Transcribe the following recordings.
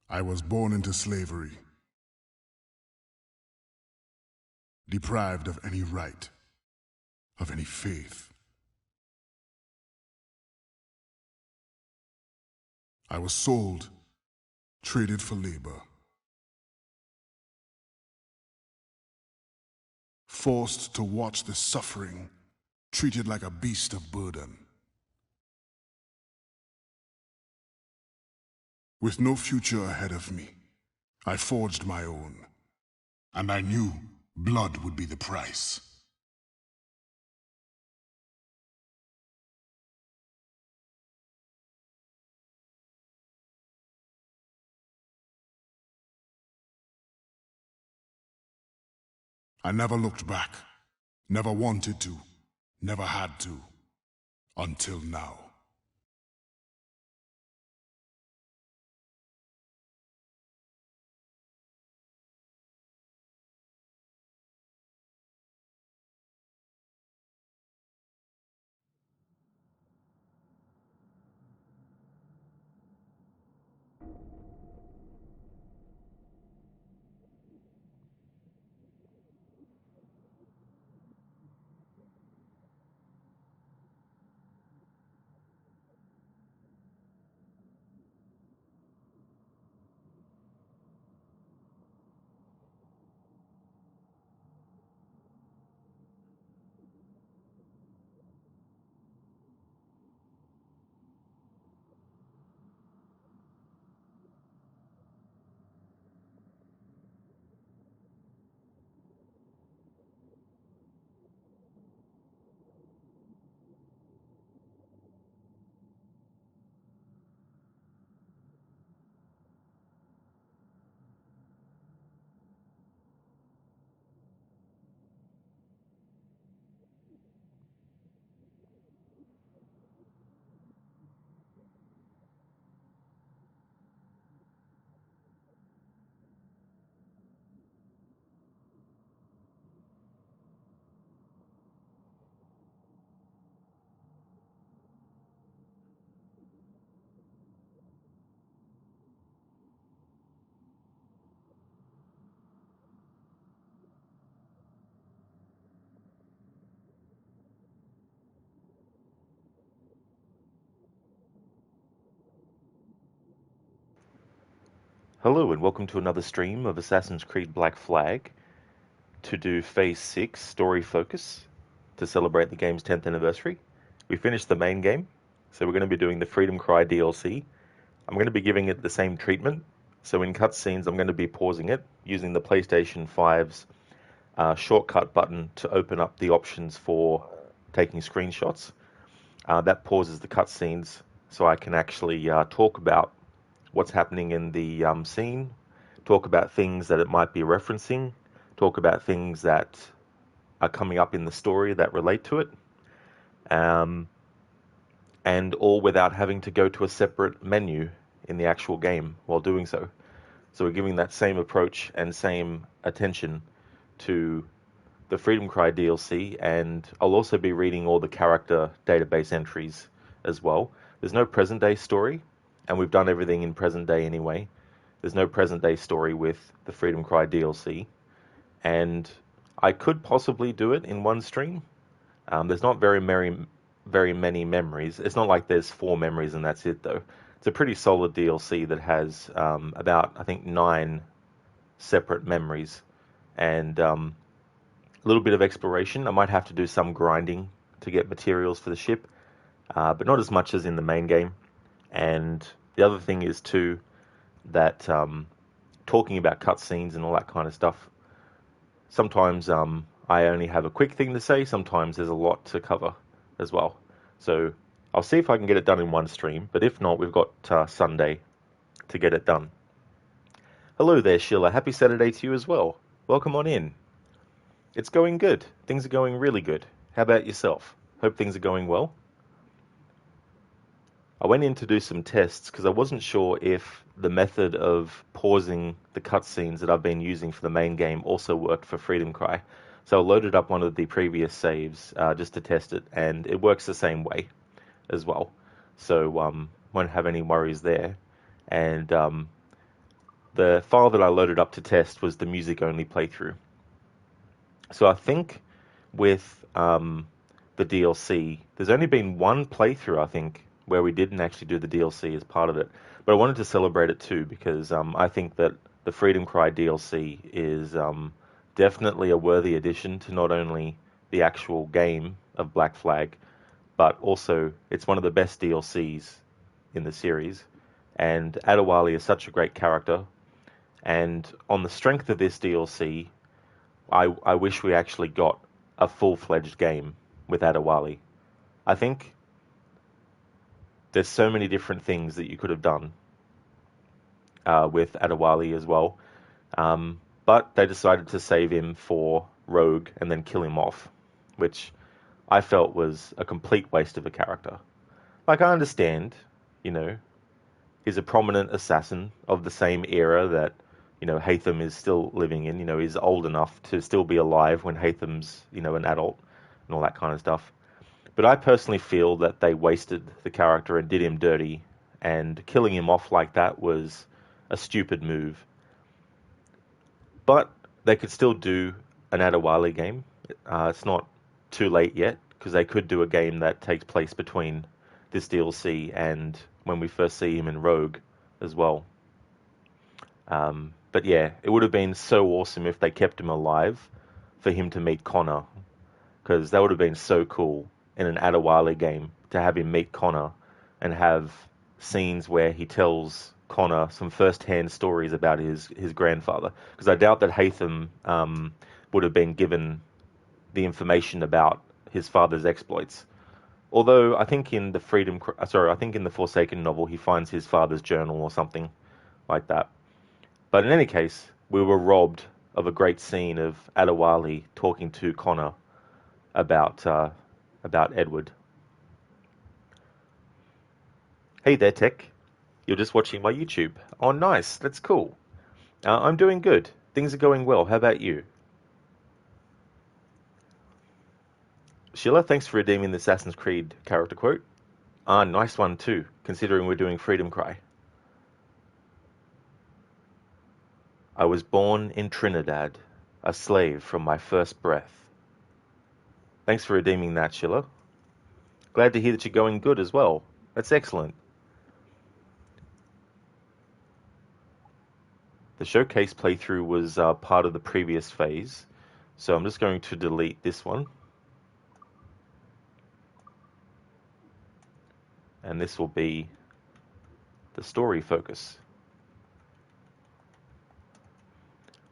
I was born into slavery, deprived of any right, of any faith. I was sold, traded for labor, forced to watch the suffering, treated like a beast of burden. With no future ahead of me, I forged my own, and I knew blood would be the price. I never looked back, never wanted to, never had to, until now. Hello and welcome to another stream of Assassin's Creed Black Flag to do Phase 6 Story Focus to celebrate the game's 10th anniversary. We finished the main game, so we're going to be doing the Freedom Cry DLC. I'm going to be giving it the same treatment, so in cutscenes I'm going to be pausing it using the PlayStation 5's shortcut button to open up the options for taking screenshots. That pauses the cutscenes so I can actually talk about what's happening in the scene, talk about things that it might be referencing, talk about things that are coming up in the story that relate to it, um, and all without having to go to a separate menu in the actual game while doing so. So we're giving that same approach and same attention to the Freedom Cry DLC, and I'll also be reading all the character database entries as well. There's no present day story, and we've done everything in present day anyway. There's no present day story with the Freedom Cry DLC, and I could possibly do it in one stream. There's not very many memories. It's not like there's 4 memories and that's it though. It's a pretty solid DLC that has about I think 9 separate memories and a little bit of exploration. I might have to do some grinding to get materials for the ship, but not as much as in the main game. And the other thing is too that talking about cutscenes and all that kind of stuff, sometimes I only have a quick thing to say, sometimes there's a lot to cover as well. So I'll see if I can get it done in one stream, but if not, we've got Sunday to get it done. Hello there, Sheila. Happy Saturday to you as well. Welcome on in. It's going good. Things are going really good. How about yourself? Hope things are going well. I went in to do some tests because I wasn't sure if the method of pausing the cutscenes that I've been using for the main game also worked for Freedom Cry. So I loaded up one of the previous saves just to test it, and it works the same way as well. So won't have any worries there. And the file that I loaded up to test was the music-only playthrough. So I think with the DLC, there's only been one playthrough, I think, where we didn't actually do the DLC as part of it. But I wanted to celebrate it too because I think that the Freedom Cry DLC is definitely a worthy addition to not only the actual game of Black Flag, but also it's one of the best DLCs in the series. And Adewale is such a great character. And on the strength of this DLC, I wish we actually got a full-fledged game with Adewale. I think there's so many different things that you could have done with Adewale as well. But they decided to save him for Rogue and then kill him off, which I felt was a complete waste of a character. Like, I understand, you know, he's a prominent assassin of the same era that, you know, Haytham is still living in. You know, he's old enough to still be alive when Haytham's, you know, an adult and all that kind of stuff. But I personally feel that they wasted the character and did him dirty, and killing him off like that was a stupid move. But they could still do an Adewale game. It's not too late yet, because they could do a game that takes place between this DLC and when we first see him in Rogue as well. But yeah, it would have been so awesome if they kept him alive for him to meet Connor, because that would have been so cool in an Adewale game to have him meet Connor and have scenes where he tells Connor some first-hand stories about his grandfather. Because I doubt that Haytham would have been given the information about his father's exploits. Although I think in the Forsaken novel he finds his father's journal or something like that. But in any case, we were robbed of a great scene of Adewale talking to Connor about Edward. Hey there, Tech. You're just watching my YouTube. Oh, nice. That's cool. I'm doing good. Things are going well. How about you? Sheila, thanks for redeeming the Assassin's Creed character quote. Nice one too, considering we're doing Freedom Cry. I was born in Trinidad, a slave from my first breath. Thanks for redeeming that, Sheila. Glad to hear that you're going good as well. That's excellent. The showcase playthrough was part of the previous phase, so I'm just going to delete this one. And this will be the story focus.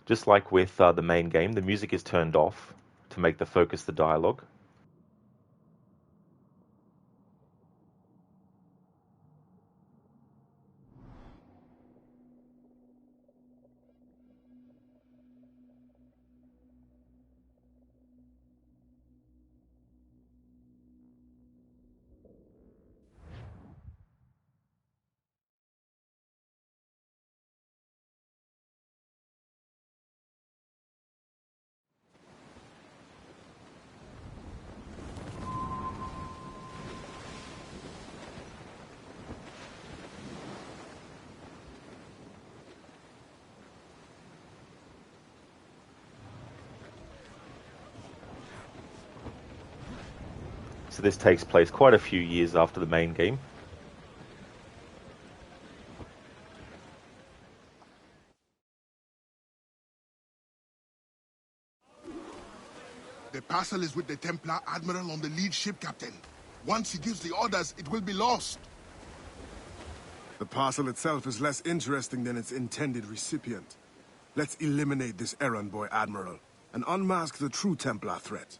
Just like with the main game, the music is turned off to make the focus the dialogue. So this takes place quite a few years after the main game. The parcel is with the Templar Admiral on the lead ship, Captain. Once he gives the orders, it will be lost. The parcel itself is less interesting than its intended recipient. Let's eliminate this errand boy, Admiral, and unmask the true Templar threat.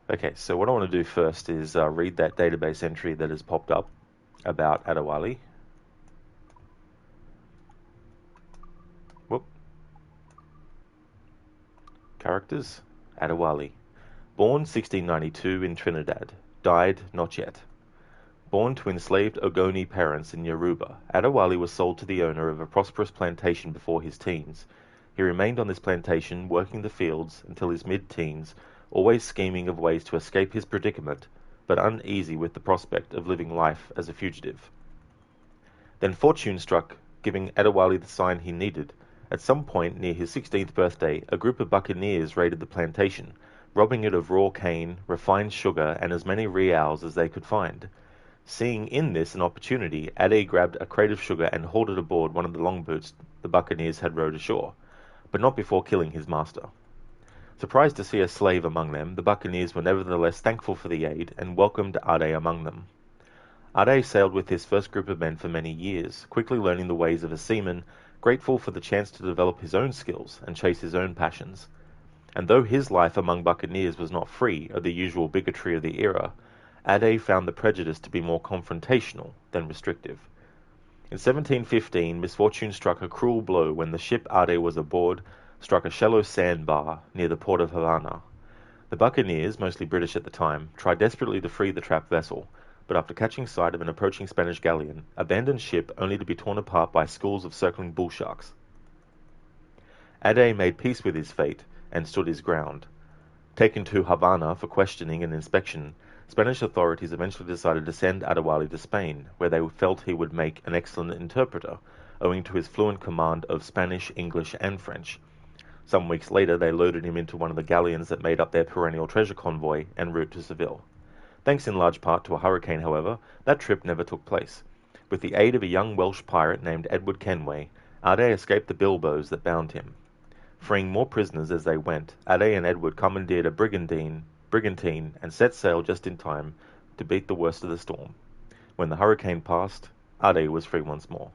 Okay, so what I want to do first is read that database entry that has popped up about Adewale. Whoop. Characters. Adewale. Born 1692 in Trinidad. Died not yet. Born to enslaved Ogoni parents in Yoruba, Adewale was sold to the owner of a prosperous plantation before his teens. He remained on this plantation, working the fields until his mid-teens, always scheming of ways to escape his predicament, but uneasy with the prospect of living life as a fugitive. Then fortune struck, giving Adewale the sign he needed. At some point near his 16th birthday, a group of buccaneers raided the plantation, robbing it of raw cane, refined sugar, and as many reals as they could find. Seeing in this an opportunity, Ade grabbed a crate of sugar and hauled it aboard one of the longboats the buccaneers had rowed ashore, but not before killing his master. Surprised to see a slave among them, the buccaneers were nevertheless thankful for the aid and welcomed Ade among them. Ade sailed with his first group of men for many years, quickly learning the ways of a seaman, grateful for the chance to develop his own skills and chase his own passions. And though his life among buccaneers was not free of the usual bigotry of the era, Ade found the prejudice to be more confrontational than restrictive. In 1715, misfortune struck a cruel blow when the ship Ade was aboard struck a shallow sandbar near the port of Havana. The buccaneers, mostly British at the time, tried desperately to free the trapped vessel, but after catching sight of an approaching Spanish galleon, abandoned ship only to be torn apart by schools of circling bull sharks. Ade made peace with his fate and stood his ground. Taken to Havana for questioning and inspection, Spanish authorities eventually decided to send Adewale to Spain, where they felt he would make an excellent interpreter, owing to his fluent command of Spanish, English, and French. Some weeks later, they loaded him into one of the galleons that made up their perennial treasure convoy en route to Seville. Thanks in large part to a hurricane, however, that trip never took place. With the aid of a young Welsh pirate named Edward Kenway, Ade escaped the bilboes that bound him. Freeing more prisoners as they went, Ade and Edward commandeered a brigantine and set sail just in time to beat the worst of the storm. When the hurricane passed, Ade was free once more.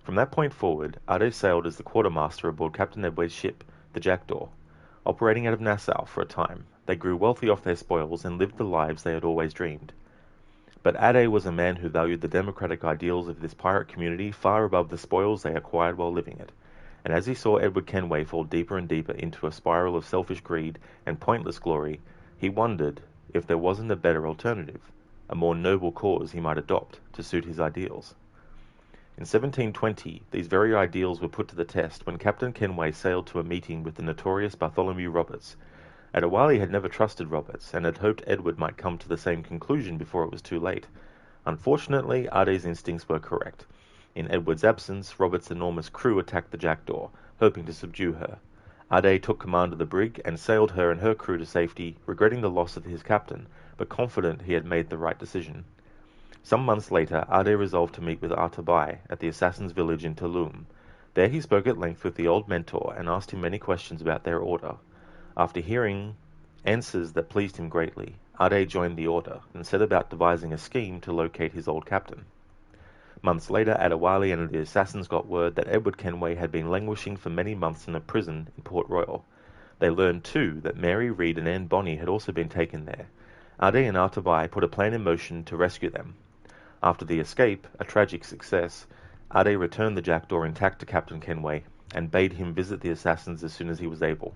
From that point forward, Ade sailed as the quartermaster aboard Captain Edway's ship, the Jackdaw. Operating out of Nassau for a time, they grew wealthy off their spoils and lived the lives they had always dreamed. But Ade was a man who valued the democratic ideals of this pirate community far above the spoils they acquired while living it. And as he saw Edward Kenway fall deeper and deeper into a spiral of selfish greed and pointless glory, he wondered if there wasn't a better alternative, a more noble cause he might adopt to suit his ideals. In 1720, these very ideals were put to the test when Captain Kenway sailed to a meeting with the notorious Bartholomew Roberts. Adewale had never trusted Roberts, and had hoped Edward might come to the same conclusion before it was too late. Unfortunately, Ade's instincts were correct. In Edward's absence, Roberts' enormous crew attacked the Jackdaw, hoping to subdue her. Ade took command of the brig and sailed her and her crew to safety, regretting the loss of his captain, but confident he had made the right decision. Some months later, Ade resolved to meet with Artabai at the assassin's village in Tulum. There he spoke at length with the old mentor and asked him many questions about their order. After hearing answers that pleased him greatly, Ade joined the order and set about devising a scheme to locate his old captain. Months later, Adewale and the assassins got word that Edward Kenway had been languishing for many months in a prison in Port Royal. They learned, too, that Mary Read and Anne Bonny had also been taken there. Ade and Artabai put a plan in motion to rescue them. After the escape, a tragic success, Ade returned the Jackdaw intact to Captain Kenway and bade him visit the assassins as soon as he was able.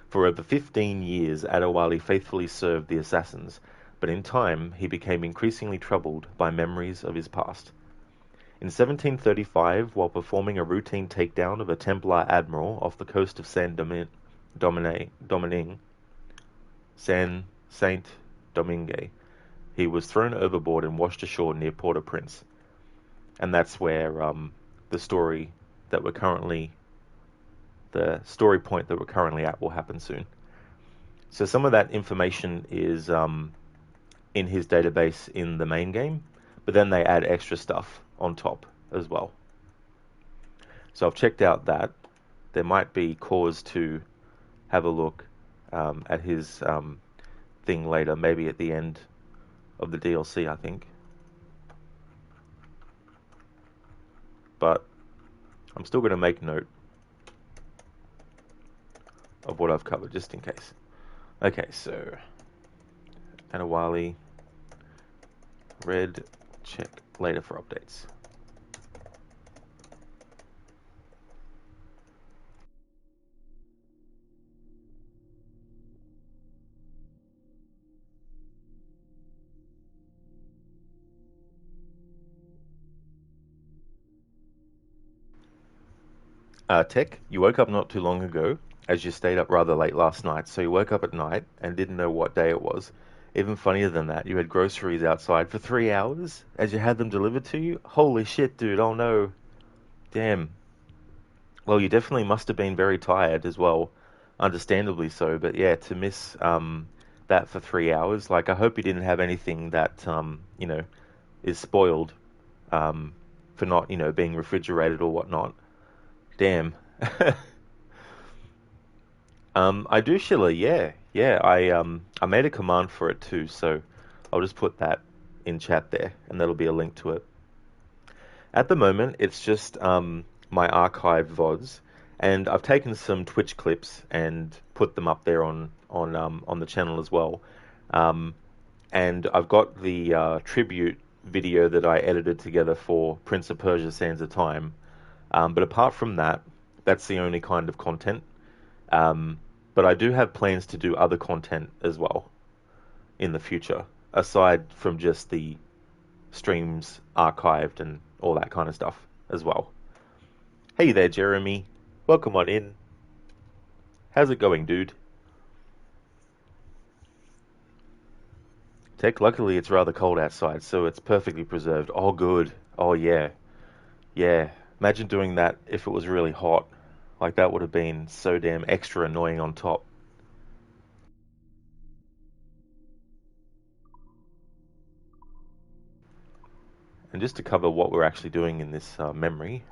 For over 15 years, Adewale faithfully served the assassins, but in time he became increasingly troubled by memories of his past. In 1735, while performing a routine takedown of a Templar admiral off the coast of Saint-Domingue, he was thrown overboard and washed ashore near Port-au-Prince. And that's where the story point that we're currently at will happen soon. So some of that information is in his database in the main game, but then they add extra stuff on top as well. So I've checked out that. There might be cause to have a look at his thing later, maybe at the end of the DLC, I think. But I'm still going to make note of what I've covered, just in case. Okay, so Adewale, red, check later for updates. Tech, you woke up not too long ago, as you stayed up rather late last night, so you woke up at night and didn't know what day it was. Even funnier than that, you had groceries outside for 3 hours as you had them delivered to you? Holy shit, dude. Oh no. Damn. Well, you definitely must have been very tired as well. Understandably so. But yeah, to miss that for 3 hours, like, I hope you didn't have anything that, is spoiled for not, being refrigerated or whatnot. Damn. I do, Sheila. Yeah, yeah. I made a command for it too, so I'll just put that in chat there, and that'll be a link to it. At the moment, it's just my archived VODs, and I've taken some Twitch clips and put them up there on the channel as well. And I've got the tribute video that I edited together for Prince of Persia: Sands of Time. But apart from that, that's the only kind of content. But I do have plans to do other content as well in the future, aside from just the streams archived and all that kind of stuff as well. Hey there, Jeremy. Welcome on in. How's it going, dude? Tech, luckily it's rather cold outside, so it's perfectly preserved. Oh, good. Oh, yeah. Yeah. Imagine doing that if it was really hot. Like, that would have been so damn extra annoying on top. And just to cover what we're actually doing in this memory,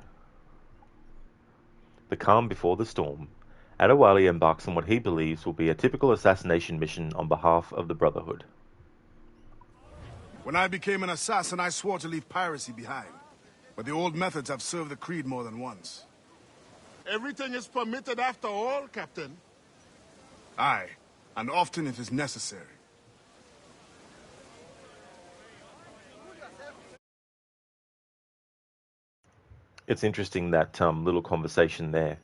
the calm before the storm, Adewale embarks on what he believes will be a typical assassination mission on behalf of the Brotherhood. When I became an assassin, I swore to leave piracy behind. But the old methods have served the Creed more than once. Everything is permitted after all, Captain. Aye, and often it is necessary. It's interesting, that little conversation there.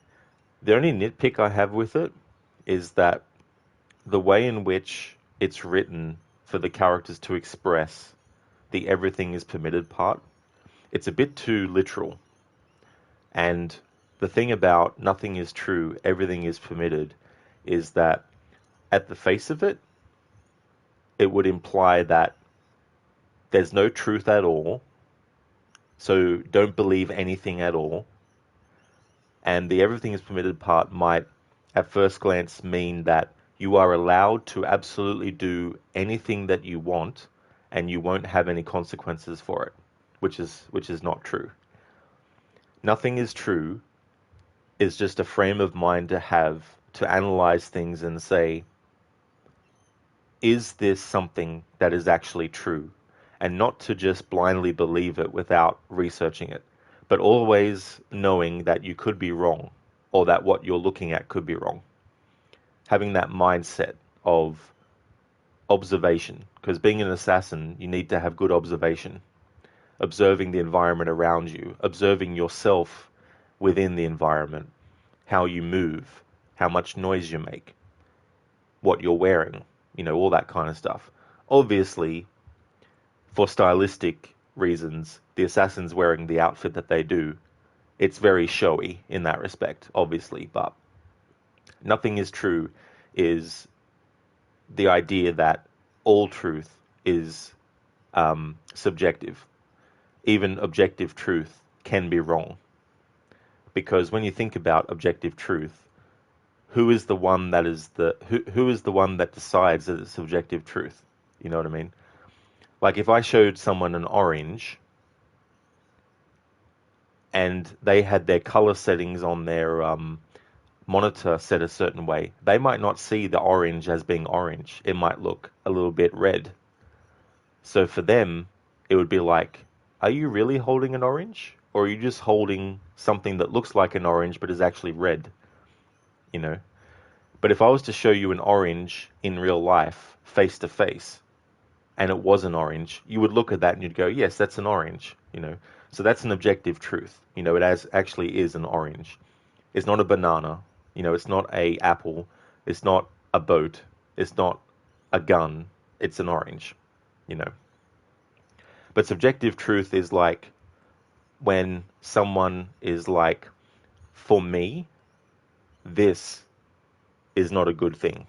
The only nitpick I have with it is that the way in which it's written for the characters to express the everything is permitted part, it's a bit too literal. And the thing about nothing is true, everything is permitted, is that at the face of it, it would imply that there's no truth at all, so don't believe anything at all. And the everything is permitted part might, at first glance, mean that you are allowed to absolutely do anything that you want, and you won't have any consequences for it, which is not true. Nothing is true is just a frame of mind to have to analyze things and say, is this something that is actually true? And not to just blindly believe it without researching it, but always knowing that you could be wrong, or that what you're looking at could be wrong. Having that mindset of observation, because being an assassin, you need to have good observation. Observing the environment around you, observing yourself within the environment, how you move, how much noise you make, what you're wearing, all that kind of stuff. Obviously, for stylistic reasons, the assassin's wearing the outfit that they do. It's very showy in that respect, obviously, but nothing is true is the idea that all truth is subjective. Even objective truth can be wrong. Because when you think about objective truth, who is the one that decides that it's subjective truth? You know what I mean? Like, if I showed someone an orange and they had their color settings on their monitor set a certain way, they might not see the orange as being orange. It might look a little bit red. So for them, it would be like, are you really holding an orange? Or are you just holding something that looks like an orange but is actually red? But if I was to show you an orange in real life, face to face, and it was an orange, you would look at that and you'd go, yes, that's an orange, So that's an objective truth. It actually is an orange. It's not a banana. It's not a apple. It's not a boat. It's not a gun. It's an orange, But subjective truth is like when someone is like, for me, this is not a good thing.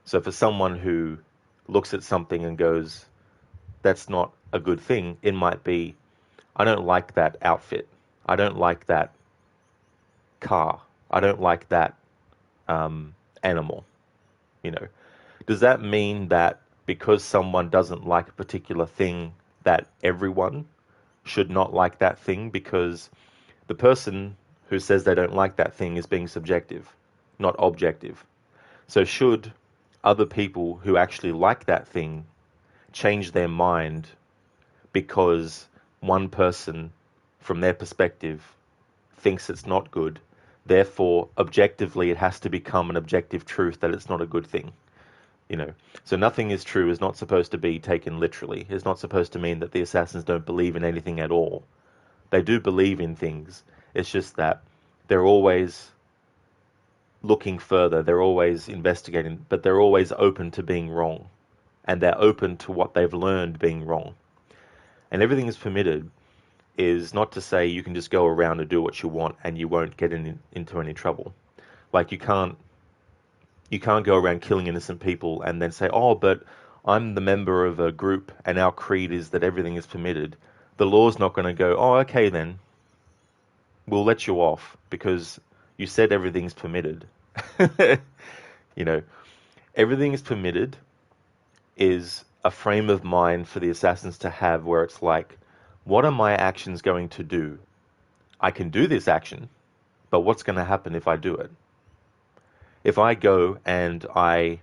So for someone who looks at something and goes, that's not a good thing. It might be, I don't like that outfit. I don't like that car. I don't like that animal. You know, does that mean that because someone doesn't like a particular thing, that everyone should not like that thing? Because the person who says they don't like that thing is being subjective, not objective. So should other people who actually like that thing change their mind because one person, from their perspective, thinks it's not good, therefore, objectively, it has to become an objective truth that it's not a good thing? You know, so nothing is true is not supposed to be taken literally. It's not supposed to mean that the assassins don't believe in anything at all. They do believe in things. It's just that they're always looking further. They're always investigating, but they're always open to being wrong. And they're open to what they've learned being wrong. And everything is permitted is not to say you can just go around and do what you want and you won't get into any trouble. Like you can't go around killing innocent people and then say, oh, but I'm the member of a group and our creed is that everything is permitted. The law's not going to go, oh, okay then, we'll let you off because you said everything's permitted. You know, everything is permitted is a frame of mind for the assassins to have where it's like, what are my actions going to do? I can do this action, but what's going to happen if I do it? If I go and I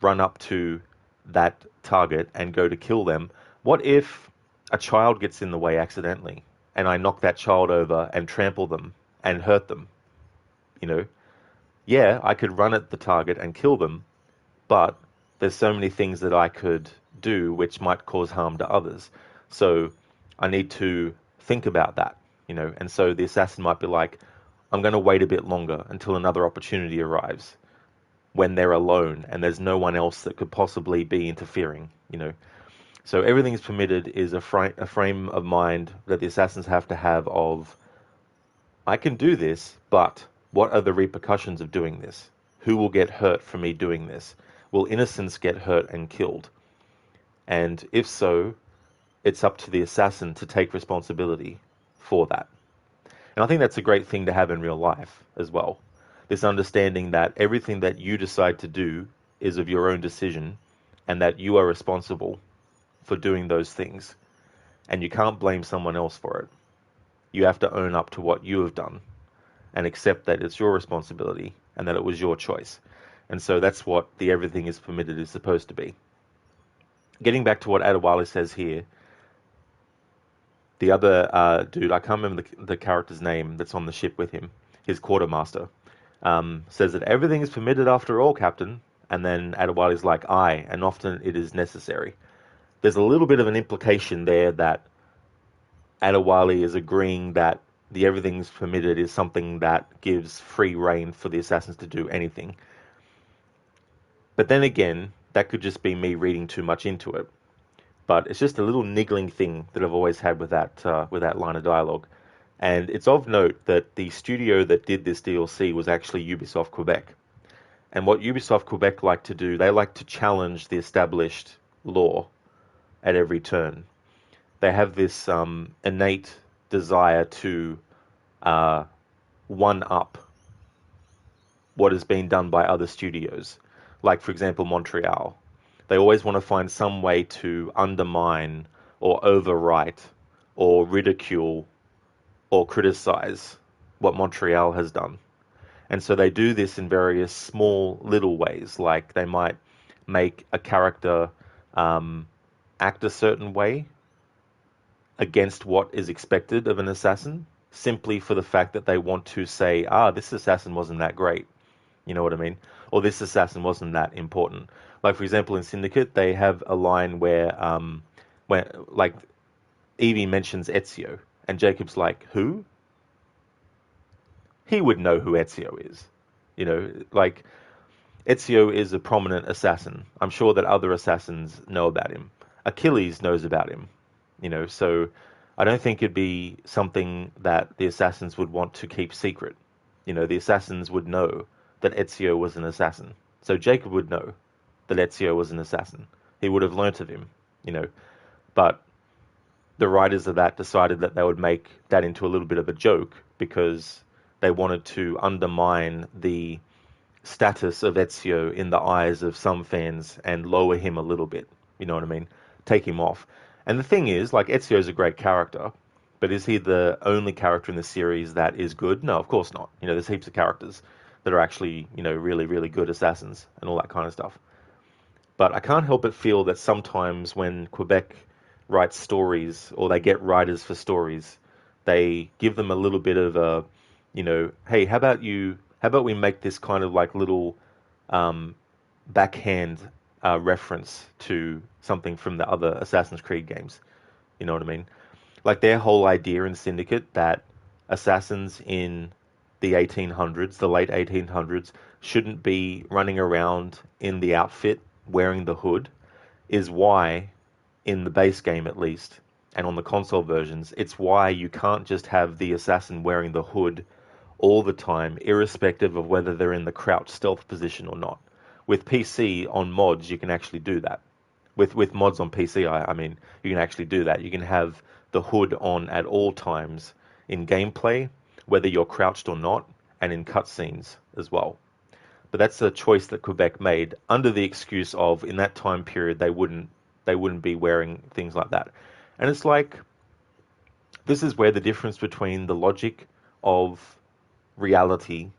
run up to that target and go to kill them, what if a child gets in the way accidentally and I knock that child over and trample them and hurt them? You know, yeah, I could run at the target and kill them, but there's so many things that I could do which might cause harm to others. So I need to think about that, you know, and so the assassin might be like, I'm going to wait a bit longer until another opportunity arrives when they're alone and there's no one else that could possibly be interfering, you know. So everything's permitted is a frame of mind that the assassins have to have of, I can do this, but what are the repercussions of doing this? Who will get hurt from me doing this? Will innocents get hurt and killed? And if so, it's up to the assassin to take responsibility for that. And I think that's a great thing to have in real life as well. This understanding that everything that you decide to do is of your own decision and that you are responsible for doing those things. And you can't blame someone else for it. You have to own up to what you have done and accept that it's your responsibility and that it was your choice. And so that's what the everything is permitted is supposed to be. Getting back to what Adewale says here, the other dude, I can't remember the character's name that's on the ship with him, his quartermaster, says that everything is permitted after all, Captain. And then Adewale's like, aye, and often it is necessary. There's a little bit of an implication there that Adewale is agreeing that the everything's permitted is something that gives free rein for the assassins to do anything. But then again, that could just be me reading too much into it. But it's just a little niggling thing that I've always had with that line of dialogue. And it's of note that the studio that did this DLC was actually Ubisoft Quebec. And what Ubisoft Quebec like to do, they like to challenge the established law at every turn. They have this innate desire to one-up what has been done by other studios. Like, for example, Montreal. They always want to find some way to undermine or overwrite or ridicule or criticize what Montreal has done. And so they do this in various small little ways. Like they might make a character act a certain way against what is expected of an assassin, simply for the fact that they want to say, this assassin wasn't that great. You know what I mean? Or this assassin wasn't that important. Like, for example, in Syndicate, they have a line where like, Evie mentions Ezio, and Jacob's like, who? He would know who Ezio is. You know, like, Ezio is a prominent assassin. I'm sure that other assassins know about him. Achilles knows about him. You know, so I don't think it'd be something that the assassins would want to keep secret. You know, the assassins would know that Ezio was an assassin. So Jacob would know that Ezio was an assassin. he would have learnt of him, But the writers of that decided that they would make that into a little bit of a joke because they wanted to undermine the status of Ezio in the eyes of some fans and lower him a little bit. You know what I mean? Take him off. And the thing is, like, Ezio's a great character, but is he the only character in the series that is good? No, of course not. There's heaps of characters that are actually, really, really good assassins and all that kind of stuff. But I can't help but feel that sometimes when Quebec writes stories, or they get writers for stories, they give them a little bit of a, hey, how about we make this kind of like little backhand reference to something from the other Assassin's Creed games. You know what I mean? Like their whole idea in Syndicate that assassins in the 1800s, the late 1800s, shouldn't be running around in the outfit wearing the hood is why, in the base game at least, and on the console versions, it's why you can't just have the assassin wearing the hood all the time, irrespective of whether they're in the crouch stealth position or not. With PC on mods, you can actually do that. With mods on PC, I mean, you can actually do that. You can have the hood on at all times in gameplay, whether you're crouched or not, and in cutscenes as well. But that's a choice that Quebec made under the excuse of, in that time period, they wouldn't be wearing things like that. And it's like, this is where the difference between the logic of reality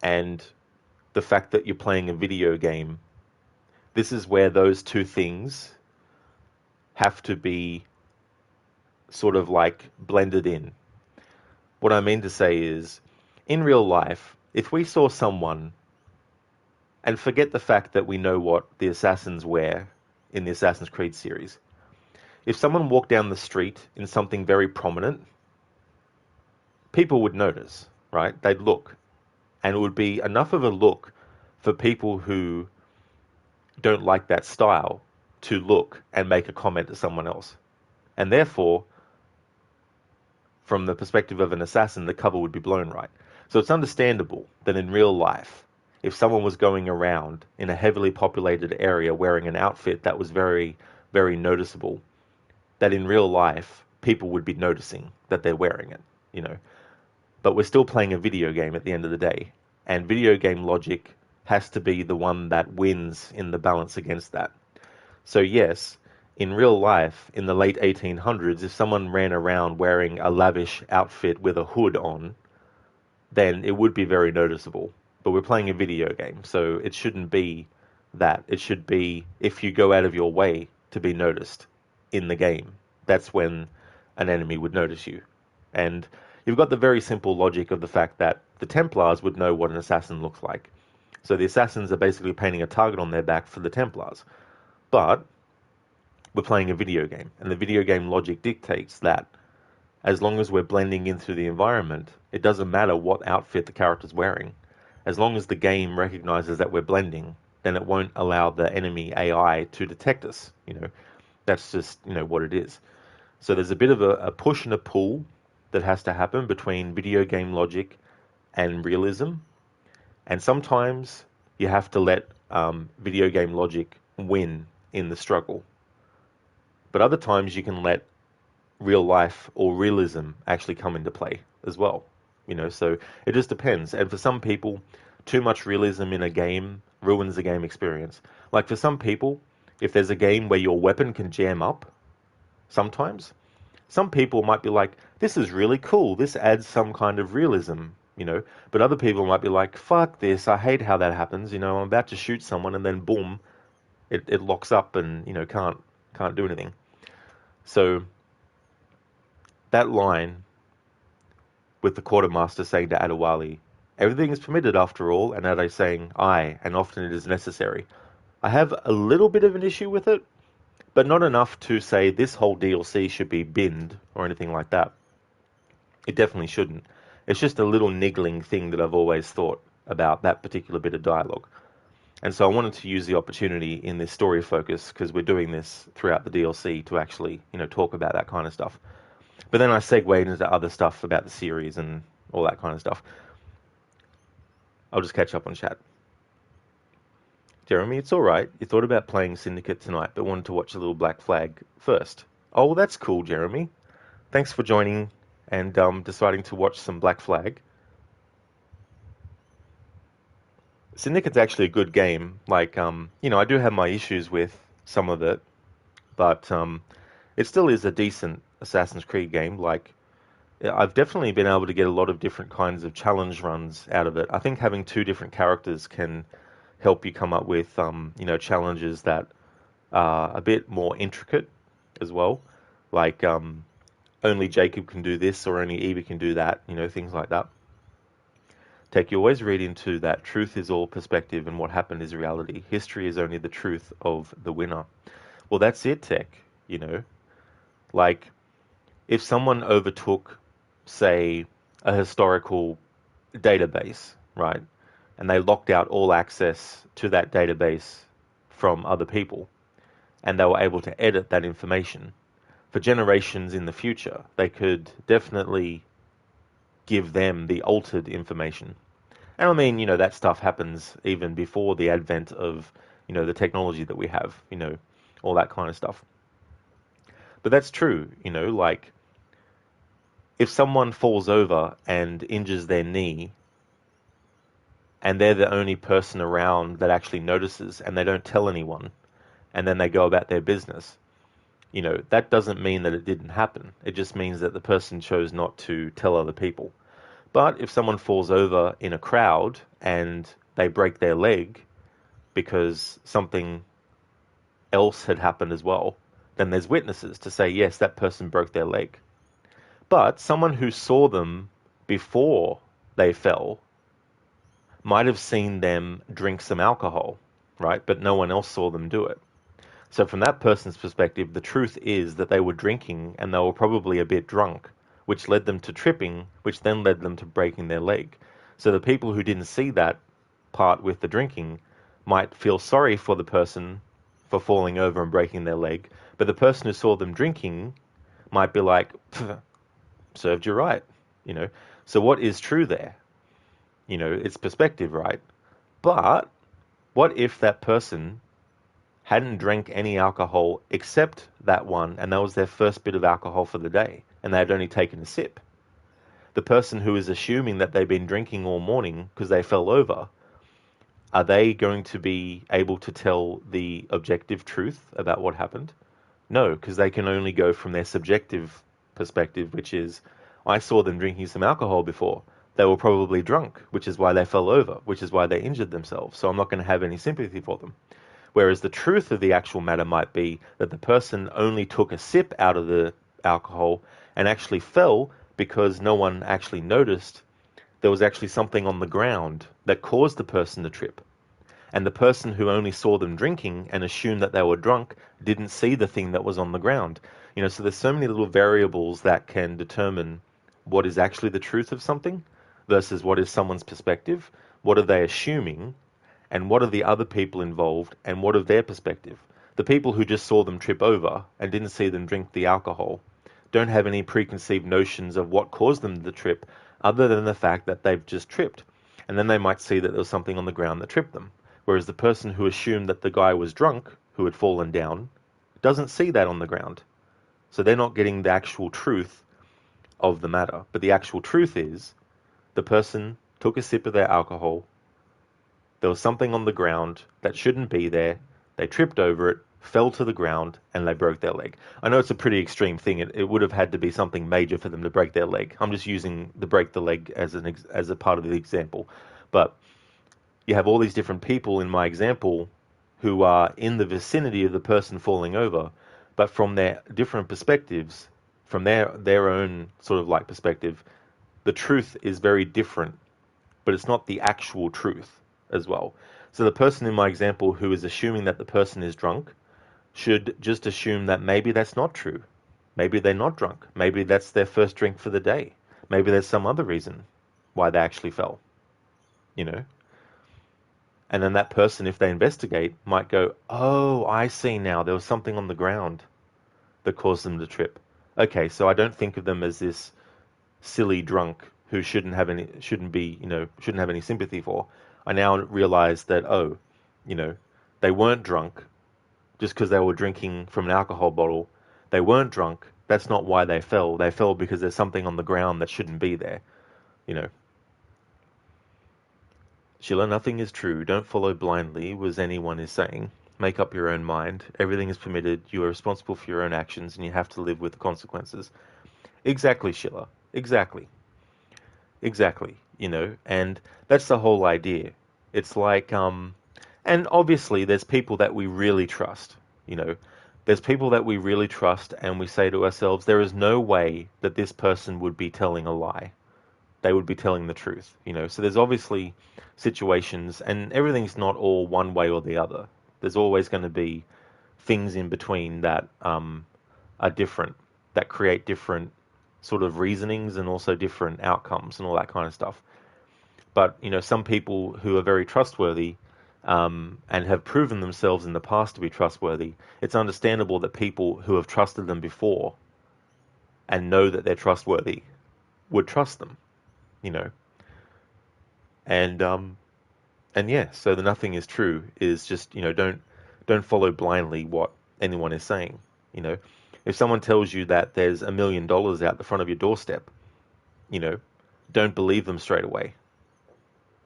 and the fact that you're playing a video game, this is where those two things have to be sort of like blended in. What I mean to say is, in real life, if we saw someone, and forget the fact that we know what the assassins wear in the Assassin's Creed series, if someone walked down the street in something very prominent, people would notice, right? They'd look. And it would be enough of a look for people who don't like that style to look and make a comment to someone else. And therefore, from the perspective of an assassin, the cover would be blown right. So it's understandable that in real life, if someone was going around in a heavily populated area wearing an outfit that was very, very noticeable, that in real life, people would be noticing that they're wearing it, But we're still playing a video game at the end of the day. And video game logic has to be the one that wins in the balance against that. So yes, in real life, in the late 1800s, if someone ran around wearing a lavish outfit with a hood on, then it would be very noticeable. But we're playing a video game, so it shouldn't be that. It should be, if you go out of your way to be noticed in the game, that's when an enemy would notice you. And you've got the very simple logic of the fact that the Templars would know what an assassin looks like. So the assassins are basically painting a target on their back for the Templars. But we're playing a video game, and the video game logic dictates that as long as we're blending in through the environment, it doesn't matter what outfit the character's wearing. As long as the game recognizes that we're blending, then it won't allow the enemy AI to detect us. That's just, what it is. So there's a bit of a push and a pull that has to happen between video game logic and realism. And sometimes you have to let video game logic win in the struggle. But other times you can let real life or realism actually come into play as well. So it just depends. And for some people, too much realism in a game ruins the game experience. Like for some people, if there's a game where your weapon can jam up, sometimes, some people might be like, this is really cool. This adds some kind of realism, But other people might be like, fuck this. I hate how that happens. I'm about to shoot someone and then boom, it locks up and, can't do anything. So that line with the quartermaster saying to Adewale, everything is permitted after all, and Ade saying, aye, and often it is necessary. I have a little bit of an issue with it, but not enough to say this whole DLC should be binned or anything like that. It definitely shouldn't. It's just a little niggling thing that I've always thought about that particular bit of dialogue. And so I wanted to use the opportunity in this story focus, because we're doing this throughout the DLC, to actually, talk about that kind of stuff. But then I segued into other stuff about the series and all that kind of stuff. I'll just catch up on chat. Jeremy, it's all right. You thought about playing Syndicate tonight, but wanted to watch a little Black Flag first. Oh, well, that's cool, Jeremy. Thanks for joining and deciding to watch some Black Flag. Syndicate's actually a good game. Like, I do have my issues with some of it, but it still is a decent Assassin's Creed game. Like, I've definitely been able to get a lot of different kinds of challenge runs out of it. I think having two different characters can help you come up with, challenges that are a bit more intricate as well. Like, only Jacob can do this or only Evie can do that, things like that. Tech, you always read into that truth is all perspective and what happened is reality. History is only the truth of the winner. Well, that's it, Tech, Like, if someone overtook, say, a historical database, right, and they locked out all access to that database from other people, and they were able to edit that information, for generations in the future, they could definitely give them the altered information. And I mean, that stuff happens even before the advent of, the technology that we have, all that kind of stuff. But that's true, like, if someone falls over and injures their knee, and they're the only person around that actually notices, and they don't tell anyone, and then they go about their business, that doesn't mean that it didn't happen. It just means that the person chose not to tell other people. But if someone falls over in a crowd and they break their leg because something else had happened as well, then there's witnesses to say, yes, that person broke their leg. But someone who saw them before they fell might have seen them drink some alcohol, right? But no one else saw them do it. So from that person's perspective, the truth is that they were drinking and they were probably a bit drunk, which led them to tripping, which then led them to breaking their leg. So the people who didn't see that part with the drinking might feel sorry for the person for falling over and breaking their leg, but the person who saw them drinking might be like, served you right, So what is true there? It's perspective, right? But what if that person hadn't drank any alcohol except that one, and that was their first bit of alcohol for the day, and they had only taken a sip? The person who is assuming that they've been drinking all morning because they fell over, are they going to be able to tell the objective truth about what happened? No, because they can only go from their subjective perspective, which is, I saw them drinking some alcohol before. They were probably drunk, which is why they fell over, which is why they injured themselves. So I'm not going to have any sympathy for them. Whereas the truth of the actual matter might be that the person only took a sip out of the alcohol and actually fell because no one actually noticed there was actually something on the ground that caused the person to trip. And the person who only saw them drinking and assumed that they were drunk didn't see the thing that was on the ground. So there's so many little variables that can determine what is actually the truth of something versus what is someone's perspective, what are they assuming, and what are the other people involved, and what of their perspective. The people who just saw them trip over and didn't see them drink the alcohol don't have any preconceived notions of what caused them to trip other than the fact that they've just tripped. And then they might see that there was something on the ground that tripped them. Whereas the person who assumed that the guy was drunk, who had fallen down, doesn't see that on the ground. So they're not getting the actual truth of the matter. But the actual truth is, the person took a sip of their alcohol, there was something on the ground that shouldn't be there, they tripped over it, fell to the ground, and they broke their leg. I know it's a pretty extreme thing. It would have had to be something major for them to break their leg. I'm just using the break the leg as a part of the example. But you have all these different people in my example who are in the vicinity of the person falling over, but from their different perspectives, from their own sort of like perspective, the truth is very different, but it's not the actual truth as well. So the person in my example who is assuming that the person is drunk should just assume that maybe that's not true. Maybe they're not drunk. Maybe that's their first drink for the day. Maybe there's some other reason why they actually fell, And then that person, if they investigate, might go, oh, I see now, there was something on the ground that caused them to trip. Okay, so I don't think of them as this silly drunk who shouldn't have any sympathy for. I now realize that, They weren't drunk just because they were drinking from an alcohol bottle. They weren't drunk. That's not why they fell. They fell because there's something on the ground that shouldn't be there. You know. Sheila, nothing is true. Don't follow blindly, was anyone is saying. Make up your own mind. Everything is permitted. You are responsible for your own actions, and you have to live with the consequences. Exactly, Sheila. Exactly. Exactly. You know, and that's the whole idea. It's like, and obviously there's people that we really trust, you know. There's people that we really trust, and we say to ourselves, there is no way that this person would be telling a lie. They would be telling the truth, you know. So there's obviously situations, and everything's not all one way or the other. There's always going to be things in between that are different, that create different sort of reasonings and also different outcomes and all that kind of stuff. But, you know, some people who are very trustworthy and have proven themselves in the past to be trustworthy, it's understandable that people who have trusted them before and know that they're trustworthy would trust them. You know, and yeah, so the nothing is true is just, you know, don't follow blindly what anyone is saying. You know, if someone tells you that there's $1 million out the front of your doorstep, you know, don't believe them straight away.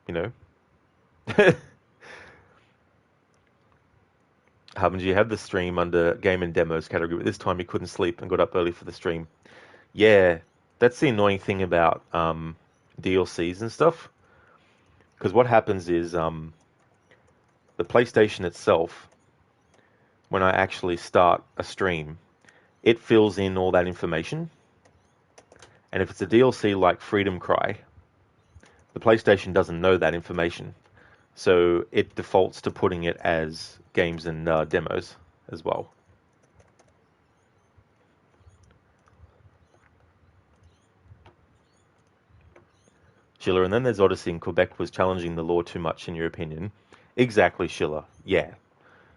You know, happened you had the stream under game and demos category, but this time you couldn't sleep and got up early for the stream. Yeah, that's the annoying thing about DLCs and stuff, because what happens is the PlayStation itself, when I actually start a stream, it fills in all that information, and if it's a DLC like Freedom Cry, the PlayStation doesn't know that information, so it defaults to putting it as games and demos as well. Schiller, and then there's Odyssey in Quebec was challenging the law too much, in your opinion. Exactly, Schiller. Yeah.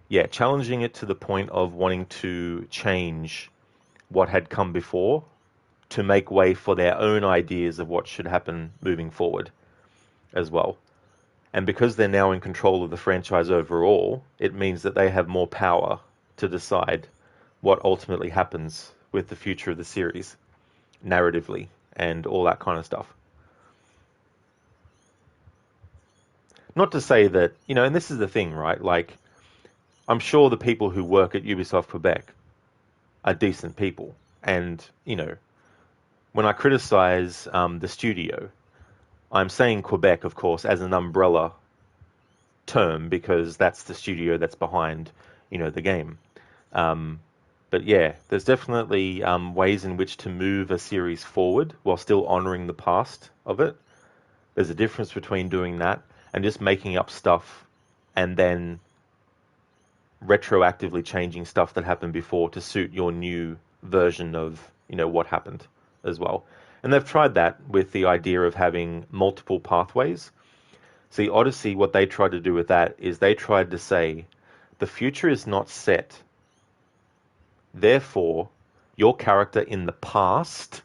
Yeah, challenging it to the point of wanting to change what had come before to make way for their own ideas of what should happen moving forward as well. And because they're now in control of the franchise overall, it means that they have more power to decide what ultimately happens with the future of the series, narratively, and all that kind of stuff. Not to say that, you know, and this is the thing, right? Like, I'm sure the people who work at Ubisoft Quebec are decent people. And, you know, when I criticize the studio, I'm saying Quebec, of course, as an umbrella term, because that's the studio that's behind, you know, the game. But yeah, there's definitely ways in which to move a series forward while still honoring the past of it. There's a difference between doing that and just making up stuff and then retroactively changing stuff that happened before to suit your new version of, you know, what happened as well. And they've tried that with the idea of having multiple pathways. See, Odyssey, what they tried to do with that is they tried to say, the future is not set. Therefore, your character in the past,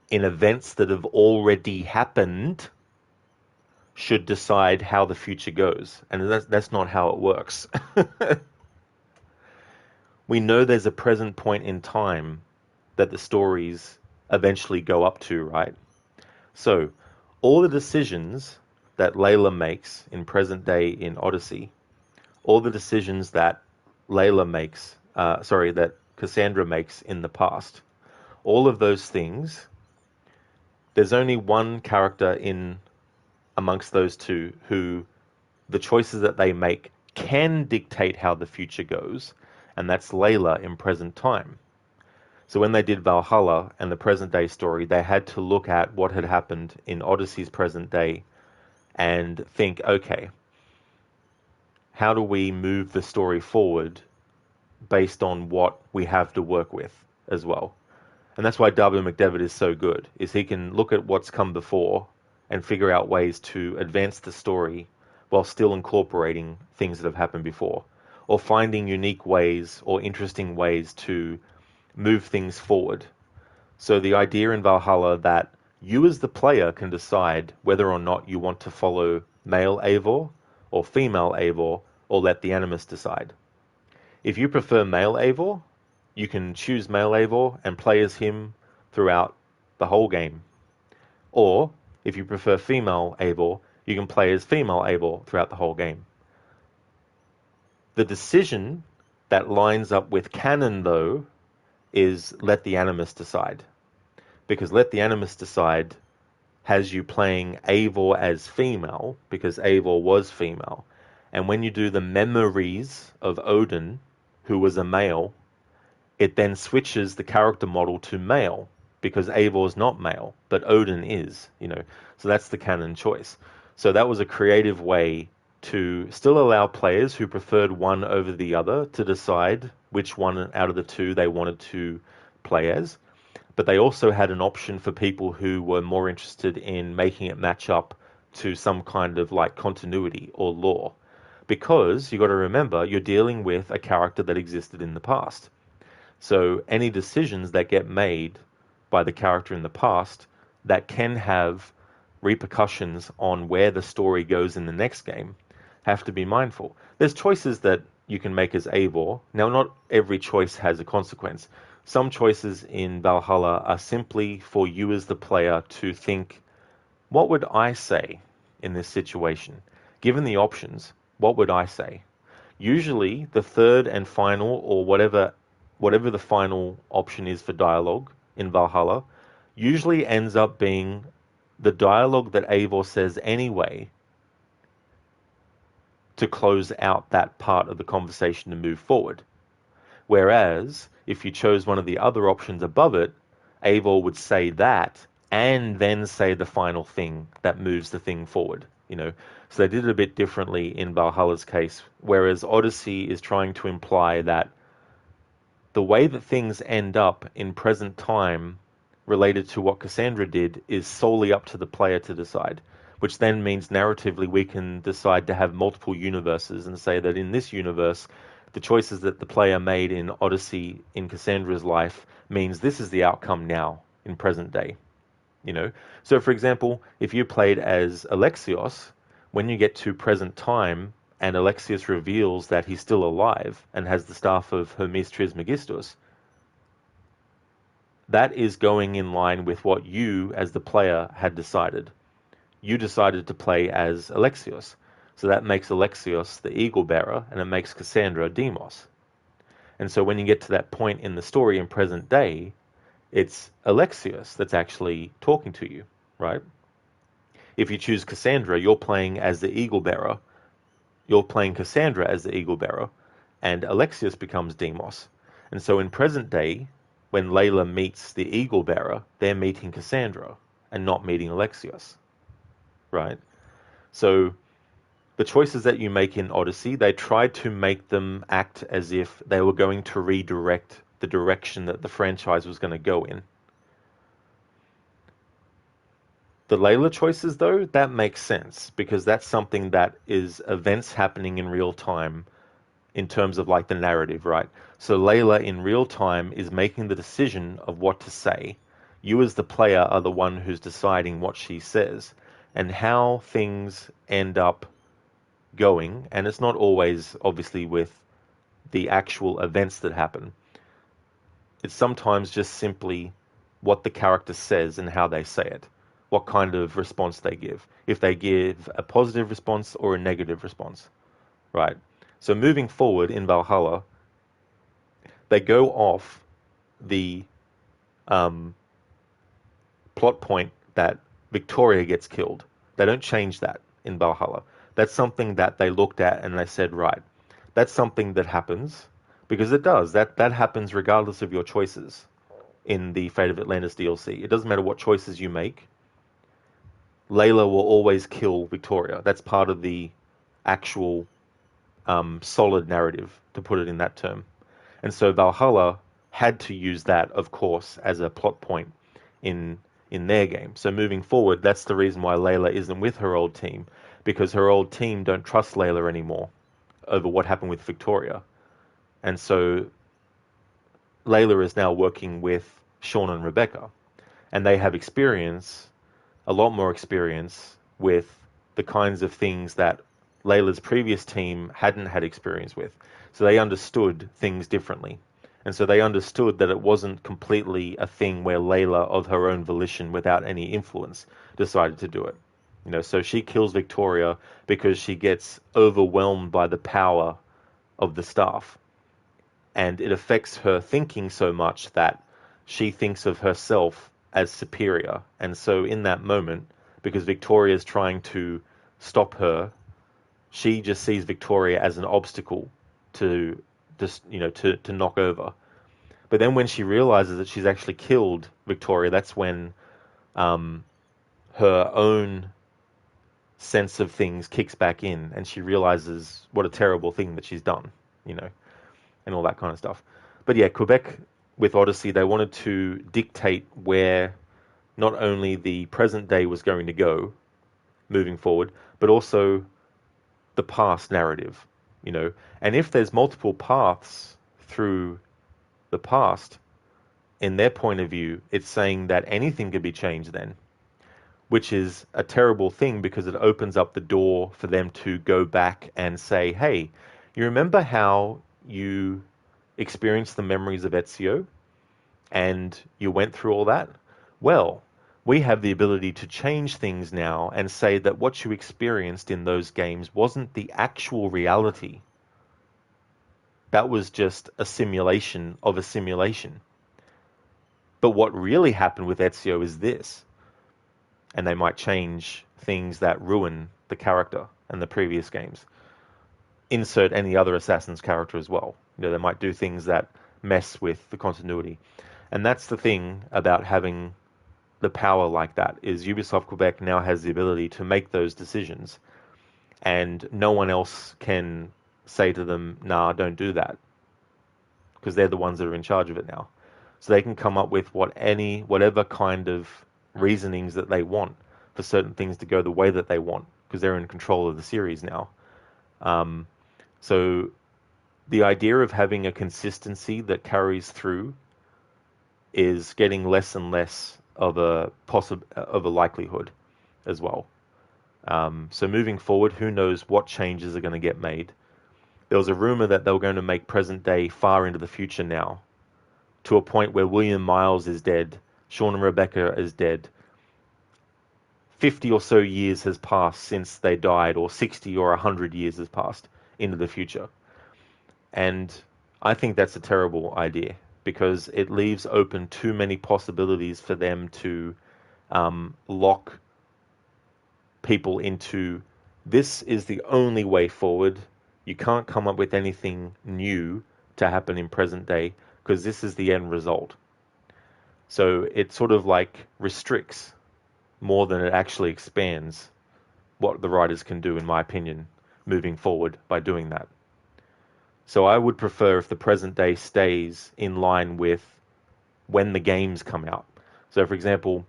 in events that have already happened, should decide how the future goes. And that's not how it works. We know there's a present point in time that the stories eventually go up to, right? So, all the decisions that Layla makes in present day in Odyssey, all the decisions that that Cassandra makes in the past, all of those things, there's only one character in amongst those two who the choices that they make can dictate how the future goes, and that's Layla in present time. So when they did Valhalla and the present day story, they had to look at what had happened in Odyssey's present day and think, okay, how do we move the story forward based on what we have to work with as well? And that's why W. McDevitt is so good, is he can look at what's come before and figure out ways to advance the story while still incorporating things that have happened before, or finding unique ways or interesting ways to move things forward. So the idea in Valhalla that you as the player can decide whether or not you want to follow male Eivor or female Eivor or let the Animus decide. If you prefer male Eivor, you can choose male Eivor and play as him throughout the whole game. Or, if you prefer female Eivor, you can play as female Eivor throughout the whole game. The decision that lines up with canon, though, is let the Animus decide. Because let the Animus decide has you playing Eivor as female, because Eivor was female. And when you do the memories of Odin, who was a male, it then switches the character model to male, because Eivor's not male, but Odin is, So that's the canon choice. So that was a creative way to still allow players who preferred one over the other to decide which one out of the two they wanted to play as. But they also had an option for people who were more interested in making it match up to some kind of like continuity or lore. Because you got to remember, you're dealing with a character that existed in the past. So any decisions that get made by the character in the past that can have repercussions on where the story goes in the next game have to be mindful. There's choices that you can make as Eivor. Now, not every choice has a consequence. Some choices in Valhalla are simply for you as the player to think, what would I say in this situation? Given the options, what would I say? Usually, the third and final, or whatever the final option is for dialogue in Valhalla, usually ends up being the dialogue that Eivor says anyway to close out that part of the conversation to move forward. Whereas, if you chose one of the other options above it, Eivor would say that and then say the final thing that moves the thing forward. So they did it a bit differently in Valhalla's case, whereas Odyssey is trying to imply that the way that things end up in present time related to what Cassandra did is solely up to the player to decide, which then means narratively we can decide to have multiple universes and say that in this universe, the choices that the player made in Odyssey in Cassandra's life means this is the outcome now in present day. So for example, if you played as Alexios, when you get to present time and Alexios reveals that he's still alive and has the staff of Hermes Trismegistus, that is going in line with what you, as the player, had decided. You decided to play as Alexios, so that makes Alexios the Eagle Bearer, and it makes Cassandra Deimos. And so when you get to that point in the story in present day, it's Alexios that's actually talking to you, right? If you choose Cassandra, you're playing as the Eagle Bearer. You're playing Cassandra as the Eagle Bearer, and Alexios becomes Deimos. And so in present day, when Layla meets the Eagle Bearer, they're meeting Cassandra and not meeting Alexios, right? So the choices that you make in Odyssey, they tried to make them act as if they were going to redirect the direction that the franchise was going to go in. The Layla choices, though, that makes sense, because that's something that is events happening in real time in terms of like the narrative, right? So Layla in real time is making the decision of what to say. You as the player are the one who's deciding what she says and how things end up going. And it's not always, obviously, with the actual events that happen. It's sometimes just simply what the character says and how they say it, what kind of response they give. If they give a positive response or a negative response, right? So moving forward in Valhalla, they go off the plot point that Victoria gets killed. They don't change that in Valhalla. That's something that they looked at and they said, right, that's something that happens, because it does. That happens regardless of your choices in the Fate of Atlantis DLC. It doesn't matter what choices you make. Layla will always kill Victoria. That's part of the actual solid narrative, to put it in that term. And so Valhalla had to use that, of course, as a plot point in their game. So moving forward, that's the reason why Layla isn't with her old team, because her old team don't trust Layla anymore over what happened with Victoria. And so Layla is now working with Sean and Rebecca, and they have experience, a lot more experience, with the kinds of things that Layla's previous team hadn't had experience with. So they understood things differently. And so they understood that it wasn't completely a thing where Layla, of her own volition, without any influence, decided to do it. So she kills Victoria because she gets overwhelmed by the power of the staff. And it affects her thinking so much that she thinks of herself as superior. And so in that moment, because Victoria is trying to stop her, she just sees Victoria as an obstacle to just, to knock over. But then when she realizes that she's actually killed Victoria, that's when her own sense of things kicks back in, and she realizes what a terrible thing that she's done, and all that kind of stuff. But yeah, Quebec with Odyssey, they wanted to dictate where not only the present day was going to go moving forward, but also the past narrative, And if there's multiple paths through the past, in their point of view, it's saying that anything can be changed then, which is a terrible thing because it opens up the door for them to go back and say, hey, you remember how you experienced the memories of Ezio and you went through all that? Well, we have the ability to change things now and say that what you experienced in those games wasn't the actual reality. That was just a simulation of a simulation. But what really happened with Ezio is this. And they might change things that ruin the character and the previous games. Insert any other Assassin's character as well. They might do things that mess with the continuity. And that's the thing about having the power like that, is Ubisoft Quebec now has the ability to make those decisions. And no one else can say to them, nah, don't do that. Because they're the ones that are in charge of it now. So they can come up with whatever kind of reasonings that they want for certain things to go the way that they want, because they're in control of the series now. So the idea of having a consistency that carries through is getting less and less of a likelihood as well. So moving forward, who knows what changes are going to get made. There was a rumor that they were going to make present day far into the future now, to a point where William Miles is dead, Sean and Rebecca is dead. 50 or so years has passed since they died, or 60 or 100 years has passed into the future. And I think that's a terrible idea, because it leaves open too many possibilities for them to lock people into, this is the only way forward. You can't come up with anything new to happen in present day, because this is the end result. So it sort of like restricts more than it actually expands what the writers can do, in my opinion, moving forward by doing that. So I would prefer if the present day stays in line with when the games come out. So for example,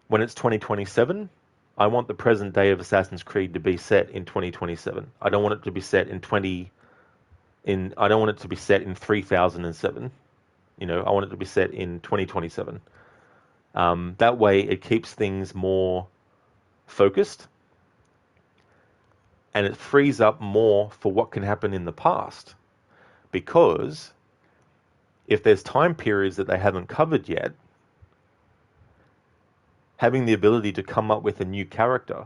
when it's 2027, I want the present day of Assassin's Creed to be set in 2027. I don't want it to be set in 3007. I want it to be set in 2027. That way it keeps things more focused, and it frees up more for what can happen in the past. Because if there's time periods that they haven't covered yet, having the ability to come up with a new character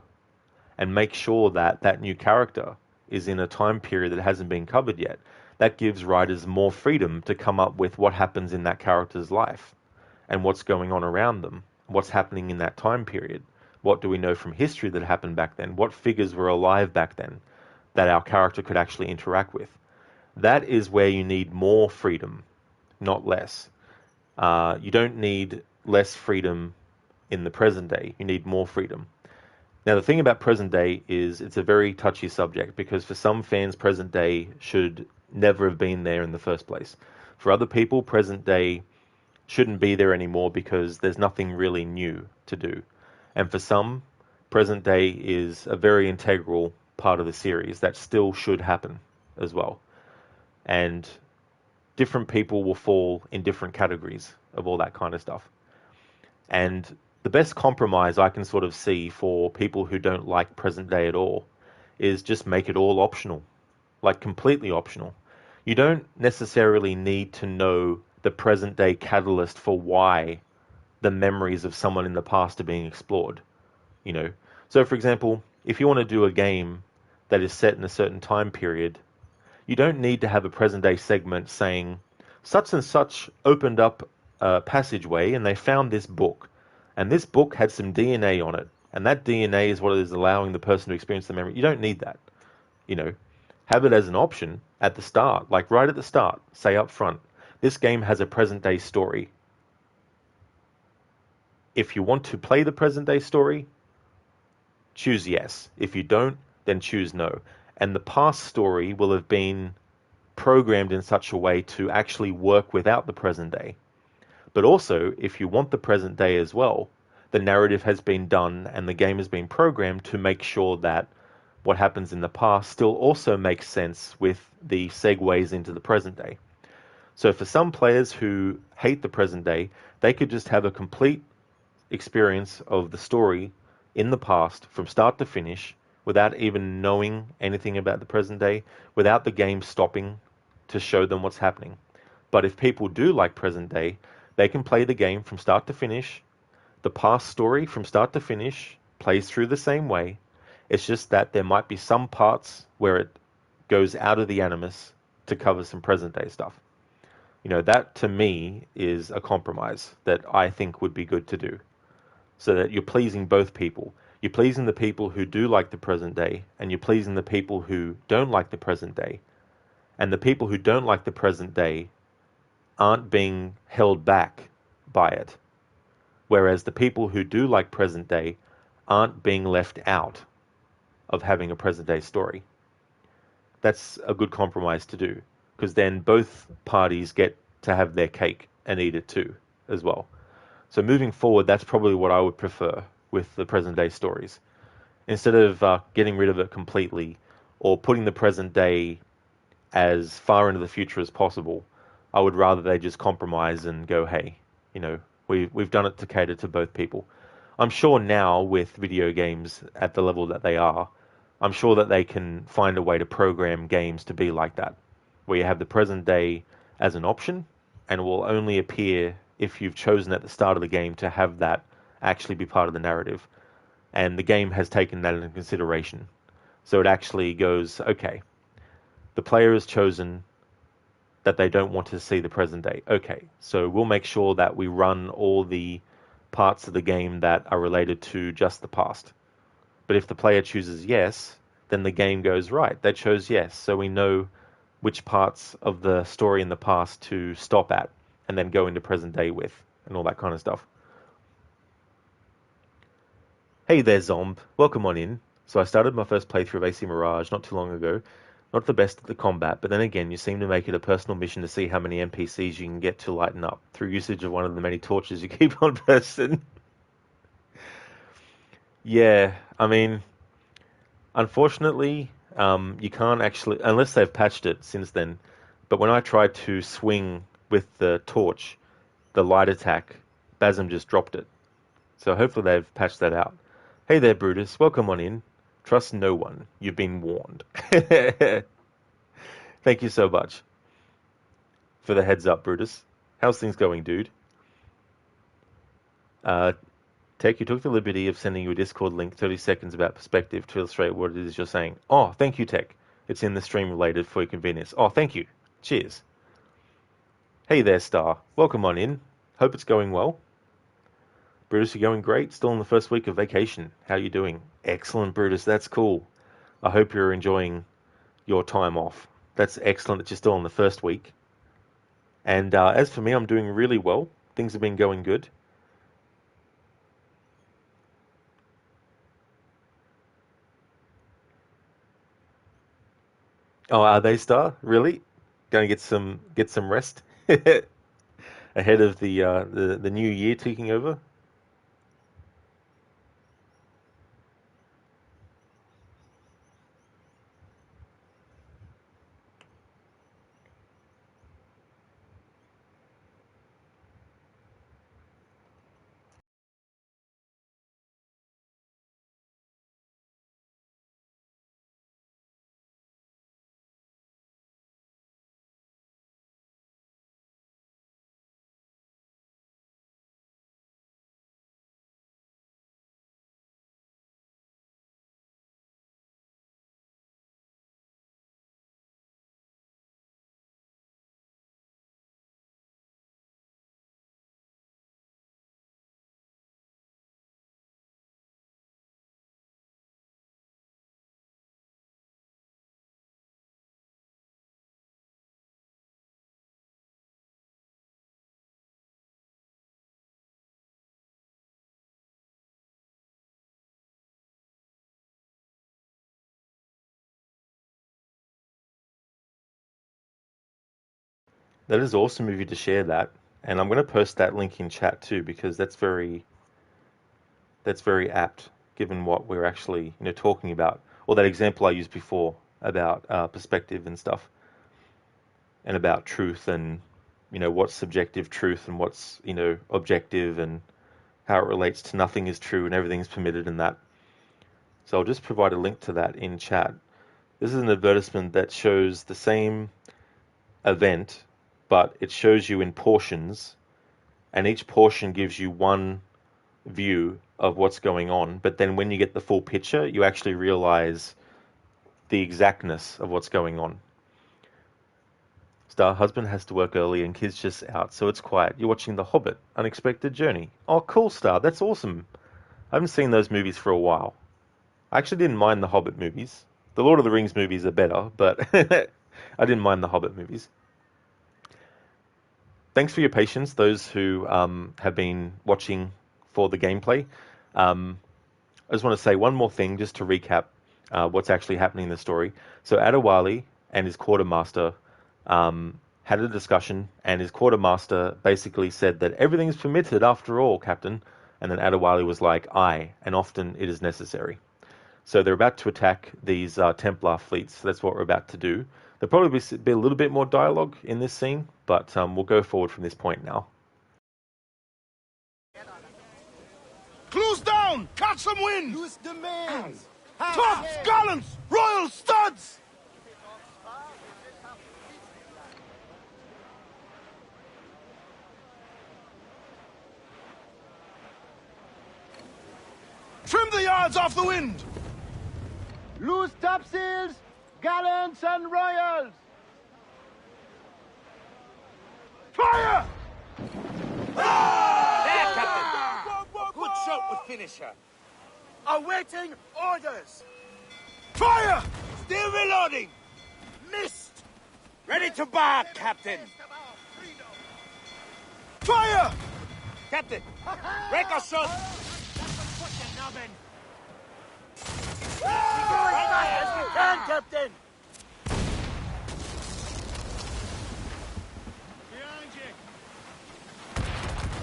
and make sure that that new character is in a time period that hasn't been covered yet, that gives writers more freedom to come up with what happens in that character's life and what's going on around them, what's happening in that time period. What do we know from history that happened back then? What figures were alive back then that our character could actually interact with? That is where you need more freedom, not less. You don't need less freedom in the present day. You need more freedom. Now, the thing about present day is it's a very touchy subject, because for some fans, present day should never have been there in the first place. For other people, present day shouldn't be there anymore because there's nothing really new to do. And for some, present day is a very integral part of the series that still should happen as well. And different people will fall in different categories of all that kind of stuff. And the best compromise I can sort of see for people who don't like present day at all is just make it all optional, like completely optional. You don't necessarily need to know the present day catalyst for why the memories of someone in the past are being explored, you know. So for example, if you want to do a game that is set in a certain time period, you don't need to have a present day segment saying such and such opened up a passageway and they found this book, and this book had some DNA on it, and that DNA is what is allowing the person to experience the memory. You don't need that, you know. Have it as an option at the start, like right at the start, say up front, this game has a present day story. If you want to play the present day story, choose yes. If you don't, then choose no. And the past story will have been programmed in such a way to actually work without the present day. But also, if you want the present day as well, the narrative has been done and the game has been programmed to make sure that what happens in the past still also makes sense with the segues into the present day. So for some players who hate the present day, they could just have a complete experience of the story in the past from start to finish without even knowing anything about the present day, without the game stopping to show them what's happening. But if people do like present day, they can play the game from start to finish. The past story from start to finish plays through the same way. It's just that there might be some parts where it goes out of the animus to cover some present day stuff. You know, that to me is a compromise that I think would be good to do, so that you're pleasing both people. You're pleasing the people who do like the present day, and you're pleasing the people who don't like the present day. And the people who don't like the present day aren't being held back by it. Whereas the people who do like present day aren't being left out of having a present day story. That's a good compromise to do, because then both parties get to have their cake and eat it too, as well. So moving forward, that's probably what I would prefer with the present day stories. Instead of getting rid of it completely or putting the present day as far into the future as possible, I would rather they just compromise and go, hey, you know, we've done it to cater to both people. I'm sure now with video games at the level that they are, I'm sure that they can find a way to program games to be like that, where you have the present day as an option, and it will only appear if you've chosen at the start of the game to have that actually be part of the narrative. And the game has taken that into consideration. So it actually goes, okay, the player has chosen that they don't want to see the present day. Okay, so we'll make sure that we run all the parts of the game that are related to just the past. But if the player chooses yes, then the game goes, right, they chose yes, so we know which parts of the story in the past to stop at and then go into present day with, and all that kind of stuff. Hey there, Zomb. Welcome on in. So I started my first playthrough of AC Mirage not too long ago. Not the best at the combat, but then again, you seem to make it a personal mission to see how many NPCs you can get to lighten up through usage of one of the many torches you keep on person. Yeah, I mean, unfortunately, you can't actually, unless they've patched it since then. But when I tried to swing with the torch, the light attack, Basm just dropped it. So hopefully they've patched that out. Hey there, Brutus. Welcome on in. Trust no one. You've been warned. Thank you so much for the heads up, Brutus. How's things going, dude? Tech, you took the liberty of sending you a Discord link 30 seconds about perspective to illustrate what it is you're saying. Oh, thank you, Tech. It's in the stream related for your convenience. Oh, thank you. Cheers. Hey there, Star. Welcome on in. Hope it's going well. Brutus, you're going great. Still in the first week of vacation. How you doing? Excellent, Brutus. That's cool. I hope you're enjoying your time off. That's excellent that you're still in the first week. And as for me, I'm doing really well. Things have been going good. Oh, are they, Star? Really? Going to get some rest ahead of the new year taking over? That is awesome of you to share that, and I'm going to post that link in chat too because that's very apt given what we're actually talking about, or that example I used before about perspective and stuff, and about truth and what's subjective truth and what's objective, and how it relates to nothing is true and everything is permitted in that. So I'll just provide a link to that in chat. This is an advertisement that shows the same event, but it shows you in portions, and each portion gives you one view of what's going on. But then when you get the full picture, you actually realize the exactness of what's going on. Star, husband has to work early and kids just out, so it's quiet. You're watching The Hobbit, Unexpected Journey. Oh, cool, Star. That's awesome. I haven't seen those movies for a while. I actually didn't mind the Hobbit movies. The Lord of the Rings movies are better, but I didn't mind the Hobbit movies. Thanks for your patience, those who have been watching for the gameplay. I just want to say one more thing, just to recap what's actually happening in the story. So Adewale and his quartermaster had a discussion, and his quartermaster basically said that everything is permitted after all, Captain. And then Adewale was like, aye, and often it is necessary. So they're about to attack these Templar fleets. So that's what we're about to do. There'll probably be a little bit more dialogue in this scene, but we'll go forward from this point now. Close down! Catch some wind! Loose the mains! Tops, gallants, royal studs! Trim the yards off the wind! Loose topsails, gallants and royals! Fire! There, Captain! A good shot would finish her. Awaiting orders! Fire! Still reloading! Missed! Ready to bark, Captain! Fire! Captain! Break a shot! Right there, as we can, Captain!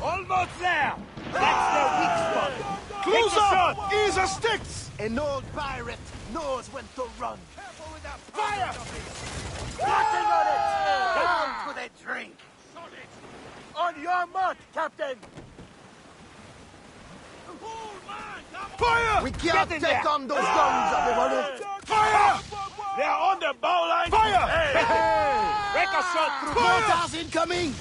Almost there! That's their weak spot! Close Take the up! shot. Ease the sticks! An old pirate knows when to run. Fire! Nothing on it! Down to the drink! On your mark, Captain! Fire! We Get can't in take there. on those guns, everyone. Fire! They're on the bow line! Fire! Hey! Break a shot through! Fire! Mortars incoming!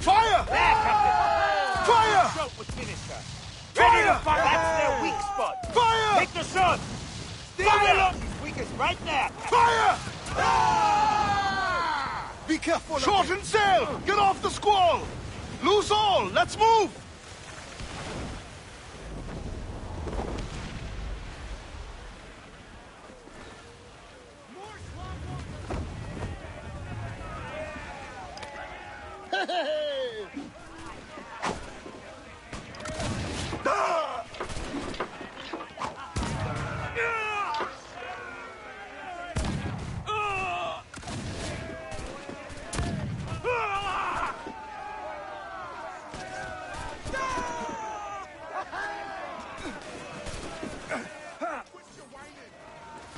Fire! There, Captain! Fire! Shot would finish her. Fire! Ready to fire! That's their weak spot! Fire! Take the shot! Still Fire! reload! His weakest right there! Fire! Be careful. Shorten sail! Get off the squall! Loose all! Let's move!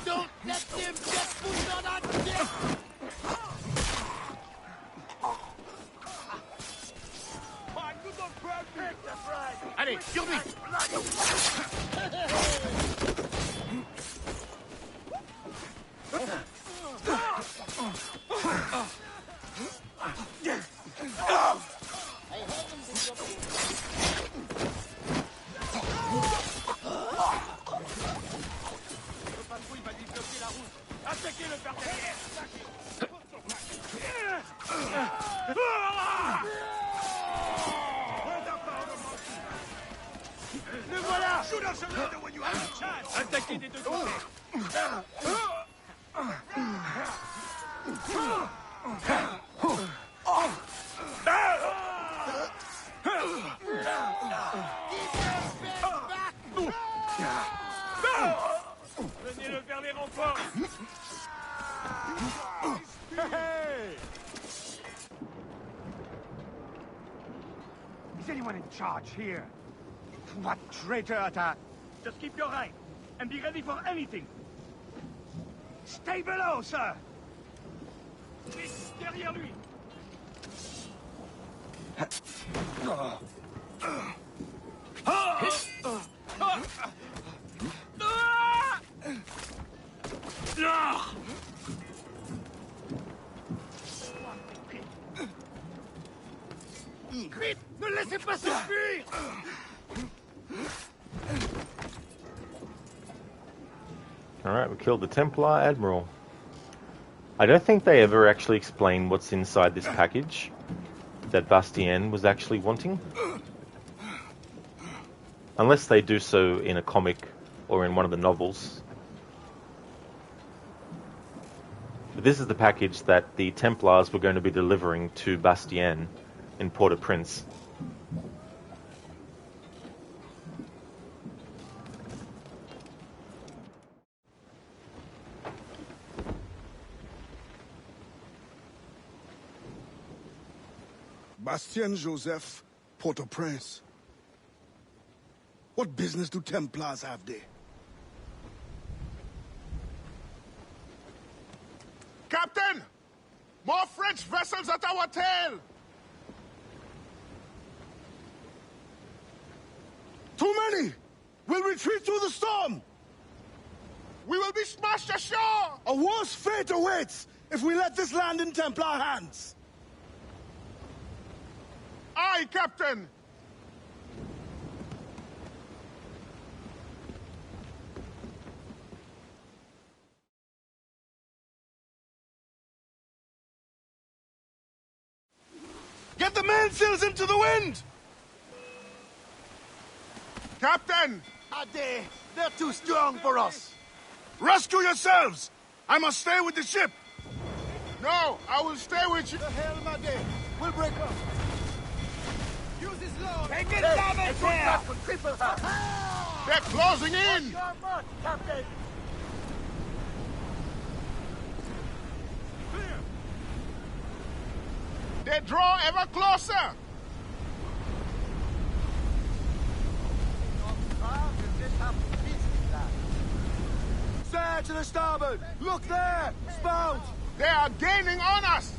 Don't let them get food on our deck! Allez, sur lui! Le voilà! Shoot us another when you have a chance! Attaquez des deux côtés! Venez-le vers les renforts! Is anyone in charge here? What traitor attack? Just keep your eye, and be ready for anything. Stay below, sir! Vite, derrière lui! Vite, ne laissez pas s'enfuir! Alright, we killed the Templar Admiral. I don't think they ever actually explain what's inside this package that Bastien was actually wanting. Unless they do so in a comic or in one of the novels. But this is the package that the Templars were going to be delivering to Bastien in Port-au-Prince. Bastien Joseph, Port-au-Prince. What business do Templars have there? Captain! More French vessels at our tail! Too many! We'll retreat through the storm! We will be smashed ashore! A worse fate awaits if we let this land in Templar hands! Aye, Captain! Get the mainsails into the wind! Captain! Ade, they're too strong for us. Rescue yourselves! I must stay with the ship! No, I will stay with you. The hell, Ade. We'll break up. Use his load. Take it, damn it, there! Cripple her. They're closing in! Your mark, Captain! They draw ever closer! Stay to the starboard. Look there. Spout. They are gaining on us!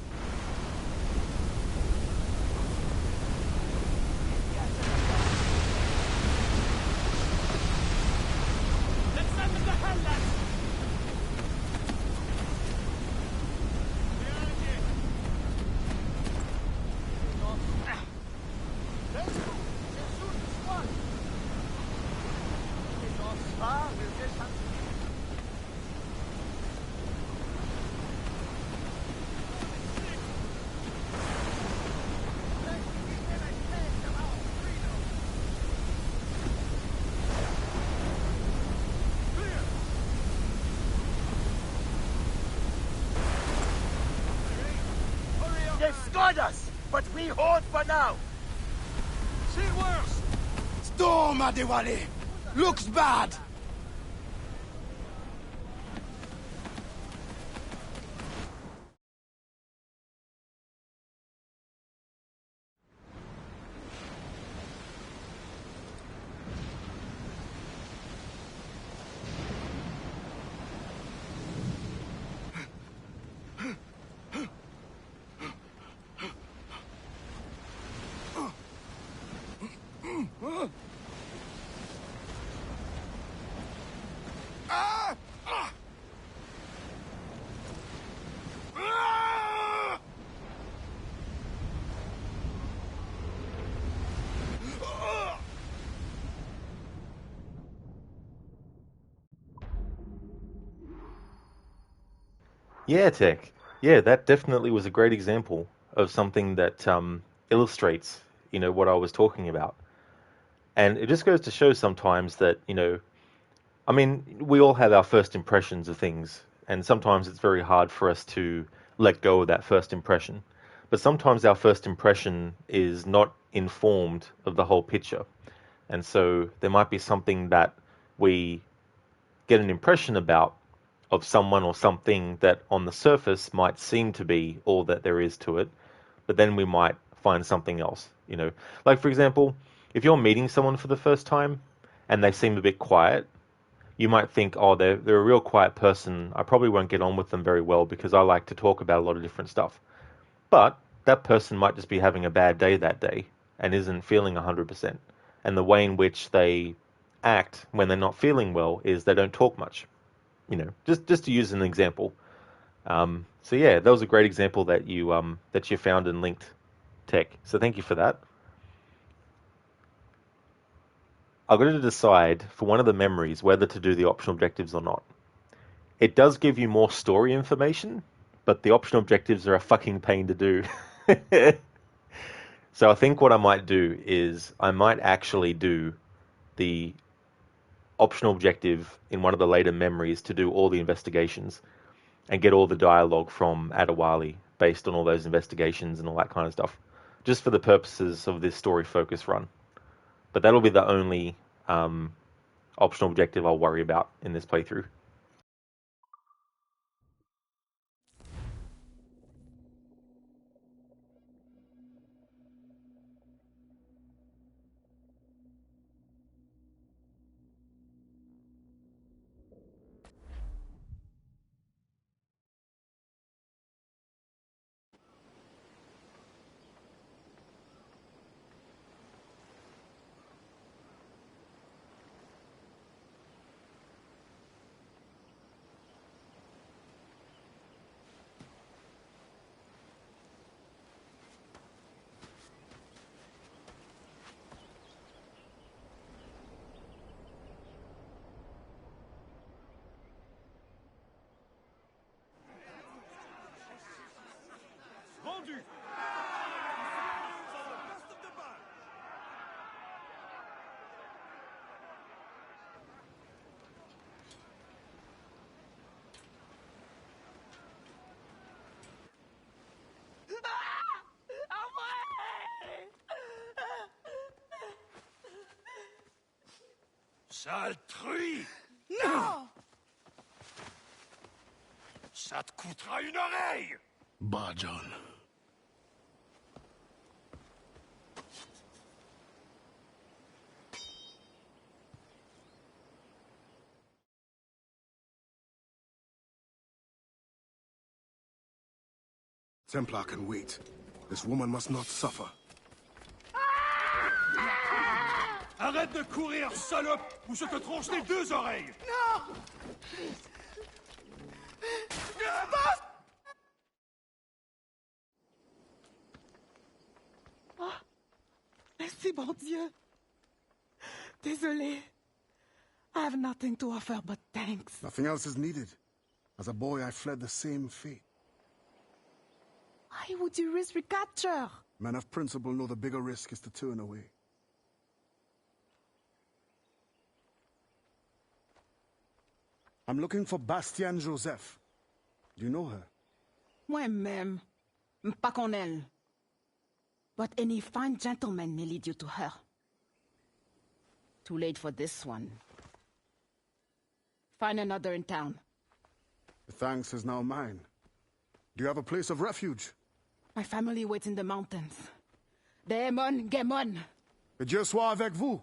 Let's send them to hell, lads! They've scored us, but we hold for now. See worse! Storm, Adewale! Looks bad! Yeah, Tech. Yeah, that definitely was a great example of something that illustrates, what I was talking about. And it just goes to show sometimes that, I mean, we all have our first impressions of things, and sometimes it's very hard for us to let go of that first impression. But sometimes our first impression is not informed of the whole picture. And so there might be something that we get an impression about of someone or something that on the surface might seem to be all that there is to it, but then we might find something else. You know, like for example, if you're meeting someone for the first time and they seem a bit quiet, you might think, oh, they're a real quiet person. I probably won't get on with them very well because I like to talk about a lot of different stuff. But that person might just be having a bad day that day and isn't feeling 100%. And the way in which they act when they're not feeling well is they don't talk much. You know, just to use an example. So yeah, that was a great example that you found and linked, Tech. So thank you for that. I've got to decide for one of the memories whether to do the optional objectives or not. It does give you more story information, but the optional objectives are a fucking pain to do. So I think what I might do is I might actually do the optional objective in one of the later memories to do all the investigations and get all the dialogue from Adewale based on all those investigations and all that kind of stuff, just for the purposes of this story focus run. But that'll be the only optional objective I'll worry about in this playthrough. Rendu. Sale truie! Non! Ça te coûtera une oreille! Bah, John. Templar can wait. This woman must not suffer. Arrête de courir, salope, ou je te tronche les deux oreilles! Non! Oh, merci, bon Dieu. Désolé. I have nothing to offer but thanks. Nothing else is needed. As a boy, I fled the same fate. Why would you risk recapture? Men of principle know the bigger risk is to turn away. I'm looking for Bastienne Joseph. Do you know her? Moi-même, pas qu'on elle. But any fine gentleman may lead you to her. Too late for this one. Find another in town. The thanks is now mine. Do you have a place of refuge? My family waits in the mountains. Daemon, Gemon. Que Dieu soit avec vous.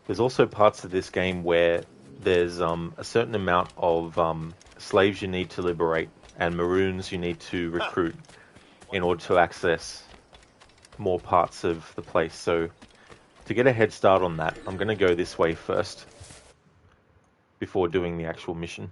There's also parts of this game where there's a certain amount of slaves you need to liberate and maroons you need to recruit in order to access more parts of the place. So to get a head start on that, I'm going to go this way first before doing the actual mission.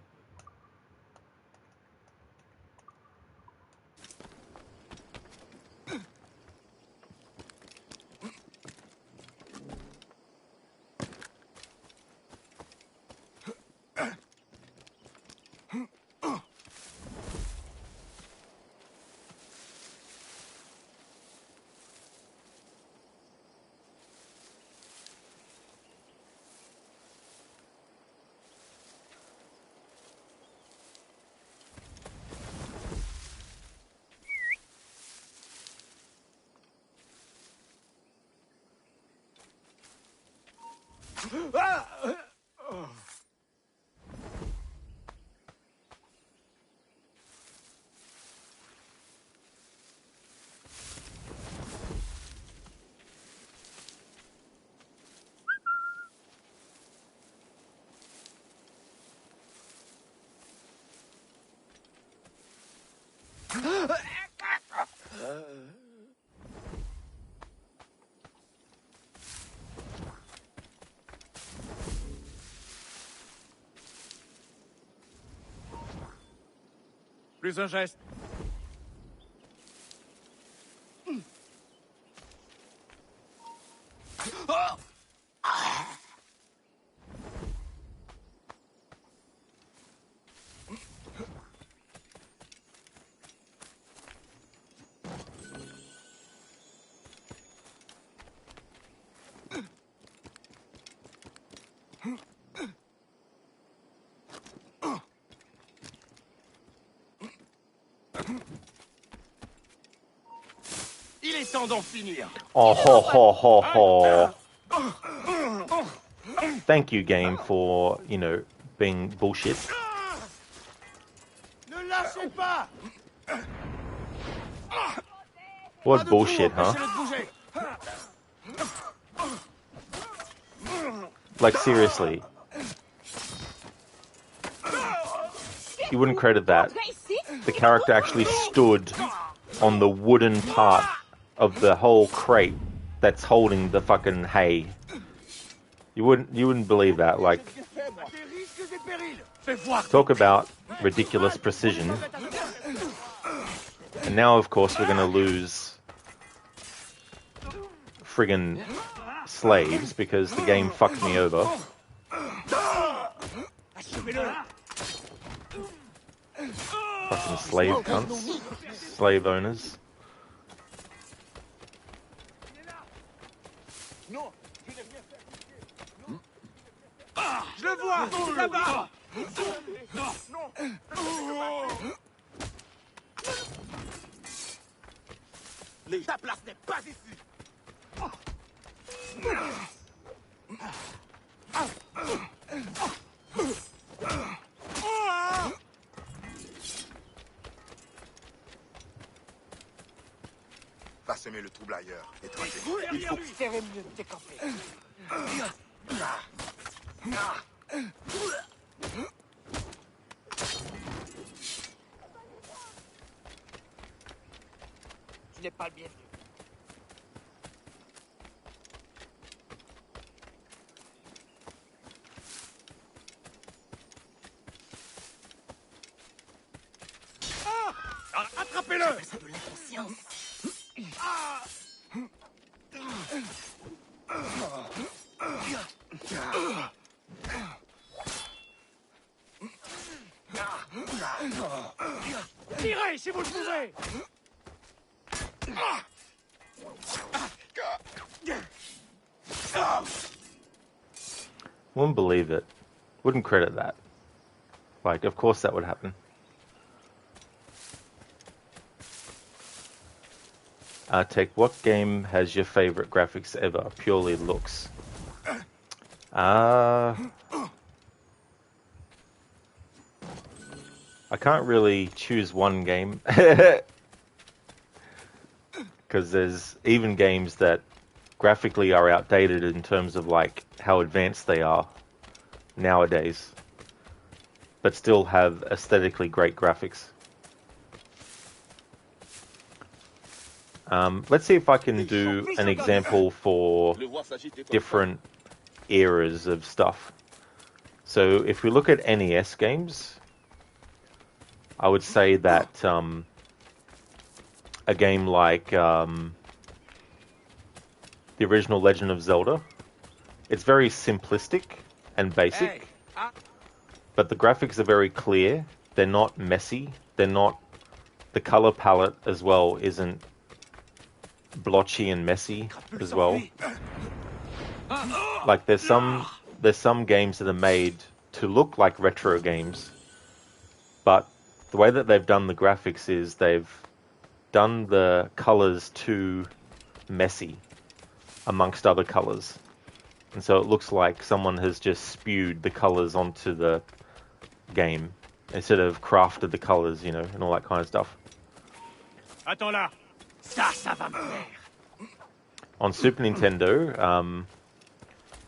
Plus un geste. Il est temps d'en finir. Oh ho ho ho ho. Thank you, game, for, you know, being bullshit. Ne lâchez pas. What bullshit, huh? Empêchez-le de bouger. Like, seriously. You wouldn't credit that. The character actually stood on the wooden part of the whole crate that's holding the fucking hay. You wouldn't believe that. Like, talk about ridiculous precision. And now, of course, we're gonna lose friggin' slaves because the game fucked me over. Fucking slave cunts. Slave owners. Je le vois, là-bas. Ta place n'est pas ici. Va semer le trouble ailleurs, étranger. Il faut serrer mieux tes campés. Tu n'es pas le bienvenu. Attrapez-le! Ça de l'inconscience. Tirez si vous le pouvez! Wouldn't believe it. Wouldn't credit that. Like, of course that would happen. Tech, what game has your favorite graphics ever? Purely looks. I can't really choose one game. Because there's even games that graphically are outdated in terms of like how advanced they are nowadays, but still have aesthetically great graphics. Let's see if I can do an example for different eras of stuff. So if we look at NES games, I would say that a game like the original Legend of Zelda, it's very simplistic and basic, but the graphics are very clear. They're not messy. They're not. The color palette as well isn't blotchy and messy as well. Like there's some games that are made to look like retro games, but the way that they've done the graphics is they've done the colors too messy amongst other colors, and so it looks like someone has just spewed the colors onto the game instead of crafted the colors, you know, and all that kind of stuff. Attends là. Ça va me plaire. On Super Nintendo,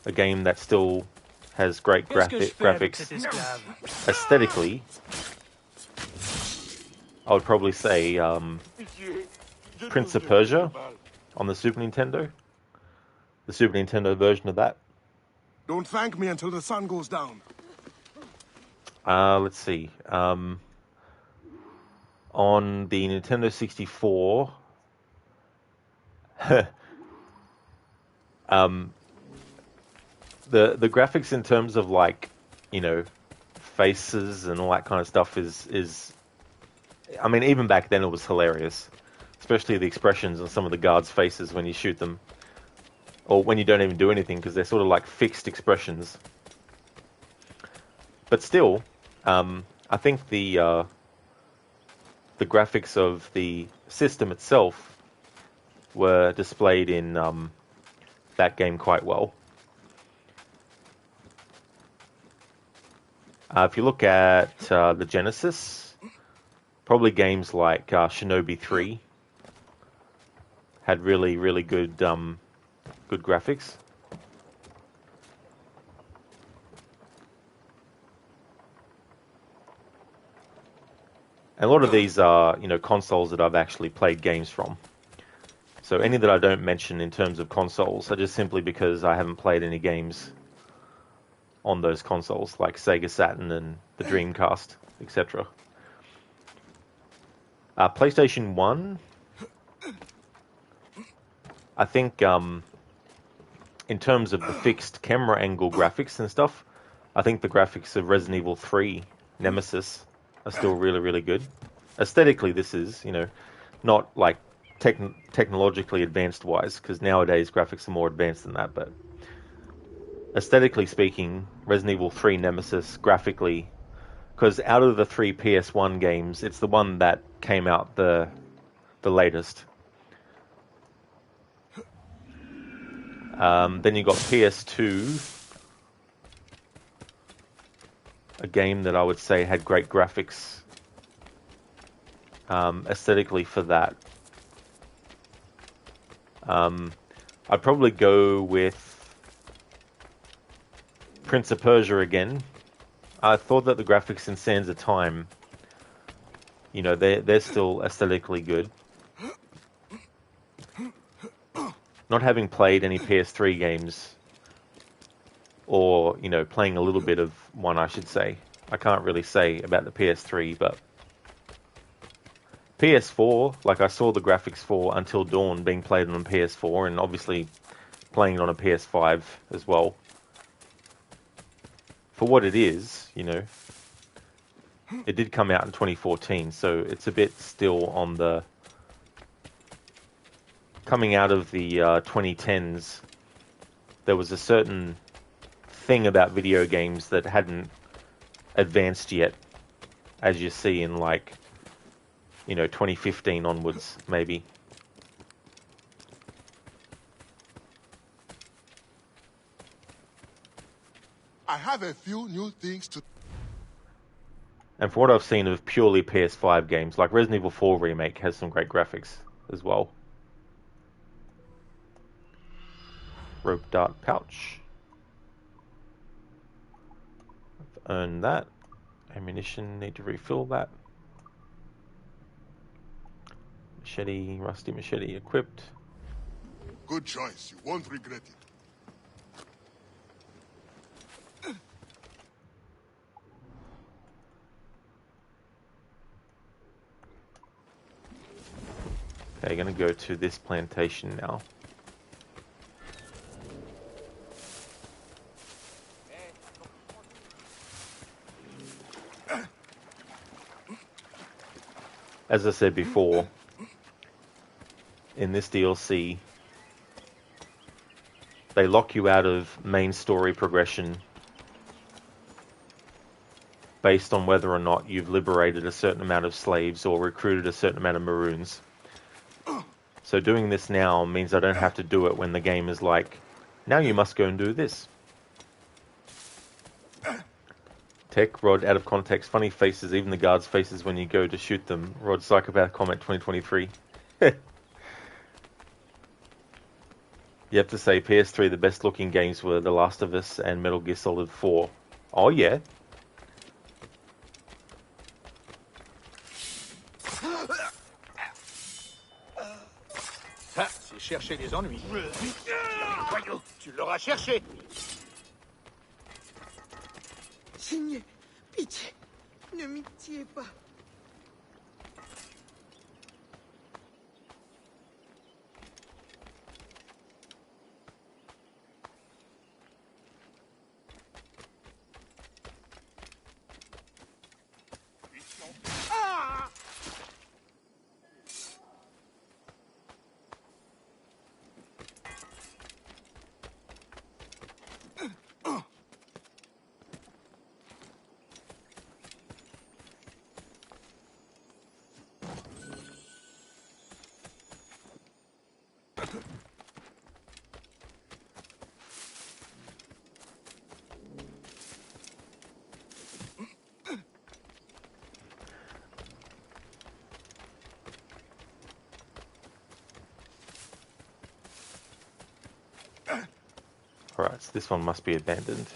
a game that still has great graphics aesthetically, I would probably say Prince of Persia on the Super Nintendo. The Super Nintendo version of that. Don't thank me until the sun goes down. Let's see. On the Nintendo 64, the graphics in terms of like, you know, faces and all that kind of stuff is I mean, even back then it was hilarious, especially the expressions on some of the guards' faces when you shoot them, or when you don't even do anything, because they're sort of like fixed expressions. But still, I think the graphics of the system itself were displayed in that game quite well. If you look at the Genesis, probably games like Shinobi 3 had really, really good good graphics. And a lot of these are, you know, consoles that I've actually played games from. So any that I don't mention in terms of consoles are just simply because I haven't played any games on those consoles, like Sega Saturn and the Dreamcast, etc. PlayStation 1, I think in terms of the fixed camera angle graphics and stuff, I think the graphics of Resident Evil 3 Nemesis are still really, really good. Aesthetically, this is, you know, not like technologically advanced wise, because nowadays graphics are more advanced than that, but aesthetically speaking, Resident Evil 3 Nemesis graphically, because out of the 3 PS1 games, it's the one that came out the latest. Then you got PS2, a game that I would say had great graphics aesthetically for that. I'd probably go with Prince of Persia again. I thought that the graphics in Sands of Time, you know, they're still aesthetically good. Not having played any PS3 games, or, you know, playing a little bit of one, I should say. I can't really say about the PS3, but PS4, like I saw the graphics for Until Dawn being played on a PS4, and obviously playing it on a PS5 as well. For what it is, you know, it did come out in 2014, so it's a bit still on the coming out of the 2010s. There was a certain thing about video games that hadn't advanced yet, as you see in, like, you know, 2015 onwards, maybe. I have a few new things to... And for what I've seen of purely PS5 games, like Resident Evil 4 Remake has some great graphics as well. Rope dart pouch. I've earned that. Ammunition, need to refill that. Machete, rusty machete equipped. Good choice. You won't regret it. Okay, gonna go to this plantation now. As I said before, in this DLC, they lock you out of main story progression based on whether or not you've liberated a certain amount of slaves or recruited a certain amount of Maroons. So doing this now means I don't have to do it when the game is like, now you must go and do this. Tech, Rod, out of context, funny faces, even the guards' faces when you go to shoot them. Rod, Psychopath Comment 2023. You have to say, PS3, the best looking games were The Last of Us and Metal Gear Solid 4. Oh yeah. Ça, c'est chercher des ennuis. Voyou, tu l'auras cherché. Seigneur, pitié, ne m'y tuez pas. Alright, so this one must be abandoned.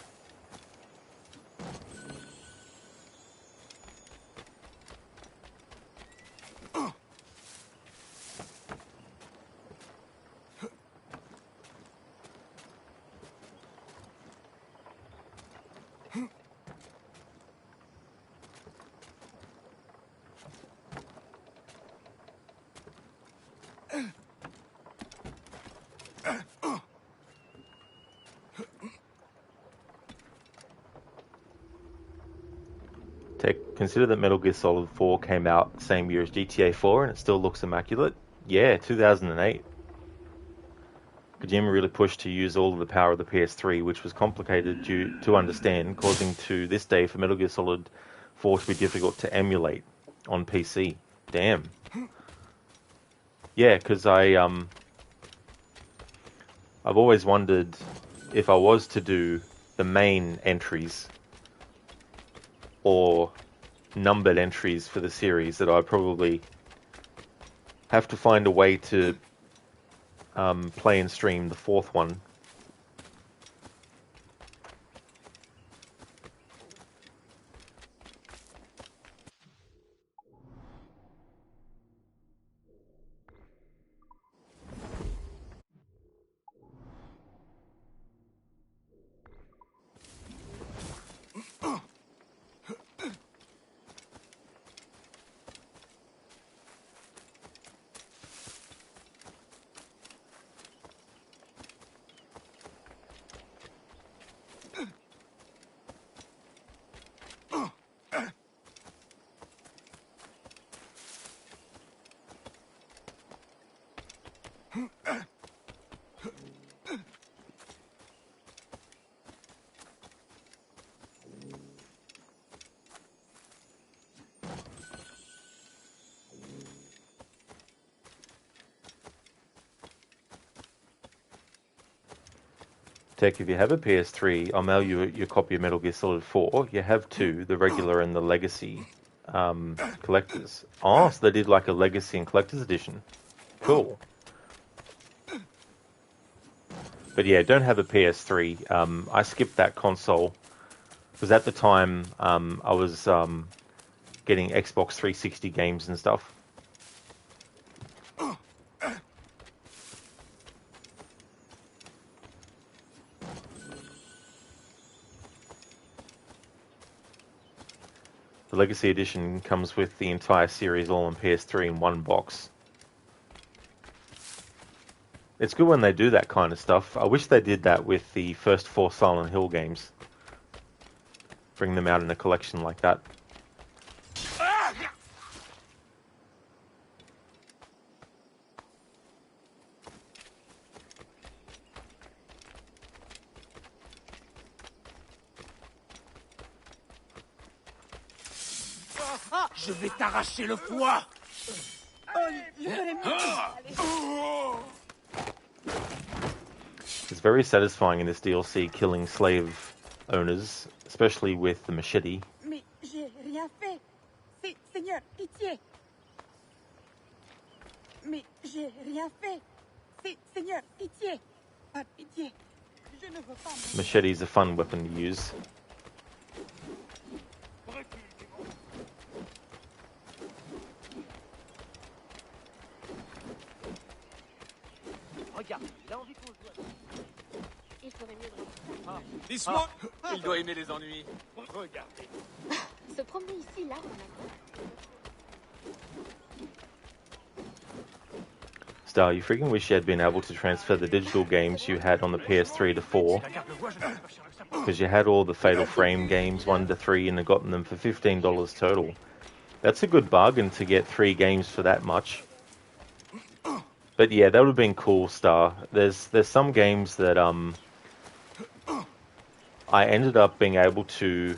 Consider that Metal Gear Solid 4 came out the same year as GTA 4 and it still looks immaculate. Yeah, 2008. Kojima really pushed to use all of the power of the PS3, which was complicated to understand, causing to this day for Metal Gear Solid 4 to be difficult to emulate on PC. Damn. Yeah, because I've always wondered if I was to do the main entries or numbered entries for the series, that I'd probably have to find a way to play and stream the fourth one. Tech, if you have a PS3, I'll mail you your copy of Metal Gear Solid 4. You have two, the regular and the Legacy collectors. Oh, so they did like a Legacy and Collector's Edition. Cool. But yeah, don't have a PS3. I skipped that console because at the time I was getting Xbox 360 games and stuff. The Legacy Edition comes with the entire series all on PS3 in one box. It's good when they do that kind of stuff. I wish they did that with the first 4 Silent Hill games. Bring them out in a collection like that. Je vais t'arracher le foie. It's very satisfying in this DLC killing slave owners, especially with the machete. Mais j'ai rien fait. Seigneur, pitié. Mais j'ai rien fait. Seigneur, pitié. Pas de pitié. Je ne veux pas. Machete is a fun weapon to use. Regarde, il a envie qu'on joue. Il ferait mieux de... Dis-moi. Il doit aimer les ennuis. Regardez. Se promener ici, là, on a... Star, you freaking wish you had been able to transfer the digital games you had on the PS3 to 4, because you had all the Fatal Frame games 1 to 3 and had gotten them for $15 total. That's a good bargain to get 3 games for that much. But yeah, that would have been cool, Star. There's some games that I ended up being able to,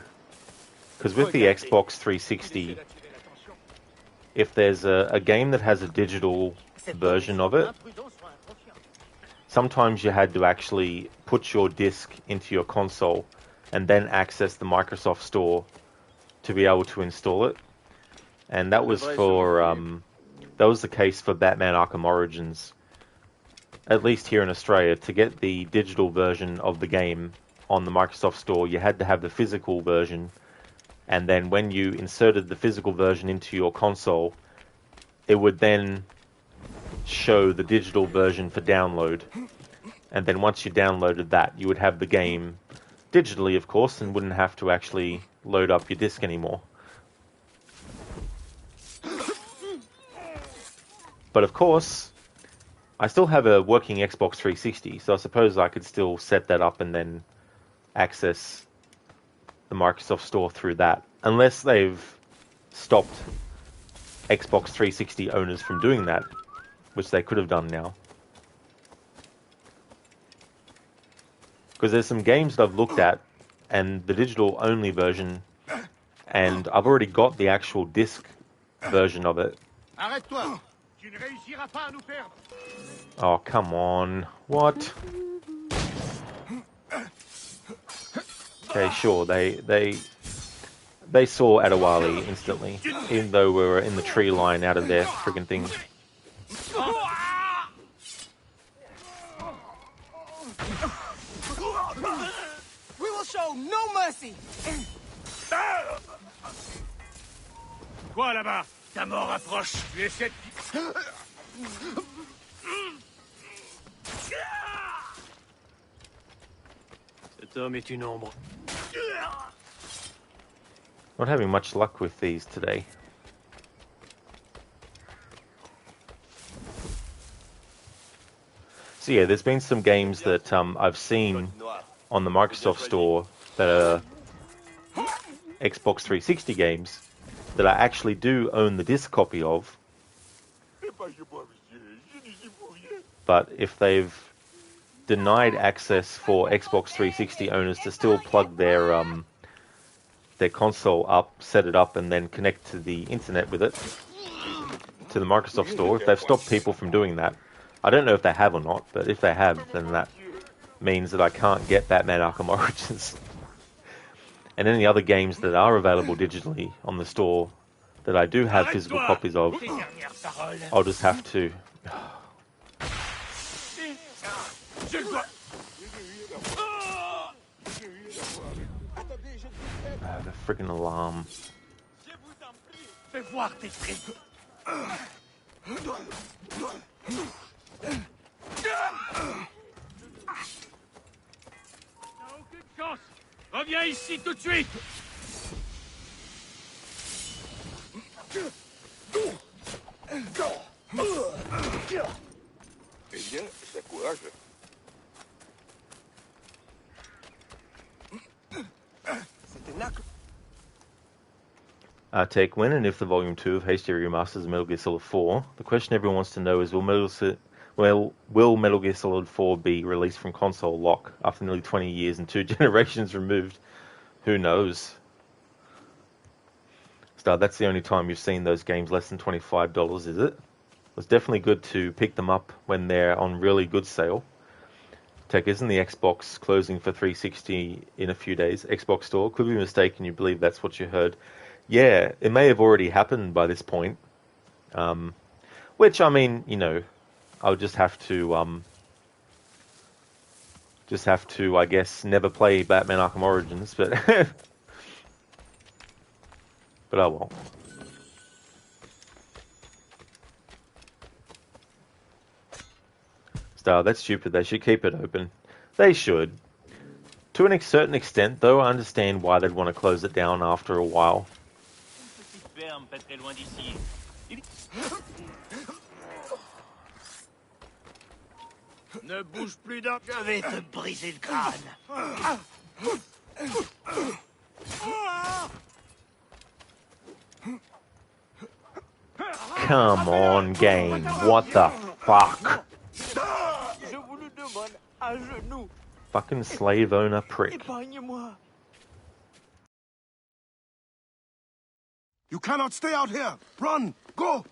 because with the Xbox 360, if there's a game that has a digital version of it, sometimes you had to actually put your disc into your console and then access the Microsoft Store to be able to install it. And that was for that was the case for Batman Arkham Origins, at least here in Australia. To get the digital version of the game on the Microsoft Store, you had to have the physical version, and then when you inserted the physical version into your console, it would then show the digital version for download. And then once you downloaded that, you would have the game digitally, of course, and wouldn't have to actually load up your disc anymore. But of course, I still have a working Xbox 360, so I suppose I could still set that up and then access the Microsoft Store through that. Unless they've stopped Xbox 360 owners from doing that, which they could have done now. Because there's some games that I've looked at, and the digital-only version, and I've already got the actual disc version of it. Arrête-toi! Tu ne réussiras pas à nous perdre! Oh, come on. What? Okay, sure, they saw Adewale instantly, even though we were in the tree line out of their friggin' thing. We will show no mercy. Quoi là-bas? Ta mort approche. Tu essaies de... Cet homme est une ombre. Not having much luck with these today. So yeah, there's been some games that I've seen on the Microsoft Store that are Xbox 360 games that I actually do own the disc copy of. But if they've denied access for Xbox 360 owners to still plug their console up, set it up, and then connect to the internet with it, to the Microsoft Store, if they've stopped people from doing that, I don't know if they have or not, but if they have, then that means that I can't get Batman Arkham Origins. And any other games that are available digitally on the store that I do have physical copies of, I'll just have to... the freaking alarm. Fais voir tes tripes. T'as aucune chance. Reviens ici tout de suite. Eh bien, c'est courage. Take when and if the Volume 2 of HD Remasters of Metal Gear Solid 4. The question everyone wants to know is, will Metal Gear Solid 4 be released from console lock after nearly 20 years and 2 generations removed? Who knows? Star, that's the only time you've seen those games less than $25, is it? It's definitely good to pick them up when they're on really good sale. Tech, isn't the Xbox closing for 360 in a few days? Xbox Store? Could be mistaken, you believe that's what you heard. Yeah, it may have already happened by this point. Which, I mean, you know, I'll just have to, I guess, never play Batman Arkham Origins, but... but I won't. Star, that's stupid. They should keep it open. They should. To a certain extent, though, I understand why they'd want to close it down after a while. Ferme, pas très loin d'ici. Ne bouge plus d'un... Je vais te briser le crâne. Come on, game. What the fuck? Je vous le demande à genoux. Fucking slave owner prick. Épargne-moi. You cannot stay out here! Run! Go!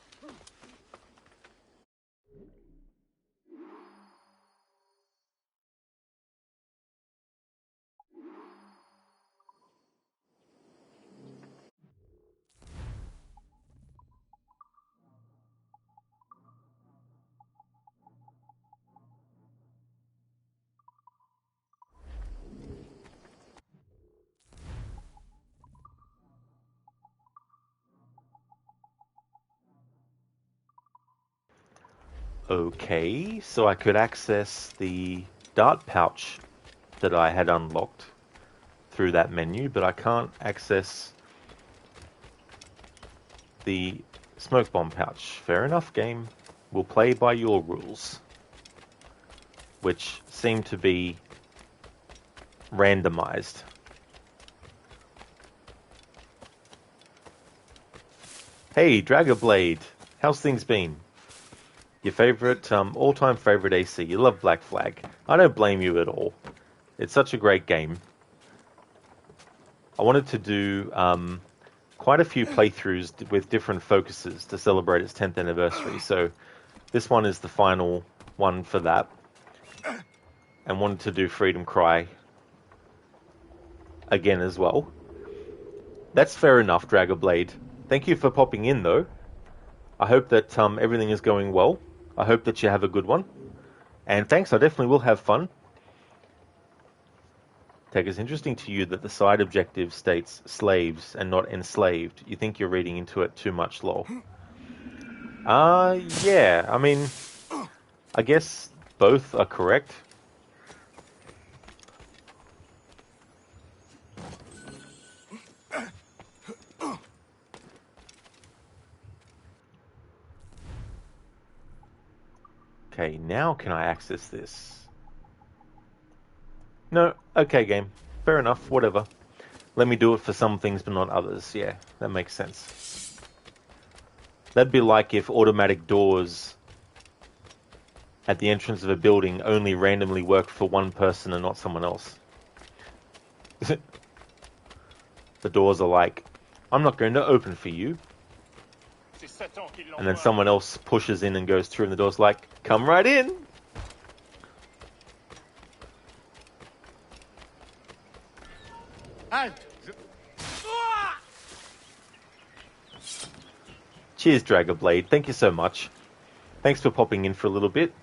Okay, so I could access the dart pouch that I had unlocked through that menu, but I can't access the smoke bomb pouch. Fair enough, game. We'll play by your rules, which seem to be randomized. Hey, Dragoblade, how's things been? Your favorite, all-time favorite AC. You love Black Flag. I don't blame you at all. It's such a great game. I wanted to do quite a few playthroughs with different focuses to celebrate its 10th anniversary. So this one is the final one for that. And wanted to do Freedom Cry again as well. That's fair enough, Dragoblade. Thank you for popping in, though. I hope that everything is going well. I hope that you have a good one. And thanks, I definitely will have fun. Tech, it's interesting to you that the side objective states slaves and not enslaved. You think you're reading into it too much, lol. Yeah, I mean, I guess both are correct. Okay, now can I access this? No, okay game. Fair enough, whatever. Let me do it for some things but not others. Yeah, that makes sense. That'd be like if automatic doors at the entrance of a building only randomly worked for one person and not someone else. The doors are like, I'm not going to open for you. And then someone else pushes in and goes through and the door's like, come right in. Cheers, Dragoblade. Thank you so much. Thanks for popping in for a little bit.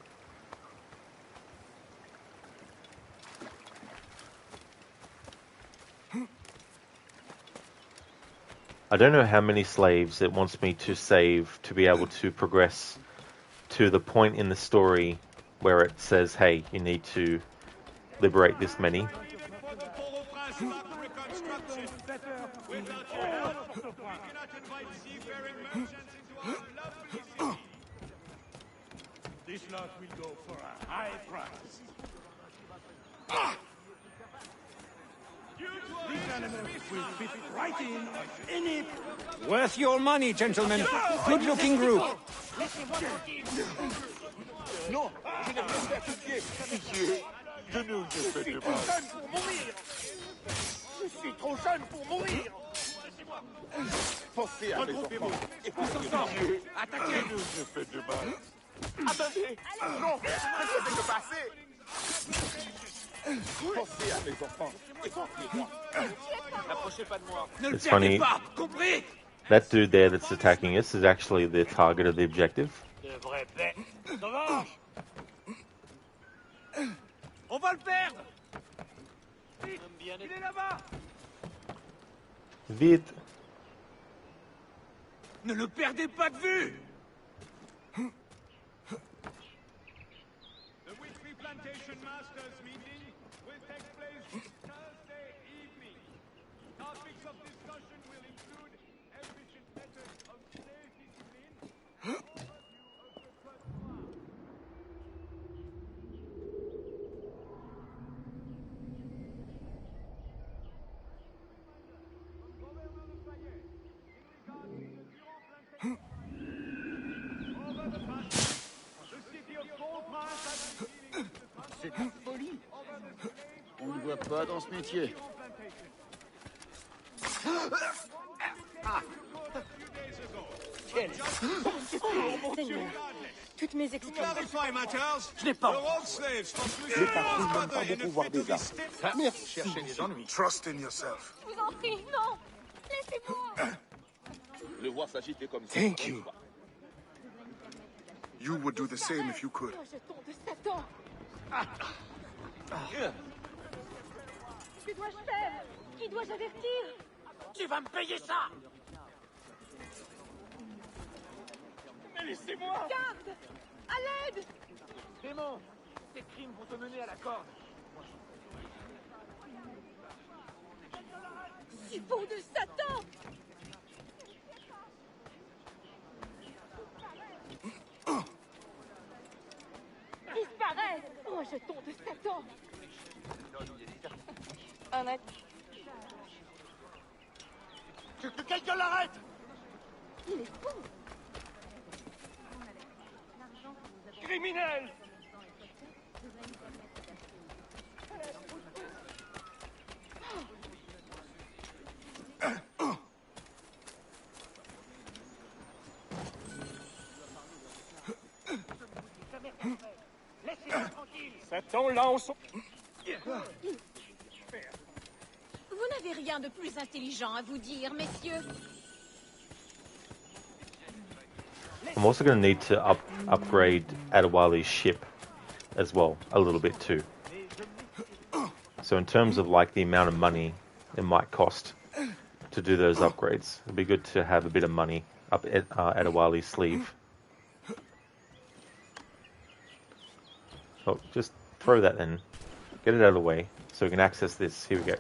I don't know how many slaves it wants me to save to be able to progress to the point in the story where it says, hey, you need to liberate this many. This lot will go for a high price. These animals will fit right in on any... Worth your money, gentlemen. Good-looking group. Non, je n'ai rien fait à tes pieds. Monsieur, je ne vous ai fait de mal. Je suis trop jeune pour mourir. Pensez à mes enfants. Écoutez, attaquez. Je ne vous ai fait de mal. Attendez. Non, laissez que passer. Pensez à mes enfants. Écoutez-moi. N'approchez pas de moi. It's funny. That dude there that's attacking us is actually the target of the objective. De vraies bêtes. Revanche. On va le perdre. Il est là-bas. Vite. Ne le perdez pas de vue. Plantation Masters meeting will take place Thursday evening. Topics of discussion will include efficient methods of slave discipline, overview of the trottoir. From Governor Lafayette, in regard to the Durand Plantation. Over the past week, the city of Port-au-Prince has been dealing with the C'est de la folie. over the slave On ne voit pas dans ce métier. Durand Plantation. Seigneur, toutes mes excuses. Je n'ai pas. Les patrouilles n'ont pas de pouvoir des armes. Merci. Chercher les ennuis. Trust in yourself. Je vous en prie, non. Laissez-moi. Le voir s'agiter comme ça. Thank you. You would do the same if you could. Rejetons de Satan. Que dois-je faire? Qui dois-je avertir? Tu vas me payer ça! Mais laissez-moi! Garde! À l'aide! Démon, tes crimes vont te mener à la corde. Suppôt de Satan! Disparais! Rejetons de Satan! Honnête. Que quelqu'un l'arrête! Il est fou! Criminel! Laissez-le tranquille! Satan, là, on s'en... Vous n'avez rien de plus intelligent à vous dire, messieurs. I'm also going to need to upgrade Adewale's ship as well, a little bit too. So in terms of like the amount of money it might cost to do those upgrades, it'd be good to have a bit of money up Adewale's sleeve. Oh, just throw that then. Get it out of the way so we can access this. Here we go.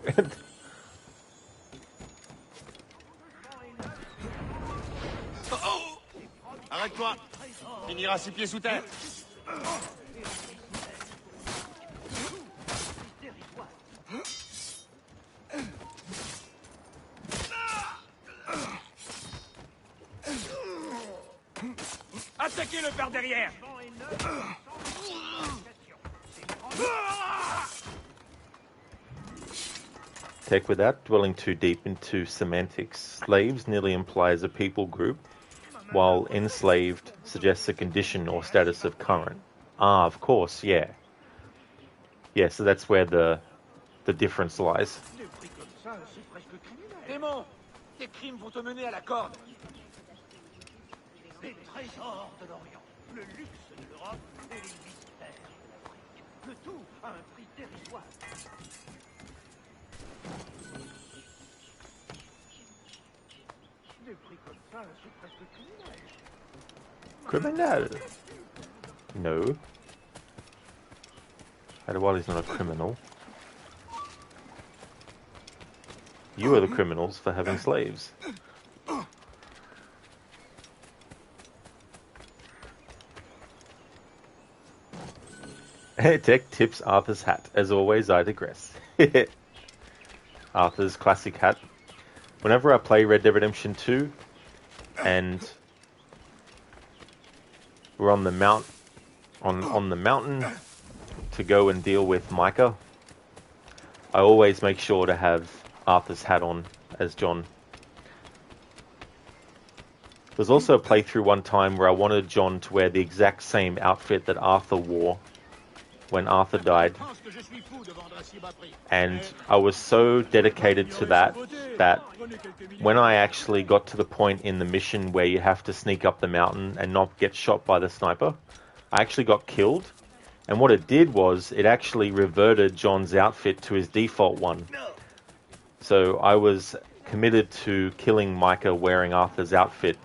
Arrête-toi. Finira ses pieds sous terre. Attaquez-le par derrière! Tech, without dwelling too deep into semantics, slaves nearly implies a people group, while enslaved suggests a condition or status of current. Ah, of course, yeah. Yeah, so that's where the difference lies. Démon, tes crimes vont te mener à la corde. Les trésors de l'Orient, le luxe de l'Europe et les mystères de l'Afrique. Le tout à un prix dérisoire. Des prix comme ça, c'est presque criminel. Criminal. No. Adewale's not a criminal. You are the criminals for having slaves. Tech tips Arthur's hat. As always, I digress. Arthur's classic hat. Whenever I play Red Dead Redemption 2 and we're on the on the mountain to go and deal with Micah, I always make sure to have Arthur's hat on as John. There's also a playthrough one time where I wanted John to wear the exact same outfit that Arthur wore when Arthur died, and I was so dedicated to that when I actually got to the point in the mission where you have to sneak up the mountain and not get shot by the sniper, I actually got killed. And what it did was it actually reverted John's outfit to his default one. So I was committed to killing Micah wearing Arthur's outfit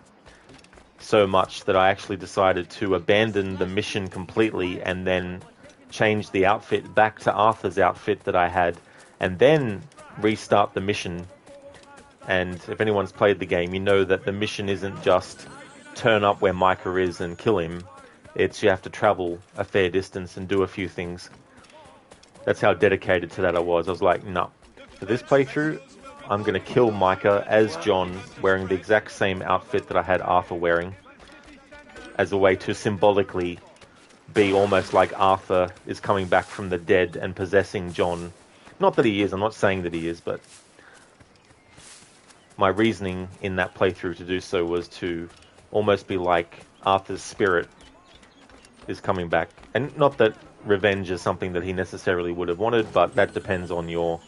so much that I actually decided to abandon the mission completely and then change the outfit back to Arthur's outfit that I had, and then restart the mission. And if anyone's played the game, you know that the mission isn't just turn up where Micah is and kill him. It's you have to travel a fair distance and do a few things. That's how dedicated to that I was. I was like, no. For this playthrough, I'm going to kill Micah as John, wearing the exact same outfit that I had Arthur wearing, as a way to symbolically be almost like Arthur is coming back from the dead and possessing John. Not that he is, I'm not saying that he is, but my reasoning in that playthrough to do so was to almost be like Arthur's spirit is coming back. And not that revenge is something that he necessarily would have wanted, but that depends on your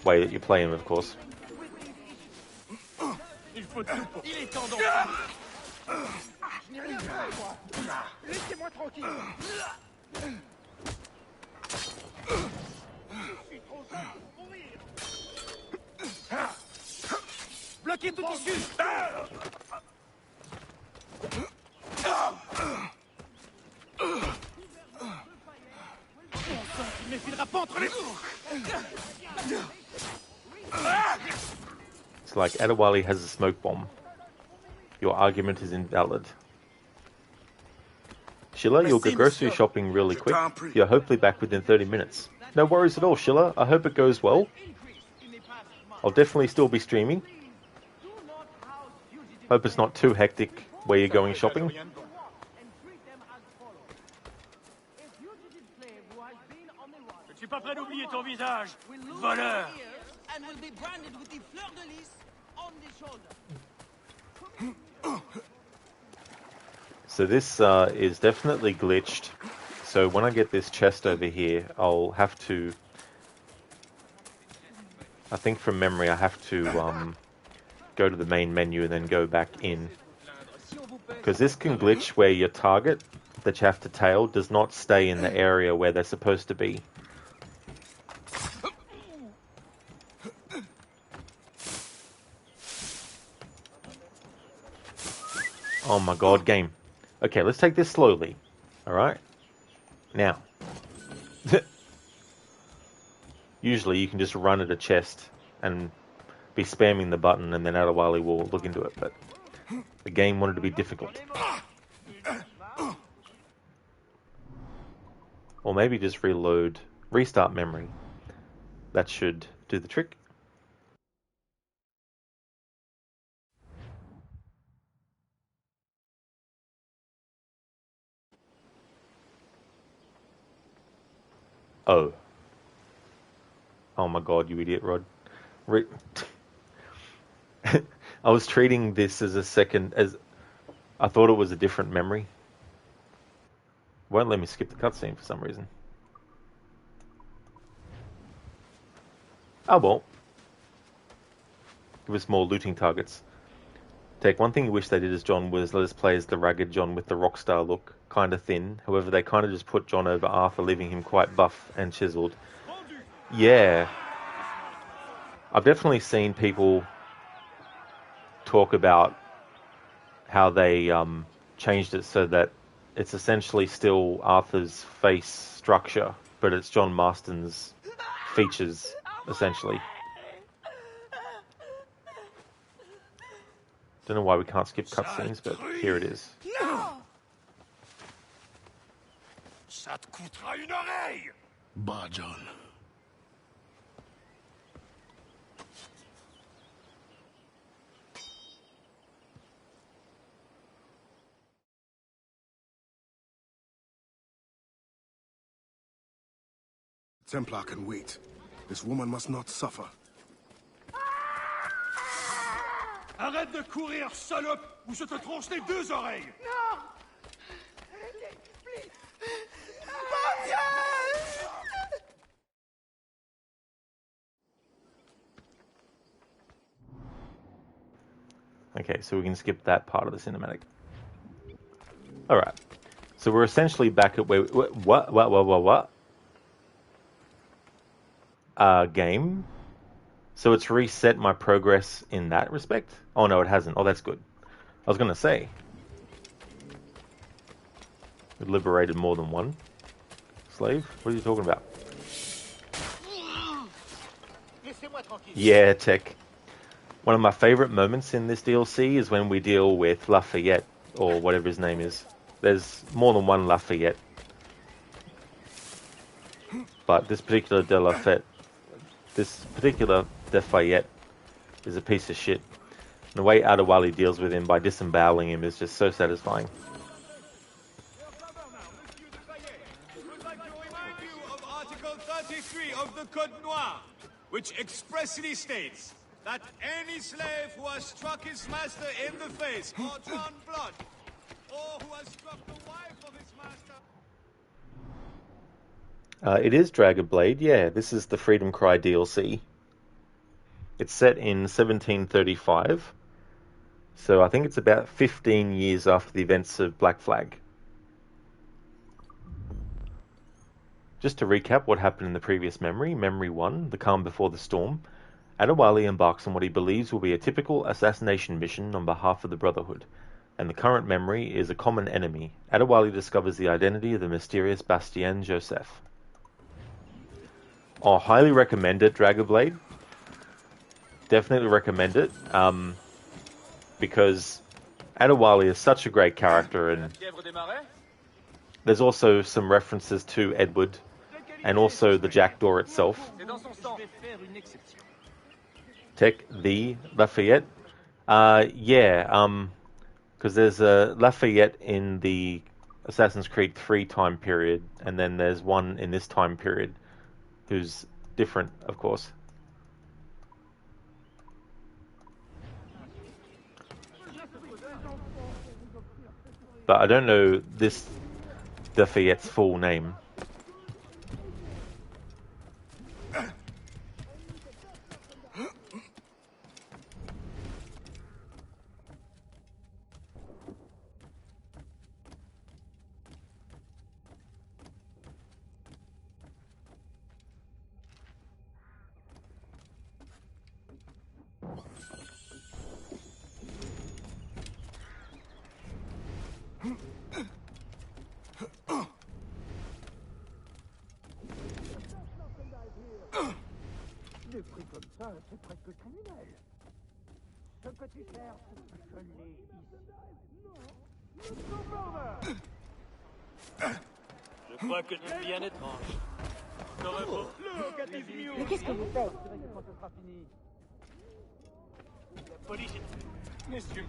way that you play him, of course. Laissez-moi tranquille. Bloquez tout issue. Il ne filera pas entre les... It's like Adewale has a smoke bomb. Your argument is invalid. Shilla, you'll go grocery shopping really quick. You're hopefully back within 30 minutes. No worries at all, Shilla. I hope it goes well. I'll definitely still be streaming. Hope it's not too hectic where you're going shopping. Je suis pas prêt d'oublier ton visage, voleur. And will be branded with the fleur de lis on the shoulder. So this is definitely glitched. So when I get this chest over here, I'll have to... I think from memory I have to go to the main menu and then go back in. Because this can glitch where your target that you have to tail does not stay in the area where they're supposed to be. Oh my god, game. Okay, let's take this slowly. Alright? Now. Usually you can just run at a chest and be spamming the button and then Adewale will look into it, but the game wanted to be difficult. Or maybe just restart memory. That should do the trick. Oh. Oh my god, you idiot, Rod. I was treating this as I thought it was a different memory. Won't let me skip the cutscene for some reason. Oh well. Give us more looting targets. Take one thing you wish they did as John was let us play as the rugged John with the rockstar look. Kind of thin. However, they kind of just put John over Arthur, leaving him quite buff and chiseled. Yeah. I've definitely seen people talk about how they changed it so that it's essentially still Arthur's face structure, but it's John Marston's features, essentially. Don't know why we can't skip cutscenes, but here it is. Ça te coûtera une oreille! Bah, John. Templar can wait. This woman must not suffer. Arrête de courir, salope, ou je te tranche les deux oreilles! Non! Mon Dieu! Okay, so we can skip that part of the cinematic. Alright. So we're essentially back at where... What? Game? So it's reset my progress in that respect? Oh no, it hasn't. Oh, that's good. I was going to say. We liberated more than one. Slave? What are you talking about? Laissez-moi tranquille. Yeah, Tech. One of my favorite moments in this DLC is when we deal with Lafayette, or whatever his name is. There's more than one Lafayette. But this particular Lafayette is a piece of shit. And the way Adewale deals with him by disemboweling him is just so satisfying. Would like to remind you of Article 33 of the Code Noir, which expressly states that any slave who has struck his master in the face or drawn blood, or who has struck the wife of his master... It is Dragon Blade, yeah. This is the Freedom Cry DLC. It's set in 1735, so I think it's about 15 years after the events of Black Flag. Just to recap what happened in the previous memory, Memory 1, The Calm Before the Storm, Adewale embarks on what he believes will be a typical assassination mission on behalf of the Brotherhood, and the current memory is a common enemy. Adewale discovers the identity of the mysterious Bastien Joseph. I highly recommend it, Dragon Blade. Definitely recommend it, because Adewale is such a great character, and there's also some references to Edward, and also the Jackdaw itself. Tech the Lafayette? Yeah, because there's a Lafayette in the Assassin's Creed 3 time period, and then there's one in this time period who's different, of course. But I don't know this Lafayette's full name. Des prix comme ça, c'est presque criminel. Ce que tu fais, je l'ai ici. Je crois que je suis bien étrange. Mais qu'est-ce que vous faites? Quand ce sera fini. La police est... Messieurs,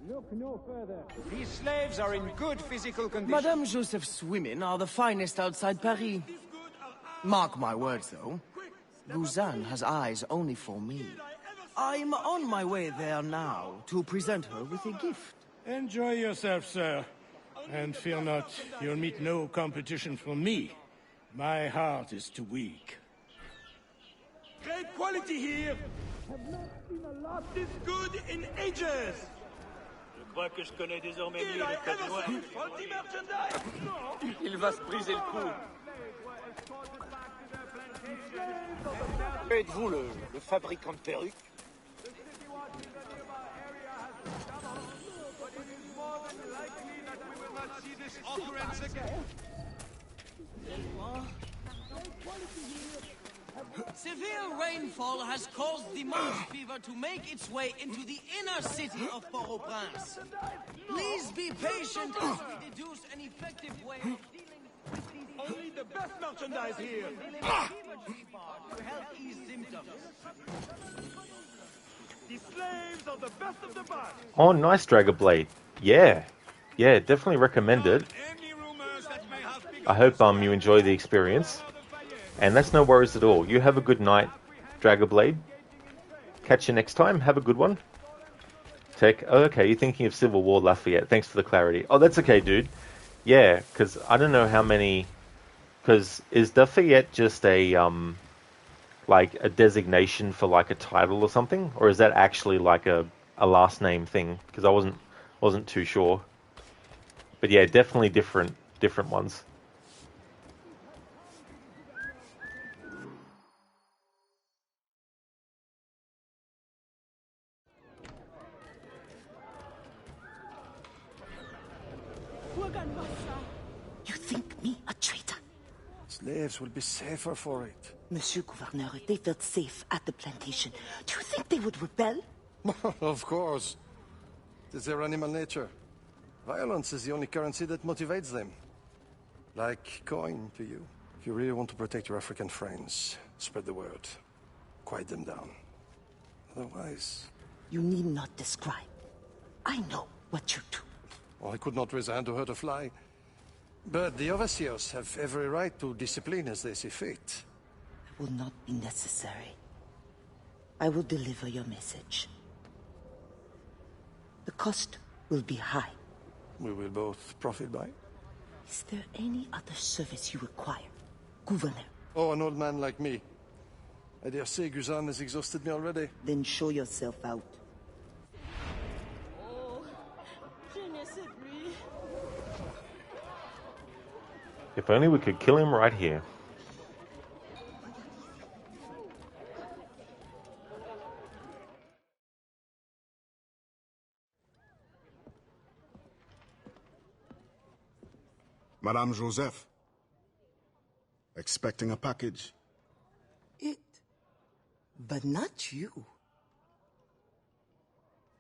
Look no further. These slaves are in good physical condition. Madame Joseph's women are the finest outside Paris. Mark my words, though. Guzan has eyes only for me. I'm on my way there now to present her with a gift. Enjoy yourself, sir. And fear not, you'll meet no competition from me. My heart is too weak. Great quality here! Have not seen a lot this good in ages! Je crois que je connais désormais mieux le Code Noir. Il va se briser le cou. Êtes-vous le fabricant de perruques? Severe rainfall has caused the monkey fever to make its way into the inner city of Port-au-Prince. Please be patient as we deduce an effective way of dealing with these... Only the best merchandise here! To help ease symptoms. The slaves are the best of the best! Oh, nice, Dragon Blade. Yeah. Yeah, definitely recommend it. I hope you enjoy the experience. And that's no worries at all. You have a good night, Dragon Blade. Catch you next time. Have a good one. Tech. Oh, okay, you're thinking of Civil War Lafayette. Thanks for the clarity. Oh, that's okay, dude. Yeah, because I don't know how many... Because is Lafayette just a, like, a designation for, like, a title or something? Or is that actually, like, a last name thing? Because I wasn't too sure. But yeah, definitely different ones. You think me a traitor. Slaves will be safer for it. Monsieur Gouverneur, if they felt safe at the plantation, do you think they would rebel? Of course. It is their animal nature. Violence is the only currency that motivates them. Like coin to you. If you really want to protect your African friends, spread the word. Quiet them down. Otherwise... You need not describe. I know what you do. Well, I could not raise a hand to hurt a fly. But the overseers have every right to discipline as they see fit. It will not be necessary. I will deliver your message. The cost will be high. We will both profit by. Is there any other service you require, Gouverneur? Oh, an old man like me. I dare say Guzan has exhausted me already. Then show yourself out. If only we could kill him right here. Madame Joseph. Expecting a package. It. But not you.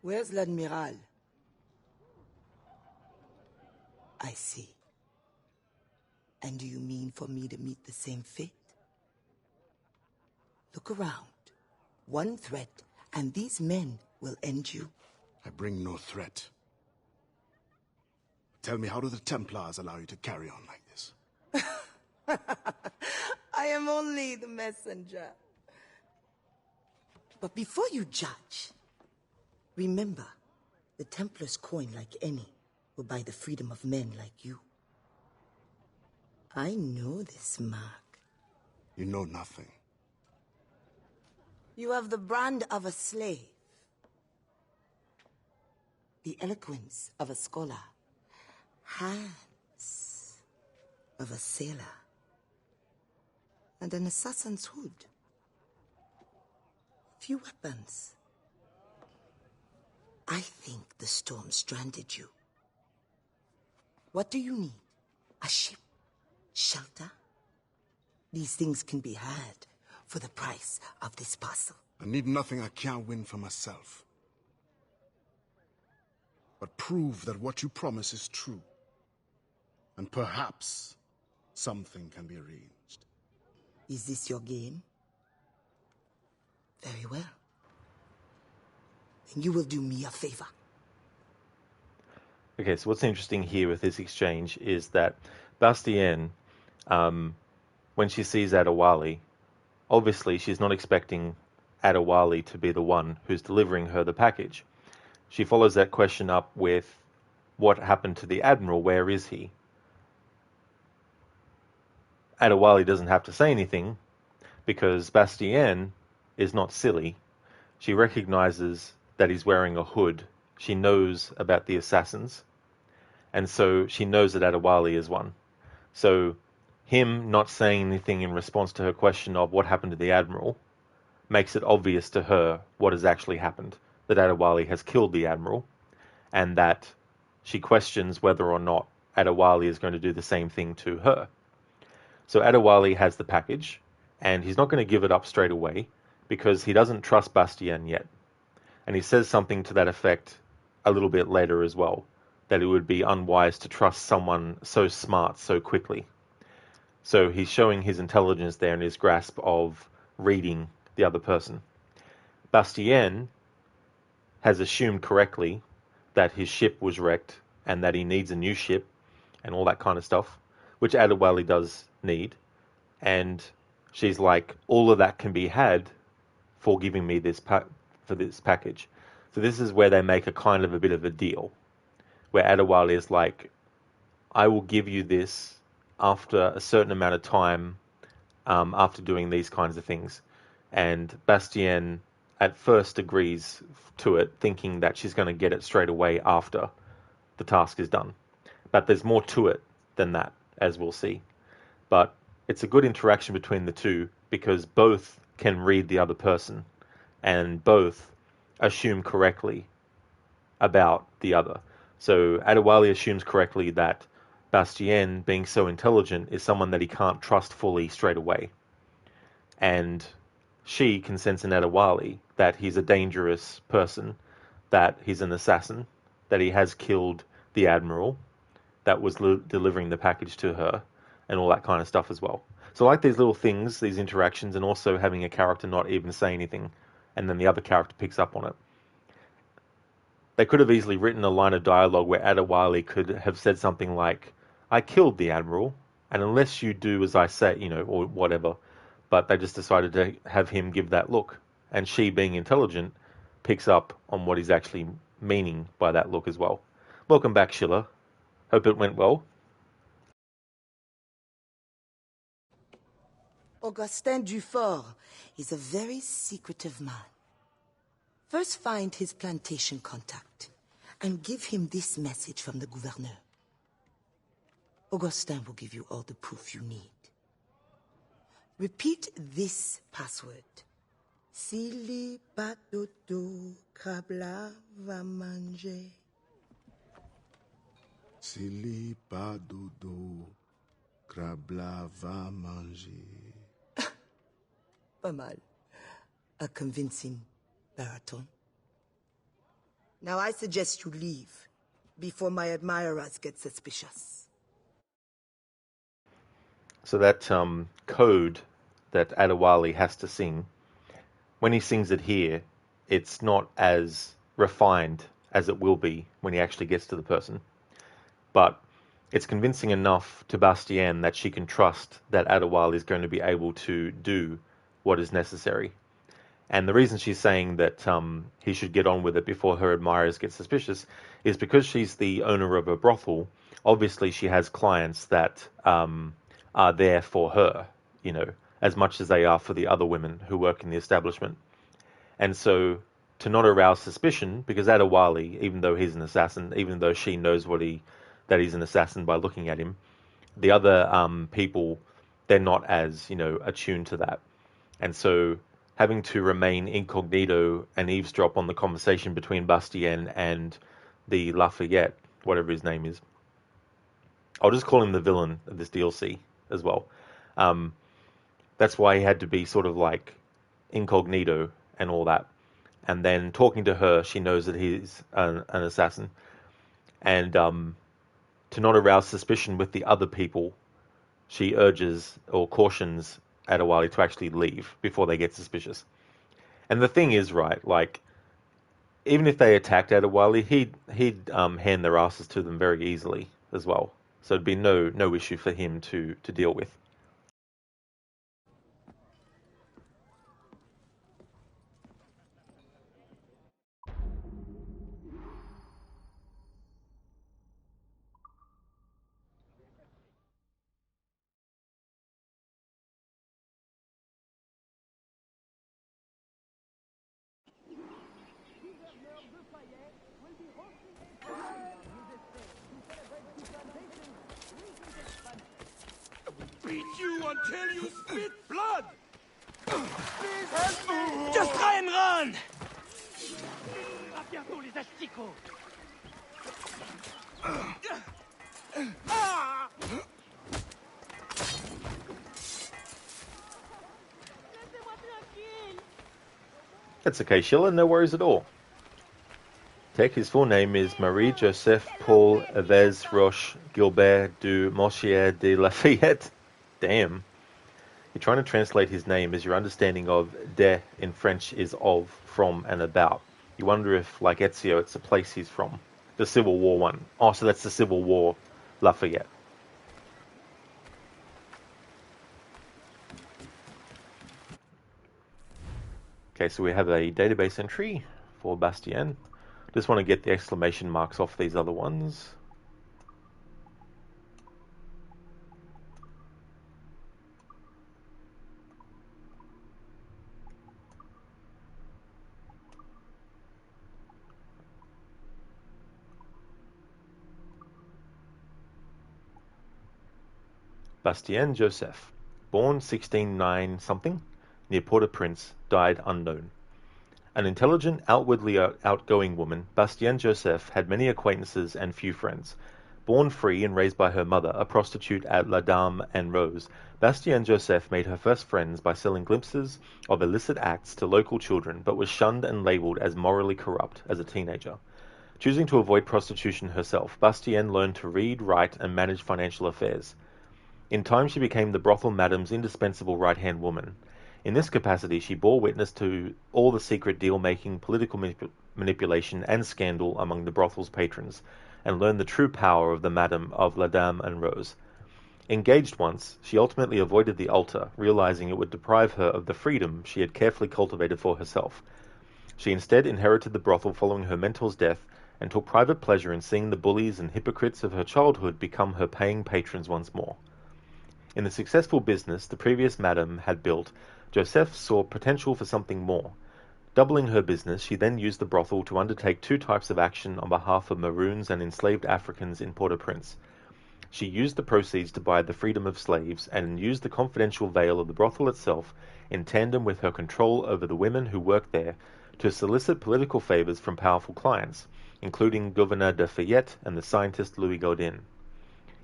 Where's l'Admiral? I see. And do you mean for me to meet the same fate? Look around. One threat, and these men will end you. I bring no threat. Tell me, how do the Templars allow you to carry on like this? I am only the messenger. But before you judge, remember, the Templars' coin, like any, will buy the freedom of men like you. I know this mark. You know nothing. You have the brand of a slave, the eloquence of a scholar, hands of a sailor, and an assassin's hood. Few weapons. I think the storm stranded you. What do you need? A ship? Shelter? These things can be had for the price of this parcel. I need nothing I can't win for myself. But prove that what you promise is true. And perhaps something can be arranged. Is this your game? Very well. Then you will do me a favor. Okay, so what's interesting here with this exchange is that Bastien, when she sees Adewale, obviously she's not expecting Adewale to be the one who's delivering her the package. She follows that question up with, what happened to the Admiral? Where is he? Adewale doesn't have to say anything because Bastien is not silly. She recognizes that he's wearing a hood. She knows about the assassins. And so she knows that Adewale is one. So him not saying anything in response to her question of what happened to the Admiral makes it obvious to her what has actually happened. That Adewale has killed the Admiral. And that she questions whether or not Adewale is going to do the same thing to her. So Adewale has the package, and he's not going to give it up straight away because he doesn't trust Bastien yet. And he says something to that effect a little bit later as well, that it would be unwise to trust someone so smart so quickly. So he's showing his intelligence there and his grasp of reading the other person. Bastien has assumed correctly that his ship was wrecked and that he needs a new ship and all that kind of stuff, which Adewale does need. And she's like, all of that can be had for giving me this for this package. So this is where they make a kind of a bit of a deal, where Adewale is like, I will give you this after a certain amount of time, after doing these kinds of things. And Bastien at first agrees to it, thinking that she's going to get it straight away after the task is done. But there's more to it than that, as we'll see. But it's a good interaction between the two because both can read the other person and both assume correctly about the other. So Adewale assumes correctly that Bastien, being so intelligent, is someone that he can't trust fully straight away. And she can sense in Adewale that he's a dangerous person, that he's an assassin, that he has killed the Admiral that was delivering the package to her, and all that kind of stuff as well. So I like these little things, these interactions, and also having a character not even say anything, and then the other character picks up on it. They could have easily written a line of dialogue where Adewale could have said something like, I killed the Admiral, and unless you do as I say, or whatever. But they just decided to have him give that look. And she, being intelligent, picks up on what he's actually meaning by that look as well. Welcome back, Schiller. Hope it went well. Augustin Dufort is a very secretive man. First find his plantation contact and give him this message from the gouverneur. Augustin will give you all the proof you need. Repeat this password. Sili Badodo Krabla va manger. Sili Badodo Krabla va manger. Pas mal. A convincing baritone. Now I suggest you leave before my admirers get suspicious. So that code that Adewale has to sing, when he sings it here, it's not as refined as it will be when he actually gets to the person. But it's convincing enough to Bastien that she can trust that Adewale is going to be able to do what is necessary. And the reason she's saying that he should get on with it before her admirers get suspicious is because she's the owner of a brothel. Obviously, she has clients that are there for her, as much as they are for the other women who work in the establishment. And so to not arouse suspicion, because Adewale, even though he's an assassin, even though she knows that he's an assassin by looking at him, the other people, they're not as, attuned to that. And so having to remain incognito and eavesdrop on the conversation between Bastien and the Lafayette, whatever his name is. I'll just call him the villain of this DLC as well. That's why he had to be sort of like incognito and all that. And then talking to her, she knows that he's an assassin. And to not arouse suspicion with the other people, she urges or cautions Adewale to actually leave before they get suspicious. And the thing is, right, like, even if they attacked Adewale, he'd hand their asses to them very easily as well. So it'd be no issue for him to deal with. Beat you until you spit blood! Please help me! Just try and run! À bientôt, les asticots! That's okay, Schiller, no worries at all. Tech, his full name is Marie-Joseph Paul Yves Roche Gilbert du Mochier de Lafayette. Damn. You're trying to translate his name as your understanding of de in French is of, from, and about. You wonder if, like Ezio, it's a place he's from. The Civil War one. Oh, so that's the Civil War Lafayette. Okay, so we have a database entry for Bastien. Just want to get the exclamation marks off these other ones. Bastien Joseph, born 1609 something, near Port-au-Prince, died unknown. An intelligent, outwardly outgoing woman, Bastien Joseph had many acquaintances and few friends, Born free and raised by her mother, a prostitute at La Dame and Rose, Bastien Joseph made her first friends by selling glimpses of illicit acts to local children, but was shunned and labeled as morally corrupt as a teenager. Choosing to avoid prostitution herself, Bastien learned to read, write, and manage financial affairs. In time, she became the brothel madam's indispensable right-hand woman. In this capacity, she bore witness to all the secret deal-making, political manipulation, and scandal among the brothel's patrons, and learned the true power of the Madame of La Dame and Rose. Engaged once, she ultimately avoided the altar, realizing it would deprive her of the freedom she had carefully cultivated for herself. She instead inherited the brothel following her mentor's death, and took private pleasure in seeing the bullies and hypocrites of her childhood become her paying patrons once more. In the successful business the previous madam had built, Joseph saw potential for something more. Doubling her business, she then used the brothel to undertake two types of action on behalf of Maroons and enslaved Africans in Port-au-Prince. She used the proceeds to buy the freedom of slaves, and used the confidential veil of the brothel itself, in tandem with her control over the women who worked there, to solicit political favors from powerful clients, including Governor de Fayette and the scientist Louis Gaudin.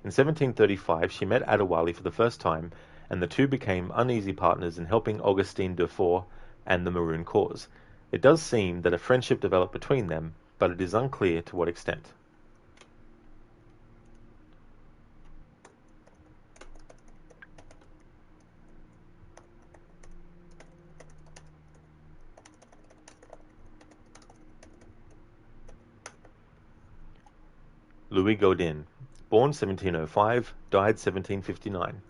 In 1735, she met Adewale for the first time, and the two became uneasy partners in helping Augustin Dufour and the Maroon cause. It does seem that a friendship developed between them, but it is unclear to what extent. Louis Gaudin, born 1705, died 1759.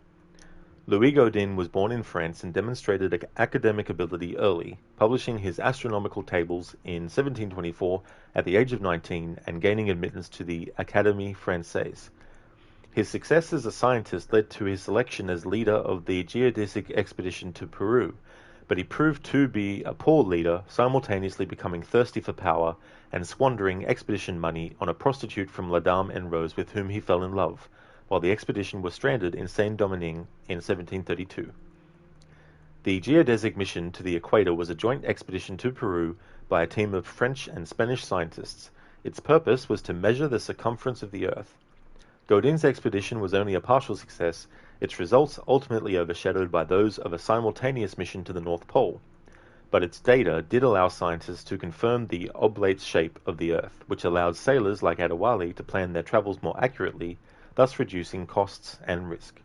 Louis Gaudin was born in France and demonstrated academic ability early, publishing his astronomical tables in 1724 at the age of 19 and gaining admittance to the Académie Française. His success as a scientist led to his selection as leader of the geodesic expedition to Peru, but he proved to be a poor leader, simultaneously becoming thirsty for power and squandering expedition money on a prostitute from La Dame and Rose with whom he fell in love, while the expedition was stranded in Saint-Domingue in 1732. The geodesic mission to the equator was a joint expedition to Peru by a team of French and Spanish scientists. Its purpose was to measure the circumference of the Earth. Gaudin's expedition was only a partial success, its results ultimately overshadowed by those of a simultaneous mission to the North Pole. But its data did allow scientists to confirm the oblate shape of the Earth, which allowed sailors like Adewale to plan their travels more accurately, thus reducing costs and risk.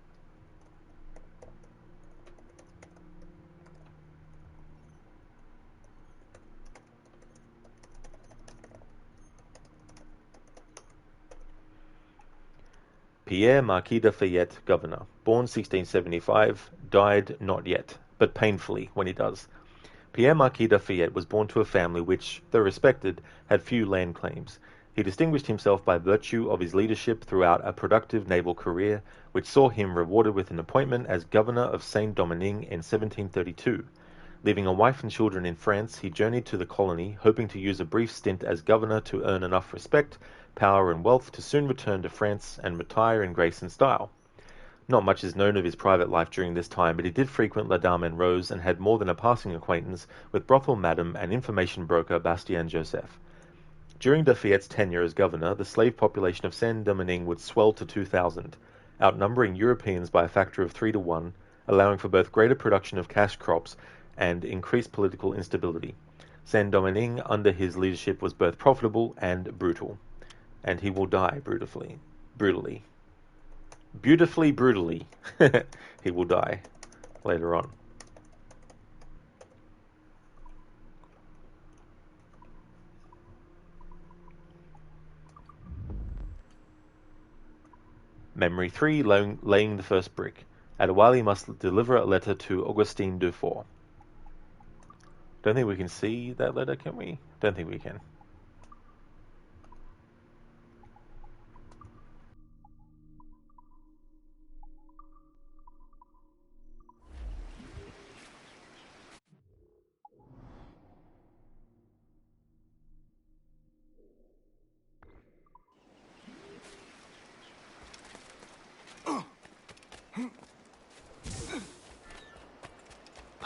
Pierre Marquis de Fayette, governor, born 1675, died not yet, but painfully when he does. Pierre Marquis de Fayette was born to a family which, though respected, had few land claims. He distinguished himself by virtue of his leadership throughout a productive naval career, which saw him rewarded with an appointment as governor of Saint-Domingue in 1732. Leaving a wife and children in France, he journeyed to the colony, hoping to use a brief stint as governor to earn enough respect, power, and wealth to soon return to France and retire in grace and style. Not much is known of his private life during this time, but he did frequent La Dame and Rose and had more than a passing acquaintance with brothel madam and information broker Bastien Joseph. During de Fayette's tenure as governor, the slave population of Saint-Domingue would swell to 2,000, outnumbering Europeans by a factor of 3 to 1, allowing for both greater production of cash crops and increased political instability. Saint-Domingue under his leadership was both profitable and brutal. And he will die brutally. Beautifully brutally. He will die later on. Memory 3, laying the first brick. Adewale must deliver a letter to Augustin Dufour. Don't think we can see that letter, can we? Don't think we can.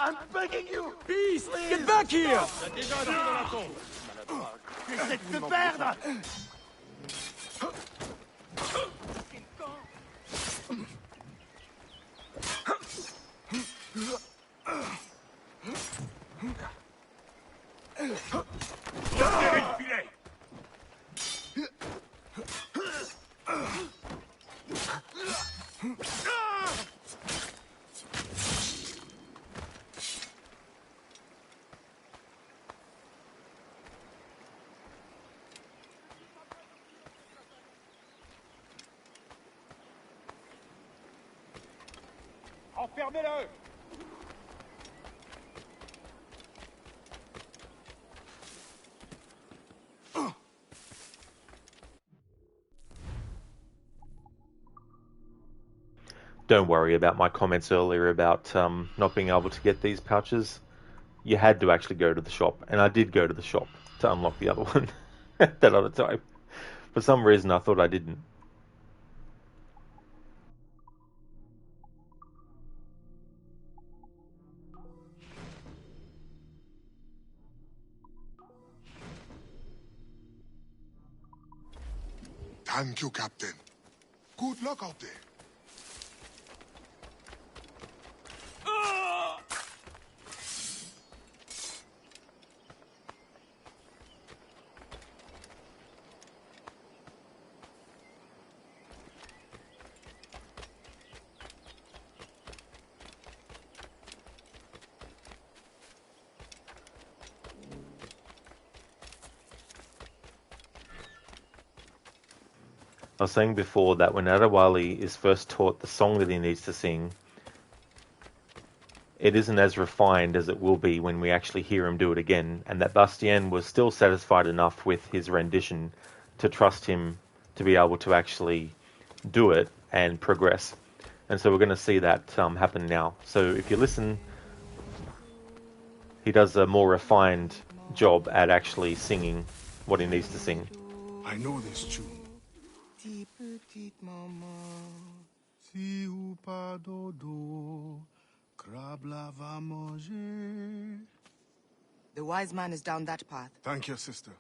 I'm begging you! Peace! Get back here! J'essaie de te perdre! Enfermez-le! Don't worry about my comments earlier about not being able to get these pouches. You had to actually go to the shop, and I did go to the shop to unlock the other one that other time. For some reason, I thought I didn't. Thank you, Captain. Good luck out there. I was saying before that when Adewale is first taught the song that he needs to sing, it isn't as refined as it will be when we actually hear him do it again, and that Bastien was still satisfied enough with his rendition to trust him to be able to actually do it and progress. And so we're going to see that happen now. So if you listen, he does a more refined job at actually singing what he needs to sing. I know this tune. Petite maman, si ou pas dodo, crabe la va manger. The wise man is down that path. Thank you, sister.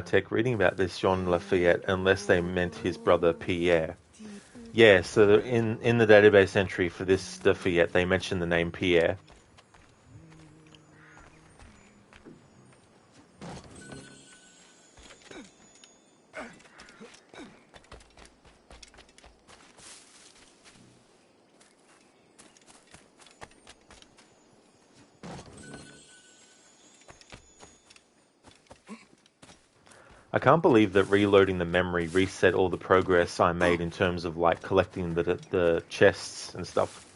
Tech, reading about this Jean Lafayette, unless they meant his brother Pierre. Yeah, so in the database entry for this Lafayette, they mention the name Pierre. I can't believe that reloading the memory reset all the progress I made in terms of like collecting the chests and stuff.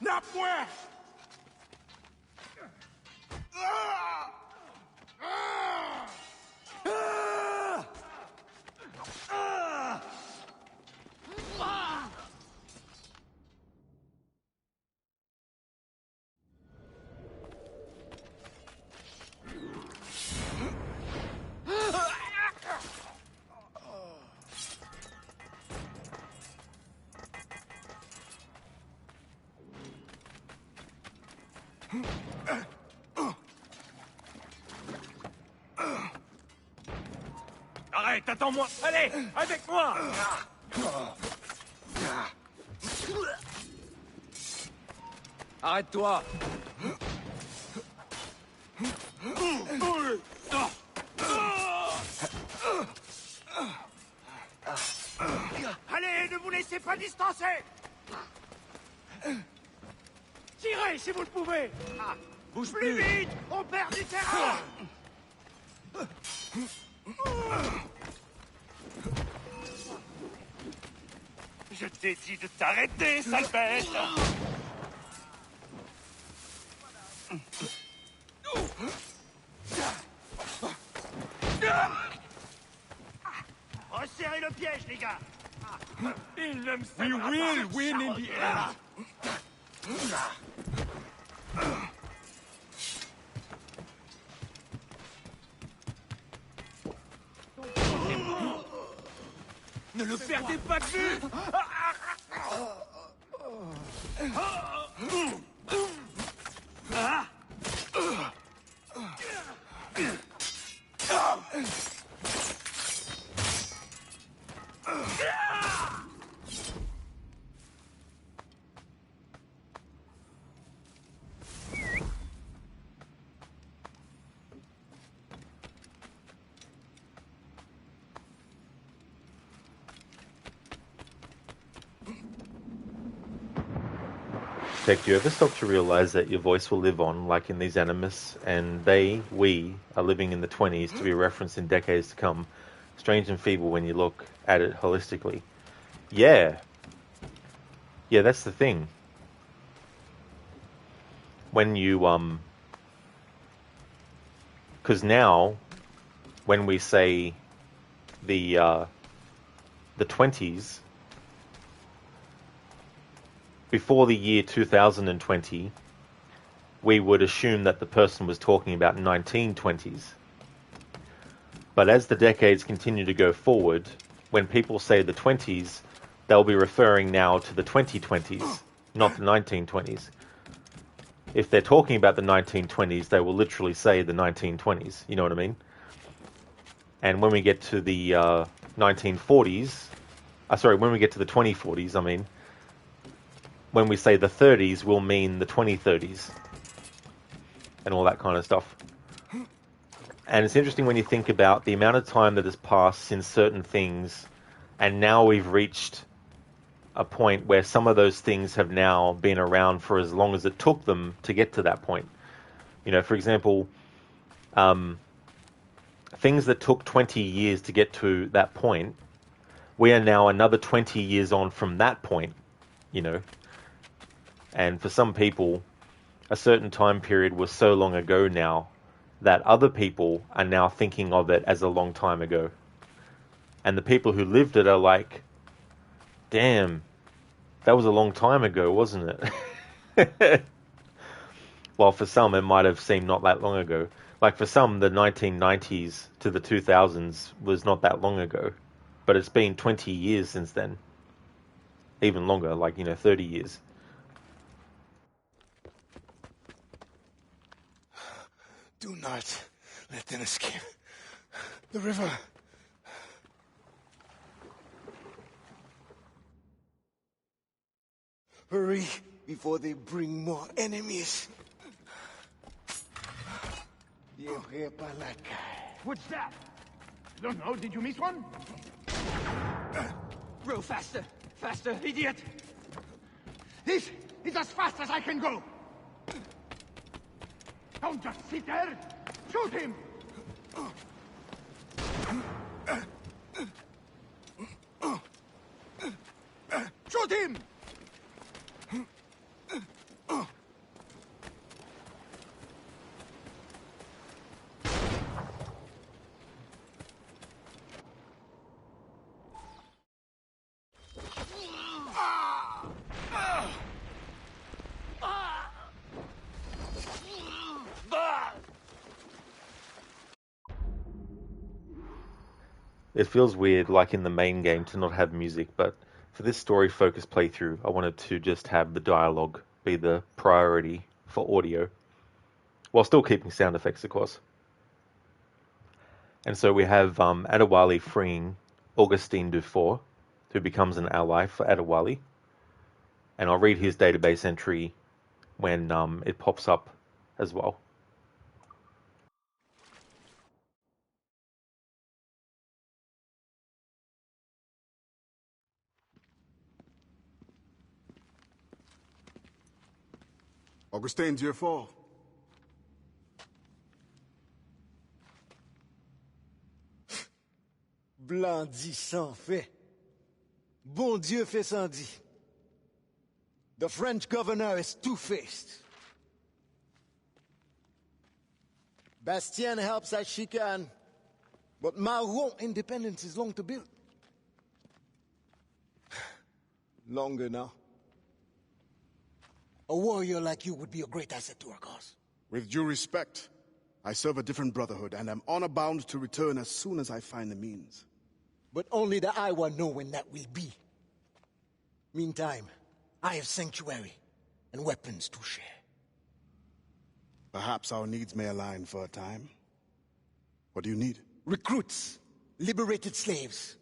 Nappe-moi! Arrête, attends-moi! Allez, avec moi! Arrête-toi! Allez, ne vous laissez pas distancer! Tirez si vous le pouvez! Bouge plus vite! On perd du terrain! Je t'ai dit de t'arrêter, sale bête! Resserrez le piège, les gars. Il ne me We sèmera will pas. win in the end. Ne le perdez pas de vue. Tech, do you ever stop to realize that your voice will live on, like in these Animus, and we, are living in the 20s to be referenced in decades to come? Strange and feeble when you look at it holistically. Yeah. Yeah, that's the thing. When you, because now, when we say the 20s, before the year 2020, we would assume that the person was talking about 1920s. But as the decades continue to go forward, when people say the 20s, they'll be referring now to the 2020s, not the 1920s. If they're talking about the 1920s, they will literally say the 1920s. You know what I mean? And when we get to the 1940s, when we get to the 2040s, I mean, when we say the 30s, we'll mean the 2030s and all that kind of stuff. And it's interesting when you think about the amount of time that has passed since certain things, and now we've reached a point where some of those things have now been around for as long as it took them to get to that point. You know, for example, things that took 20 years to get to that point, we are now another 20 years on from that point, you know. And for some people, a certain time period was so long ago now that other people are now thinking of it as a long time ago. And the people who lived it are like, damn, that was a long time ago, wasn't it? Well, for some, it might have seemed not that long ago. Like for some, the 1990s to the 2000s was not that long ago. But it's been 20 years since then. Even longer, like, 30 years. Do not let them escape. The river. Hurry before they bring more enemies. What's that? Don't know. Did you miss one? Row faster! Faster, idiot! This is as fast as I can go. Don't just sit there. Shoot him! Shoot him! It feels weird, like in the main game, to not have music, but for this story-focused playthrough, I wanted to just have the dialogue be the priority for audio, while still keeping sound effects, of course. And so we have Adewale freeing Augustine Dufour, who becomes an ally for Adewale. And I'll read his database entry when it pops up as well. Augustin Dufour. Blanc dit sans fait. Bon Dieu fait sans dit. The French governor is two-faced. Bastien helps as she can, but Maroon independence is long to build. Longer now. A warrior like you would be a great asset to our cause. With due respect, I serve a different brotherhood, and am honor-bound to return as soon as I find the means. But only the Aiwa know when that will be. Meantime, I have sanctuary and weapons to share. Perhaps our needs may align for a time. What do you need? Recruits, liberated slaves.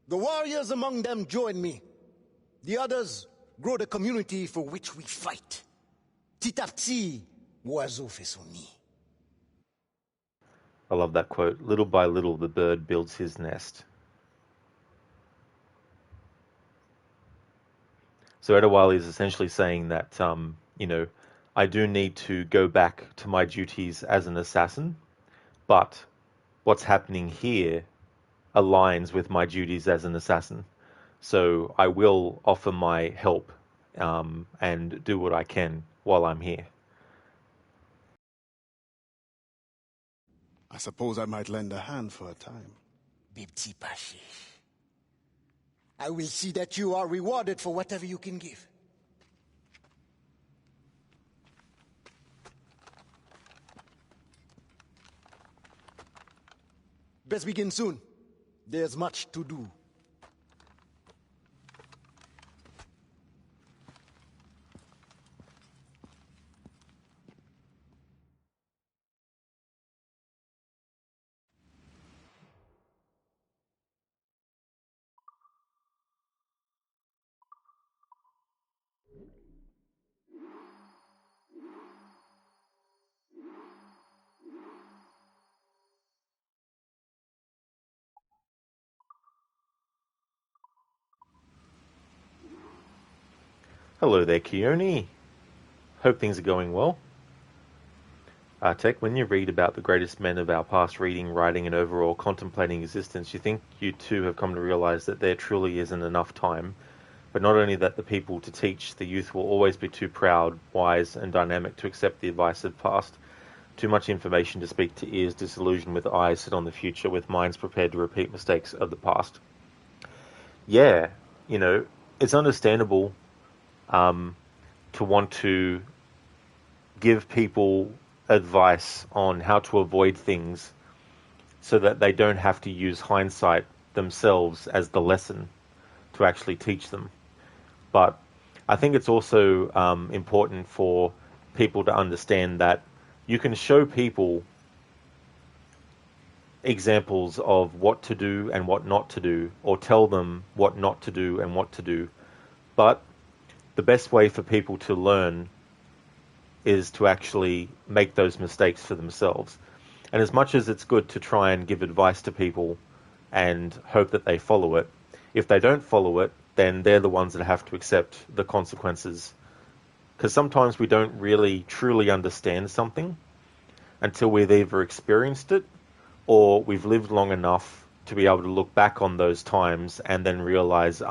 The warriors among them join me. The others grow the community for which we fight. Titapti, Oiseau fait son nid. I love that quote. Little by little, the bird builds his nest. So Edawali is essentially saying that, I do need to go back to my duties as an assassin, but what's happening here aligns with my duties as an assassin. So I will offer my help and do what I can while I'm here. I suppose I might lend a hand for a time. Bibti Pashish. I will see that you are rewarded for whatever you can give. Best begin soon. There's much to do. Hello there, Keone. Hope things are going well. Tech, when you read about the greatest men of our past reading, writing, and overall contemplating existence, you think you too have come to realize that there truly isn't enough time, but not only that the people to teach, the youth will always be too proud, wise, and dynamic to accept the advice of the past. Too much information to speak to ears disillusioned with eyes set on the future, with minds prepared to repeat mistakes of the past. Yeah, it's understandable to want to give people advice on how to avoid things so that they don't have to use hindsight themselves as the lesson to actually teach them. But I think it's also important for people to understand that you can show people examples of what to do and what not to do, or tell them what not to do and what to do. But the best way for people to learn is to actually make those mistakes for themselves. And as much as it's good to try and give advice to people and hope that they follow it, if they don't follow it, then they're the ones that have to accept the consequences. Because sometimes we don't really truly understand something until we've either experienced it or we've lived long enough to be able to look back on those times and then realize,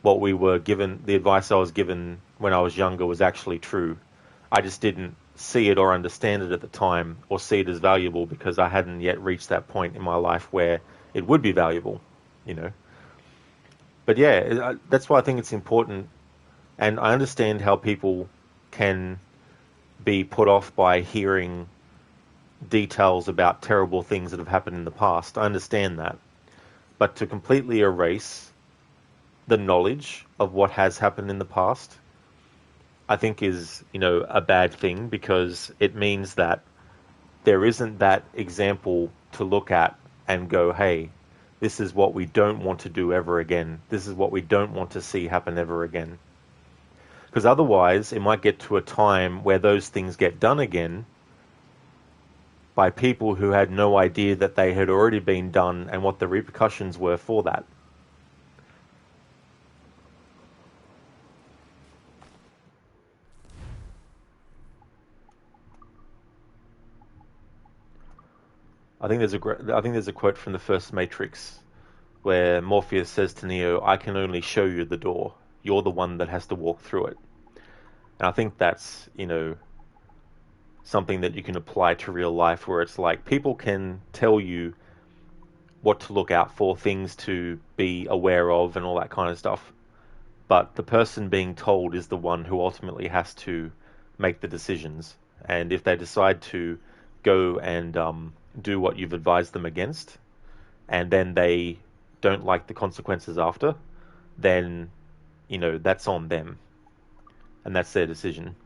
what we were given, the advice I was given when I was younger was actually true. I just didn't see it or understand it at the time, or see it as valuable because I hadn't yet reached that point in my life where it would be valuable, But yeah, that's why I think it's important. And I understand how people can be put off by hearing details about terrible things that have happened in the past. I understand that. But to completely erase the knowledge of what has happened in the past, I think is, a bad thing, because it means that there isn't that example to look at and go, hey, this is what we don't want to do ever again. This is what we don't want to see happen ever again. Because otherwise, it might get to a time where those things get done again by people who had no idea that they had already been done and what the repercussions were for that. I think there's a quote from the first Matrix where Morpheus says to Neo, "I can only show you the door. You're the one that has to walk through it." And I think that's, something that you can apply to real life, where it's like people can tell you what to look out for, things to be aware of, and all that kind of stuff. but the person being told is the one who ultimately has to make the decisions. And if they decide to go and do what you've advised them against, and then they don't like the consequences after, then, you know, that's on them. And that's their decision.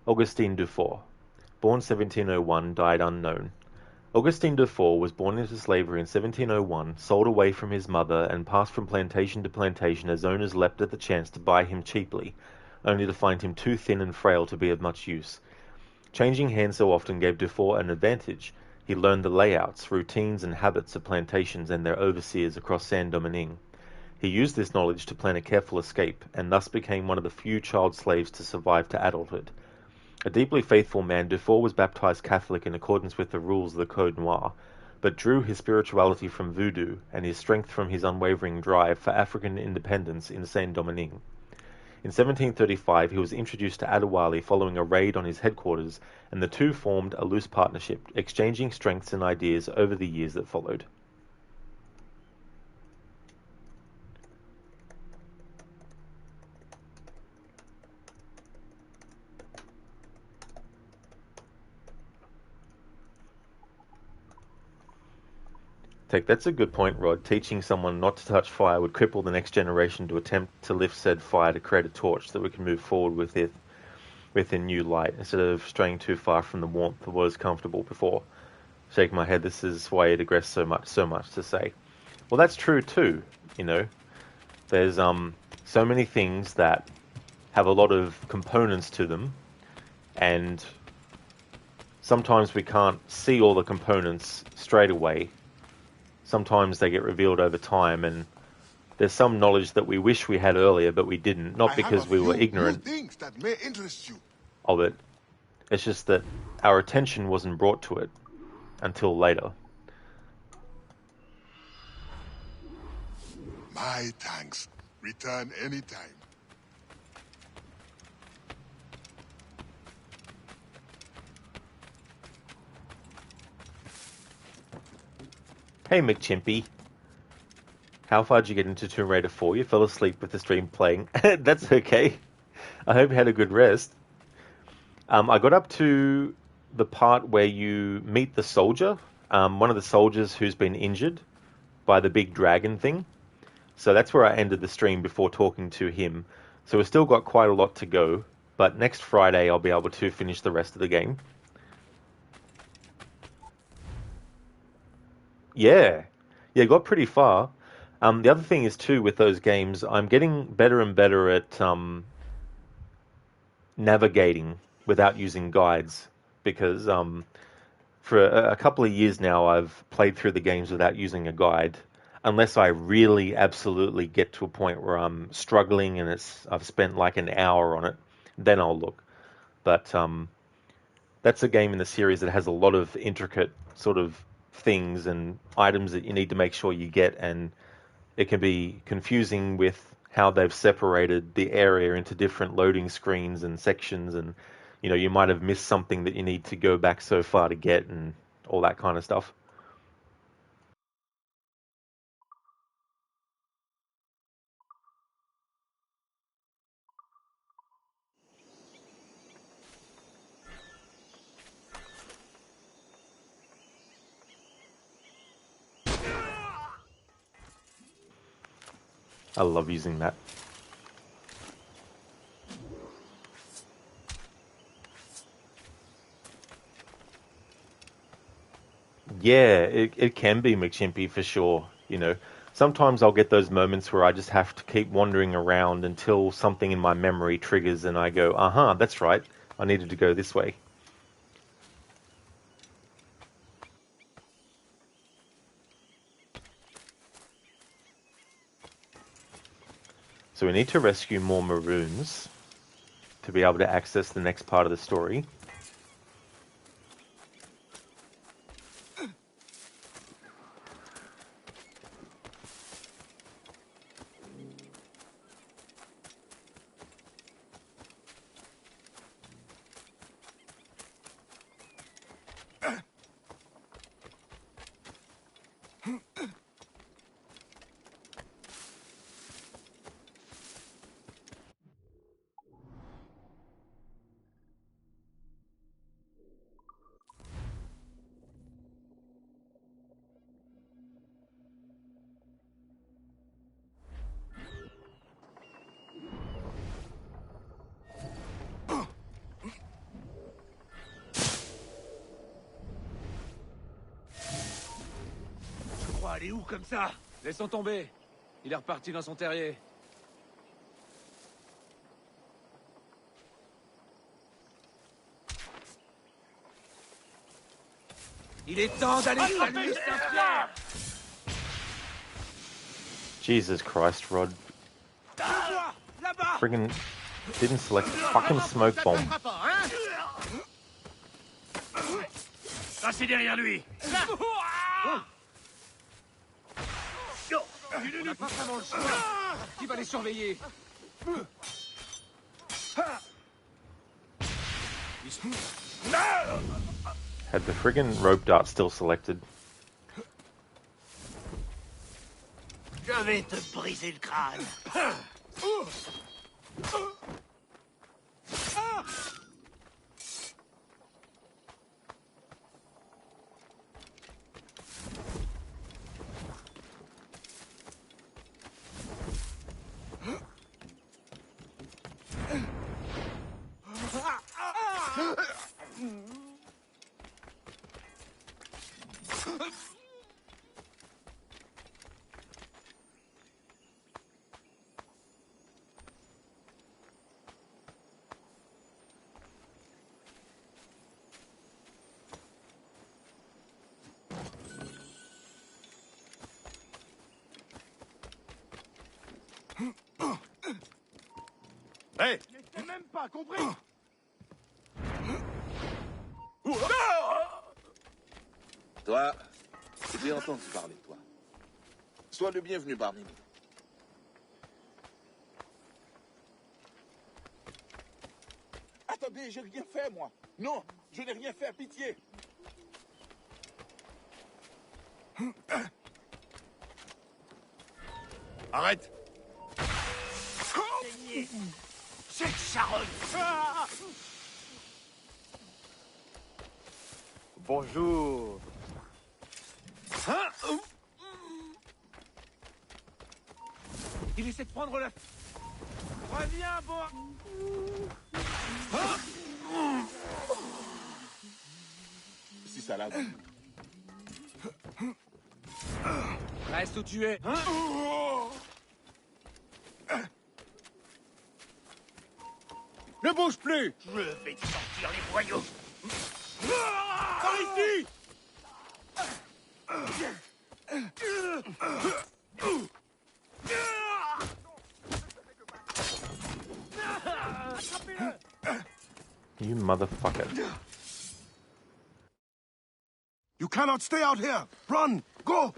Augustin Dufour. Born 1701, died unknown. Augustin Dufour was born into slavery in 1701, sold away from his mother, and passed from plantation to plantation as owners leapt at the chance to buy him cheaply, only to find him too thin and frail to be of much use. Changing hands so often gave Dufour an advantage. He learned the layouts, routines, and habits of plantations and their overseers across Saint-Domingue. He used this knowledge to plan a careful escape, and thus became one of the few child slaves to survive to adulthood. A deeply faithful man, Dufour was baptized Catholic in accordance with the rules of the Code Noir, but drew his spirituality from voodoo and his strength from his unwavering drive for African independence in Saint-Domingue. In 1735, he was introduced to Adewale following a raid on his headquarters, and the two formed a loose partnership, exchanging strengths and ideas over the years that followed. That's a good point, Rod. Teaching someone not to touch fire would cripple the next generation to attempt to lift said fire to create a torch that we can move forward with it with a new light, instead of straying too far from the warmth that was comfortable before. Shaking my head, this is why I digress so much to say. Well, that's true too, you know. There's so many things that have a lot of components to them, and sometimes we can't see all the components straight away. Sometimes they get revealed over time, and there's some knowledge that we wish we had earlier, but we didn't. Not because we were ignorant things that may interest you. of it. It's just that our attention wasn't brought to it until later. My thanks. Return anytime. Hey McChimpy. How far did you get into Tomb Raider 4? You fell asleep with the stream playing. That's okay. I hope you had a good rest. I got up to the part where you meet the soldier, one of the soldiers who's been injured by the big dragon thing. So that's where I ended the stream before talking to him. So we've still got quite a lot to go, but next Friday I'll be able to finish the rest of the game. Yeah, got pretty far. The other thing is too, with those games, I'm getting better and better at navigating without using guides, because for a couple of years now I've played through the games without using a guide, unless I really absolutely get to a point where I'm struggling and I've spent like an hour on it, then I'll look. But that's a game in the series that has a lot of intricate sort of things and items that you need to make sure you get, and it can be confusing with how they've separated the area into different loading screens and sections, and you know, you might have missed something that you need to go back so far to get, and all that kind of stuff. I love using that. Yeah, it can be McChimpy for sure. You know, sometimes I'll get those moments where I just have to keep wandering around until something in my memory triggers and I go, aha, that's right, I needed to go this way. So we need to rescue more Maroons to be able to access the next part of the story. aller où comme ça? Laissons tomber. Il est reparti dans son terrier. Il est temps d'aller saluer Saint-Pierre! Jesus Christ, Rod. Là-bas! Friggin' didn't select the fucking smoke bomb. Ça, c'est derrière lui! Là! On n'a pas vraiment le choix. Qui va les surveiller? Had the friggin' rope dart still selected. Je vais te briser le crâne. Hé! J'ai même pas compris! Toi, j'ai entendu parler de toi. Sois le bienvenu parmi nous. Attendez, j'ai rien fait, moi. Non, je n'ai rien fait, pitié. Arrête! Cette charogne! Bonjour! Il essaie de prendre la... Reviens, bon... Si ça l'a... Reste où tu es! Ne bouge plus! Je vais te sortir les voyous! Par ici! You motherfucker. You cannot stay out here! Run! Go!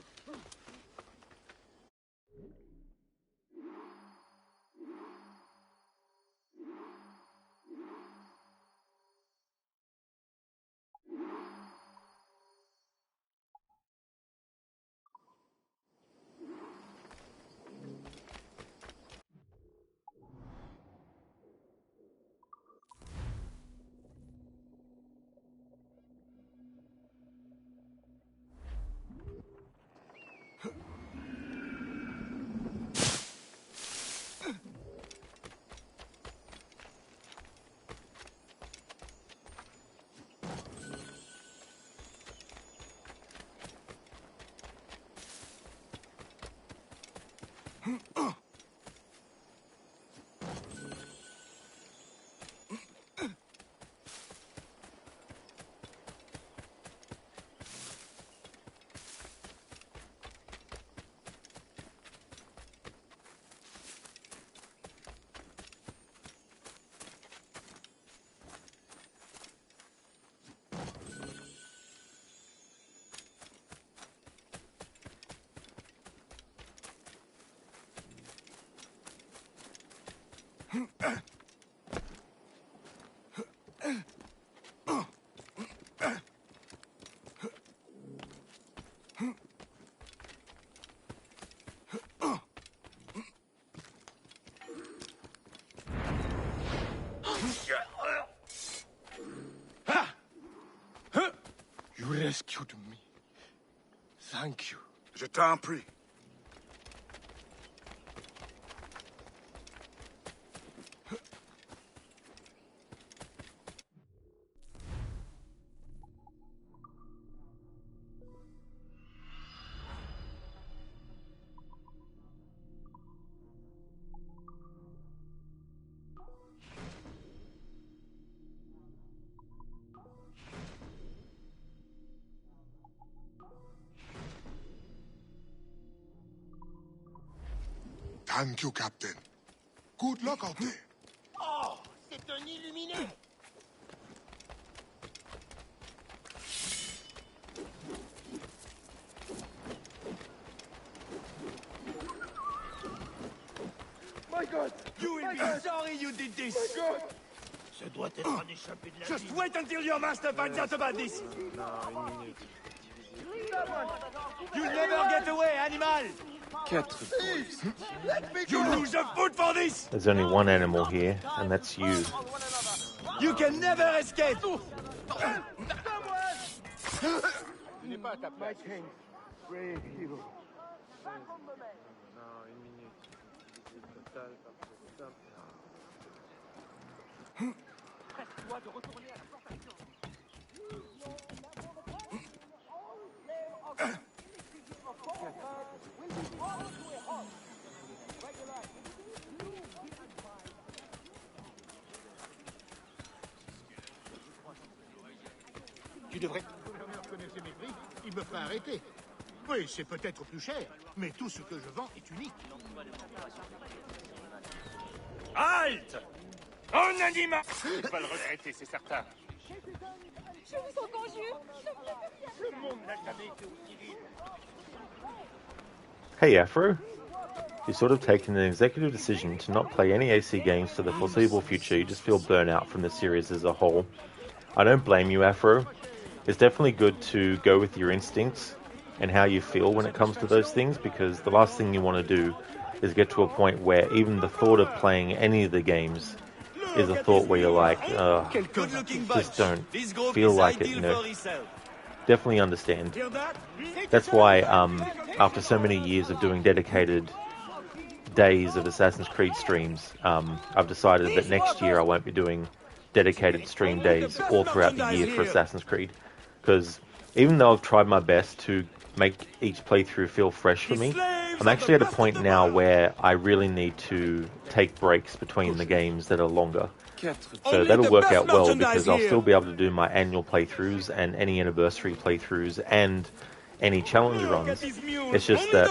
You rescued me. Thank you. Je t'en prie. Thank you, Captain. Good luck out there. Oh, c'est un illuminé. My God! You will be sorry you did this! My God! Ce doit être un échappé de la Just ville. wait until your master finds out about this! You'll never get away, animal! You lose a foot for this! There's only one animal here, and that's you. You can never escape! My king, brave hero. Tu devrais... Vous reconnaissez mes prix, il me ferait arrêter. Oui, c'est peut-être plus cher, mais tout ce que je vends est unique. Halte! Un animal! Il va le regretter, c'est certain. Je vous en conjure, ne faites rien. Le monde n'a jamais été aussi vide. Hey Afro, you've sort of taken an executive decision to not play any AC games for the foreseeable future. You just feel burnt out from the series as a whole. I don't blame you, Afro. It's definitely good to go with your instincts and how you feel when it comes to those things, because the last thing you want to do is get to a point where even the thought of playing any of the games is a thought where you're like, just don't feel like it, you know. Definitely understand. That's why after so many years of doing dedicated days of Assassin's Creed streams, I've decided that next year I won't be doing dedicated stream days all throughout the year for Assassin's Creed, because even though I've tried my best to make each playthrough feel fresh for me, I'm actually at a point now where I really need to take breaks between the games that are longer. So that'll work out well, because I'll still be able to do my annual playthroughs and any anniversary playthroughs and any challenge runs. It's just that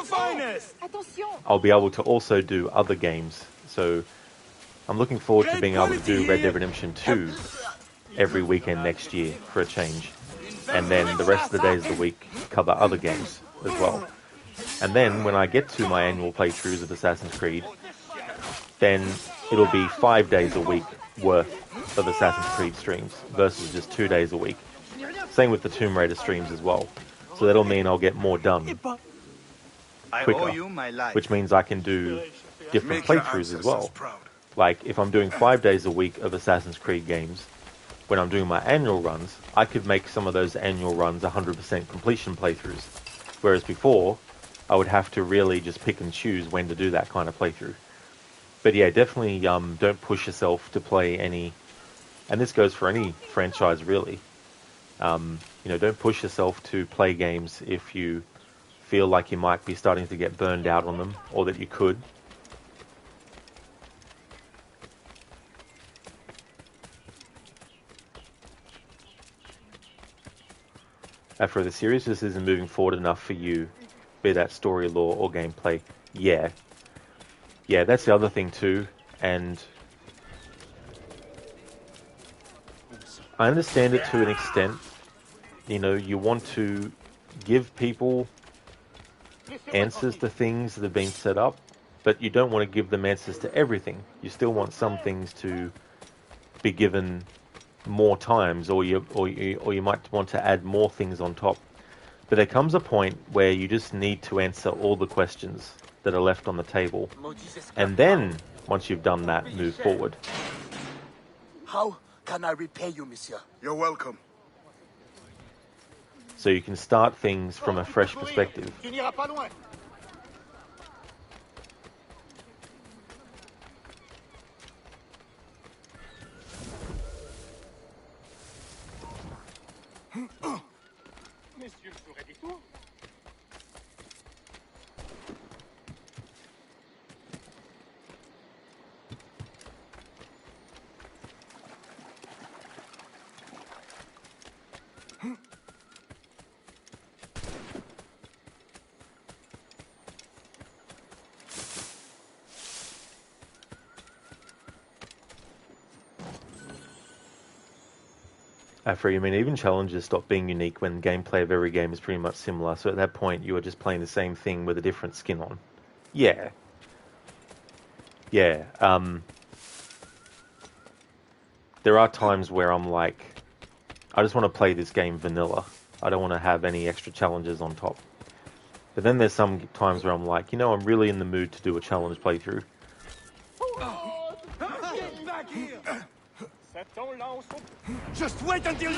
I'll be able to also do other games. So I'm looking forward to being able to do Red Dead Redemption 2 every weekend next year for a change. And then the rest of the days of the week cover other games as well. And then when I get to my annual playthroughs of Assassin's Creed, then it'll be 5 days a week worth of Assassin's Creed streams versus just 2 days a week. Same with the Tomb Raider streams as well. So that'll mean I'll get more done quicker, which means I can do different playthroughs as well. Like if I'm doing 5 days a week of Assassin's Creed games, when I'm doing my annual runs, I could make some of those annual runs 100% completion playthroughs. Whereas before, I would have to really just pick and choose when to do that kind of playthrough. But yeah, definitely don't push yourself to play any, and this goes for any franchise really. You know, don't push yourself to play games if you feel like you might be starting to get burned out on them, or that you could. After the series just isn't moving forward enough for you, be that story, lore, or gameplay. Yeah, that's the other thing too, and I understand it to an extent. You know, you want to give people answers to things that have been set up, but you don't want to give them answers to everything. You still want some things to be given more times, or you might want to add more things on top. But there comes a point where you just need to answer all the questions that are left on the table, and then once you've done that, move forward. How can I repay you, monsieur? You're welcome. So you can start things from a fresh perspective. Tu n'iras pas loin. Messieurs, je ferai des tours. Afri, I mean, even challenges stop being unique when gameplay of every game is pretty much similar. So at that point, you are just playing the same thing with a different skin on. Yeah. Yeah. There are times where I'm like, I just want to play this game vanilla. I don't want to have any extra challenges on top. But then there's some times where I'm like, you know, I'm really in the mood to do a challenge playthrough. Get back here! Just wait until...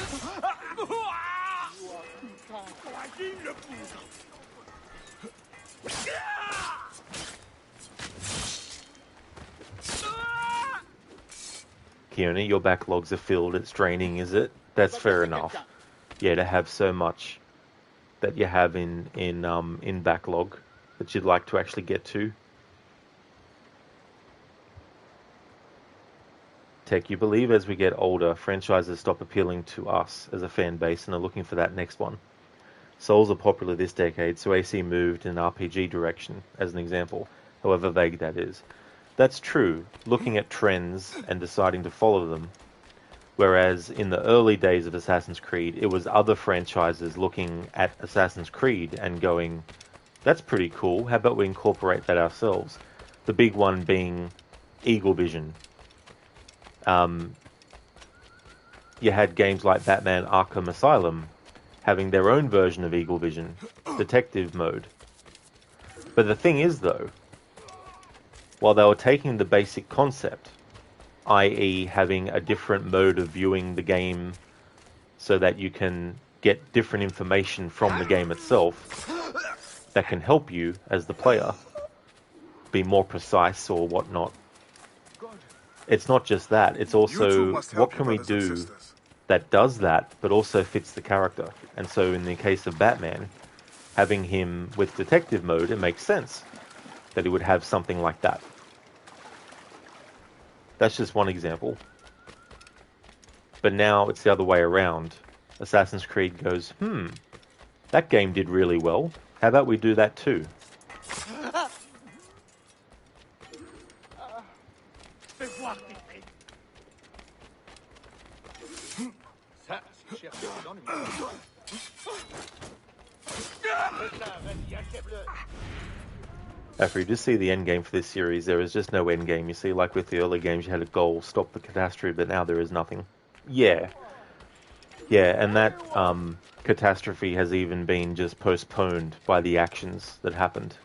Keone, your backlogs are filled. It's draining, is it? That's fair enough. Yeah, to have so much that you have in backlog that you'd like to actually get to. Tech, you believe as we get older, franchises stop appealing to us as a fan base and are looking for that next one. Souls are popular this decade, so AC moved in an RPG direction, as an example, however vague that is. That's true, looking at trends and deciding to follow them. Whereas in the early days of Assassin's Creed, it was other franchises looking at Assassin's Creed and going, that's pretty cool, how about we incorporate that ourselves? The big one being Eagle Vision. You had games like Batman Arkham Asylum having their own version of Eagle Vision, detective mode. But the thing is though, while they were taking the basic concept, i.e. having a different mode of viewing the game so that you can get different information from the game itself that can help you as the player be more precise or whatnot. It's not just that, it's also what can we do that does that but also fits the character. And so in the case of Batman, having him with detective mode, it makes sense that he would have something like that. That's just one example. But now it's the other way around. Assassin's Creed goes, that game did really well. How about we do that too? After you just see the end game for this series, there is just no end game. You see, like with the early games, you had a goal, stop the catastrophe, but now there is nothing. Yeah, and that catastrophe has even been just postponed by the actions that happened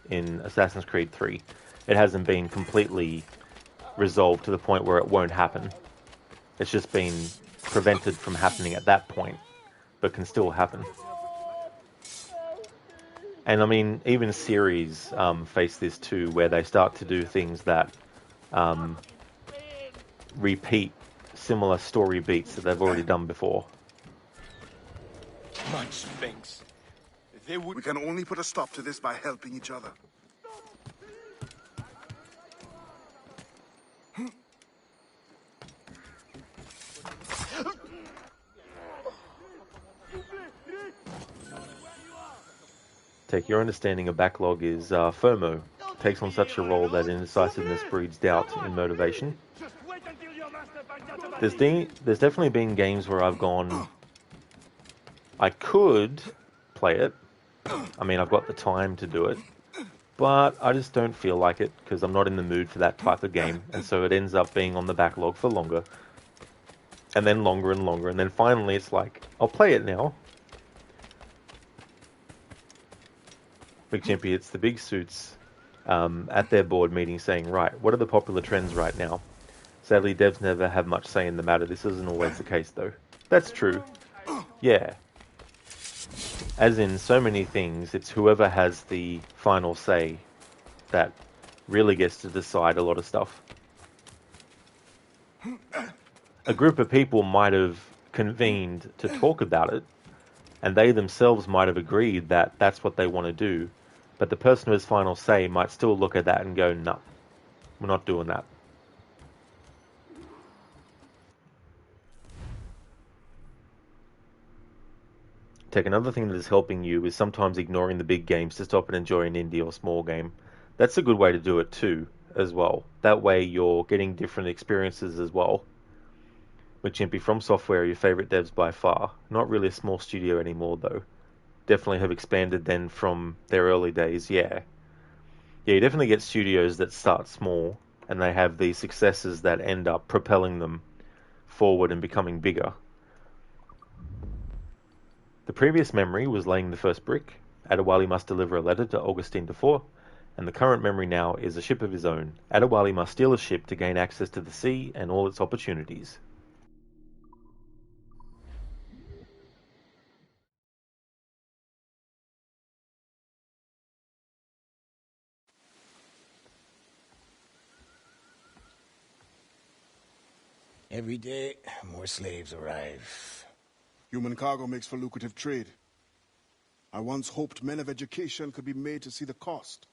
in Assassin's Creed 3. It hasn't been completely resolved to the point where it won't happen. It's just been prevented from happening at that point, but can still happen. And I mean, even series face this too, where they start to do things that repeat similar story beats that they've already done before. Much thanks. We can only put a stop to this by helping each other. Take your understanding of backlog is FOMO. Takes on such a role that indecisiveness breeds doubt in motivation. There's definitely been games where I've gone, I could play it. I mean, I've got the time to do it. But I just don't feel like it because I'm not in the mood for that type of game. And so it ends up being on the backlog for longer. And then longer and longer. And then finally it's like, I'll play it now. Big Chimpy, it's the big suits at their board meeting saying, right, what are the popular trends right now? Sadly, devs never have much say in the matter. This isn't always the case, though. That's true. Yeah. As in so many things, it's whoever has the final say that really gets to decide a lot of stuff. A group of people might have convened to talk about it, and they themselves might have agreed that that's what they want to do. But the person who has final say might still look at that and go, no, we're not doing that. Take another thing that is helping you is sometimes ignoring the big games to stop and enjoy an indie or small game. That's a good way to do it too, as well. That way you're getting different experiences as well. McChimpy, From Software are your favourite devs by far. Not really a small studio anymore, though. Definitely have expanded then from their early days, yeah. Yeah, you definitely get studios that start small, and they have these successes that end up propelling them forward and becoming bigger. The previous memory was laying the first brick. Adewale must deliver a letter to Augustine IV, and the current memory now is a ship of his own. Adewale must steal a ship to gain access to the sea and all its opportunities. Every day, more slaves arrive. Human cargo makes for lucrative trade. I once hoped men of education could be made to see the cost.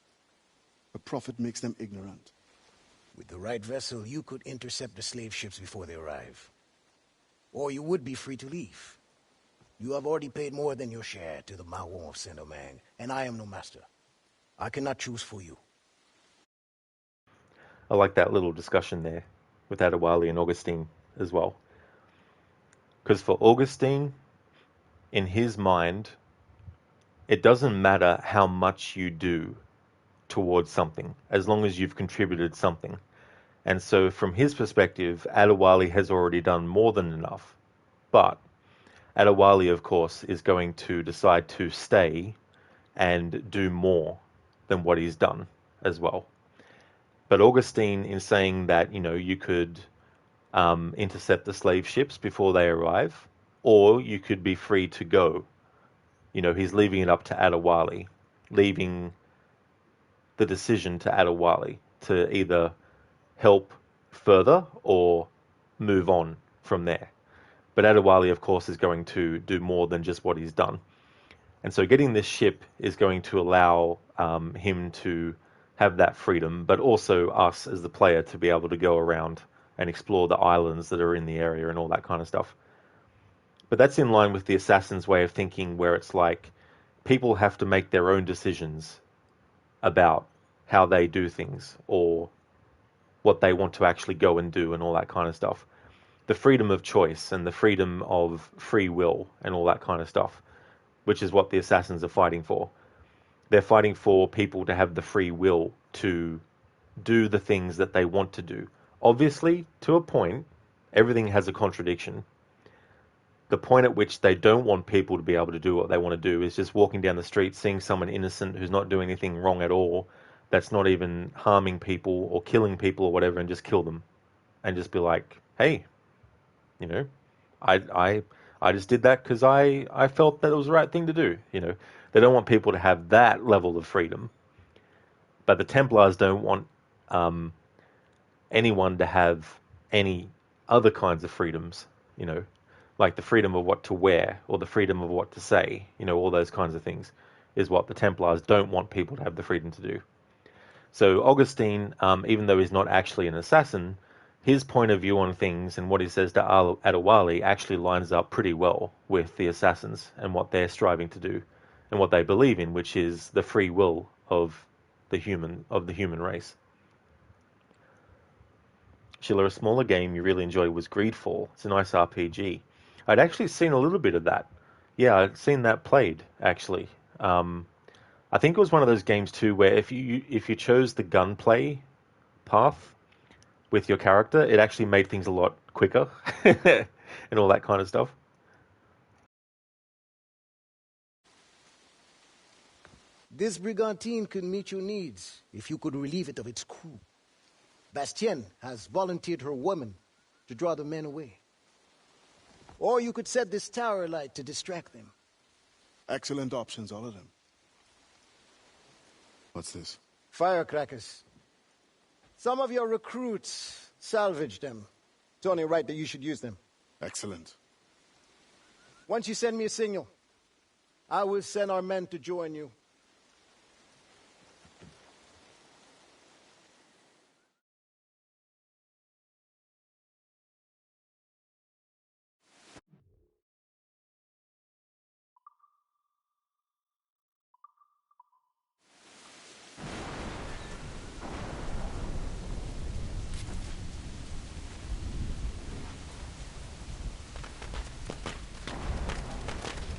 The profit makes them ignorant. With the right vessel, you could intercept the slave ships before they arrive. Or you would be free to leave. You have already paid more than your share to the Mawon of Saint-Domingue, and I am no master. I cannot choose for you. I like that little discussion there with Adewale and Augustine as well. Because for Augustine, in his mind, it doesn't matter how much you do towards something, as long as you've contributed something. And so from his perspective, Adewale has already done more than enough. But Adewale, of course, is going to decide to stay and do more than what he's done as well. But Augustine, in saying that, you could intercept the slave ships before they arrive, or you could be free to go. He's leaving it up to Adewale, leaving the decision to Adewale to either help further or move on from there. But Adewale, of course, is going to do more than just what he's done. And so getting this ship is going to allow him to have that freedom, but also us as the player to be able to go around and explore the islands that are in the area and all that kind of stuff. But that's in line with the Assassin's way of thinking, where it's like people have to make their own decisions about how they do things or what they want to actually go and do and all that kind of stuff. The freedom of choice and the freedom of free will and all that kind of stuff, which is what the Assassins are fighting for. They're fighting for people to have the free will to do the things that they want to do. Obviously, to a point, everything has a contradiction. The point at which they don't want people to be able to do what they want to do is just walking down the street, seeing someone innocent who's not doing anything wrong at all, that's not even harming people or killing people or whatever, and just kill them. And just be like, hey, I just did that because I felt that it was the right thing to do. They don't want people to have that level of freedom. But the Templars don't want anyone to have any other kinds of freedoms, like the freedom of what to wear or the freedom of what to say, all those kinds of things is what the Templars don't want people to have the freedom to do. So Augustine, even though he's not actually an assassin, his point of view on things and what he says to Adewale actually lines up pretty well with the Assassins and what they're striving to do and what they believe in, which is the free will of the human race. Sheila, a smaller game you really enjoyed was Greedfall. It's a nice RPG. I'd actually seen a little bit of that. Yeah, I'd seen that played, actually. I think it was one of those games, too, where if you chose the gunplay path with your character, it actually made things a lot quicker and all that kind of stuff. This brigantine could meet your needs if you could relieve it of its crew. Bastien has volunteered her woman to draw the men away. Or you could set this tower alight to distract them. Excellent options, all of them. What's this? Firecrackers. Some of your recruits salvaged them. It's only right that you should use them. Excellent. Once you send me a signal, I will send our men to join you.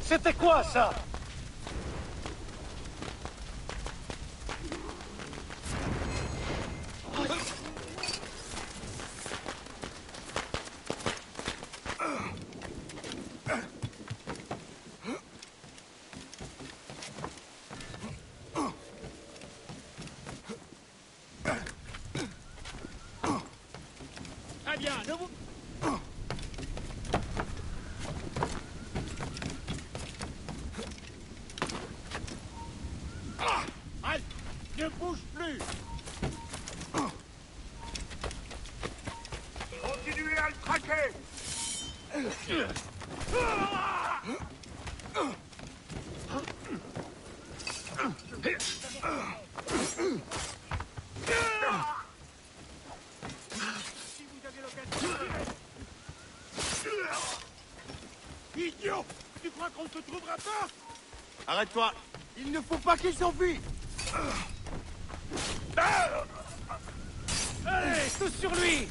C'était quoi ça? Très bien, ne vous... Halte! Ne bouge plus! Continuez à le traquer! Si vous avez l'occasion, tirez! Idiot! Tu crois qu'on ne te trouvera pas? Arrête-toi. Il ne faut pas qu'il s'enfuit. Allez, tous sur lui!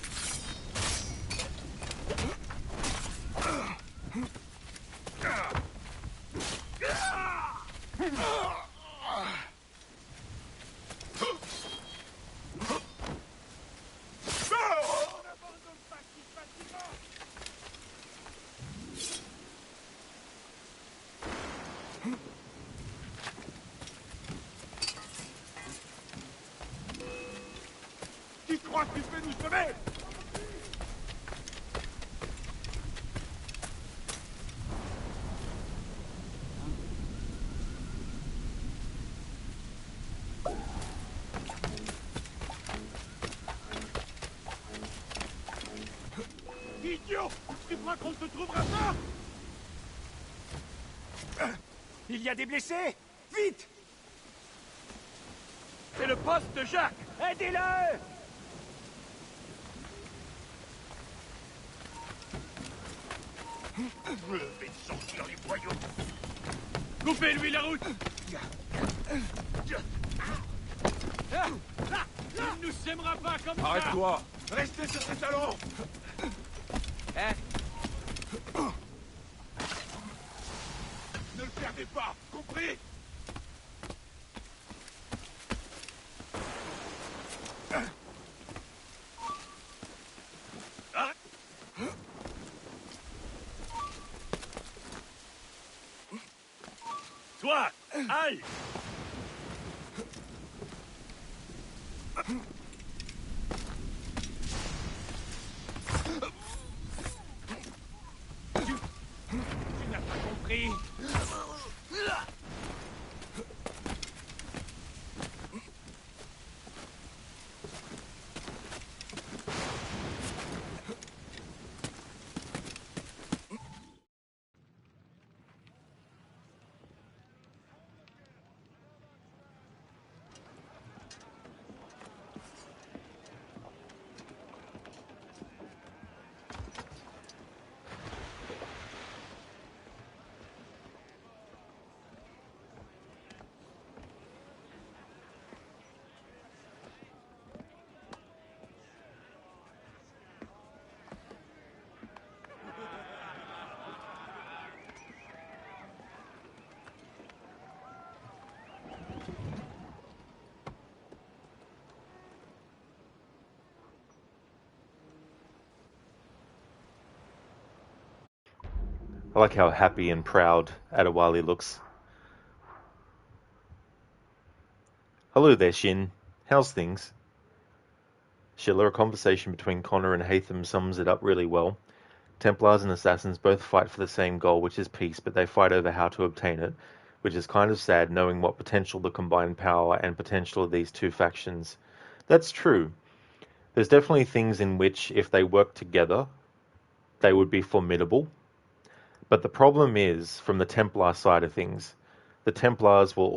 Tu crois que tu peux nous sauver? Idiot! Tu crois qu'on te trouvera pas? Il y a des blessés? Vite! C'est le poste de Jacques! Aidez-le! Je vais sortir les voyous! Coupez-lui la route! Il ne nous sèmera pas comme ça! Arrête-toi. Restez sur tes talons. Hein? Ne le perdez pas. Compris? Toi! Aïe! Tu n'as pas compris? I like how happy and proud Adewale looks. Hello there, Shin. How's things? Schiller, a conversation between Connor and Hatham sums it up really well. Templars and Assassins both fight for the same goal, which is peace, but they fight over how to obtain it, which is kind of sad knowing what potential the combined power and potential of these two factions. That's true. There's definitely things in which, if they work together, they would be formidable. But the problem is, from the Templar side of things, the Templars will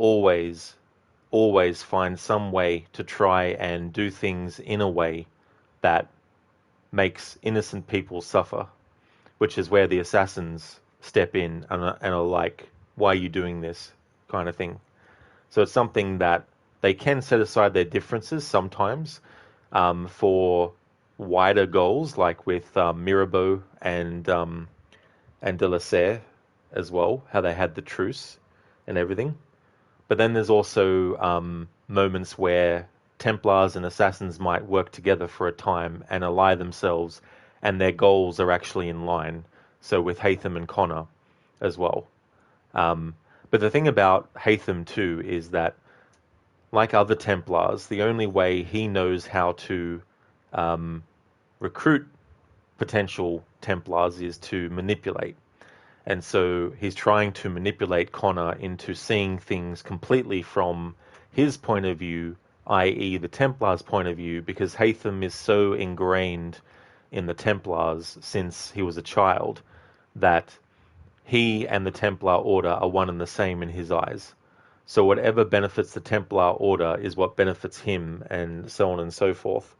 always find some way to try and do things in a way that makes innocent people suffer, which is where the Assassins step in and are like, why are you doing this, kind of thing. So it's something that they can set aside their differences sometimes for wider goals, like with Mirabeau and De La Serre, as well, how they had the truce and everything. But then there's also moments where Templars and Assassins might work together for a time and ally themselves, and their goals are actually in line. So with Haytham and Connor as well. But the thing about Haytham too is that, like other Templars, the only way he knows how to recruit potential Templars is to manipulate. And so he's trying to manipulate Connor into seeing things completely from his point of view, i.e. the Templars' point of view, because Haytham is so ingrained in the Templars since he was a child that he and the Templar Order are one and the same in his eyes. So whatever benefits the Templar Order is what benefits him, and so on and so forth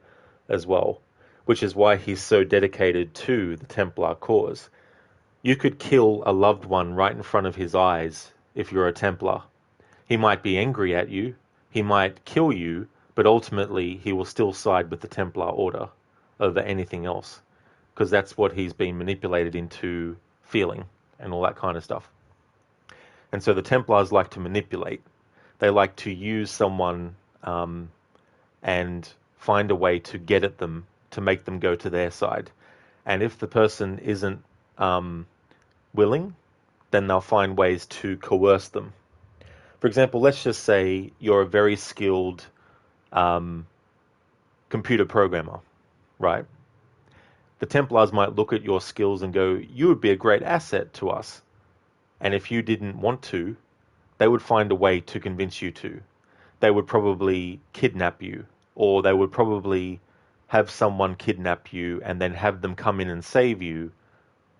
as well, which is why he's so dedicated to the Templar cause. You could kill a loved one right in front of his eyes if you're a Templar. He might be angry at you, he might kill you, but ultimately he will still side with the Templar Order over anything else, because that's what he's been manipulated into feeling and all that kind of stuff. And so the Templars like to manipulate. They like to use someone and find a way to get at them, to make them go to their side. And if the person isn't willing, then they'll find ways to coerce them. For example, let's just say you're a very skilled computer programmer, right? The Templars might look at your skills and go, you would be a great asset to us. And if you didn't want to, they would find a way to convince you to. They would probably kidnap you, or they would probably have someone kidnap you and then have them come in and save you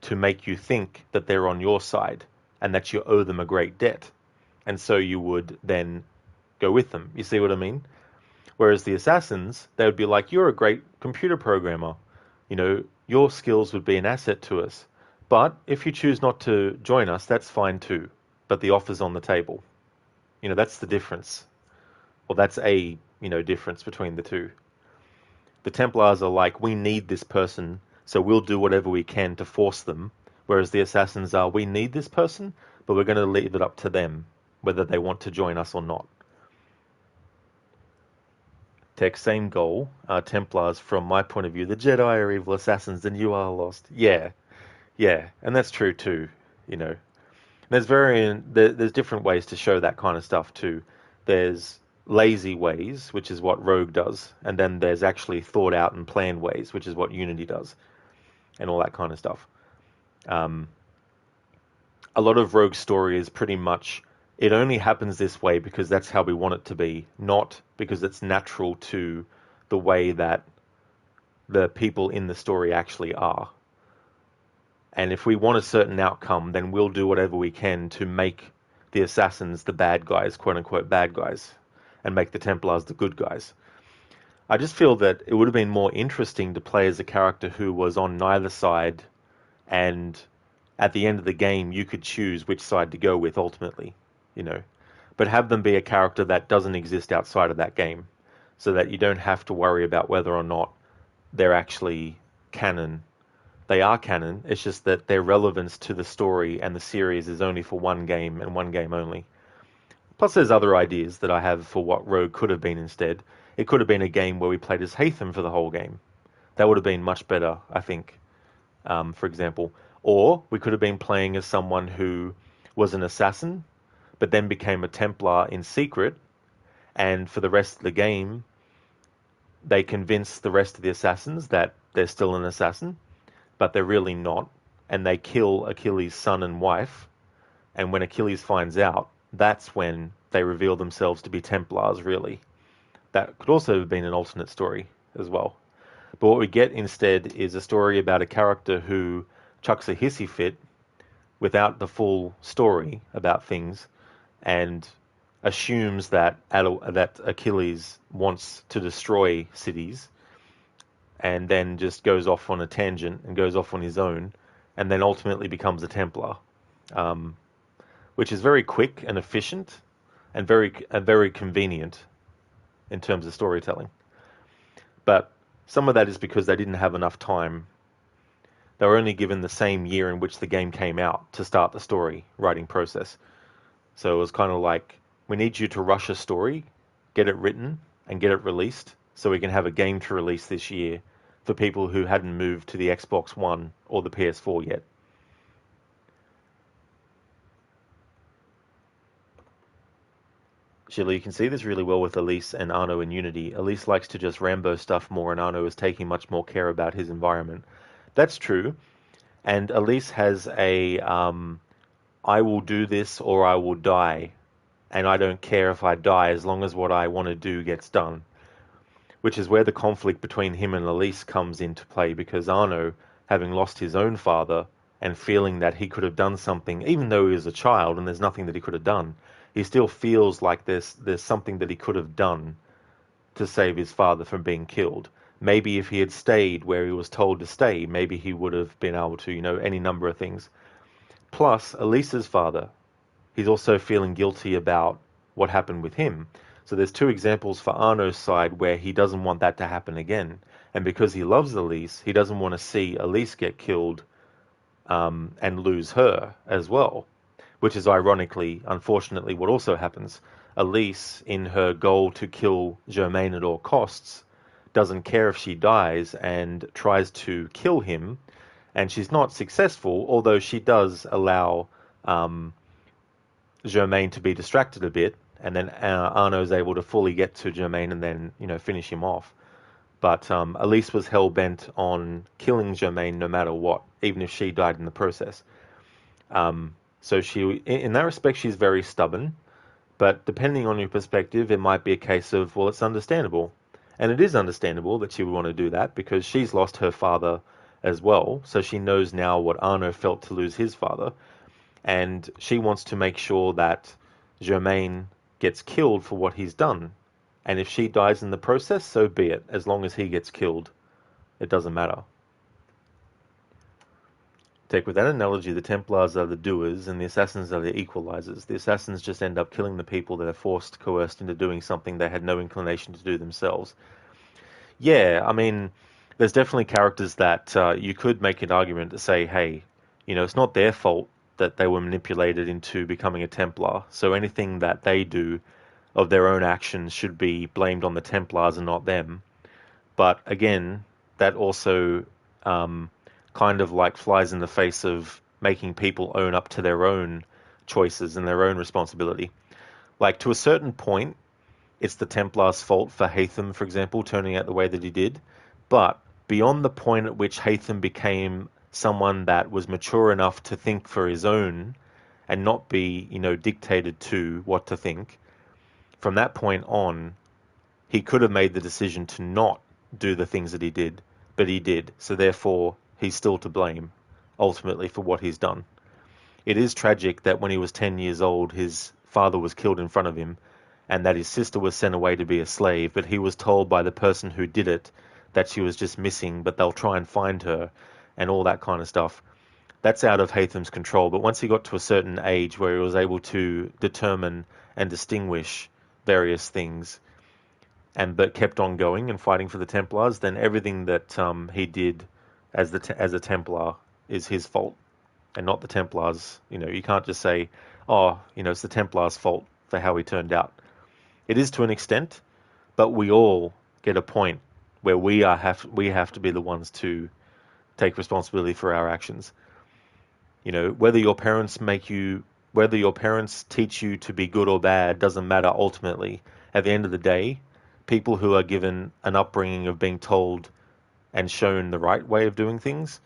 to make you think that they're on your side and that you owe them a great debt. And so you would then go with them. You see what I mean? Whereas the Assassins, they would be like, you're a great computer programmer. You know, your skills would be an asset to us. But if you choose not to join us, that's fine too. But the offer's on the table. You know, that's the difference. Well, that's a, difference between the two. The Templars are like, we need this person, so we'll do whatever we can to force them. Whereas the Assassins are, we need this person, but we're going to leave it up to them, whether they want to join us or not. Tech, same goal. Templars, from my point of view, the Jedi are evil, Assassins, and you are lost. Yeah, and that's true too, There's there's different ways to show that kind of stuff too. There's lazy ways, which is what Rogue does, and then there's actually thought out and planned ways, which is what Unity does, and all that kind of stuff. A lot of Rogue's story is pretty much, it only happens this way because that's how we want it to be, not because it's natural to the way that the people in the story actually are. And if we want a certain outcome, then we'll do whatever we can to make the Assassins the bad guys, quote-unquote bad guys, and make the Templars the good guys. I just feel that it would have been more interesting to play as a character who was on neither side, and at the end of the game, you could choose which side to go with ultimately, But have them be a character that doesn't exist outside of that game, so that you don't have to worry about whether or not they're actually canon. They are canon, it's just that their relevance to the story and the series is only for one game and one game only. Plus there's other ideas that I have for what Rogue could have been instead. It could have been a game where we played as Haytham for the whole game. That would have been much better, I think, for example. Or we could have been playing as someone who was an assassin, but then became a Templar in secret, and for the rest of the game, they convince the rest of the assassins that they're still an assassin, but they're really not, and they kill Achilles' son and wife, and when Achilles finds out, that's when they reveal themselves to be Templars, really. That could also have been an alternate story as well. But what we get instead is a story about a character who chucks a hissy fit without the full story about things, and assumes that Achilles wants to destroy cities, and then just goes off on a tangent and goes off on his own, and then ultimately becomes a Templar, which is very quick and efficient, and very convenient in terms of storytelling. But some of that is because they didn't have enough time They were only given the same year in which the game came out to start the story writing process. So it was kind of like, we need you to rush a story, get it written, and get it released, so we can have a game to release this year for people who hadn't moved to the Xbox One or the PS4 yet. Sheila, you can see this really well with Elise and Arno in Unity. Elise likes to just Rambo stuff more, and Arno is taking much more care about his environment. That's true. And Elise has a, I will do this or I will die, and I don't care if I die as long as what I want to do gets done. Which is where the conflict between him and Elise comes into play, because Arno, having lost his own father and feeling that he could have done something, even though he was a child and there's nothing that he could have done, he still feels like there's something that he could have done to save his father from being killed. Maybe if he had stayed where he was told to stay, maybe he would have been able to, any number of things. Plus, Elise's father, he's also feeling guilty about what happened with him. So there's two examples for Arno's side where he doesn't want that to happen again. And because he loves Elise, he doesn't want to see Elise get killed and lose her as well. Which is ironically, unfortunately, what also happens. Elise, in her goal to kill Germain at all costs, doesn't care if she dies and tries to kill him. And she's not successful, although she does allow Germain to be distracted a bit. And then Arno's able to fully get to Germain and then, finish him off. But Elise was hell-bent on killing Germain no matter what, even if she died in the process. So she, in that respect, she's very stubborn. But depending on your perspective, it might be a case of, well, it's understandable. And it is understandable that she would want to do that because she's lost her father as well. So she knows now what Arno felt to lose his father. And she wants to make sure that Germain gets killed for what he's done. And if she dies in the process, so be it. As long as he gets killed, it doesn't matter. Take with that analogy, the Templars are the doers and the Assassins are the equalizers. The Assassins just end up killing the people that are coerced into doing something they had no inclination to do themselves. Yeah, I mean, there's definitely characters that you could make an argument to say, hey, it's not their fault that they were manipulated into becoming a Templar. So anything that they do of their own actions should be blamed on the Templars and not them. But again, that also kind of like flies in the face of making people own up to their own choices and their own responsibility. Like, to a certain point, it's the Templars' fault for Haytham, for example, turning out the way that he did. But beyond the point at which Haytham became someone that was mature enough to think for his own and not be, dictated to what to think, from that point on, he could have made the decision to not do the things that he did, but he did. So therefore, he's still to blame, ultimately, for what he's done. It is tragic that when he was 10 years old, his father was killed in front of him, and that his sister was sent away to be a slave, but he was told by the person who did it that she was just missing, but they'll try and find her, and all that kind of stuff. That's out of Haytham's control, but once he got to a certain age where he was able to determine and distinguish various things, but kept on going and fighting for the Templars, then everything that he did as a Templar is his fault, and not the Templars. You can't just say, it's the Templars' fault for how he turned out. It is to an extent, but we all get a point where we have to be the ones to take responsibility for our actions. Whether your parents teach you to be good or bad doesn't matter ultimately. At the end of the day, people who are given an upbringing of being told and shown the right way of doing things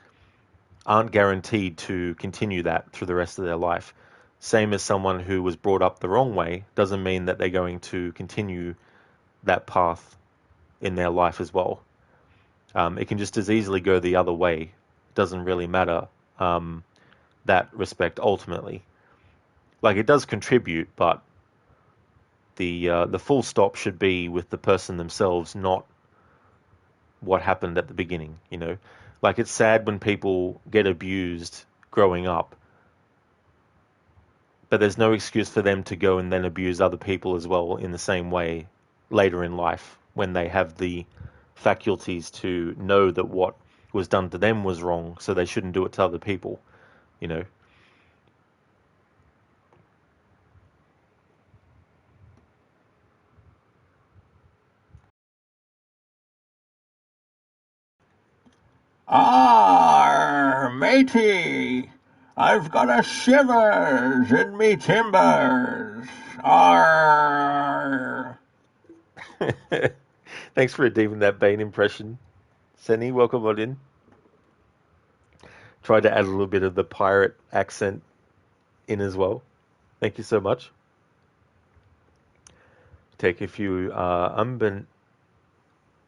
aren't guaranteed to continue that through the rest of their life. Same as someone who was brought up the wrong way doesn't mean that they're going to continue that path in their life as well. It can just as easily go the other way. It doesn't really matter that respect ultimately. Like, it does contribute, but the full stop should be with the person themselves, not what happened at the beginning. Like, it's sad when people get abused growing up, but there's no excuse for them to go and then abuse other people as well in the same way later in life, when they have the faculties to know that what was done to them was wrong, so they shouldn't do it to other people, you know. Arr, matey! I've got a shivers in me timbers. Arr! Thanks for redeeming that Bane impression, Senny. Welcome on in. Tried to add a little bit of the pirate accent in as well. Thank you so much. Take a few.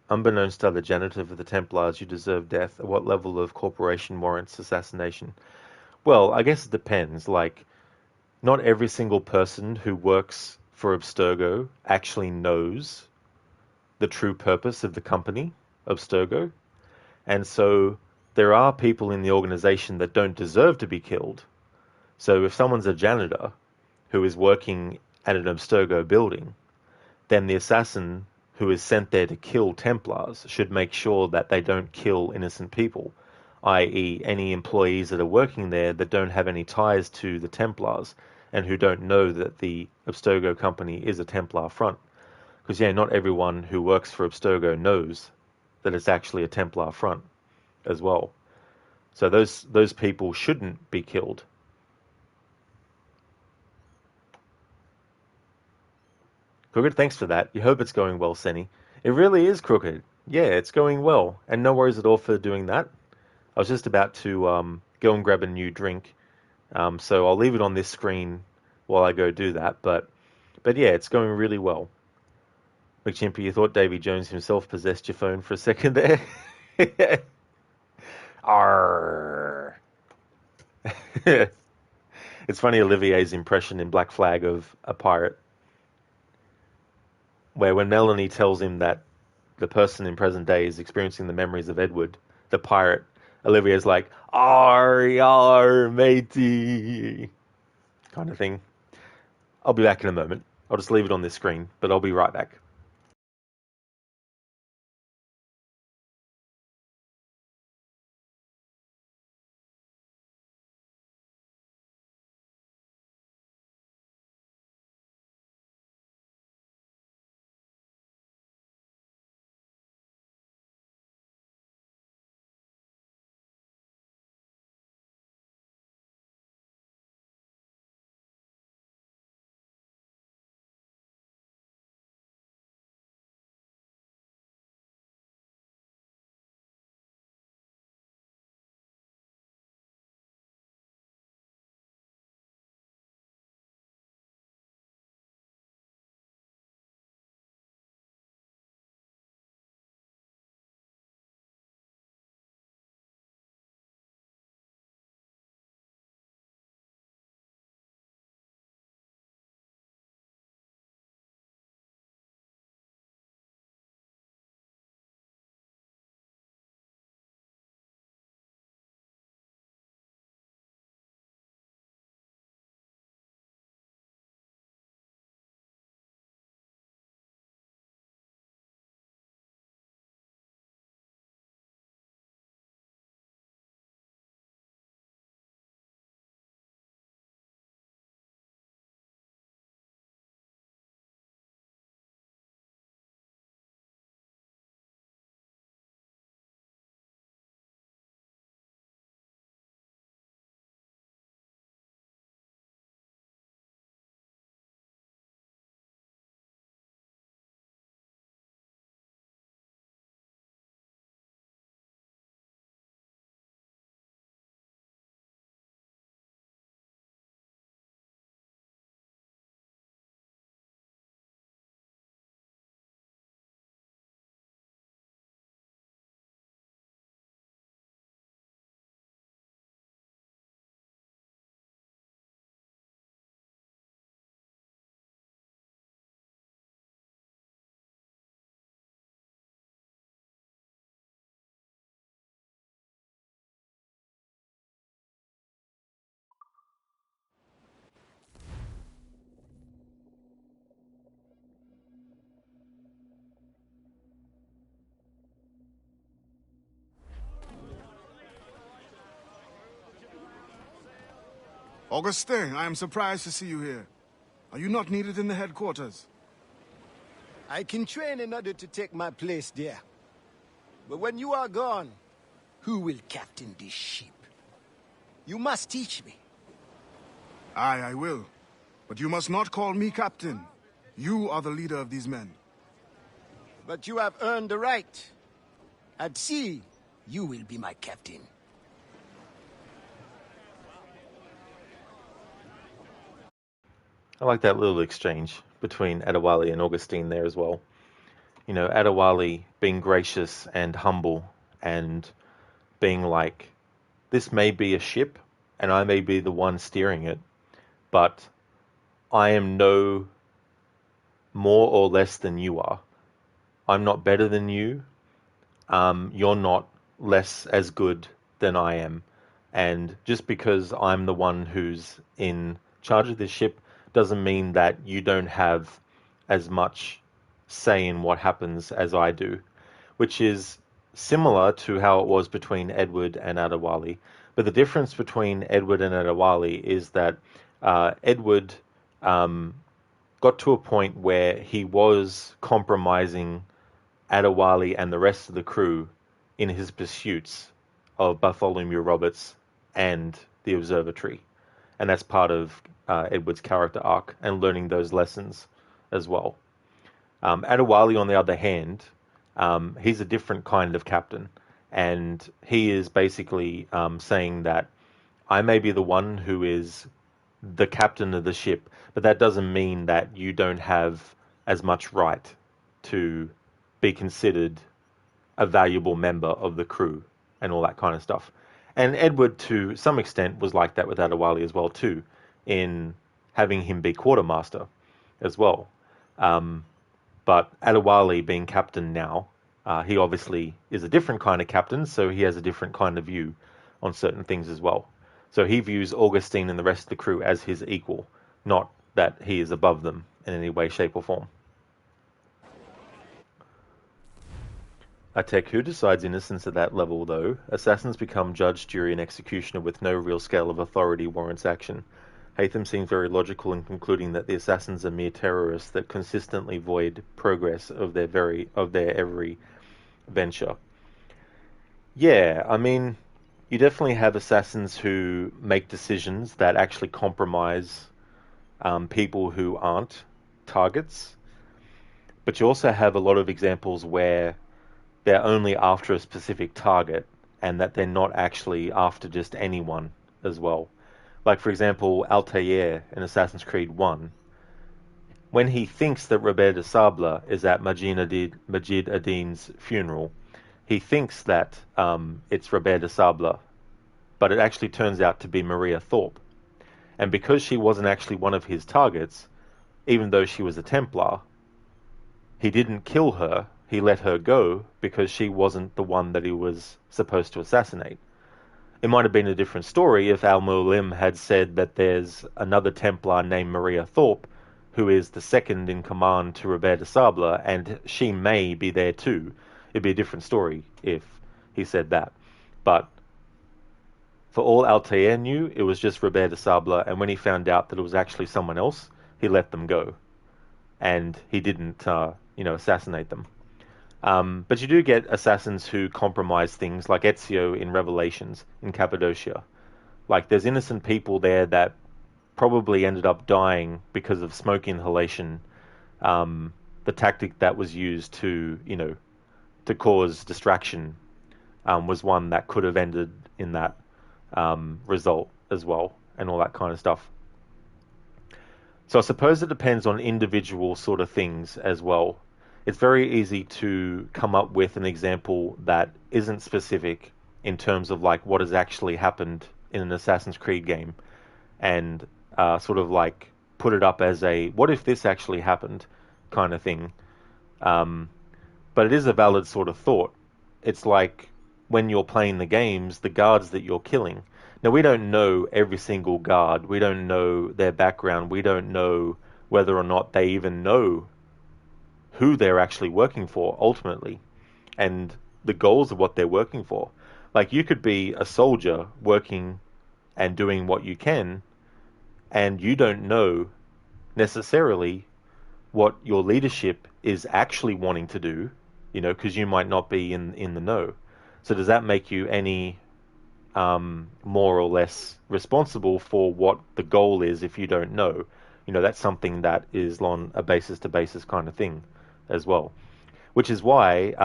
Unbeknownst to the janitor of the Templars, you deserve death. At what level of corporation warrants assassination? Well, I guess it depends. Like, not every single person who works for Abstergo actually knows the true purpose of the company, Abstergo. And so there are people in the organization that don't deserve to be killed. So if someone's a janitor who is working at an Abstergo building, then the assassin who is sent there to kill Templars should make sure that they don't kill innocent people, i.e. any employees that are working there that don't have any ties to the Templars and who don't know that the Abstergo company is a Templar front. Because, yeah, not everyone who works for Abstergo knows that it's actually a Templar front as well. So those people shouldn't be killed. Crooked, thanks for that. You hope it's going well, Senny. It really is, Crooked. Yeah, it's going well. And no worries at all for doing that. I was just about to go and grab a new drink. So I'll leave it on this screen while I go do that. But yeah, it's going really well. McChimpy, you thought Davy Jones himself possessed your phone for a second there? Arr. It's funny, Olivier's impression in Black Flag of a pirate, where when Melanie tells him that the person in present day is experiencing the memories of Edward, the pirate, Olivier's like, "Arr, yar, matey," kind of thing. I'll be back in a moment. I'll just leave it on this screen, but I'll be right back. Augustin, I am surprised to see you here. Are you not needed in the headquarters? I can train in order to take my place there. But when you are gone, who will captain this ship? You must teach me. Aye, I will. But you must not call me captain. You are the leader of these men. But you have earned the right. At sea, you will be my captain. I like that little exchange between Adewale and Augustine there as well. You know, Adewale being gracious and humble and being like, this may be a ship and I may be the one steering it, but I am no more or less than you are. I'm not better than you. You're not less as good than I am. And just because I'm the one who's in charge of this ship doesn't mean that you don't have as much say in what happens as I do, which is similar to how it was between Edward and Adewale. But the difference between Edward and Adewale is that Edward got to a point where he was compromising Adewale and the rest of the crew in his pursuits of Bartholomew Roberts and the observatory. And that's part of Edward's character arc and learning those lessons as well. Adewale, on the other hand, he's a different kind of captain. And he is basically saying that I may be the one who is the captain of the ship, but that doesn't mean that you don't have as much right to be considered a valuable member of the crew and all that kind of stuff. And Edward, to some extent, was like that with Adewale as well, too, in having him be quartermaster as well. But Adewale being captain now, he obviously is a different kind of captain, so he has a different kind of view on certain things as well. So he views Augustine and the rest of the crew as his equal, not that he is above them in any way, shape, or form. Atek, who decides innocence at that level, though? Assassins become judge, jury, and executioner with no real scale of authority warrants action. Haytham seems very logical in concluding that the assassins are mere terrorists that consistently void progress of their every venture. Yeah, I mean, you definitely have assassins who make decisions that actually compromise people who aren't targets. But you also have a lot of examples where they're only after a specific target and that they're not actually after just anyone as well. Like, for example, Altair in Assassin's Creed 1. When he thinks that Robert de Sable is at Majid ad-Din's funeral, he thinks that it's Robert de Sable, but it actually turns out to be Maria Thorpe. And because she wasn't actually one of his targets, even though she was a Templar, he didn't kill her. He let her go because she wasn't the one that he was supposed to assassinate. It might have been a different story if Al-Mualim had said that there's another Templar named Maria Thorpe who is the second in command to Robert de Sable, and she may be there too. It'd be a different story if he said that. But for all Altair knew, it was just Robert de Sable, and when he found out that it was actually someone else, he let them go. And he didn't, assassinate them. But you do get assassins who compromise things, like Ezio in Revelations in Cappadocia. Like, there's innocent people there that probably ended up dying because of smoke inhalation. The tactic that was used to cause distraction was one that could have ended in that result as well, and all that kind of stuff. So I suppose it depends on individual sort of things as well. It's very easy to come up with an example that isn't specific in terms of like what has actually happened in an Assassin's Creed game, and sort of like put it up as a what if this actually happened kind of thing. But it is a valid sort of thought. It's like when you're playing the games, the guards that you're killing. Now, we don't know every single guard. We don't know their background. We don't know whether or not they even know who they're actually working for ultimately, and the goals of what they're working for. Like, you could be a soldier working and doing what you can, and you don't know necessarily what your leadership is actually wanting to do, you know, because you might not be in the know. So does that make you any more or less responsible for what the goal is if you don't know? You know, that's something that is on a basis-to-basis kind of thing as well. Which is why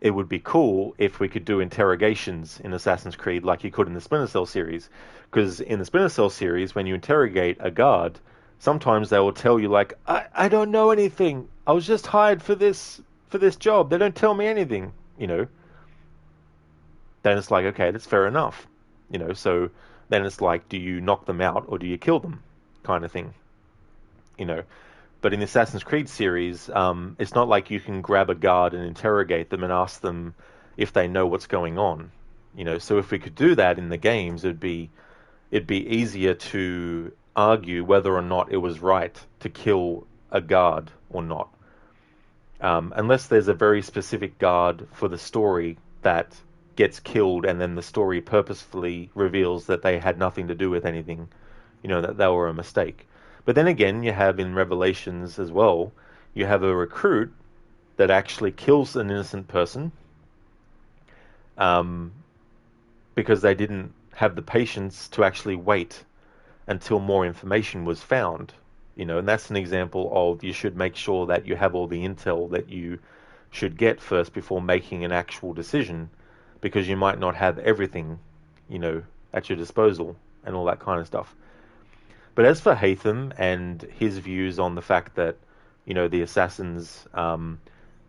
it would be cool if we could do interrogations in Assassin's Creed like you could in the Splinter Cell series. Because in the Splinter Cell series, when you interrogate a guard, sometimes they will tell you, like, I don't know anything. I was just hired for this job. They don't tell me anything, you know. Then it's like, okay, that's fair enough. You know, so then it's like, do you knock them out or do you kill them? Kind of thing. You know. But in the Assassin's Creed series, it's not like you can grab a guard and interrogate them and ask them if they know what's going on. You know, so if we could do that in the games, it'd be easier to argue whether or not it was right to kill a guard or not. Unless there's a very specific guard for the story that gets killed and then the story purposefully reveals that they had nothing to do with anything, you know, that they were a mistake. But then again, you have in Revelations as well, you have a recruit that actually kills an innocent person because they didn't have the patience to actually wait until more information was found. You know, and that's an example of you should make sure that you have all the intel that you should get first before making an actual decision, because you might not have everything, you know, at your disposal and all that kind of stuff. But as for Haytham and his views on the fact that, you know, the assassins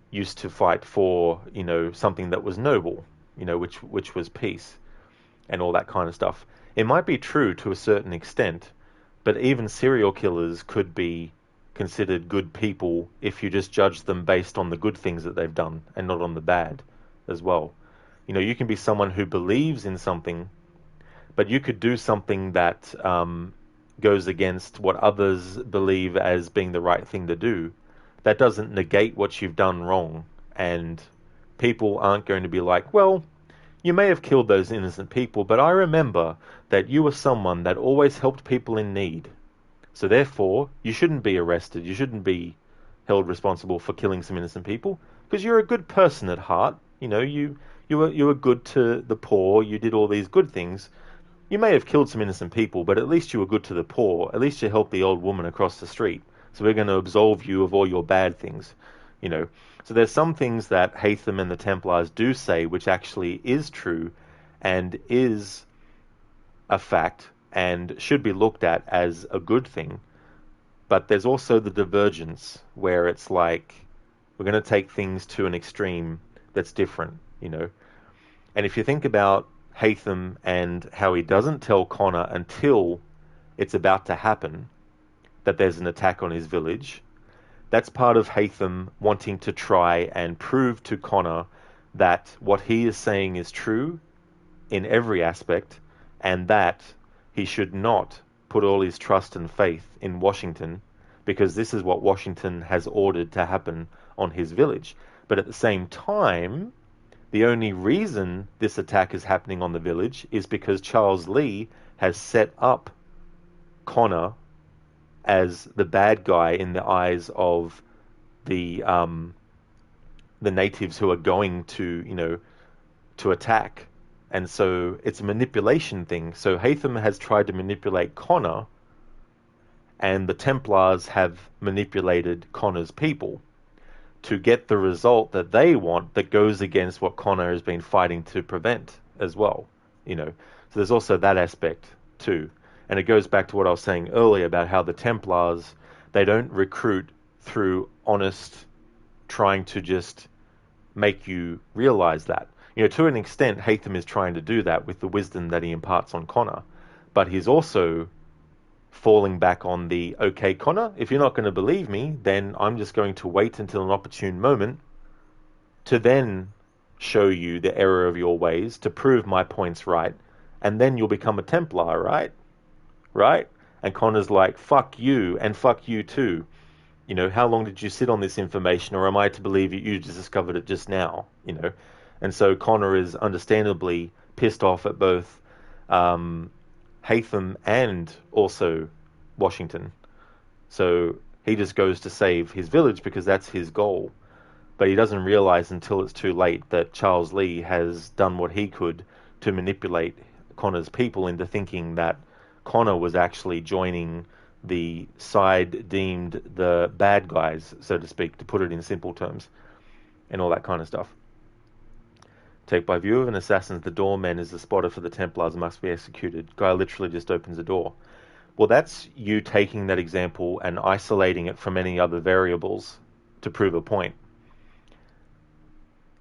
used to fight for, you know, something that was noble, you know, which was peace and all that kind of stuff, it might be true to a certain extent, but even serial killers could be considered good people if you just judge them based on the good things that they've done and not on the bad as well. You know, you can be someone who believes in something, but you could do something that goes against what others believe as being the right thing to do. That doesn't negate what you've done wrong, and people aren't going to be like, well, you may have killed those innocent people, but I remember that you were someone that always helped people in need. So therefore, you shouldn't be arrested. You shouldn't be held responsible for killing some innocent people, because you're a good person at heart. You know, you were good to the poor. You did all these good things. You may have killed some innocent people, but at least you were good to the poor. At least you helped the old woman across the street. So we're going to absolve you of all your bad things, you know. So there's some things that Haytham and the Templars do say which actually is true and is a fact and should be looked at as a good thing. But there's also the divergence where it's like we're going to take things to an extreme that's different, you know. And if you think about Haytham and how he doesn't tell Connor until it's about to happen that there's an attack on his village, that's part of Haytham wanting to try and prove to Connor that what he is saying is true in every aspect, and that he should not put all his trust and faith in Washington, because this is what Washington has ordered to happen on his village. But at the same time, the only reason this attack is happening on the village is because Charles Lee has set up Connor as the bad guy in the eyes of the natives who are going to, you know, to attack. And so it's a manipulation thing. So Haytham has tried to manipulate Connor, and the Templars have manipulated Connor's people to get the result that they want that goes against what Connor has been fighting to prevent as well, you know. So there's also that aspect too. And it goes back to what I was saying earlier about how the Templars, they don't recruit through honest trying to just make you realize that. You know, to an extent, Haytham is trying to do that with the wisdom that he imparts on Connor. But he's also falling back on the, okay, Connor, if you're not going to believe me, then I'm just going to wait until an opportune moment to then show you the error of your ways, to prove my points right, and then you'll become a Templar, right? Right? And Connor's like, fuck you, and fuck you too. You know, how long did you sit on this information, or am I to believe you just discovered it just now? You know? And so Connor is understandably pissed off at both Haytham and also Washington. So he just goes to save his village because that's his goal. But he doesn't realize until it's too late that Charles Lee has done what he could to manipulate Connor's people into thinking that Connor was actually joining the side deemed the bad guys, so to speak, to put it in simple terms, and all that kind of stuff. Take by view of an assassin, the doorman is the spotter for the Templars must be executed. Guy literally just opens the door. Well, that's you taking that example and isolating it from any other variables to prove a point.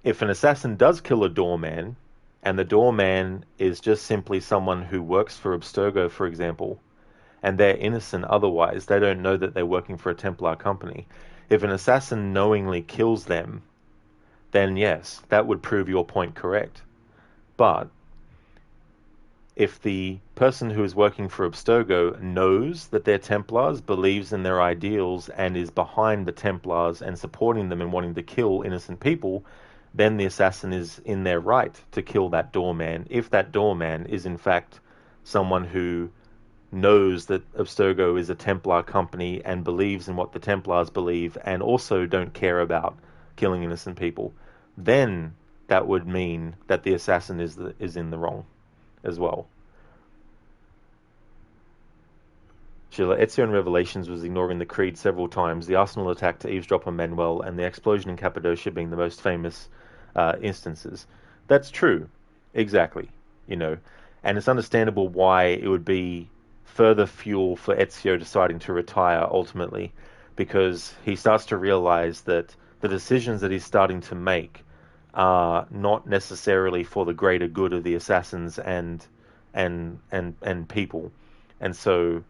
If an assassin does kill a doorman, and the doorman is just simply someone who works for Abstergo, for example, and they're innocent otherwise, they don't know that they're working for a Templar company. If an assassin knowingly kills them, then yes, that would prove your point correct. But if the person who is working for Abstergo knows that they're Templars, believes in their ideals, and is behind the Templars and supporting them and wanting to kill innocent people, then the assassin is in their right to kill that doorman, if that doorman is in fact someone who knows that Abstergo is a Templar company and believes in what the Templars believe and also don't care about killing innocent people. Then that would mean that the assassin is in the wrong as well. Sheila, Ezio in Revelations was ignoring the creed several times, the Arsenal attack to eavesdrop on Manuel, and the explosion in Cappadocia being the most famous instances. That's true. Exactly. And it's understandable why it would be further fuel for Ezio deciding to retire ultimately, because he starts to realize that the decisions that he's starting to make are not necessarily for the greater good of the assassins and people. And so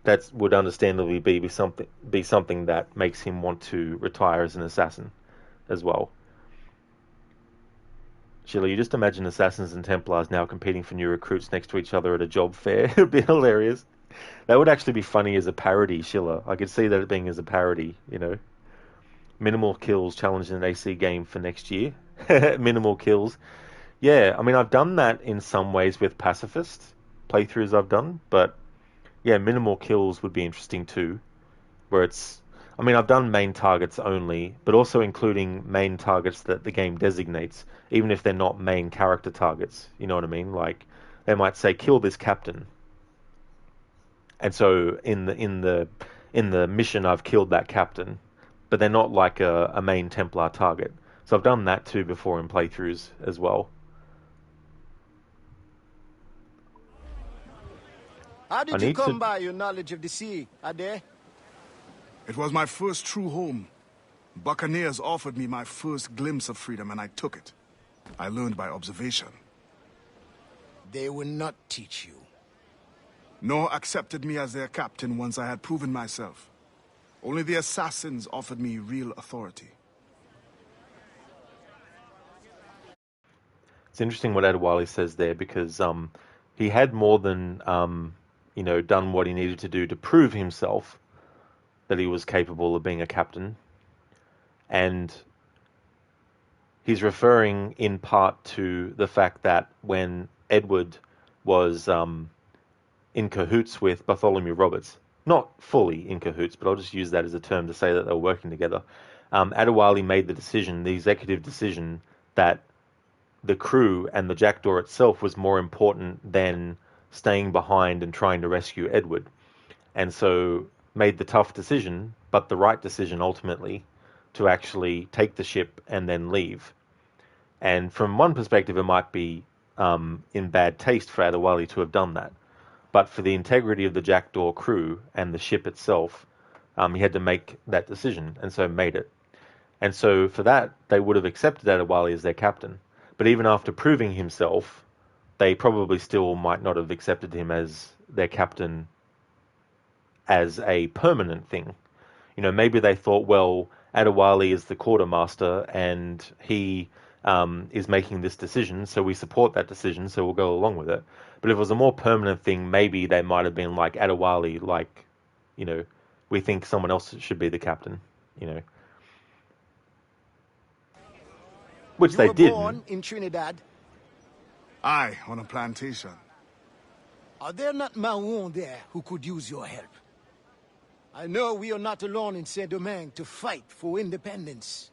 that would understandably be something that makes him want to retire as an assassin as well. Sheila, you just imagine assassins and Templars now competing for new recruits next to each other at a job fair. It would be hilarious. That would actually be funny as a parody, Sheila. I could see that being as a parody, Minimal kills challenge in an AC game for next year. Minimal kills. Yeah, I mean, I've done that in some ways with pacifist playthroughs I've done, but yeah, minimal kills would be interesting too, where I've done main targets only, but also including main targets that the game designates, even if they're not main character targets. You know what I mean? Like, they might say, kill this captain. And so in the mission, I've killed that captain, but they're not like a main Templar target. So I've done that too before in playthroughs as well. How did you come by your knowledge of the sea, Ade? It was my first true home. Buccaneers offered me my first glimpse of freedom, and I took it. I learned by observation. They will not teach you. Nor accepted me as their captain once I had proven myself. Only the assassins offered me real authority. It's interesting what Adewale says there, because he had more than done what he needed to do to prove himself that he was capable of being a captain. And he's referring in part to the fact that when Edward was in cahoots with Bartholomew Roberts, not fully in cahoots, but I'll just use that as a term to say that they were working together, Adewale made the executive decision, that the crew and the Jackdaw itself was more important than staying behind and trying to rescue Edward. And so made the tough decision, but the right decision ultimately, to actually take the ship and then leave. And from one perspective, it might be in bad taste for Adewale to have done that. But for the integrity of the Jackdaw crew and the ship itself, he had to make that decision, and so made it. And so for that, they would have accepted Adewale as their captain. But even after proving himself, they probably still might not have accepted him as their captain as a permanent thing. Maybe they thought, well, Adewale is the quartermaster and he is making this decision, so we support that decision, so we'll go along with it. But if it was a more permanent thing, maybe they might have been like, Adewale, we think someone else should be the captain, Which they didn't. Born in Trinidad? Aye, on a plantation. Are there not Maroons there who could use your help? I know we are not alone in Saint-Domingue to fight for independence.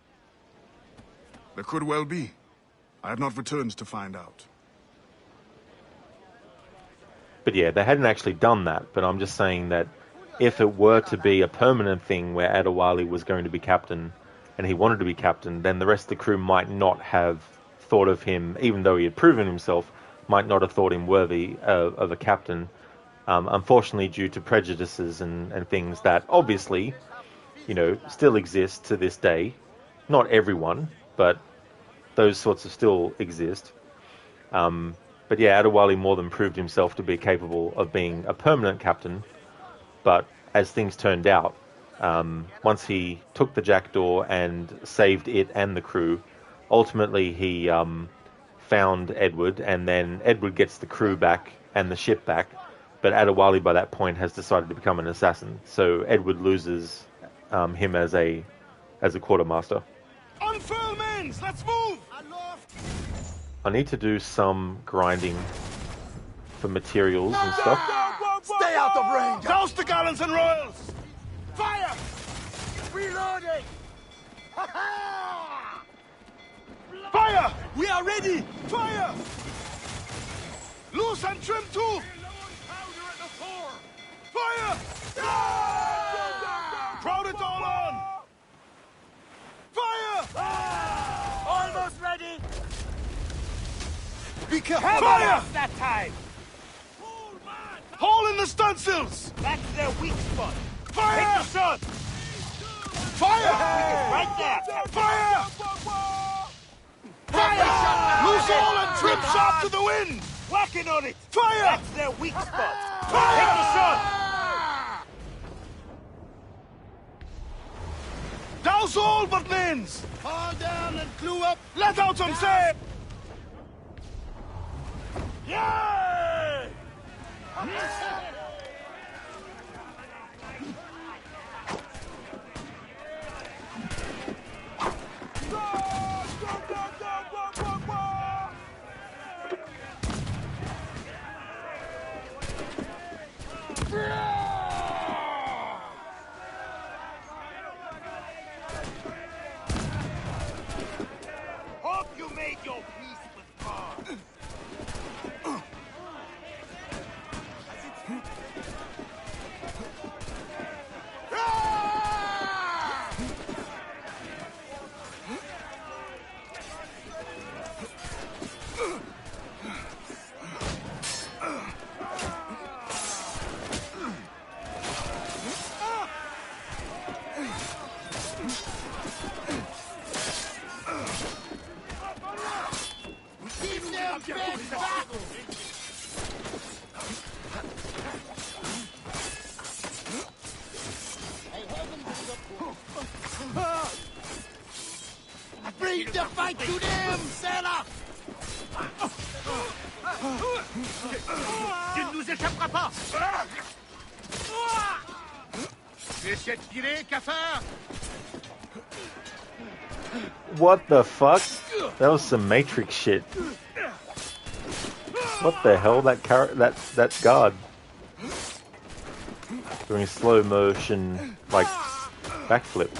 There could well be. I have not returned to find out. But yeah, they hadn't actually done that. But I'm just saying that if it were to be a permanent thing where Adewale was going to be captain and he wanted to be captain, then the rest of the crew might not have thought of him, even though he had proven himself, might not have thought him worthy of a captain. Unfortunately, due to prejudices and things that obviously, still exist to this day. Not everyone, but those sorts of still exist. But yeah, Adewale more than proved himself to be capable of being a permanent captain. But as things turned out, once he took the Jackdaw and saved it and the crew, ultimately he found Edward, and then Edward gets the crew back and the ship back. But Adewale by that point has decided to become an assassin, so Edward loses him as a quartermaster. Unfurl mains! Let's move! I need to do some grinding for materials and stuff. Stay out of range! Douse the gallants and royals! Fire! Reloading! Fire! We are ready! Fire! Loose and trim too! Fire! Crowd it all on! Fire! Almost ready! Be careful! Fire! That time! Hole in the stunsails! That's their weak spot! Fire! Hit the shot! Fire! Right there! Fire! Fire! Loose all and trim sharp to the wind! Working on it! Fire! That's their weak spot! Fire! Hit the shot! Douse all but mains! Haul down and clew up! Let out some sail! Yay! Hope you made your peace with God. Bring the fight to them, sailor! Tu ne nous échapperas pas! Tu essaies de tirer, cafard? What the fuck? That was some Matrix shit. What the hell? That guard doing a slow motion like backflip.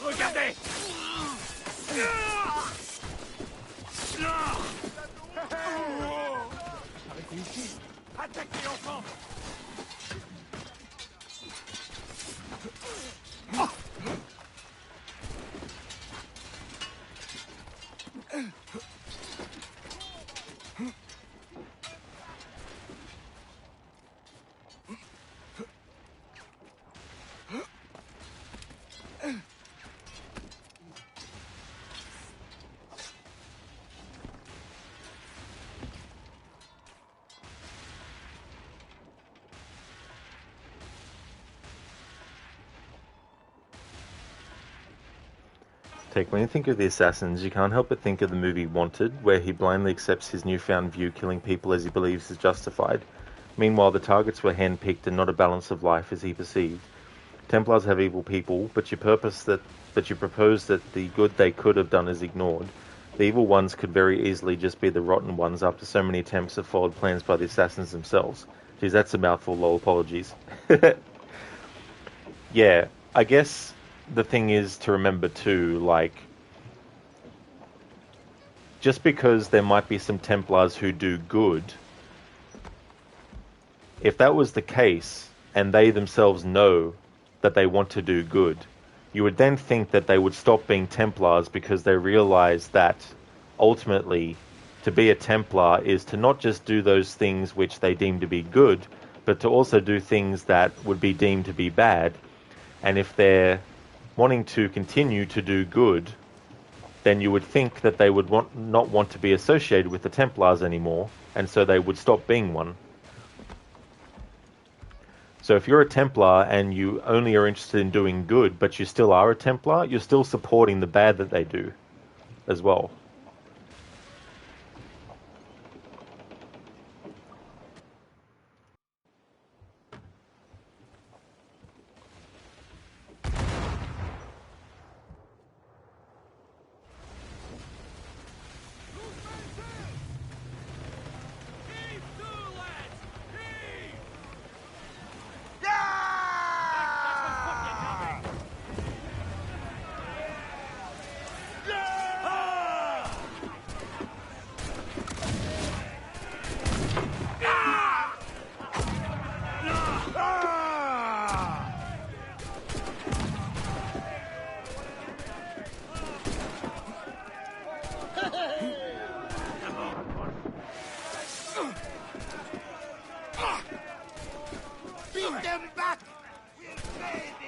Regardez! Attaquez, enfants! Take, when you think of the assassins, you can't help but think of the movie Wanted, where he blindly accepts his newfound view, killing people as he believes is justified. Meanwhile, the targets were hand-picked and not a balance of life as he perceived. Templars have evil people, but you propose that the good they could have done is ignored. The evil ones could very easily just be the rotten ones after so many attempts at foiled plans by the assassins themselves. Geez, that's a mouthful, lol, apologies. Yeah, I guess the thing is to remember too, like, just because there might be some Templars who do good, if that was the case, and they themselves know that they want to do good, you would then think that they would stop being Templars because they realize that ultimately to be a Templar is to not just do those things which they deem to be good, but to also do things that would be deemed to be bad. And if they're wanting to continue to do good, then you would think that they would not want to be associated with the Templars anymore, and so they would stop being one. So if you're a Templar and you only are interested in doing good, but you still are a Templar, you're still supporting the bad that they do as well. Beat them back! Beat them back!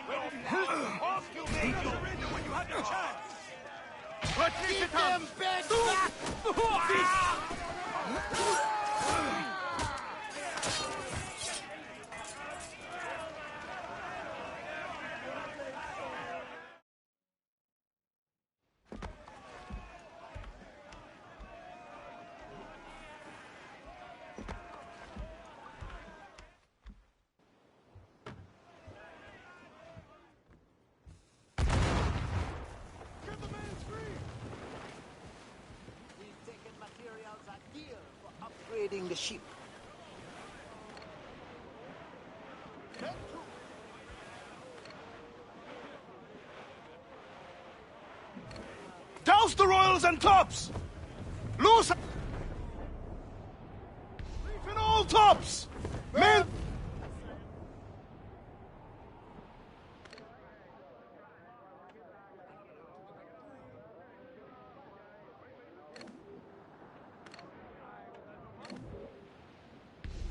Upgrading the ship. Douse the royals and tops! Loose! Reef in all tops! Men!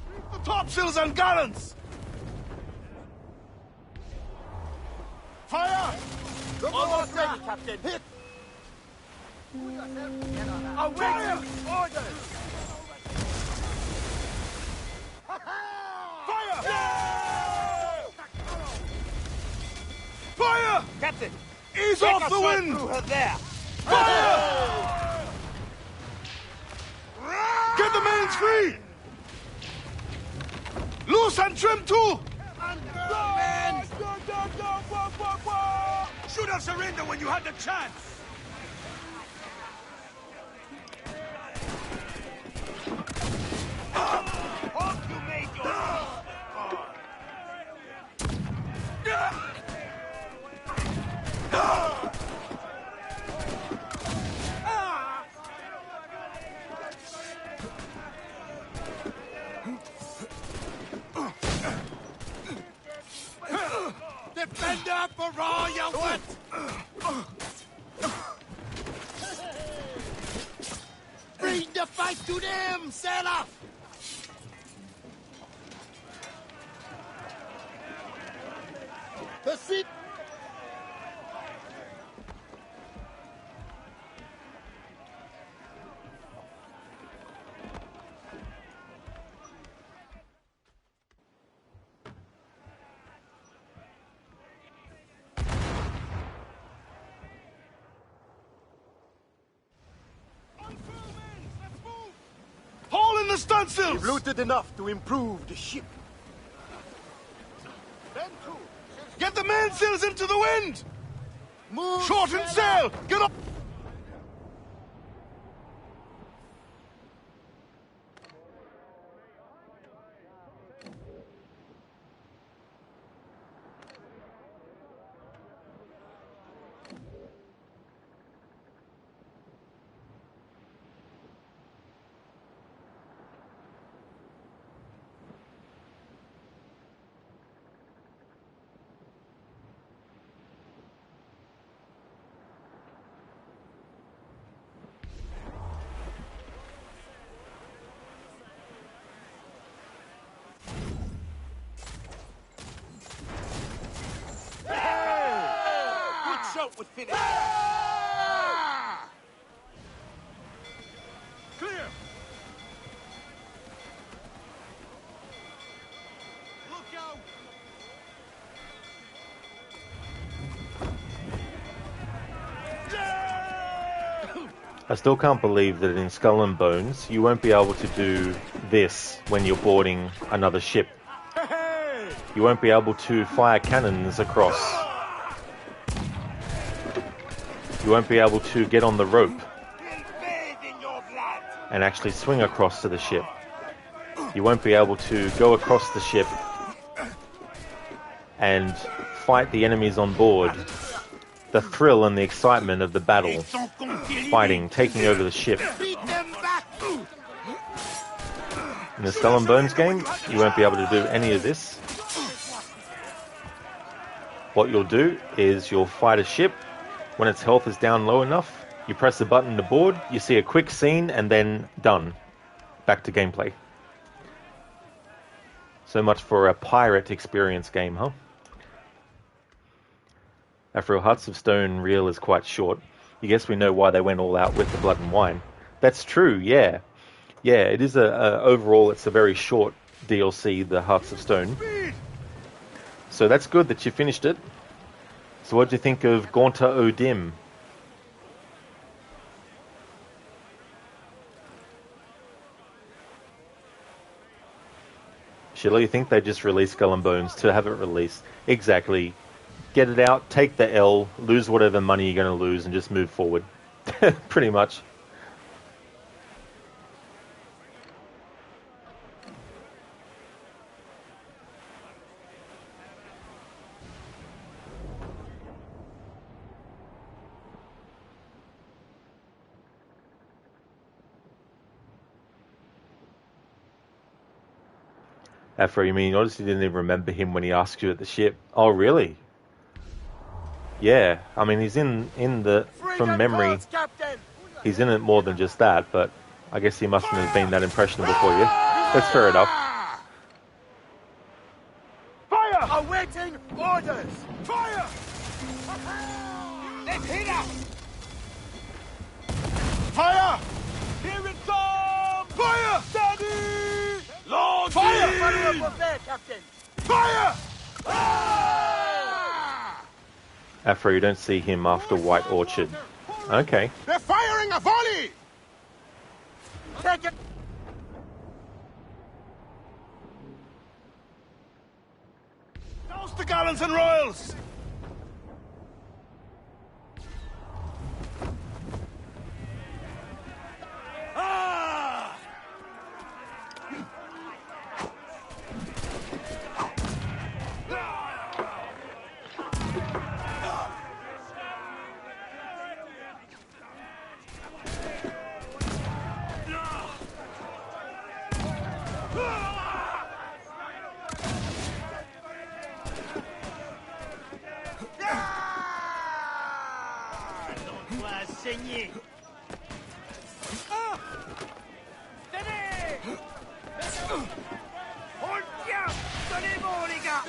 Reef the topsails and gallants! Fire! Almost ready, Captain. Hit! Awaiting orders! Fire! Fire! Captain! Ease off the wind! Through her there! Fire! Get the mains free! Loose and trim too! Men! Should have surrendered when you had the chance! Hope you made your Defender for all you want! Bring the fight to them, sailor! The seat! stunsails! We've looted enough to improve the ship. Get the mainsails into the wind! Move, Shorten sail! Get up! Would finish. Clear! Look out! I still can't believe that in Skull and Bones you won't be able to do this when you're boarding another ship. You won't be able to fire cannons across. You won't be able to get on the rope and actually swing across to the ship. You won't be able to go across the ship and fight the enemies on board. The thrill and the excitement of the battle, fighting, taking over the ship. In the Skull and Bones game, you won't be able to do any of this. What you'll do is you'll fight a ship. When its health is down low enough, you press the button to board, you see a quick scene, and then done. Back to gameplay. So much for a pirate experience game, huh? After all, Hearts of Stone reel is quite short. You guess we know why they went all out with the Blood and Wine. That's true, yeah. Yeah, it is overall, it's a very short DLC, the Hearts of Stone. So that's good that you finished it. So what do you think of Gaunter O'Dim? Sheila, you think they just released Skull and Bones to have it released? Exactly. Get it out, take the L, lose whatever money you're going to lose, and just move forward. Pretty much. Afro, you mean you obviously didn't even remember him when he asked you at the ship? Oh, really? Yeah, I mean, he's in the, from memory, he's in it more than just that, but I guess he mustn't have been that impressionable for you. That's fair enough. Fire! Awaiting orders! Fire! Let's hit us! Fire! Here it comes! Fire! Steady! Lord! Fire! Fire up there, Captain! Fire! Afro, you don't see him after White Orchard. Okay. They're firing a volley! Take it! Douse the gallants and royals! Saigner! On le tient! Tenez bon, les gars!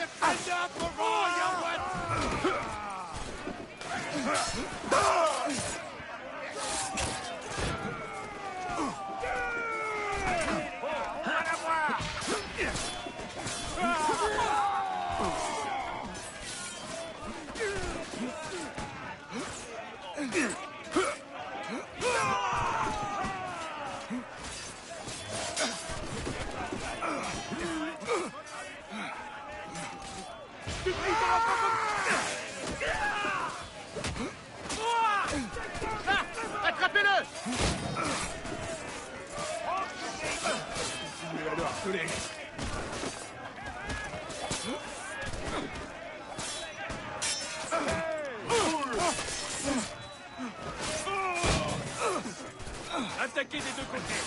Attaquez des deux côtés.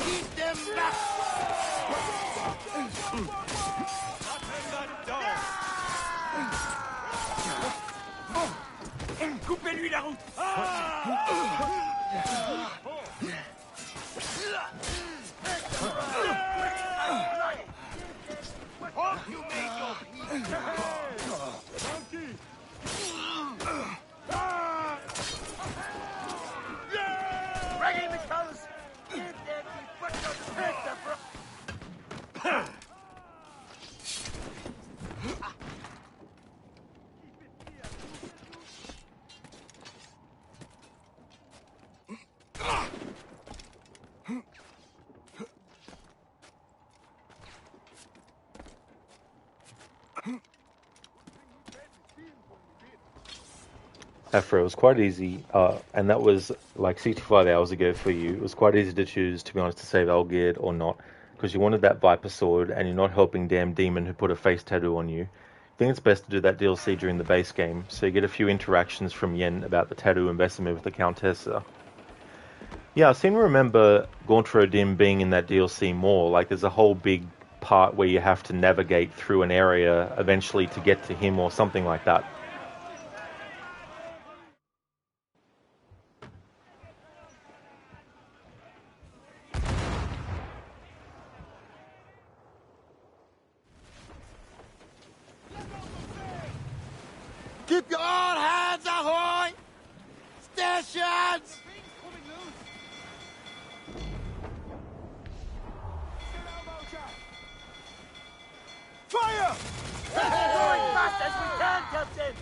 Keep them back. Coupez-lui la route. You made your peace. Ready, Michaelis? Give them the butchers and take the Afro, it was quite easy, and that was like 65 hours ago for you. It was quite easy to choose, to be honest, to save Olgierd or not, because you wanted that Viper Sword, and you're not helping damn demon who put a face tattoo on you. I think it's best to do that DLC during the base game, so you get a few interactions from Yen about the tattoo and Vesemir with the Countessa. Yeah, I seem to remember Gauntro Dim being in that DLC more. Like, there's a whole big part where you have to navigate through an area eventually to get to him or something like that. Keep your all hands ahoy! Stations! Fire! Going fast as we can, Captain!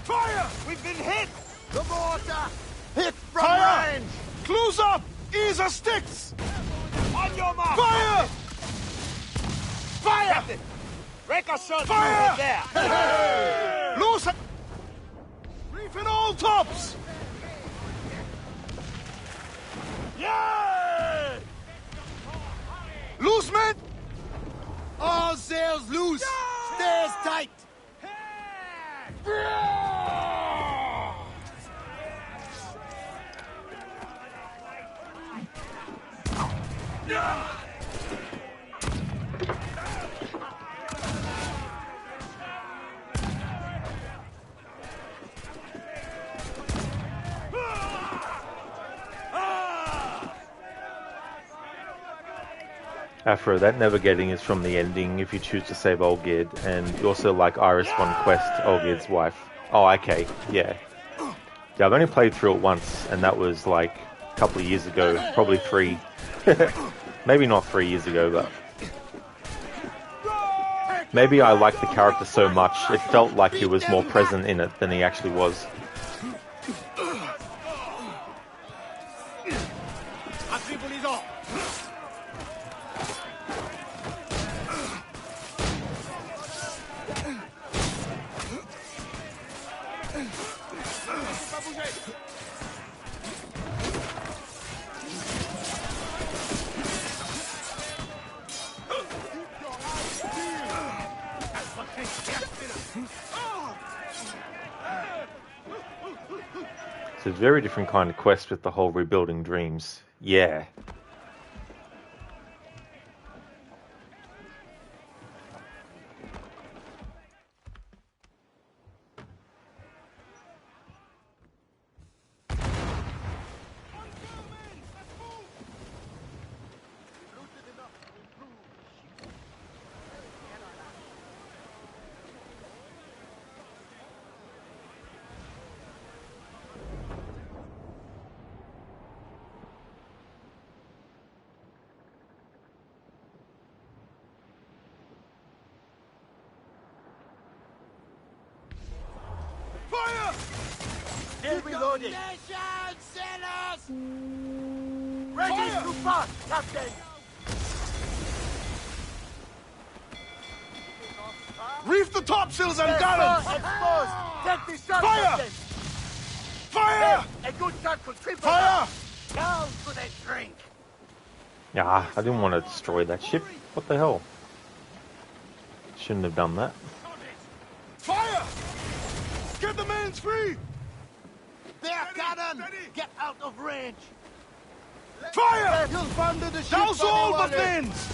Fire! We've been hit! The mortar! Hit from Fire! range! Clues up! Ease of sticks! On your mark! Fire! Fire! Captain! Ricochet Fire! there! Loose! Reefing all tops! Yeah! Loose, men! All sails loose! Stairs tight! Afro, that navigating is from the ending if you choose to save Olgierd, and you also like Iris 1 quest, Olgierd's wife. Oh, okay, yeah. Yeah, I've only played through it once, and that was like a couple of years ago, probably 3. Maybe not 3 years ago, but maybe I liked the character so much, it felt like he was more present in it than he actually was. It's a very different kind of quest with the whole rebuilding dreams. Yeah. Still reloading. Sailors! Ready to pass, Captain! Reef the topsails and gallants! Exposed! Take the shot, Fire! Captain! Fire! A good shot could triple Fire! down to the drink! Ah, I didn't want to destroy that ship. What the hell? Shouldn't have done that. Fire! Get the mains free! There, cannon! Get out of range! Fire! You'll wander the ship. Douse all but mains!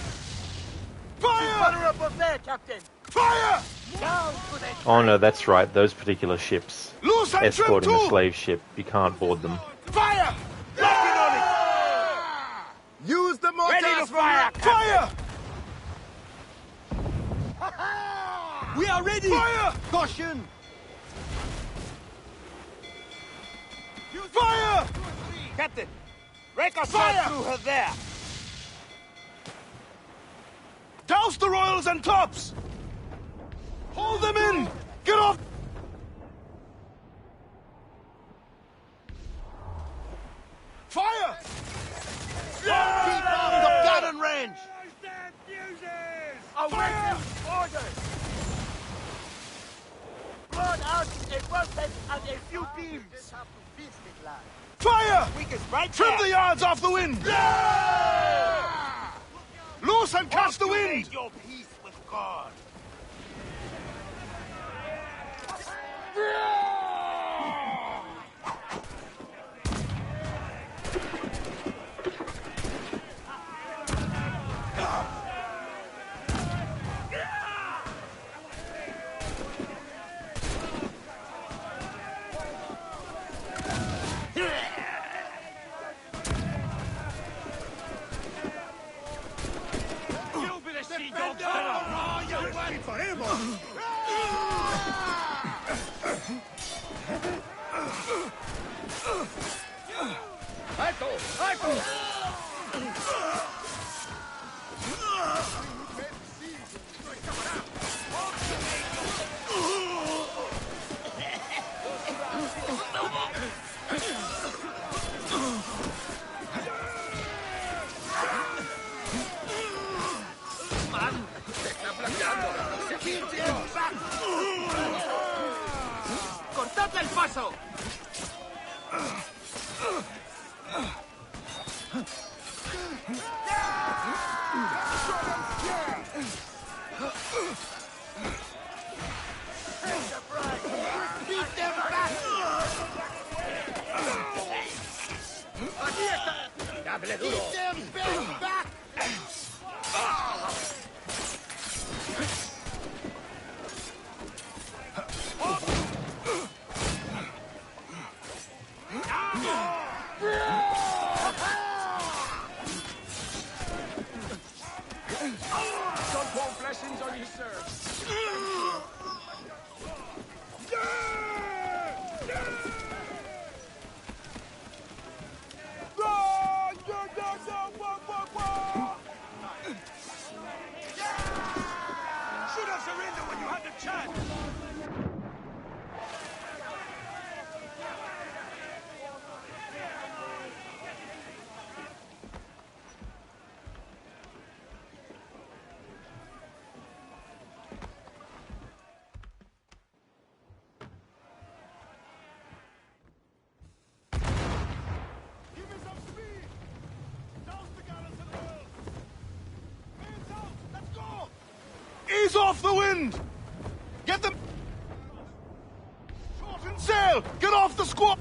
Fire! Up there, Captain! Fire! Down to the... Oh no, that's right. Those particular ships, Loose and trim escorting a too! slave ship, you can't board them. Fire! Locking on it! Use the mortars! Ready to fire! Fire! We are ready! Fire! Caution! Fire! Captain, rake a Fire! shot through her there. Douse the royals and tops! Hold them in! Get off! Fire! Keep out of cannon range! Awaiting orders. Blood out a rocket and a few beams! Fire! Weakest right Trim there. the yards off the wind! Loose and catch the wind! Make your peace with God. ¡Cortadle el paso! Beat them back! Beat them back! Don't pour blessings on you, sir. Should have surrendered when you had the chance! Give me some speed! Douse the gallants of the world! Hands out! Let's go! Ease off the wind! Get them... Shorten sail! Get off the squawk!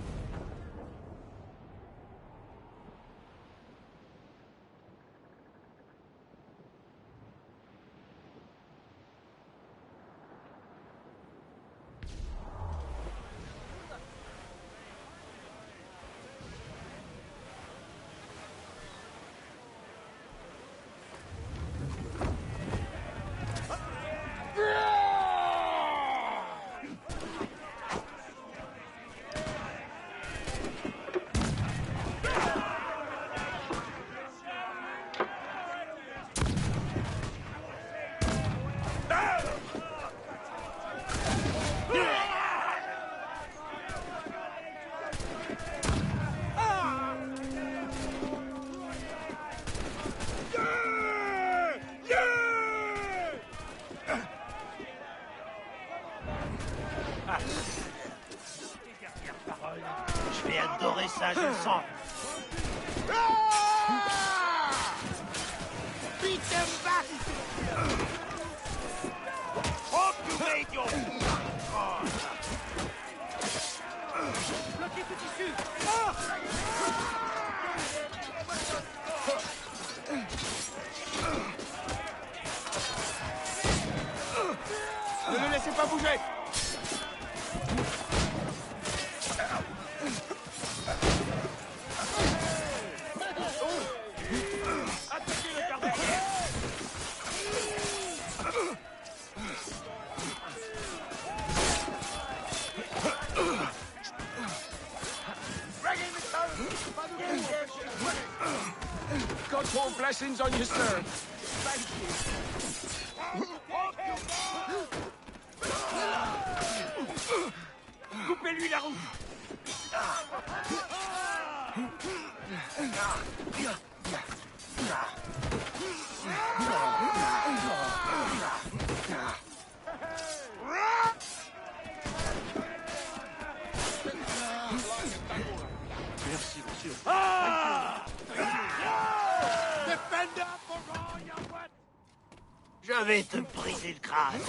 Je vais adorer ça, je le sens. idiot! Bloquez ce tissu! Ne le laissez pas bouger! Attaquez le gardien! God pour blessings on you, sir. Thank you. Coupez-lui la roue. Merci, monsieur. Ah! Defender for all your what? Je vais te briser le crâne.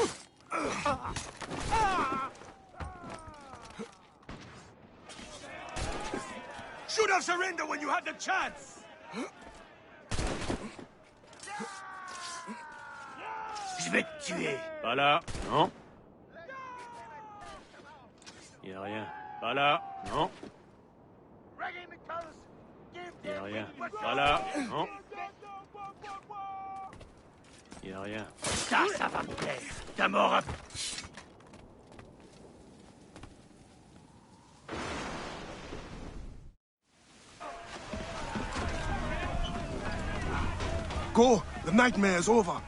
Should have surrendered when you had the chance. Je vais te tuer. Pas là, non. Y a rien. Pas là, non. Y a rien. Pas là, non. Y a rien. Ça va me plaire. Ta mort a... Go! The nightmare is over.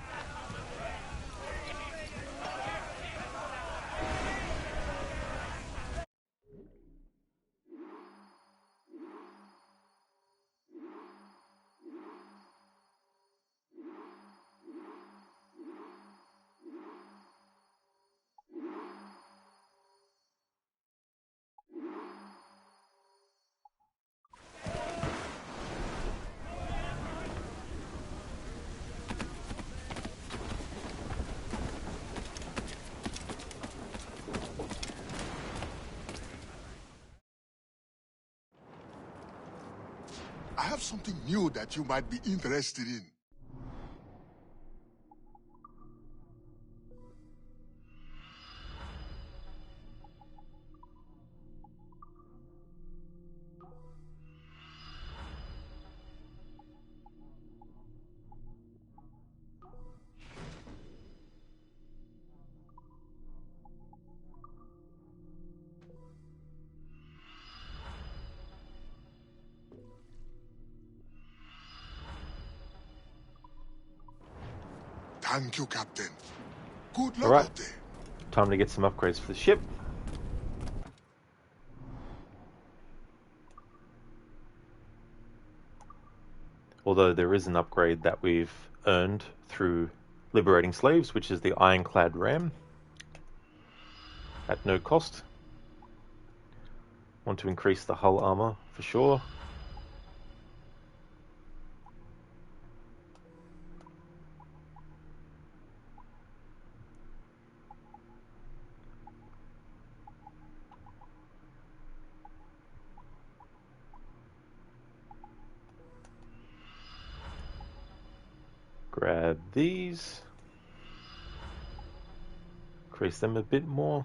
I have something new that you might be interested in. Thank you, Captain. Good luck All right, out there. time to get some upgrades for the ship. Although there is an upgrade that we've earned through liberating slaves, which is the Ironclad Ram, at no cost. Want to increase the hull armor for sure. Grab these. Increase them a bit more.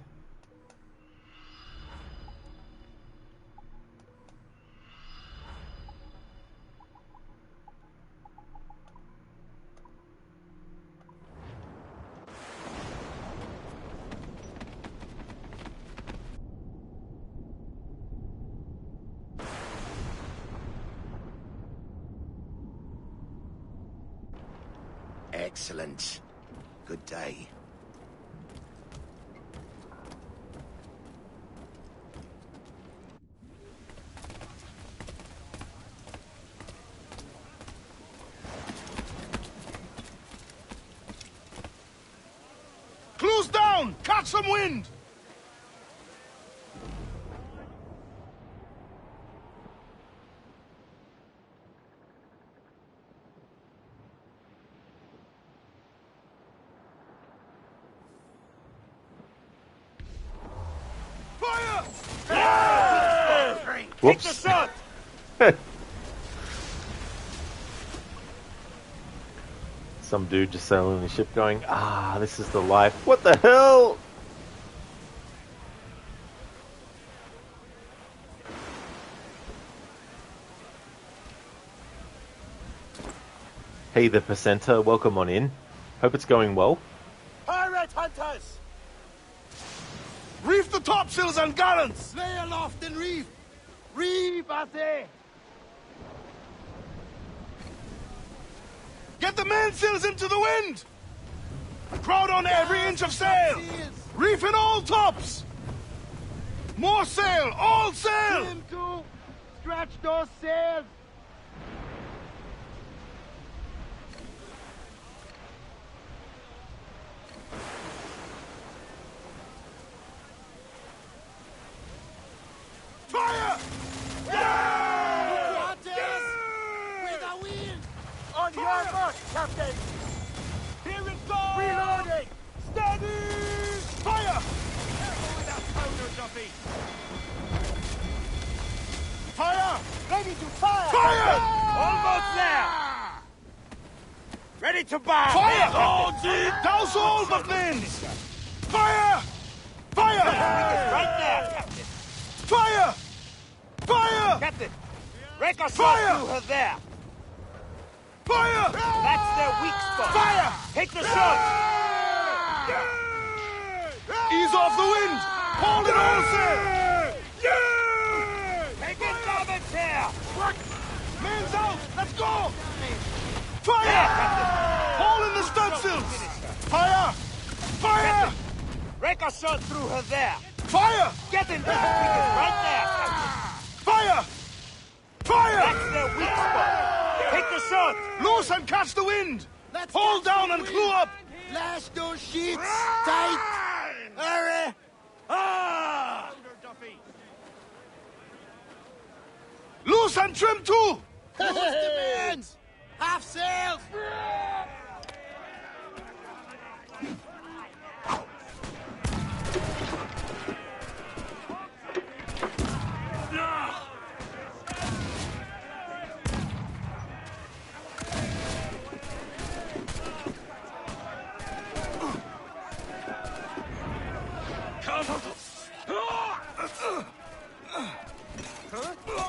Excellent. Good day. Close down! Catch some wind! Whoops. Some dude just sailing the ship going, ah, this is the life. What the hell? Hey, the Percenter, welcome on in. Hope it's going well. Pirate hunters! Reef the topsails and gallants! Lay aloft and reef! Reef, I say! Get the mainsails into the wind! Crowd on every inch of sail! Reef in all tops! More sail! All sail! Trim to! Stretch those sails! Fire! Yeah! With a wind! On your mark, Captain! Here it goes! Reloading! Steady! Fire! Careful with that powder, Duffy! Fire! Ready to fire! Fire! Almost there! Ready to bomb! Fire! Oh, gee! Douse all but mains! Fire! Fire! Right there, Captain! Fire! Fire! Captain! Ricochet Fire! through her there! Fire! That's their weak spot! Fire! Take the shot! Ease off the wind! Hold it all sail! Take it, Dobbins here! What? Man's out! Let's go! Fire! Haul in the stunsails! Fire! Fire! Ricochet through her there! Fire! Get in there! Right there, Captain! Fire! Fire! That's their weak spot! Take the shot! Loose and catch the wind! Hold down and clue up! Lash those sheets tight! Hurry! Ah! Loose and trim too! Loose the mains! Half sails!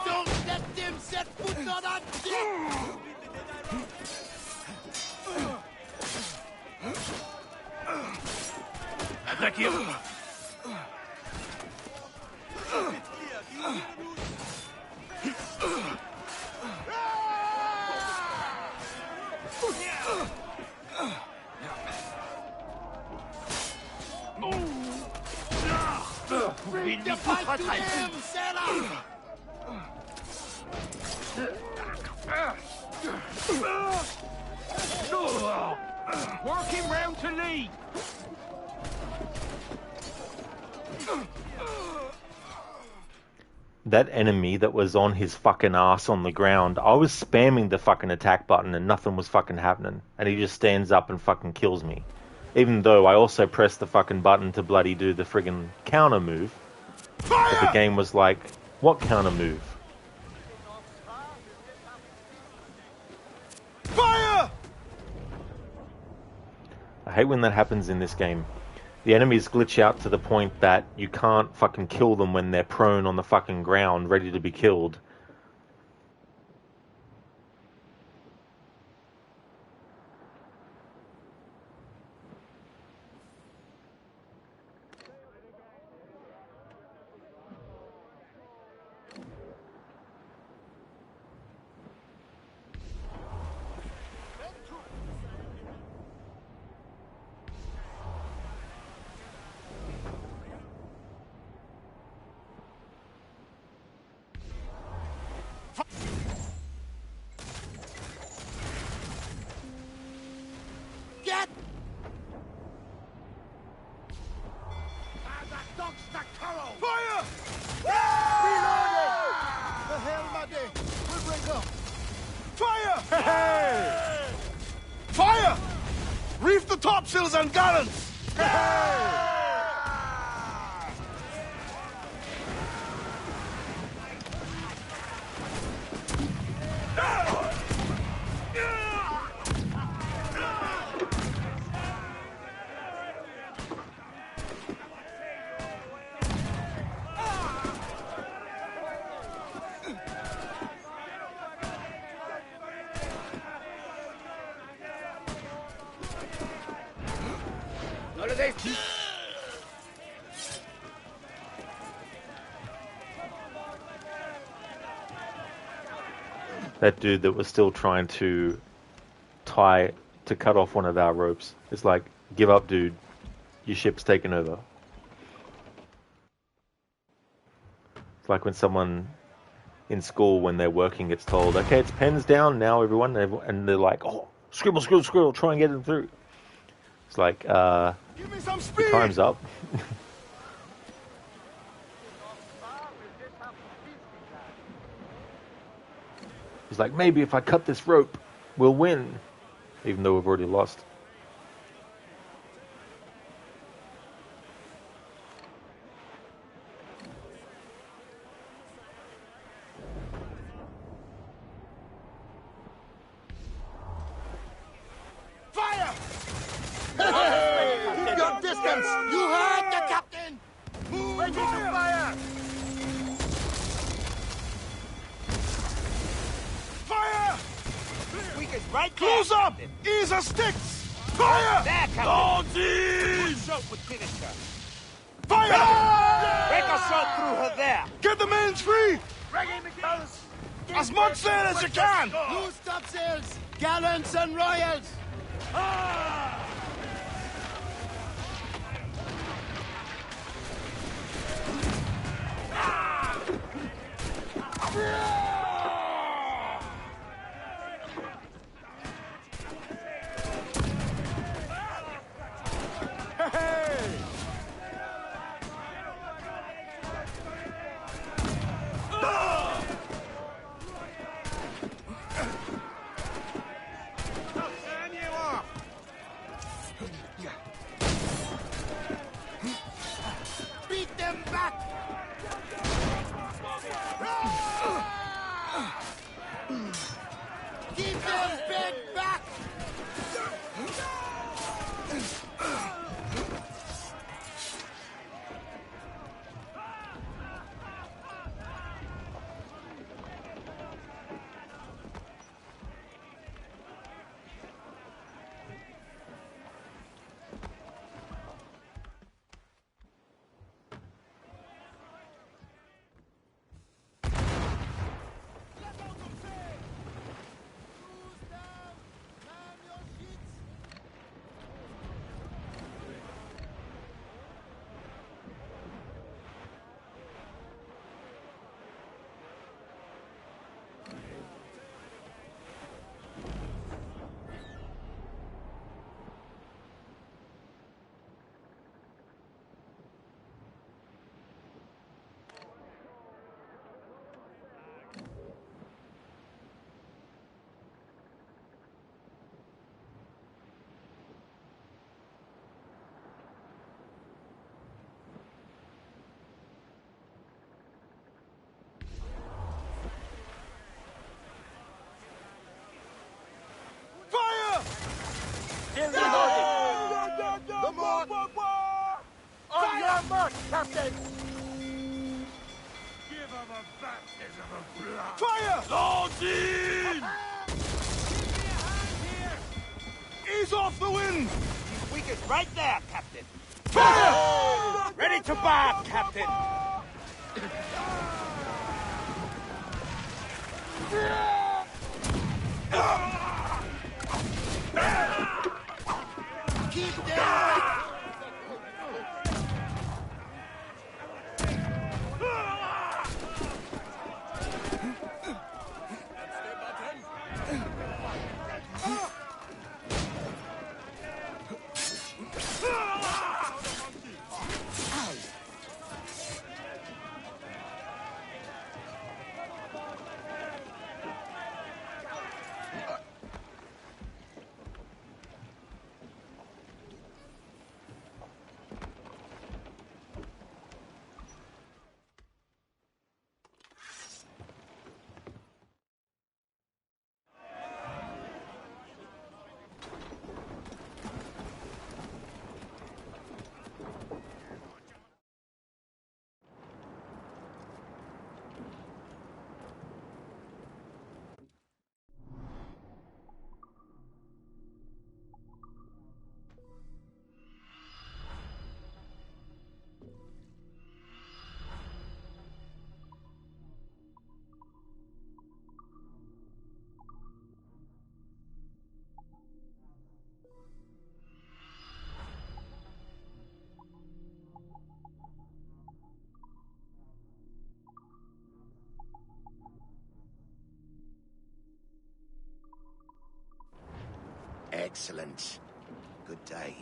Don't let them set foot on that deck! Attack him! Bring the fight to them, sailor! Work him round to lee! That enemy that was on his fucking ass on the ground, I was spamming the fucking attack button and nothing was fucking happening. And he just stands up and fucking kills me. Even though I also pressed the fucking button to bloody do the friggin' counter move. But the game was like, what counter move? Fire! I hate when that happens in this game. The enemies glitch out to the point that you can't fucking kill them when they're prone on the fucking ground, ready to be killed. Get! Fire! Reloading! The hell, my day! We'll break up! Fire! Hey! Fire! Reef the topsails and gallants! Safety! That dude that was still trying to cut off one of our ropes. It's like, give up, dude. Your ship's taken over. It's like when someone in school, when they're working, gets told, okay, it's pens down now, everyone. And they're like, oh, scribble, scribble, scribble, try and get them through. It's like, Give me some speed. time's up. He's like, maybe if I cut this rope, we'll win. Even though we've already lost. Fire! Keep your distance! You heard the captain! Move! Ready to fire! Fire! We can right Close there. up! Ease the sticks! Fire! There, Captain. Dodgy! One shot would finish her. Fire! Break a shot through her there. Get the mains free! As much sail as you can! Loose topsails! Gallants and royals! Beat them back. Keep them bent back! Fire! Still reloading. Come on! On your mark, Captain. Give him a baptism of blood! Fire! Dodgy! Ease off the wind! We get right there, Captain. Fire! Ready to bark, Captain. Keep them back! Excellent. Good day.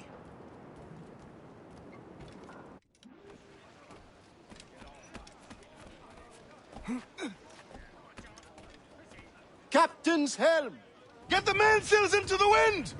Captain's helm! Get the mainsails into the wind!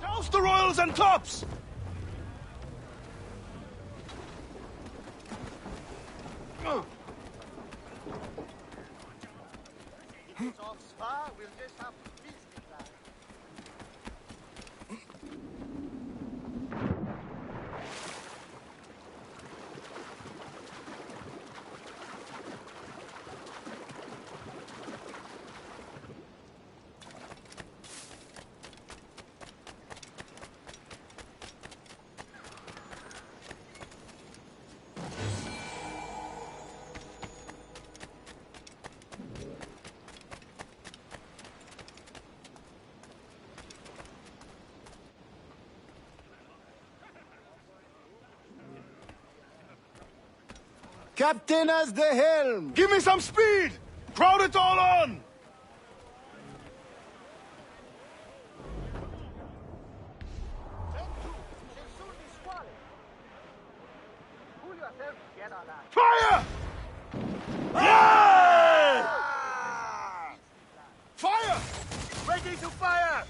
Douse the royals and tops! Captain has the helm! Give me some speed! Crowd it all on! Fire! Yeah! Fire! Ready to fire!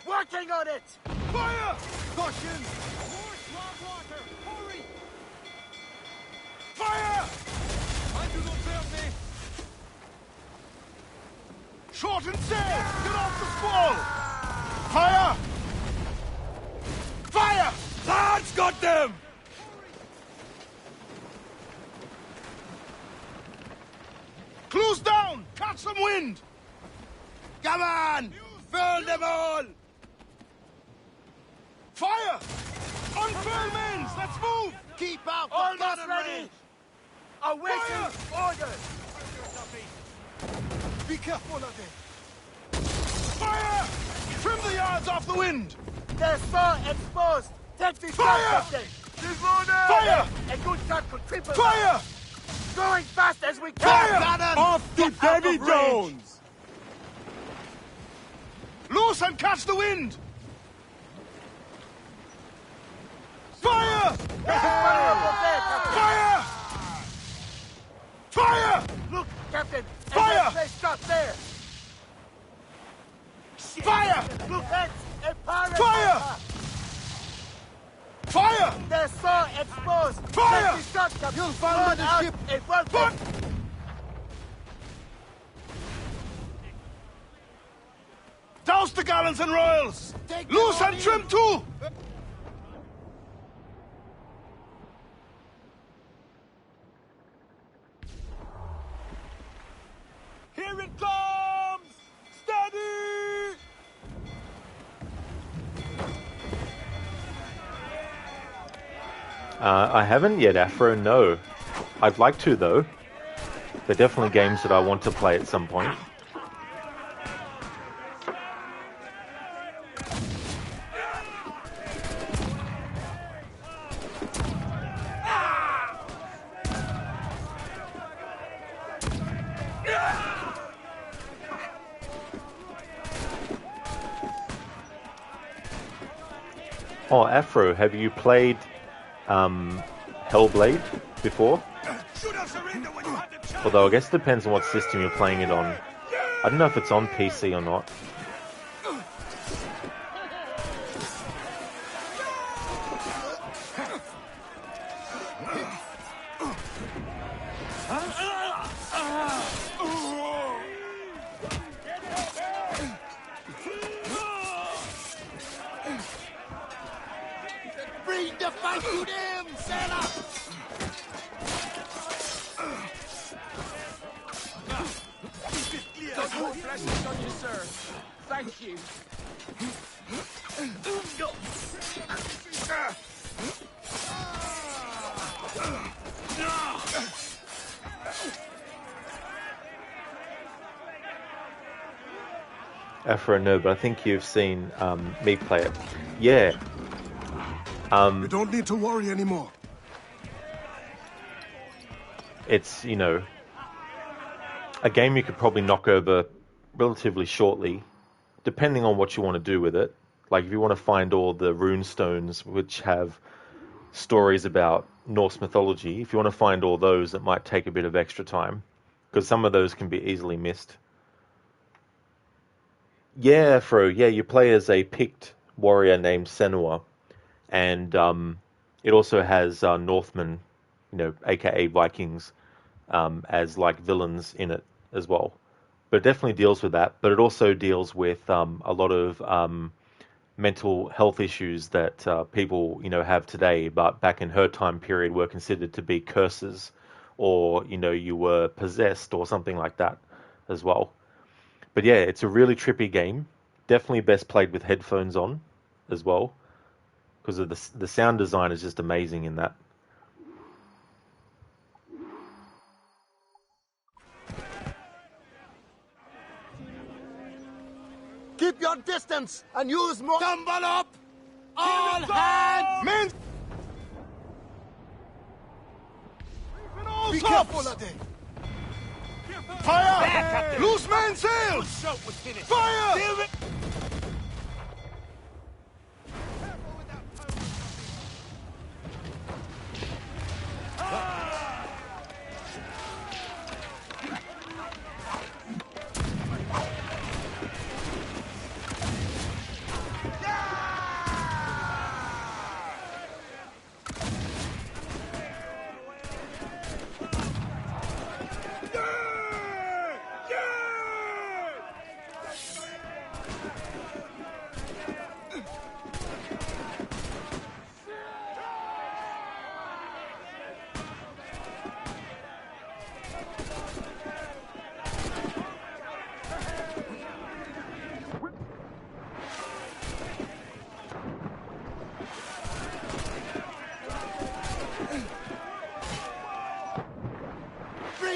Working on it! Fire! Caution! More swamp water! Hurry! Fire! Shorten sail! Get off the squall! Fire! Fire! Lads, got them! Close down! Catch some wind! Come on! Fill them all! Fire! Unfurl mains! Let's move! Keep out! Almost ready! Awaiting orders! Be careful of them! Fire! Trim the yards off the wind! They're so exposed! Take this Fire! Captain! Fire! A good shot could triple Fire! them. Going fast as we can! Fire! Cannon! Off to Get out Davy of range. Jones! Loose and catch the wind! Fire! Fire! Fire! Look, Captain! Fire! They stop there! Fire! Look, that's a pirate! Fire! Fire! They're so exposed! Fire! Take this shot, Captain! You'll follow the ship! A bulkhead! Douse the gallants and royals! Loose and trim too! Here it comes! Steady! I haven't yet, Afro, no. I'd like to, though. They're definitely games that I want to play at some point. Oh, Afro, have you played Hellblade before? Although I guess it depends on what system you're playing it on. I don't know if it's on PC or not. sir. Thank you. Afro, no, but I think you've seen me play it. Yeah. You don't need to worry anymore. It's, you know, a game you could probably knock over relatively shortly, depending on what you want to do with it. Like, if you want to find all the rune stones which have stories about Norse mythology, if you want to find all those, it might take a bit of extra time, because some of those can be easily missed. Yeah, Fro, yeah, you play as a Pict warrior named Senua, and it also has Northmen, you know, aka Vikings, as like villains in it as well. But it definitely deals with that, but it also deals with a lot of mental health issues that people, you know, have today, but back in her time period were considered to be curses, or, you know, you were possessed or something like that as well. But yeah, it's a really trippy game. Definitely best played with headphones on as well, because of the sound design is just amazing in that. Keep your distance and use more. Tumble up! All hands! Men! Be careful of them! Fire! Loose man sails! Fire!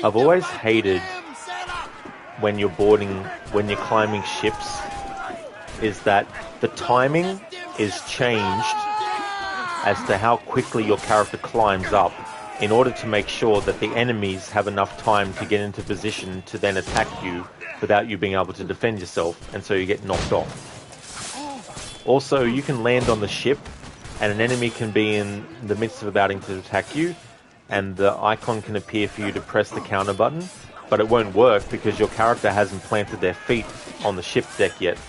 I've always hated when you're climbing ships, is that the timing is changed as to how quickly your character climbs up, in order to make sure that the enemies have enough time to get into position to then attack you without you being able to defend yourself, and so you get knocked off. Also, you can land on the ship and an enemy can be in the midst of about to attack you, and the icon can appear for you to press the counter button, but it won't work because your character hasn't planted their feet on the ship deck yet,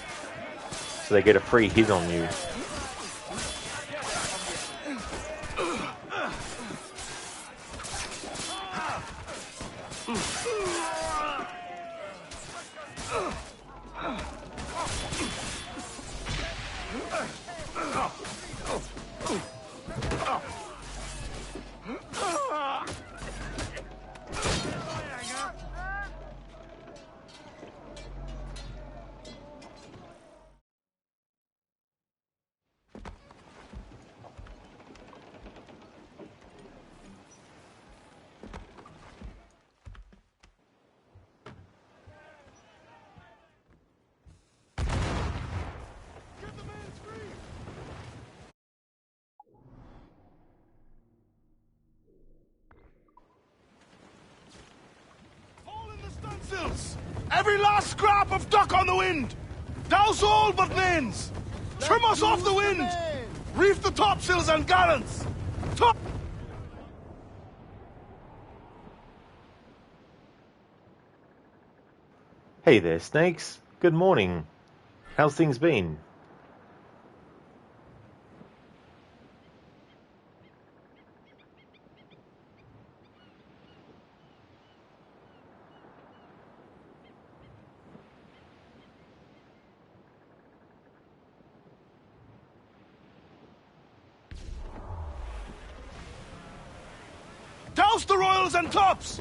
so they get a free hit on you. Every last scrap of duck on the wind! Douse all but mains! Trim us off the wind! Reef the topsails and gallants! Hey there, Snakes. Good morning. How's things been? Douse the royals and tops!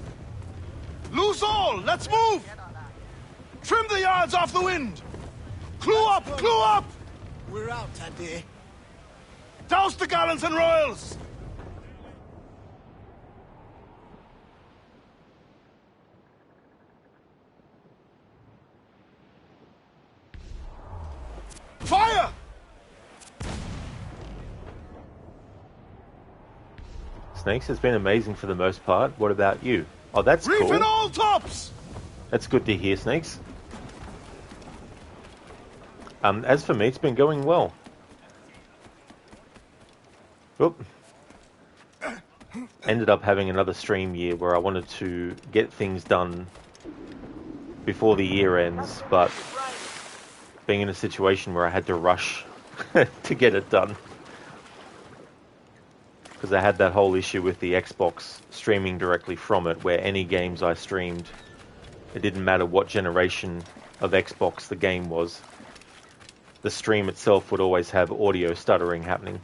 Loose all! Let's move! Trim the yards off the wind! Clew up! Clew up! We're out, Tade. Douse the gallants and royals! Fire! Snakes has been amazing for the most part. What about you? Oh, that's cool. Reefing all tops! That's good to hear, Snakes. As for me, it's been going well. Oop. Ended up having another stream year where I wanted to get things done before the year ends, but being in a situation where I had to rush to get it done. Because I had that whole issue with the Xbox streaming directly from it, where any games I streamed, it didn't matter what generation of Xbox the game was, the stream itself would always have audio stuttering happening.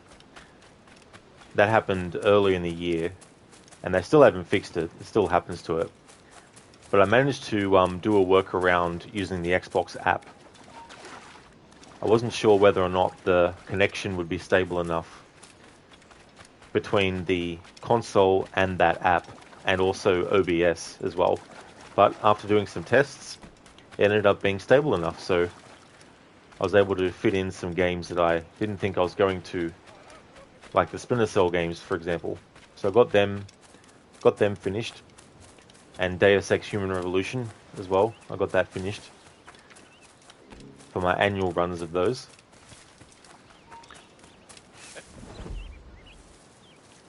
That happened early in the year, and they still haven't fixed it. It still happens to it. But I managed to do a workaround using the Xbox app. I wasn't sure whether or not the connection would be stable enough between the console and that app, and also OBS as well. But after doing some tests, it ended up being stable enough, so I was able to fit in some games that I didn't think I was going to, like the Splinter Cell games, for example. So I got them finished, and Deus Ex Human Revolution as well. I got that finished for my annual runs of those.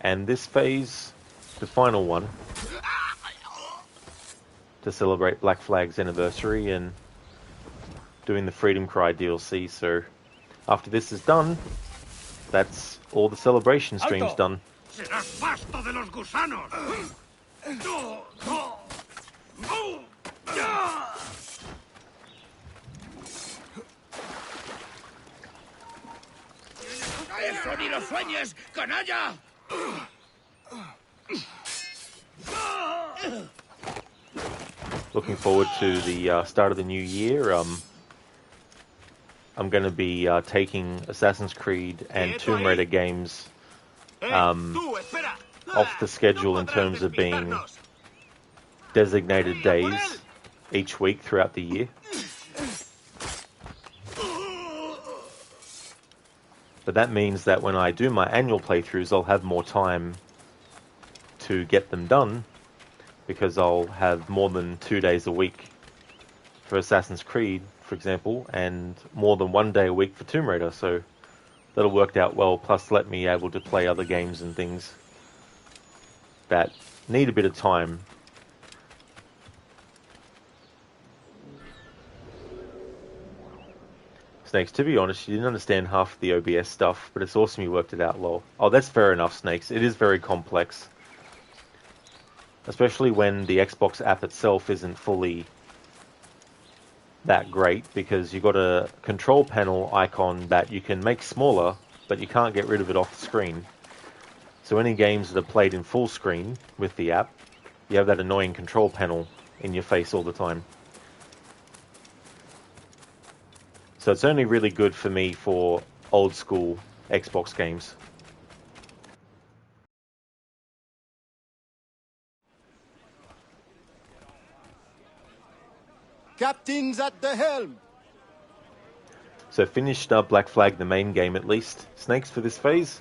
And this phase, the final one, to celebrate Black Flag's anniversary and doing the Freedom Cry DLC. So after this is done, that's all the celebration streams done. Serás pasto de los gusanos. No, no, no. Eso ni lo sueñes, canalla. Looking forward to the start of the new year. I'm going to be taking Assassin's Creed and Tomb Raider games off the schedule in terms of being designated days each week throughout the year. But that means that when I do my annual playthroughs, I'll have more time to get them done, because I'll have more than 2 days a week for Assassin's Creed, for example, and more than 1 day a week for Tomb Raider, so that'll work out well, plus let me able to play other games and things that need a bit of time. Snakes, to be honest, you didn't understand half of the OBS stuff, but it's awesome you worked it out, lol. Oh, that's fair enough, Snakes. It is very complex. Especially when the Xbox app itself isn't fully that great, because you've got a control panel icon that you can make smaller, but you can't get rid of it off the screen. So any games that are played in full screen with the app, you have that annoying control panel in your face all the time. So it's only really good for me for old school Xbox games. Captain's at the helm. So finished up Black Flag, the main game at least, Snakes, for this phase.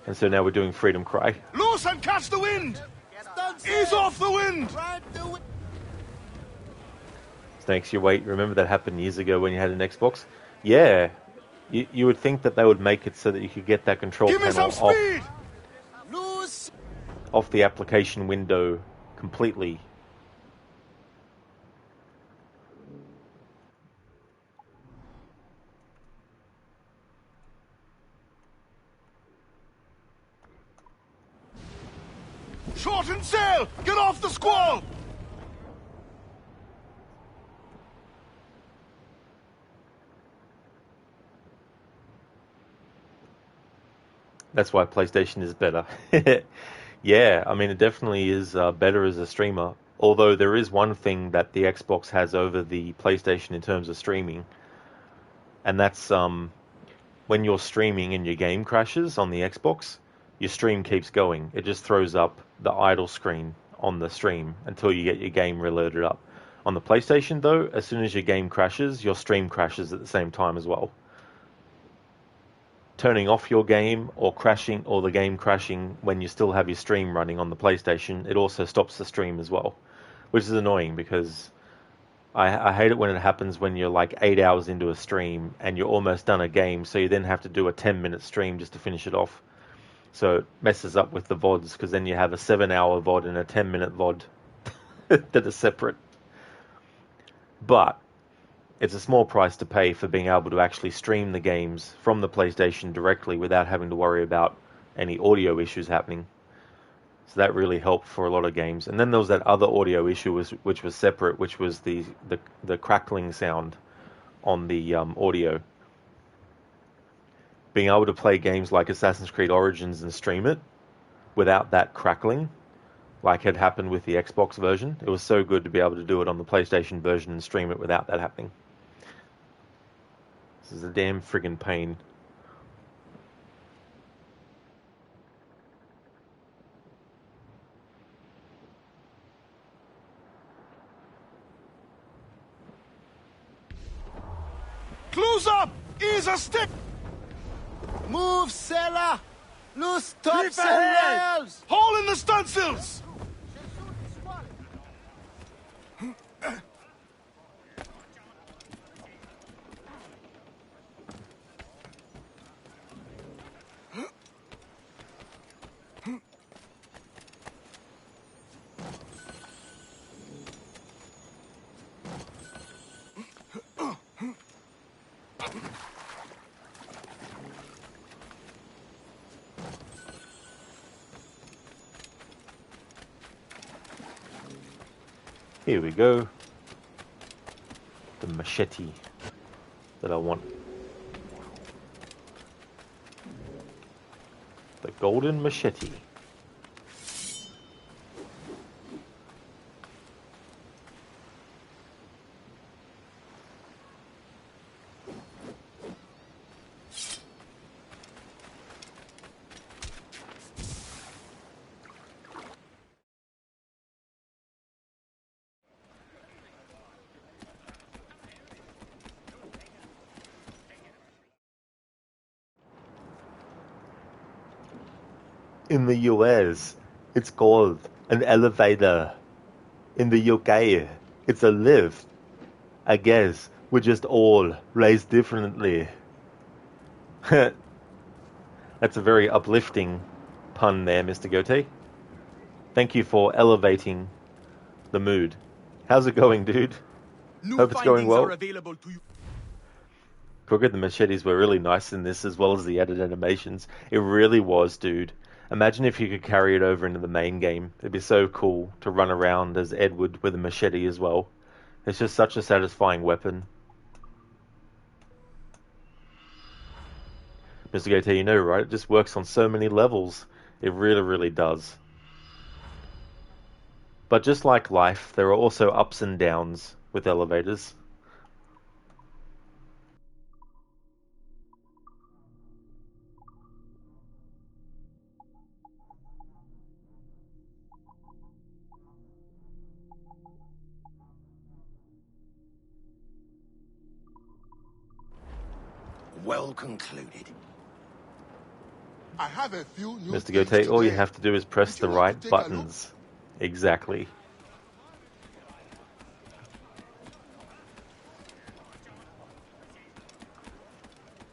And so now we're doing Freedom Cry. Loose and catch the wind! Ease off the wind! Snakes, you wait, remember that happened years ago when you had an Xbox? Yeah, you would think that they would make it so that you could get that control panel off the application window completely. Shorten sail! Get off the squall! That's why PlayStation is better. Yeah, I mean, it definitely is better as a streamer. Although there is one thing that the Xbox has over the PlayStation in terms of streaming, and that's when you're streaming and your game crashes on the Xbox, your stream keeps going. It just throws up the idle screen on the stream until you get your game reloaded up. On the PlayStation, though, as soon as your game crashes, your stream crashes at the same time as well. Turning off your game or crashing, or the game crashing when you still have your stream running on the PlayStation, it also stops the stream as well, which is annoying because I hate it when it happens when you're like 8 hours into a stream and you're almost done a game, so you then have to do a 10-minute stream just to finish it off. So it messes up with the VODs, because then you have a 7-hour VOD and a 10-minute VOD that are separate. But it's a small price to pay for being able to actually stream the games from the PlayStation directly without having to worry about any audio issues happening. So that really helped for a lot of games. And then there was that other audio issue which was separate, which was the crackling sound on the audio. Being able to play games like Assassin's Creed Origins and stream it without that crackling, like had happened with the Xbox version, it was so good to be able to do it on the PlayStation version and stream it without that happening. This is a damn friggin' pain. Clues up! Ease a stick! Move, Sela! Loose tops Leap and ahead! rails! Hole in the stunsails! Here we go. The machete that I want. The golden machete. In the US, it's called an elevator. In the UK, it's a lift. I guess we're just all raised differently. That's a very uplifting pun there, Mr. Gote. Thank you for elevating the mood. How's it going, dude? Hope it's going well. Crooked, the machetes were really nice in this, as well as the added animations. It really was, dude. Imagine if you could carry it over into the main game. It'd be so cool to run around as Edward with a machete as well. It's just such a satisfying weapon. Mr. Gote, you know, right? It just works on so many levels. It really, really does. But just like life, there are also ups and downs with elevators. Well concluded. I have a few new Mr. Gote, all you have to do is press the right buttons. Exactly.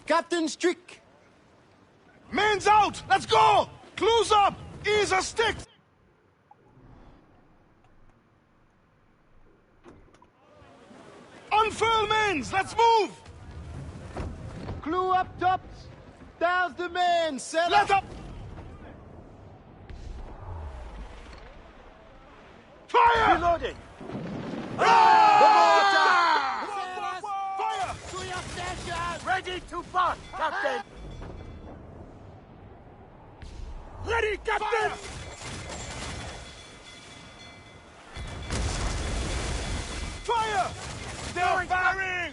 Captain Strick! Men's out! Let's go! Clues up! Ease a stick! Unfurl men's! Let's move! Clue up tops! Down the men! Set Let up! Fire! Reloading! Ah! Fire! To your station! Ready to bust, Captain! Ready, Captain! They're firing!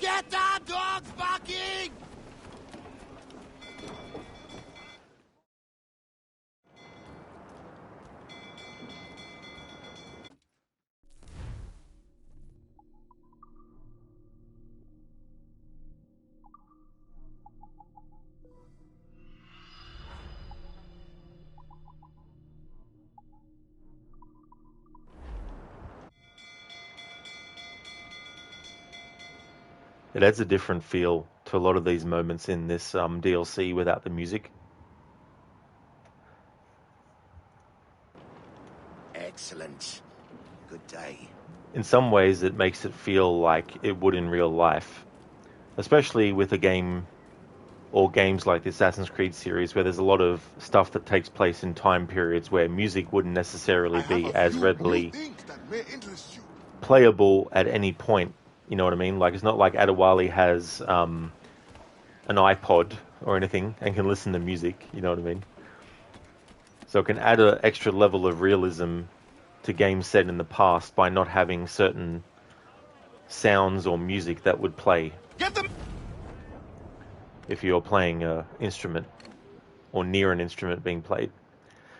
Get our dogs barking! It adds a different feel to a lot of these moments in this DLC without the music. Excellent. Good day. In some ways, it makes it feel like it would in real life, especially with a game or games like the Assassin's Creed series, where there's a lot of stuff that takes place in time periods where music wouldn't necessarily be as readily playable at any point. You know what I mean? Like, it's not like Adewale has an iPod or anything and can listen to music. You know what I mean? So it can add an extra level of realism to games set in the past by not having certain sounds or music that would play if you're playing an instrument or near an instrument being played.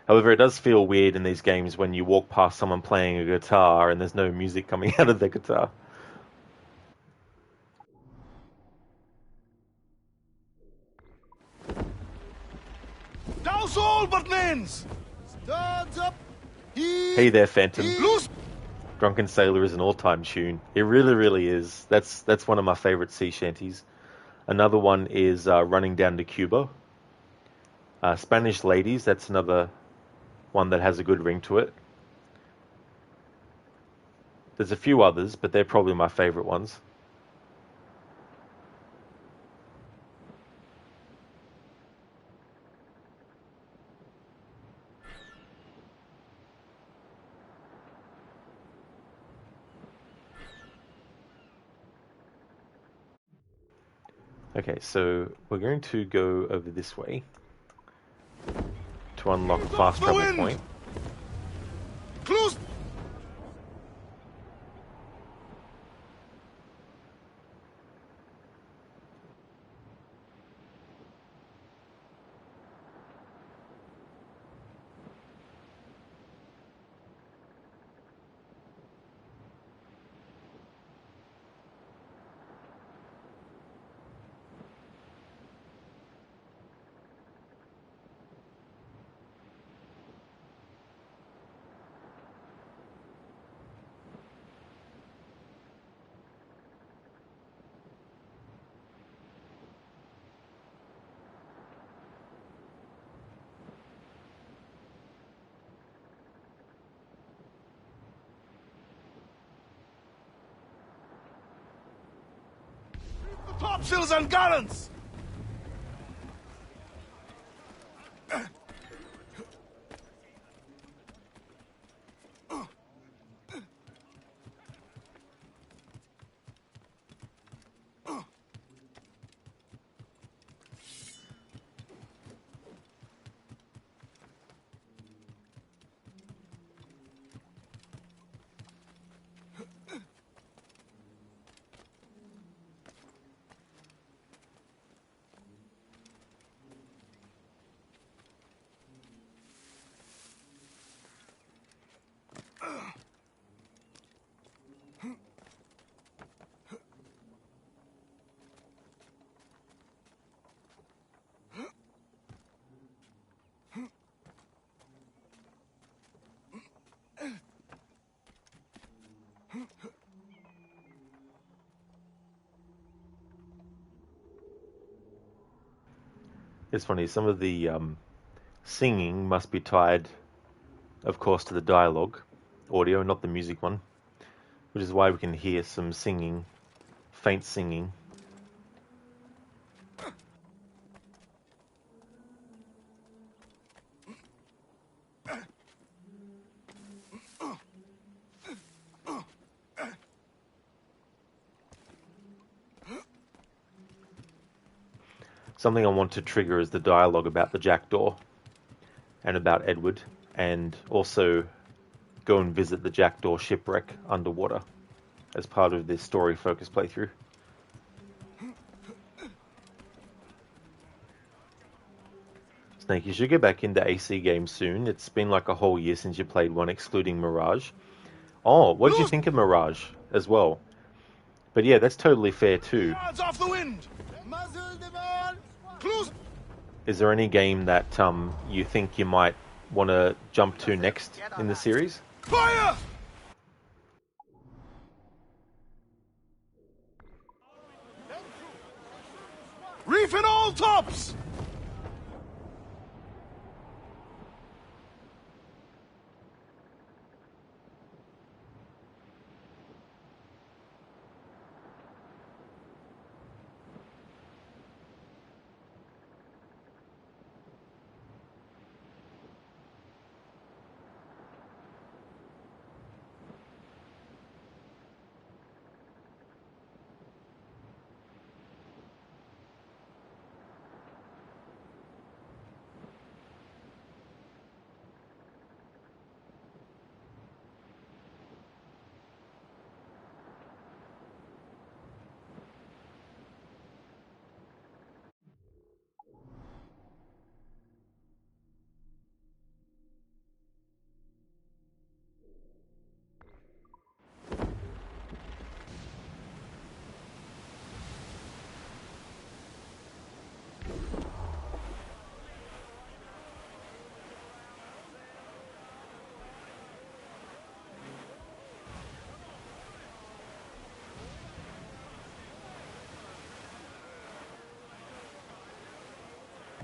However, it does feel weird in these games when you walk past someone playing a guitar and there's no music coming out of their guitar. Douse all Butlins! Stands up! Hey there, Phantom. Drunken Sailor is an all-time tune. It really, really is. That's one of my favorite sea shanties. Another one is Running Down to Cuba. Spanish Ladies, that's another one that has a good ring to it. There's a few others, but they're probably my favorite ones. Okay, so we're going to go over this way to unlock a fast travel point. Close! Topsails and gallants! It's funny, some of the singing must be tied, of course, to the dialogue audio, not the music one, which is why we can hear some singing, faint singing. Something I want to trigger is the dialogue about the jackdaw and about Edward, and also go and visit the jackdaw shipwreck underwater as part of this story focus playthrough. Snake, you should get back into AC games soon. It's been like a whole year since you played one, excluding Mirage. Oh, what did you think of Mirage as well? But yeah, that's totally fair too. Off the wind. Is there any game that you think you might want to jump to next in the series? Fire! Reefing all tops!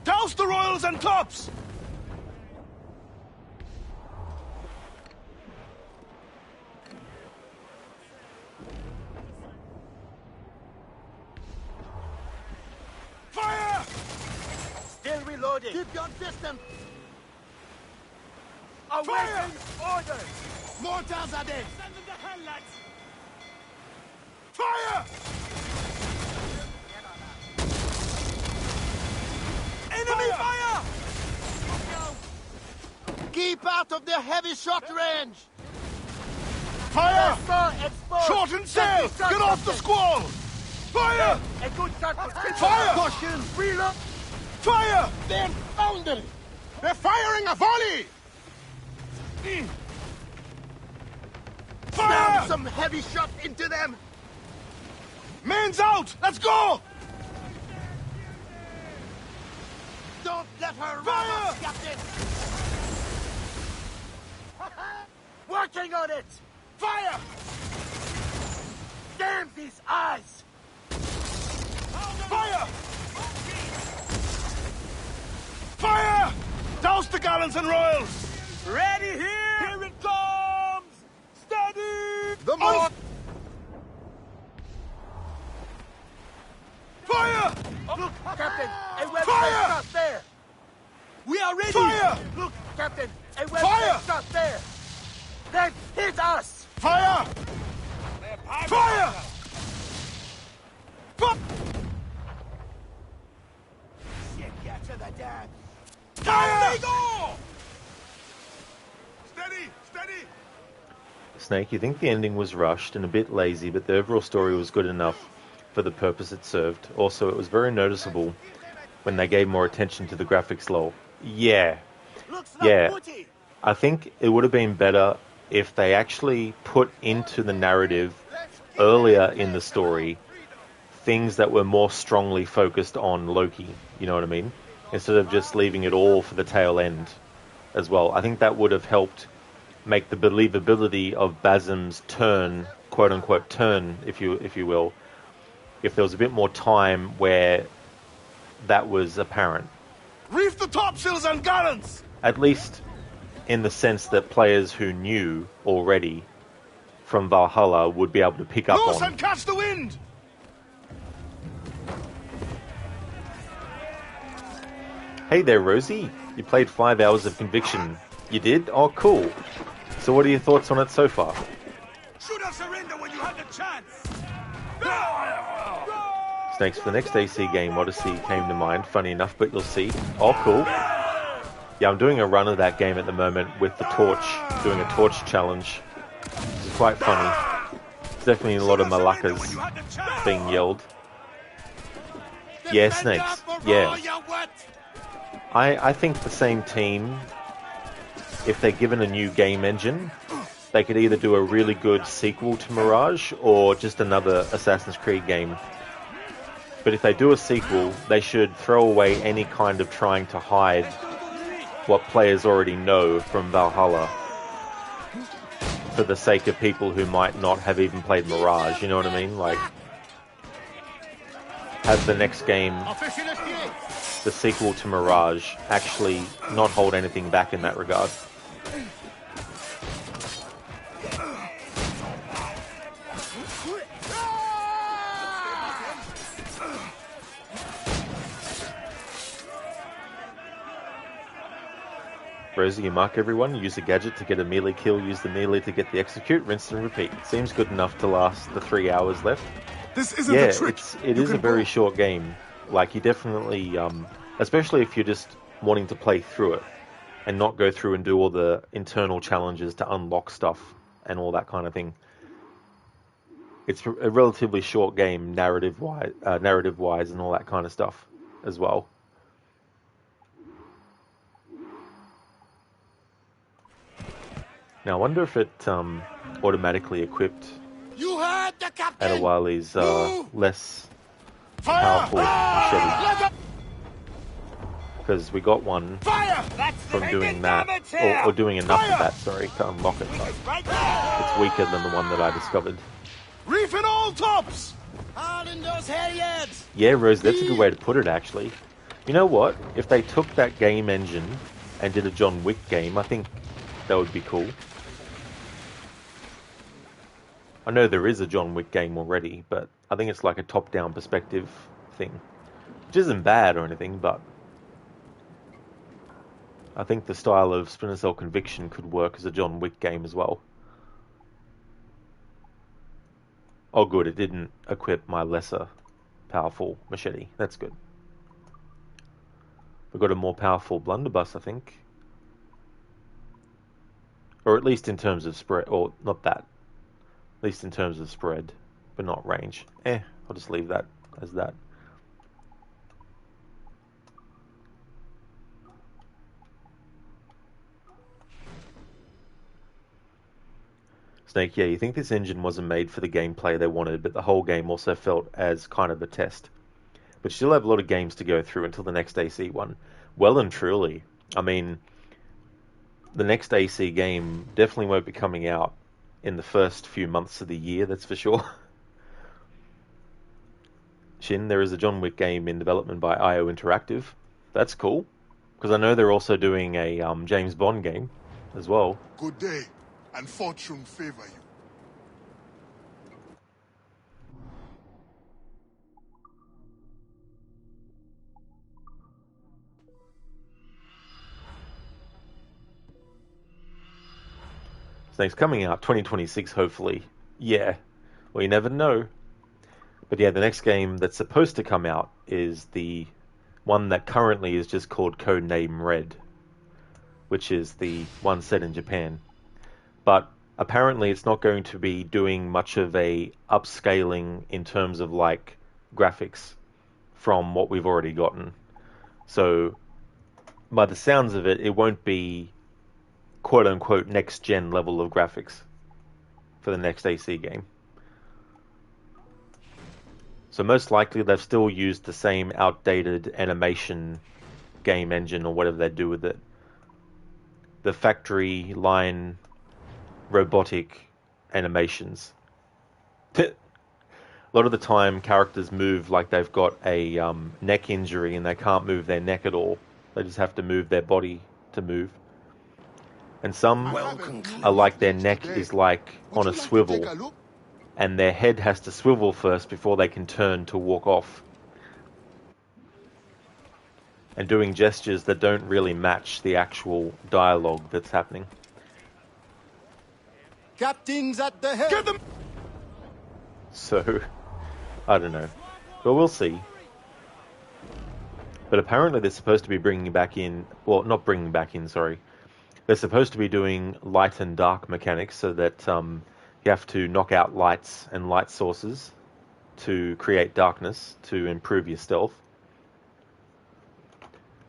Douse the royals and tops! Fire! Still reloading. Keep your distance. Fire! Orders. Mortars are dead. Send them to hell, lads! Fire! Enemy fire! Keep out of their heavy shot range. Fire! Exposed. Shorten sail! Get off the squall! Fire! A good start for Fire! Caution! Reload! Fire! They're founded! They're firing a volley! Fire! Slam some heavy shot into them! Men's out! Let's go! Don't let her Fire! run us, Captain! Working on it! Fire! Damn these eyes! Fire! Fire! Douse the gallants and royals! Ready here! Here it comes! Steady! The more... Fire! Look, Captain! A well Fire! shot there! We are ready! Fire! Look, Captain! A well Fire! shot there! Then hit us! Fire! Fire! Get to the dam! Fire! They go! Steady! Steady! Snake, you think the ending was rushed and a bit lazy, but the overall story was good enough for the purpose it served. Also, it was very noticeable when they gave more attention to the graphics lol. Yeah. I think it would have been better if they actually put into the narrative earlier in the story things that were more strongly focused on Loki, you know what I mean? Instead of just leaving it all for the tail end as well. I think that would have helped make the believability of Basim's turn, quote unquote turn, if you will, if there was a bit more time where that was apparent. Reef the topsails and gallants! At least in the sense that players who knew already from Valhalla would be able to pick up Loose on. and catch the wind! Hey there, Rosie. You played 5 hours of Conviction. You did? Oh, cool. So what are your thoughts on it so far? Should have surrendered when you had the chance. Snakes, for the next AC game, Odyssey came to mind. Funny enough, but you'll see. Oh, cool. Yeah, I'm doing a run of that game at the moment with the torch, doing a torch challenge. It's quite funny. There's definitely a lot of malakas being yelled. Yeah, Snakes. Yeah. I think the same team, if they're given a new game engine, they could either do a really good sequel to Mirage or just another Assassin's Creed game. But if they do a sequel, they should throw away any kind of trying to hide what players already know from Valhalla for the sake of people who might not have even played Mirage, you know what I mean? Like, have the next game, the sequel to Mirage, actually not hold anything back in that regard. Rosie, you mark everyone, use a gadget to get a melee kill, use the melee to get the execute, rinse and repeat. Seems good enough to last the 3 hours left. This isn't yeah, a trick. it is a very short game. Like, you definitely, especially if you're just wanting to play through it and not go through and do all the internal challenges to unlock stuff and all that kind of thing. It's a relatively short game, narrative-wise and all that kind of stuff as well. Now, I wonder if it automatically equipped Adewale's less powerful machete. Because we got one from doing that, or doing enough of that, sorry, to unlock it. But it's weaker than the one that I discovered. Reefing all tops! Yeah, Rose, that's a good way to put it, actually. You know what? If they took that game engine and did a John Wick game, I think that would be cool. I know there is a John Wick game already, but I think it's like a top-down perspective thing. Which isn't bad or anything, but I think the style of Splinter Cell Conviction could work as a John Wick game as well. Oh good, it didn't equip my lesser powerful machete. That's good. We've got a more powerful blunderbuss, I think. Or at least in terms of spread, or not that. At least in terms of spread, but not range. I'll just leave that as that. Snake, yeah, you think this engine wasn't made for the gameplay they wanted, but the whole game also felt as kind of a test. But you still have a lot of games to go through until the next AC one. Well and truly. I mean, the next AC game definitely won't be coming out in the first few months of the year, that's for sure. Shin, there is a John Wick game in development by IO Interactive. That's cool, because I know they're also doing a James Bond game as well. Good day, and fortune favor you. Snake's coming out 2026, hopefully. Yeah, well, you never know. But yeah, the next game that's supposed to come out is the one that currently is just called Codename Red, which is the one set in Japan. But apparently it's not going to be doing much of a upscaling in terms of like graphics from what we've already gotten. So by the sounds of it, it won't be quote-unquote next-gen level of graphics for the next AC game. So most likely they've still used the same outdated animation game engine or whatever they do with it. The factory line robotic animations. A lot of the time characters move like they've got a neck injury and they can't move their neck at all. They just have to move their body to move. And some are like their neck is like on a swivel, and their head has to swivel first before they can turn to walk off. And doing gestures that don't really match the actual dialogue that's happening. Captain's at the head. Get them. So, I don't know. But we'll see. But apparently they're supposed to be bringing back in... Well, not bringing back in, sorry. They're supposed to be doing light and dark mechanics so that you have to knock out lights and light sources to create darkness to improve your stealth.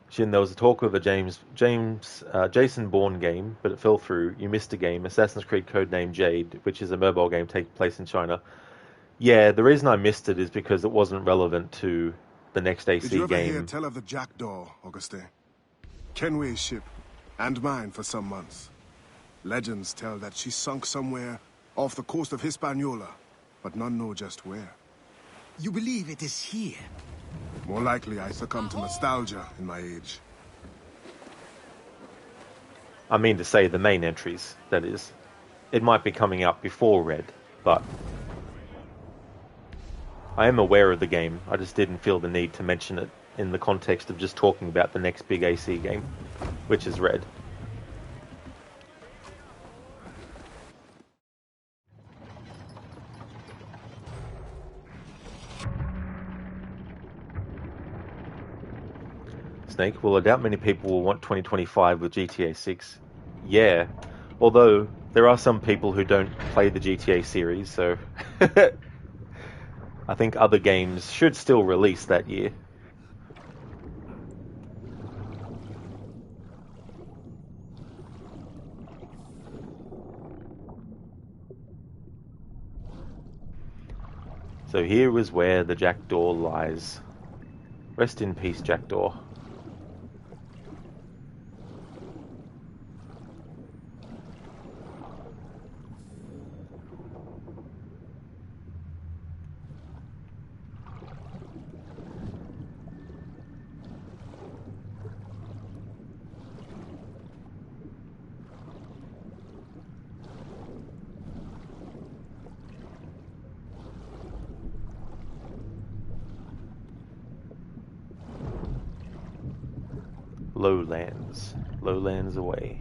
Shin, there was a talk of a Jason Bourne game, but it fell through. You missed a game, Assassin's Creed Codename Jade, which is a mobile game taking place in China. Yeah, the reason I missed it is because it wasn't relevant to the next AC game. Did you ever hear tell of the Jackdaw, Auguste? Kenway's ship, and mine for some months. Legends tell that she sunk somewhere off the coast of Hispaniola, but none know just where. You believe it is here? More likely I succumb to nostalgia in my age. I mean to say the main entries, that is. It might be coming out before Red, but... I am aware of the game, I just didn't feel the need to mention it in the context of just talking about the next big AC game, which is Red. Snake, well, I doubt many people will want 2025 with GTA 6. Yeah, although there are some people who don't play the GTA series, so I think other games should still release that year. So here is where the Jackdaw lies. Rest in peace, Jackdaw. Lowlands. Lowlands away.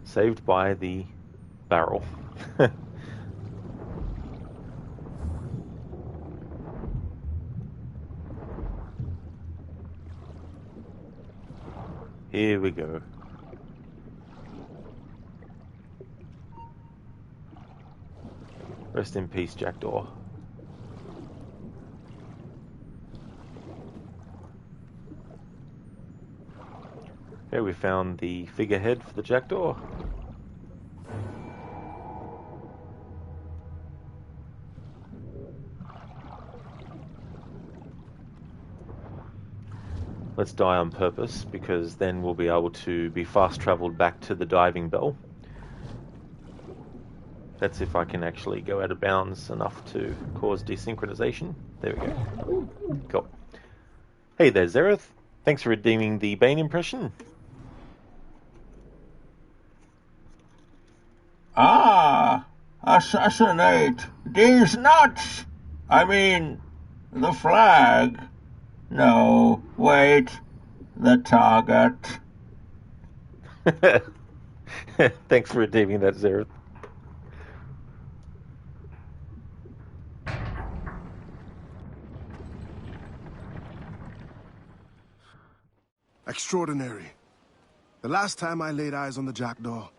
Saved by the barrel. Here we go. Rest in peace, Jackdaw. Here we found the figurehead for the Jackdaw. Let's die on purpose, because then we'll be able to be fast traveled back to the diving bell. That's if I can actually go out of bounds enough to cause desynchronization. There we go. Cool. Hey there, Zereth. Thanks for redeeming the Bane impression. Ah, assassinate these nuts! I mean, the flag. No, wait, the target. Thanks for redeeming that, Zereth. Extraordinary. The last time I laid eyes on the Jackdaw,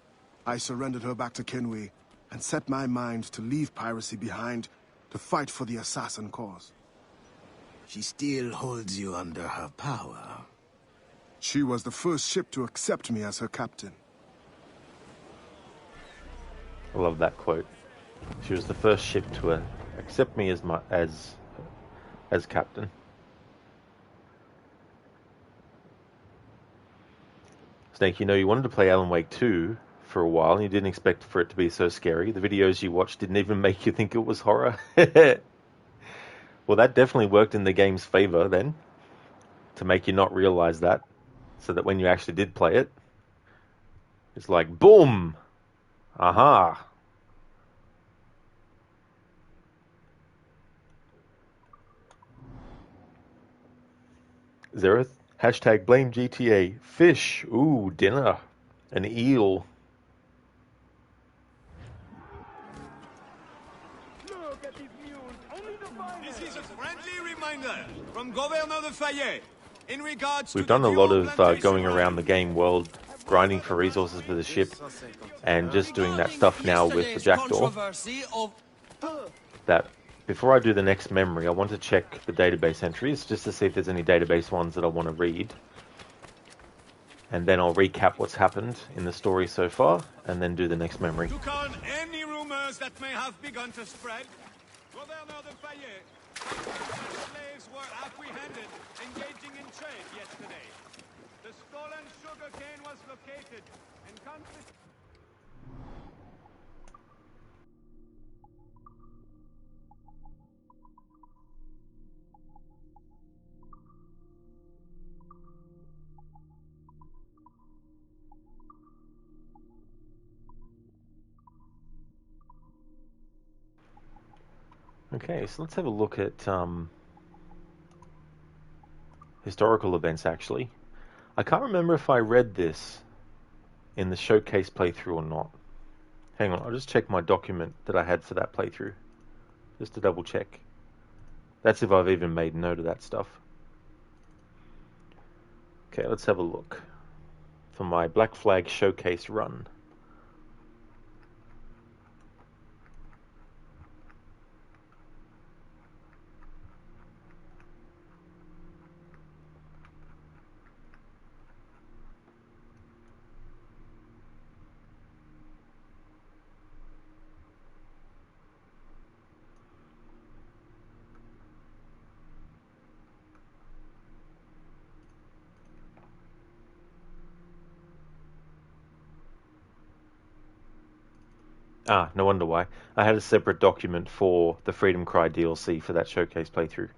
I surrendered her back to Kenway and set my mind to leave piracy behind to fight for the assassin cause. She still holds you under her power. She was the first ship to accept me as her captain. I love that quote. She was the first ship to accept me as captain. Snake, you know you wanted to play Alan Wake 2 for a while, and you didn't expect for it to be so scary. The videos you watched didn't even make you think it was horror. Well, that definitely worked in the game's favor then, to make you not realize that, so that when you actually did play it, it's like, boom! Aha! Zereth, hashtag blame GTA. Fish, ooh, dinner. An eel. This is a friendly reminder from Governor de Fayet in regards We've to done the a lot dual of plantation going around the game world, grinding for resources for the ship, and just doing that stuff now with the Jackdaw. That before I do the next memory, I want to check the database entries just to see if there's any database ones that I want to read. And then I'll recap what's happened in the story so far, and then do the next memory. To count any rumors that may have begun to spread, Governor de Fayet, slaves were apprehended engaging in trade yesterday. The stolen sugarcane was located and confiscated. Okay, so let's have a look at historical events, actually. I can't remember if I read this in the showcase playthrough or not. Hang on, I'll just check my document that I had for that playthrough, just to double check. That's if I've even made note of that stuff. Okay, let's have a look for my Black Flag showcase run. Ah, no wonder why. I had a separate document for the Freedom Cry DLC for that showcase playthrough.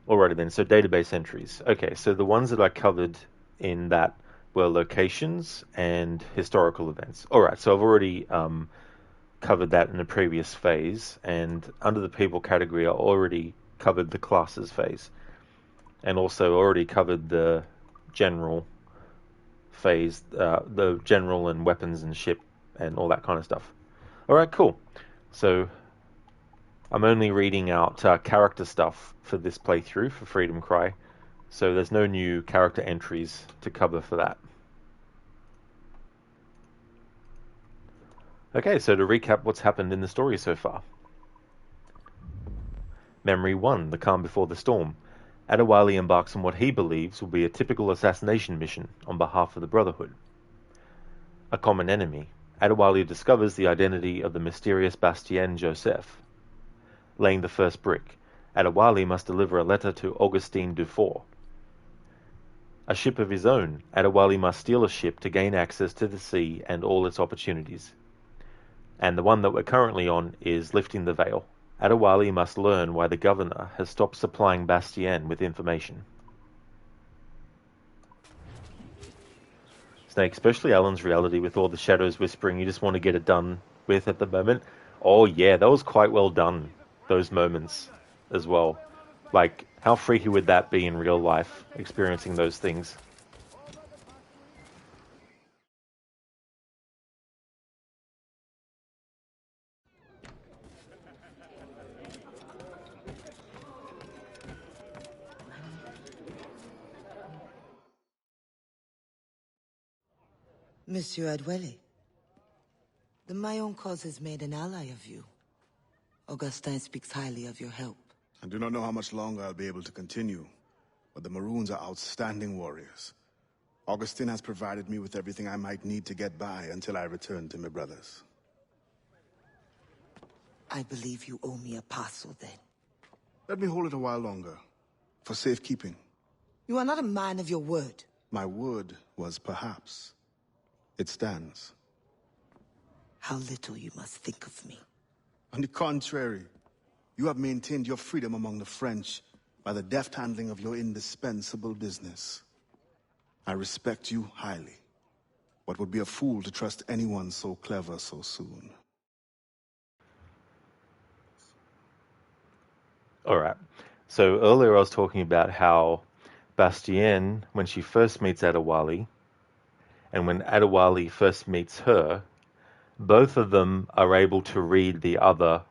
Alrighty then, so database entries. Okay, so the ones that I covered in that were locations and historical events. Alright, so I've already covered that in a previous phase, and under the people category I already covered the classes phase. And also already covered the general phase, the general and weapons and ship and all that kind of stuff. Alright, cool. So I'm only reading out character stuff for this playthrough for Freedom Cry. So there's no new character entries to cover for that. Okay, so to recap what's happened in the story so far. Memory 1, The Calm Before the Storm. Adewale embarks on what he believes will be a typical assassination mission on behalf of the Brotherhood. A common enemy. Adewale discovers the identity of the mysterious Bastien Joseph. Laying the first brick. Adewale must deliver a letter to Augustine Dufour. A ship of his own. Adewale must steal a ship to gain access to the sea and all its opportunities. And the one that we're currently on is Lifting the Veil. Adewale must learn why the governor has stopped supplying Bastien with information. Snake, especially Alan's reality with all the shadows whispering, you just want to get it done with at the moment. Oh yeah, that was quite well done, those moments as well. Like, how freaky would that be in real life, experiencing those things? Monsieur Adewale, the Mayon cause has made an ally of you. Augustin speaks highly of your help. I do not know how much longer I'll be able to continue, but the Maroons are outstanding warriors. Augustin has provided me with everything I might need to get by until I return to my brothers. I believe you owe me a parcel then. Let me hold it a while longer, for safekeeping. You are not a man of your word. My word was perhaps. It stands. How little you must think of me. On the contrary, you have maintained your freedom among the French by the deft handling of your indispensable business. I respect you highly, but would be a fool to trust anyone so clever so soon. Alright, so earlier I was talking about how Bastien, when she first meets Adewale, and when Adewale first meets her, both of them are able to read the other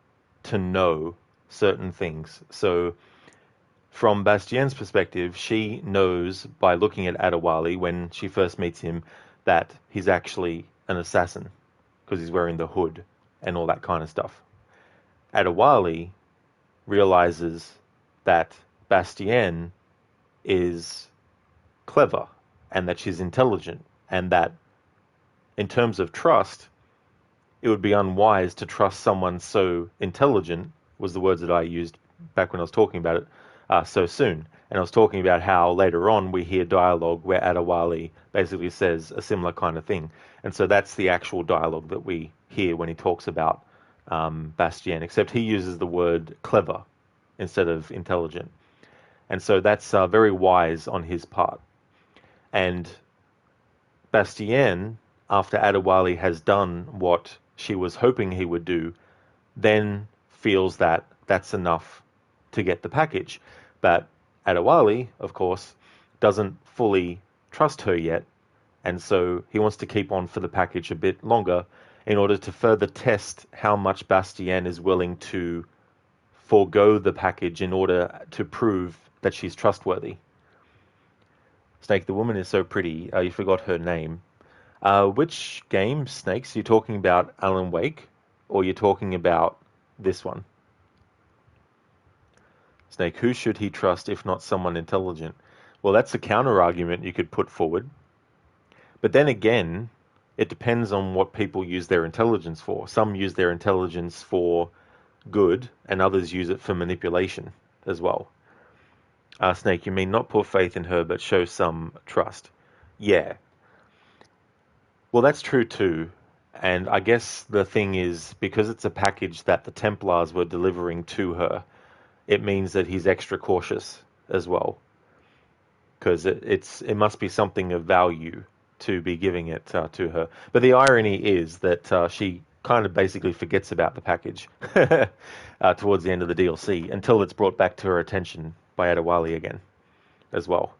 to know certain things. So from Bastien's perspective, she knows by looking at Adewale when she first meets him that he's actually an assassin because he's wearing the hood and all that kind of stuff. Adewale realizes that Bastien is clever and that she's intelligent, and that in terms of trust, it would be unwise to trust someone so intelligent, was the words that I used back when I was talking about it, so soon. And I was talking about how later on we hear dialogue where Adewale basically says a similar kind of thing. And so that's the actual dialogue that we hear when he talks about Bastien, except he uses the word clever instead of intelligent. And so that's very wise on his part. And Bastien, after Adewale has done what she was hoping he would do, then feels that that's enough to get the package. But Adewale, of course, doesn't fully trust her yet, and so he wants to keep on for the package a bit longer in order to further test how much Bastien is willing to forego the package in order to prove that she's trustworthy. Snake, the woman is so pretty. You forgot her name. Which game, Snakes? You're talking about Alan Wake, or you're talking about this one? Snake, who should he trust if not someone intelligent? Well, that's a counter-argument you could put forward. But then again, it depends on what people use their intelligence for. Some use their intelligence for good, and others use it for manipulation as well. Snake, you mean not put faith in her, but show some trust? Yeah. Well, that's true too. And I guess the thing is, because it's a package that the Templars were delivering to her, it means that he's extra cautious as well. Because it must be something of value to be giving it to her. But the irony is that she kind of basically forgets about the package towards the end of the DLC until it's brought back to her attention by Adewale again as well.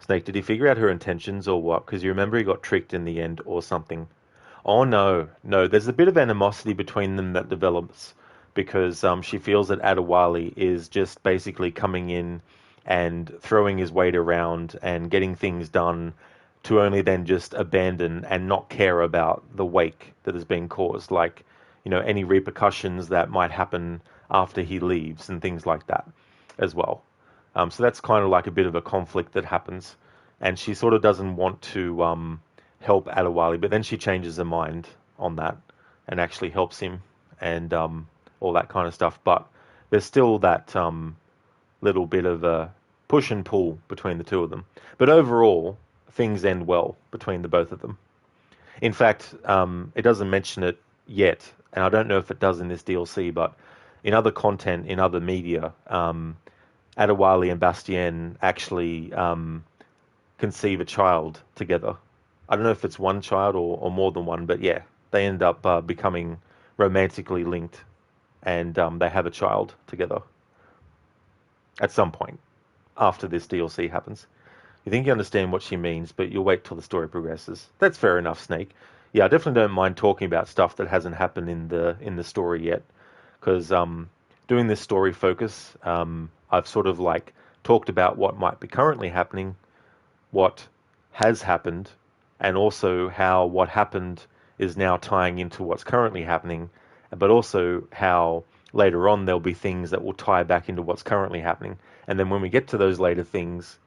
Snake, did he figure out her intentions or what? Because you remember he got tricked in the end or something. Oh no, there's a bit of animosity between them that develops. because she feels that Adewale is just basically coming in and throwing his weight around and getting things done to only then just abandon and not care about the wake that has been caused, like, you know, any repercussions that might happen after he leaves and things like that as well. So that's kind of like a bit of a conflict that happens, and she sort of doesn't want to help Adewale, but then she changes her mind on that and actually helps him and all that kind of stuff. But there's still that little bit of a push and pull between the two of them. But overall, things end well between the both of them. In fact, it doesn't mention it yet, and I don't know if it does in this DLC, but in other content, in other media, Adewale and Bastien actually conceive a child together. I don't know if it's one child or more than one, but yeah, they end up becoming romantically linked, and they have a child together at some point after this DLC happens. You think you understand what she means, but you'll wait till the story progresses. That's fair enough, Snake. Yeah, I definitely don't mind talking about stuff that hasn't happened in the story yet, because doing this story focus, I've sort of like talked about what might be currently happening, what has happened, and also how what happened is now tying into what's currently happening, but also how later on there'll be things that will tie back into what's currently happening. And then when we get to those later things,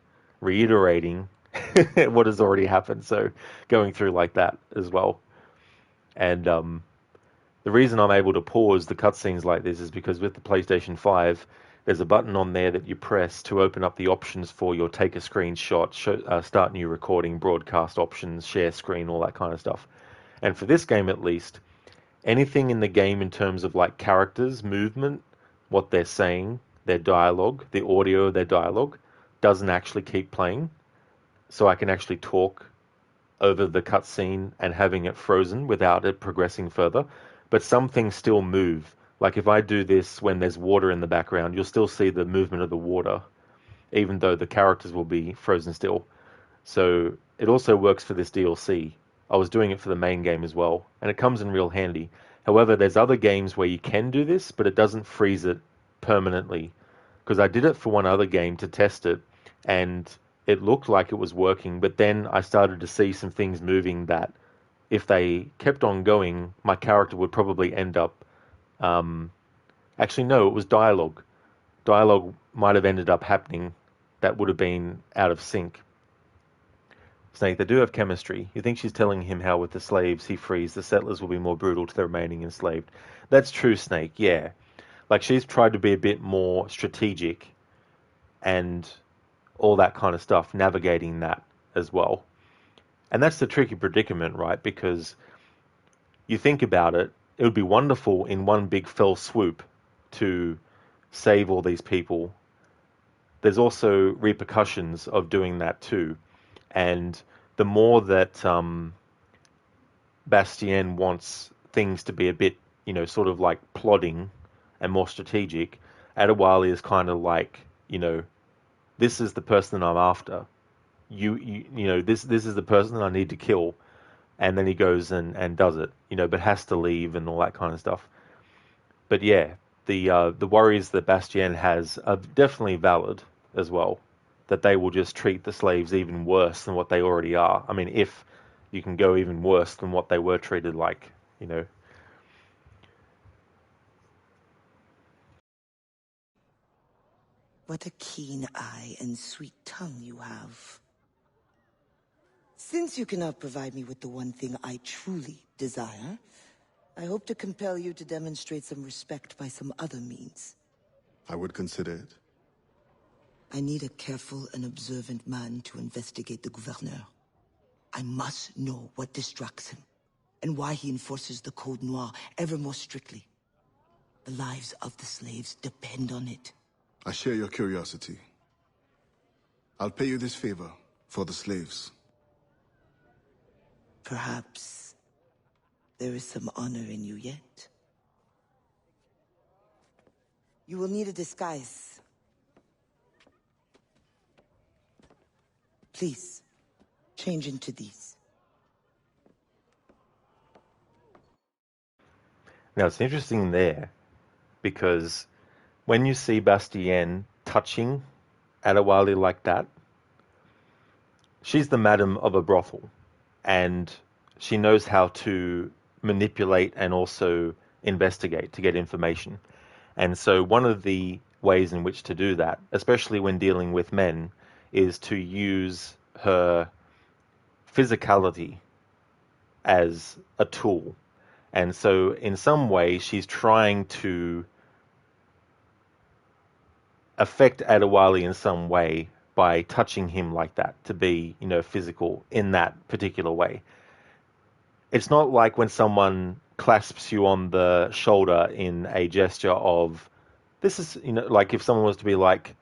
reiterating what has already happened. So going through like that as well. And the reason I'm able to pause the cutscenes like this is because with the PlayStation 5, there's a button on there that you press to open up the options for your take a screenshot, start new recording, broadcast options, share screen, all that kind of stuff. And for this game at least, anything in the game in terms of like characters, movement, what they're saying, their dialogue, the audio of their dialogue, doesn't actually keep playing. So I can actually talk over the cutscene and having it frozen without it progressing further. But some things still move. Like if I do this when there's water in the background, you'll still see the movement of the water, even though the characters will be frozen still. So it also works for this DLC. I was doing it for the main game as well, and it comes in real handy. However, there's other games where you can do this, but it doesn't freeze it permanently. Because I did it for one other game to test it, and it looked like it was working, but then I started to see some things moving that if they kept on going, my character would probably end up... actually, no, it was dialogue. Dialogue might have ended up happening that would have been out of sync. Snake, they do have chemistry. You think she's telling him how with the slaves he frees, the settlers will be more brutal to the remaining enslaved. That's true, Snake, yeah. Like, she's tried to be a bit more strategic and all that kind of stuff, navigating that as well. And that's the tricky predicament, right? Because you think about it, it would be wonderful in one big fell swoop to save all these people. There's also repercussions of doing that too. And the more that Bastien wants things to be a bit, you know, sort of like plodding and more strategic, Adewale is kind of like, you know, this is the person I'm after. You know, this is the person I need to kill. And then he goes and does it, you know, but has to leave and all that kind of stuff. But yeah, the worries that Bastien has are definitely valid as well. That they will just treat the slaves even worse than what they already are. I mean, if you can go even worse than what they were treated like, you know. What a keen eye and sweet tongue you have. Since you cannot provide me with the one thing I truly desire, I hope to compel you to demonstrate some respect by some other means. I would consider it. I need a careful and observant man to investigate the gouverneur. I must know what distracts him, and why he enforces the Code Noir ever more strictly. The lives of the slaves depend on it. I share your curiosity. I'll pay you this favor for the slaves. Perhaps there is some honor in you yet. You will need a disguise. Please, change into these. Now, it's interesting there because when you see Bastien touching Adewale like that, she's the madam of a brothel, and she knows how to manipulate and also investigate to get information. And so one of the ways in which to do that, especially when dealing with men, is to use her physicality as a tool. And so in some way, she's trying to affect Adewale in some way by touching him like that, to be, physical in that particular way. It's not like when someone clasps you on the shoulder in a gesture of, this is, like if someone was to be like,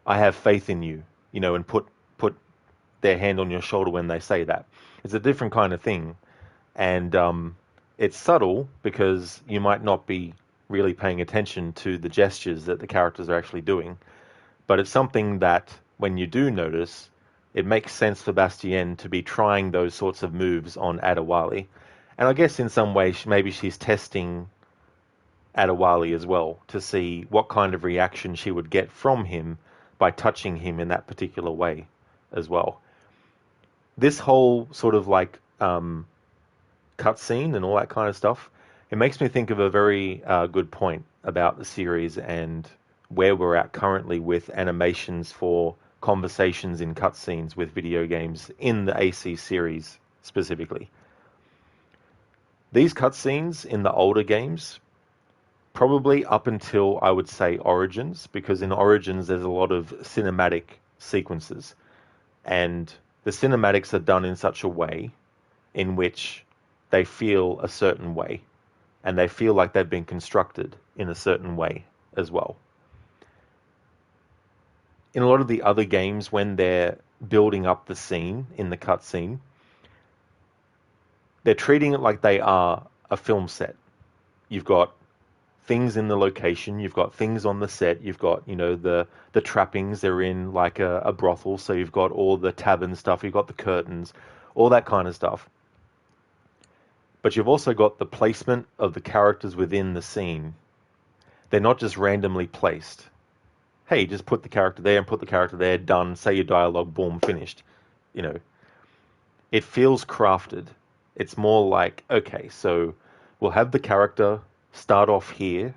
I have faith in you, and put their hand on your shoulder when they say that. It's a different kind of thing. And it's subtle because you might not be really paying attention to the gestures that the characters are actually doing. But it's something that, when you do notice, it makes sense for Bastien to be trying those sorts of moves on Adewale. And I guess in some way, maybe she's testing Adewale as well to see what kind of reaction she would get from him by touching him in that particular way as well. This whole sort of like cutscene and all that kind of stuff, it makes me think of a very good point about the series and where we're at currently with animations for conversations in cutscenes with video games in the AC series specifically. These cutscenes in the older games, probably up until, I would say, Origins, because in Origins there's a lot of cinematic sequences, and the cinematics are done in such a way in which they feel a certain way, and they feel like they've been constructed in a certain way as well. In a lot of the other games, when they're building up the scene in the cutscene, they're treating it like they are a film set. You've got things in the location, you've got things on the set, you've got, the trappings, they're in like a brothel, so you've got all the tavern stuff, you've got the curtains, all that kind of stuff. But you've also got the placement of the characters within the scene. They're not just randomly placed. Hey, just put the character there and put the character there, done, say your dialogue, boom, finished. It feels crafted. It's more like, okay, so we'll have the character start off here.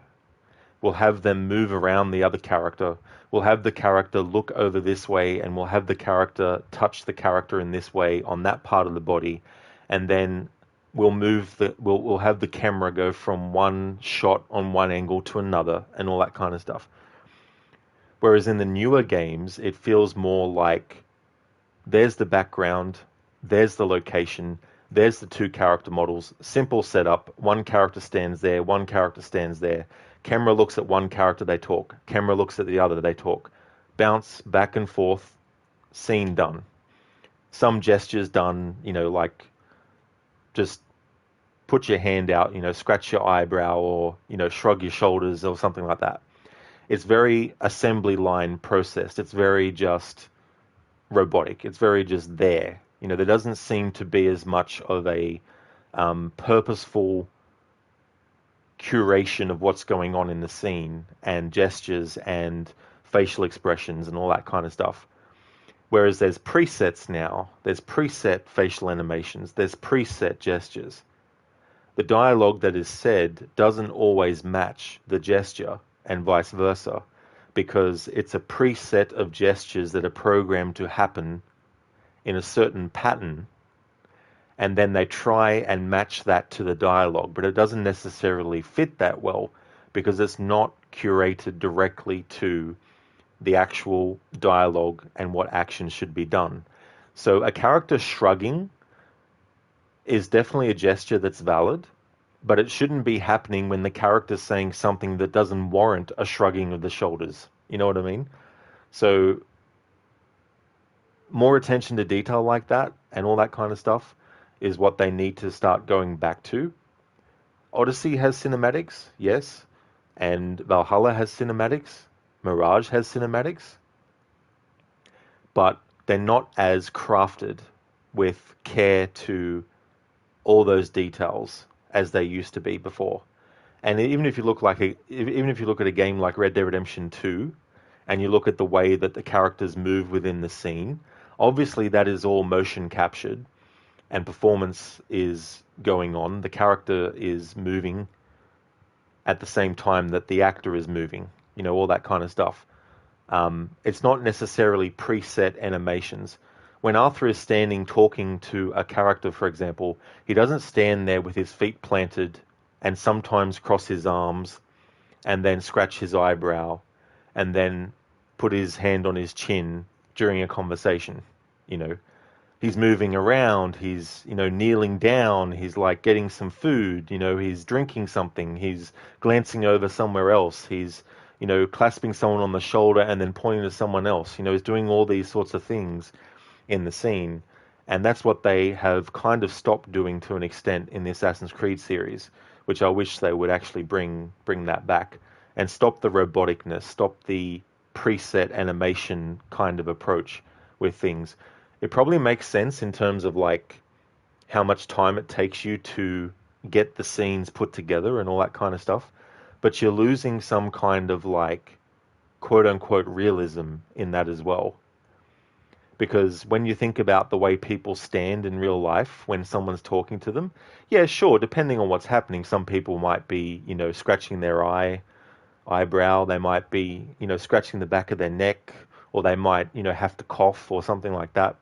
We'll have them move around the other character. We'll have the character look over this way, and we'll have the character touch the character in this way on that part of the body. And then we'll have the camera go from one shot on one angle to another and all that kind of stuff. Whereas in the newer games, it feels more like there's the background, there's the location, there's the two character models, simple setup, one character stands there, one character stands there, camera looks at one character, they talk, camera looks at the other, they talk, bounce back and forth, scene done. Some gestures done, like just put your hand out, scratch your eyebrow or, shrug your shoulders or something like that. It's very assembly line processed. It's very just robotic. It's very just there. There doesn't seem to be as much of a purposeful curation of what's going on in the scene and gestures and facial expressions and all that kind of stuff. Whereas there's presets now. There's preset facial animations. There's preset gestures. The dialogue that is said doesn't always match the gesture, and vice versa, because it's a preset of gestures that are programmed to happen in a certain pattern, and then they try and match that to the dialogue, but it doesn't necessarily fit that well because it's not curated directly to the actual dialogue and what action should be done. So a character shrugging is definitely a gesture that's valid, but it shouldn't be happening when the character's saying something that doesn't warrant a shrugging of the shoulders. You know what I mean? So more attention to detail like that and all that kind of stuff is what they need to start going back to. Odyssey has cinematics, yes, and Valhalla has cinematics. Mirage has cinematics, but they're not as crafted with care to all those details as they used to be before. And even if you look at a game like Red Dead Redemption 2, and you look at the way that the characters move within the scene, obviously that is all motion captured, and performance is going on. The character is moving at the same time that the actor is moving. You know, all that kind of stuff. It's not necessarily preset animations. When Arthur is standing talking to a character, for example, he doesn't stand there with his feet planted and sometimes cross his arms and then scratch his eyebrow and then put his hand on his chin during a conversation. You know, he's moving around, he's, you know, kneeling down, he's like getting some food, you know, he's drinking something, he's glancing over somewhere else, he's, you know, clasping someone on the shoulder and then pointing to someone else. You know, he's doing all these sorts of things in the scene. And that's what they have kind of stopped doing to an extent in the Assassin's Creed series, which I wish they would actually bring that back and stop the roboticness, stop the preset animation kind of approach with things. It probably makes sense in terms of like how much time it takes you to get the scenes put together and all that kind of stuff, but you're losing some kind of like quote unquote realism in that as well. Because when you think about the way people stand in real life when someone's talking to them, yeah, sure, depending on what's happening, some people might be, you know, scratching their eyebrow, they might be, you know, scratching the back of their neck, or they might, you know, have to cough or something like that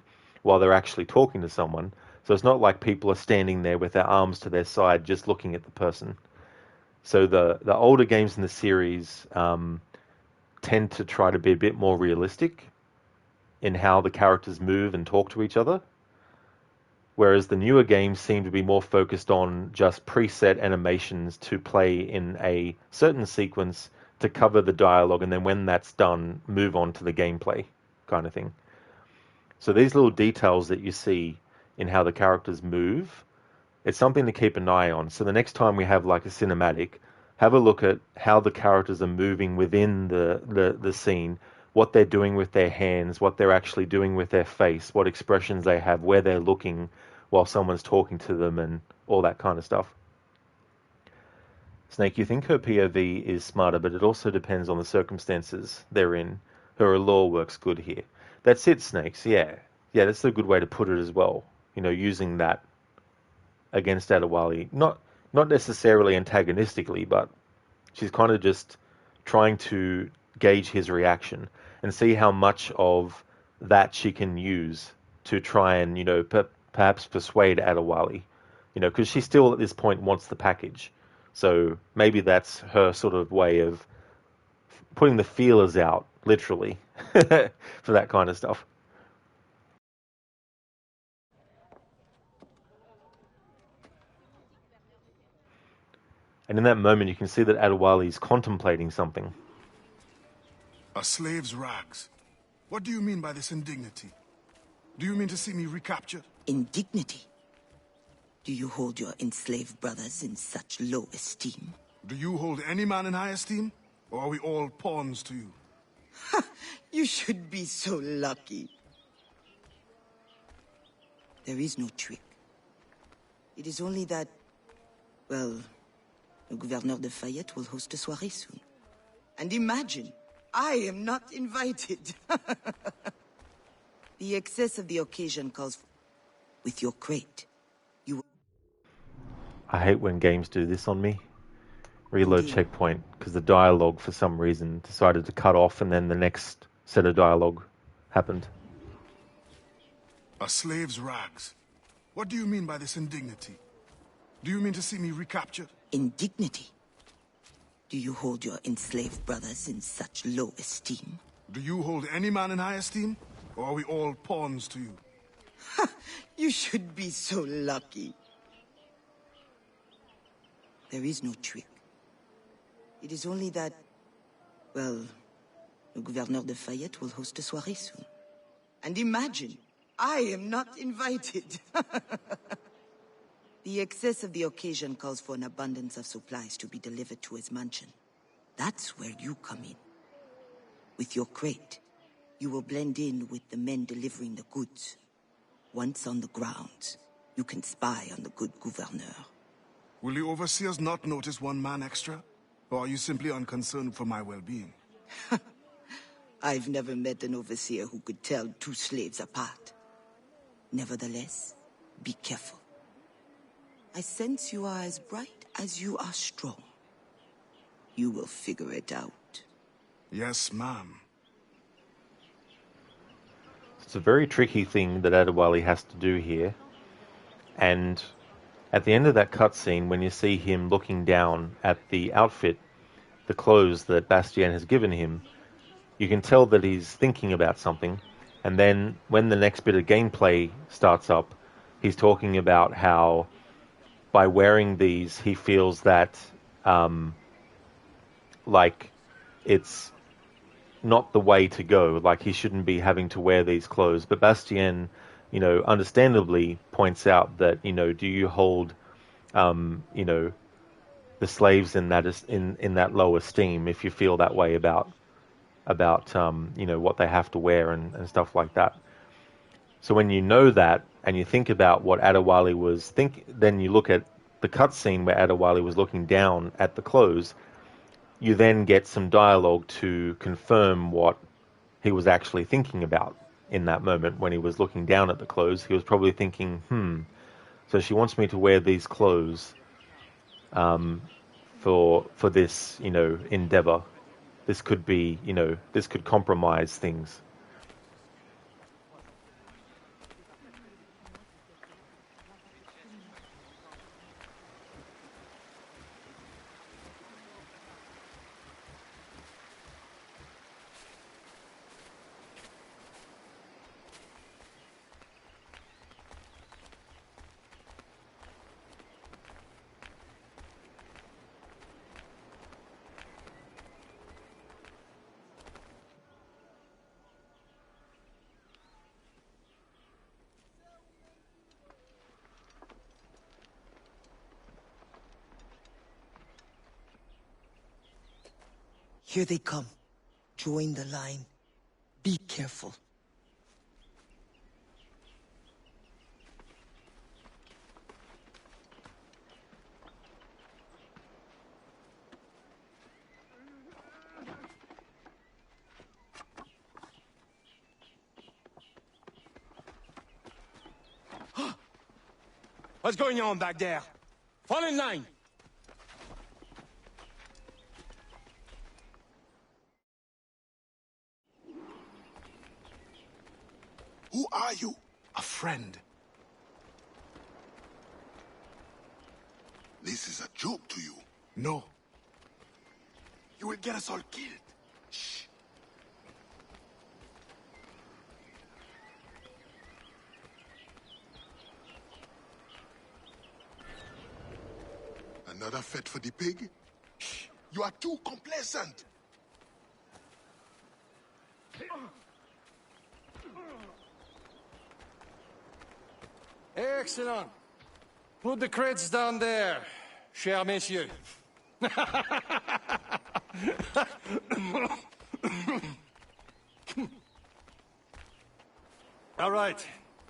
while they're actually talking to someone. So it's not like people are standing there with their arms to their side just looking at the person. So the older games in the series tend to try to be a bit more realistic in how the characters move and talk to each other, whereas the newer games seem to be more focused on just preset animations to play in a certain sequence to cover the dialogue, and then when that's done, move on to the gameplay kind of thing. So these little details that you see in how the characters move, it's something to keep an eye on. So the next time we have like a cinematic, have a look at how the characters are moving within the scene, what they're doing with their hands, what they're actually doing with their face, what expressions they have, where they're looking while someone's talking to them, and all that kind of stuff. Snake, you think her POV is smarter, but it also depends on the circumstances they're in. Her allure works good here. That's it, Snakes, yeah. Yeah, that's a good way to put it as well. You know, using that against Adewale. Not necessarily antagonistically, but she's kind of just trying to gauge his reaction and see how much of that she can use to try and, you know, perhaps persuade Adewale, you know, because she still at this point wants the package. So maybe that's her sort of way of putting the feelers out, literally, for that kind of stuff. And in that moment, you can see that Adewale is contemplating something. A slave's rags. What do you mean by this indignity? Do you mean to see me recaptured? Indignity? Do you hold your enslaved brothers in such low esteem? Do you hold any man in high esteem? Or are we all pawns to you? You should be so lucky. There is no trick. It is only that, well, the Gouverneur de Fayette will host a soirée soon. And imagine, I am not invited. The excess of the occasion calls for... With your crate, you... I hate when games do this on me. Reload checkpoint, because the dialogue for some reason decided to cut off and then the next set of dialogue happened. A slave's rags. What do you mean by this indignity? Do you mean to see me recaptured? Indignity? Do you hold your enslaved brothers in such low esteem? Do you hold any man in high esteem? Or are we all pawns to you? You should be so lucky. There is no trick. It is only that, well, the Gouverneur de Fayette will host a soirée soon. And imagine, I am not invited. The excess of the occasion calls for an abundance of supplies to be delivered to his mansion. That's where you come in. With your crate, you will blend in with the men delivering the goods. Once on the grounds, you can spy on the good Gouverneur. Will the overseers not notice one man extra? Or are you simply unconcerned for my well-being? I've never met an overseer who could tell two slaves apart. Nevertheless, be careful. I sense you are as bright as you are strong. You will figure it out. Yes, ma'am. It's a very tricky thing that Adewale has to do here. And at the end of that cutscene, when you see him looking down at the outfit, the clothes that Bastien has given him, you can tell that he's thinking about something. And then when the next bit of gameplay starts up, he's talking about how by wearing these, he feels that like it's not the way to go. Like he shouldn't be having to wear these clothes. But Bastien, understandably points out that, do you hold, the slaves in that low esteem if you feel that way about what they have to wear and stuff like that. So when you know that and you think about what Adewale was thinking, then you look at the cutscene where Adewale was looking down at the clothes, you then get some dialogue to confirm what he was actually thinking about in that moment when he was looking down at the clothes. He was probably thinking, so she wants me to wear these clothes for this, endeavor. This could be, this could compromise things. Here they come. Join the line. Be careful. What's going on back there? Fall in line! Who are you? A friend. This is a joke to you. No. You will get us all killed. Shh. Another fete for the pig? Shh. You are too complacent. Excellent. Put the crates down there, chers messieurs. All right,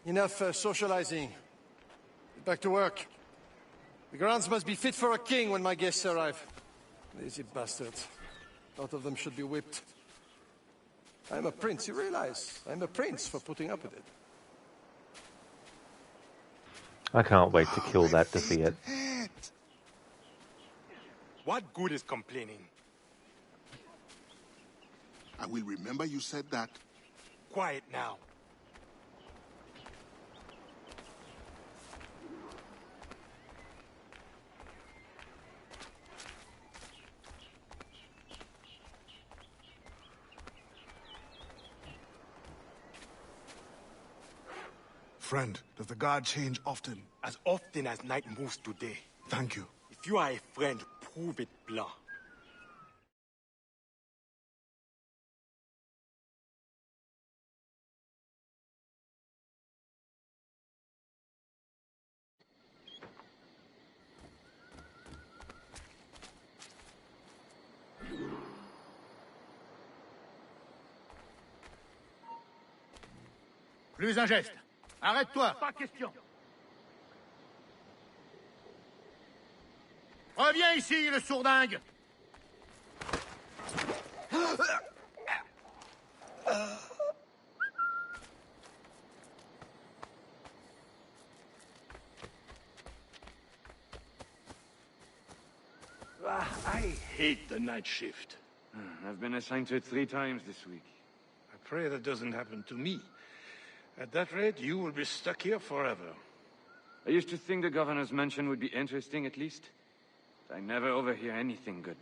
enough socializing. Get back to work. The grounds must be fit for a king when my guests arrive. Lazy bastards. A lot of them should be whipped. I'm a prince, you realize? I'm a prince for putting up with it. I can't wait to kill that Defiant. What good is complaining? I will remember you said that. Quiet now. Friend, does the guard change often? As often as night moves today. Thank you. If you are a friend, prove it, Blanc. Plus un geste. Arrête-toi. Pas question. Reviens ici, le sourdingue! I hate the night shift. I've been assigned to it 3 times this week. I pray that doesn't happen to me. At that rate, you will be stuck here forever. I used to think the governor's mansion would be interesting, at least. But I never overhear anything good.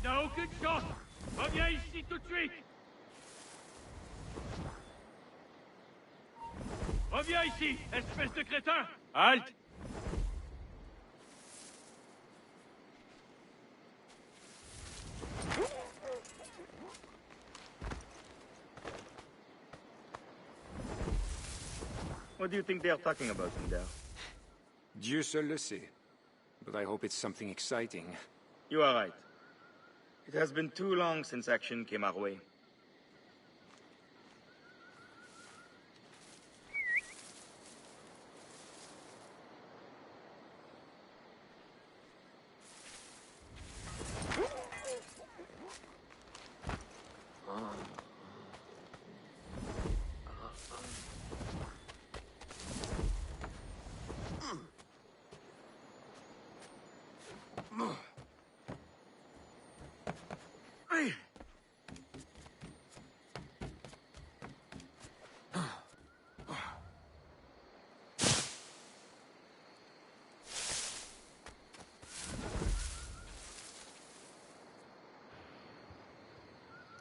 Il n'a aucune chance! Reviens ici tout de suite! Reviens ici, espèce de crétin! Halte! What do you think they are talking about in there? Dieu seul le sait. But I hope it's something exciting. You are right. It has been too long since action came our way.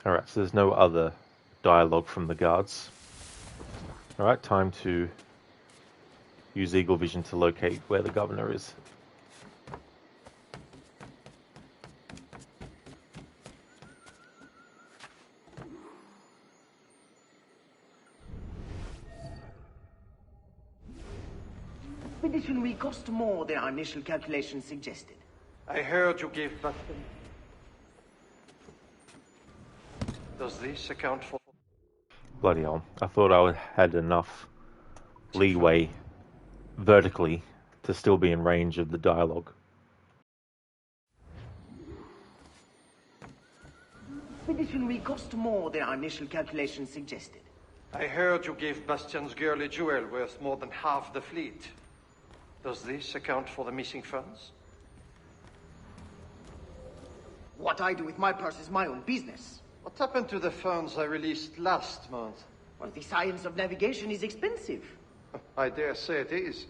Alright, so there's no other dialogue from the guards. Alright, time to use Eagle Vision to locate where the governor is. Expedition will cost more than our initial calculations suggested. I heard you gave back. Does this account for... Bloody hell. I thought I had enough leeway vertically to still be in range of the dialogue. Expedition will cost more than our initial calculations suggested. I heard you gave Bastian's girl a jewel worth more than half the fleet. Does this account for the missing funds? What I do with my purse is my own business. What happened to the funds I released last month? Well, the science of navigation is expensive. I dare say it is.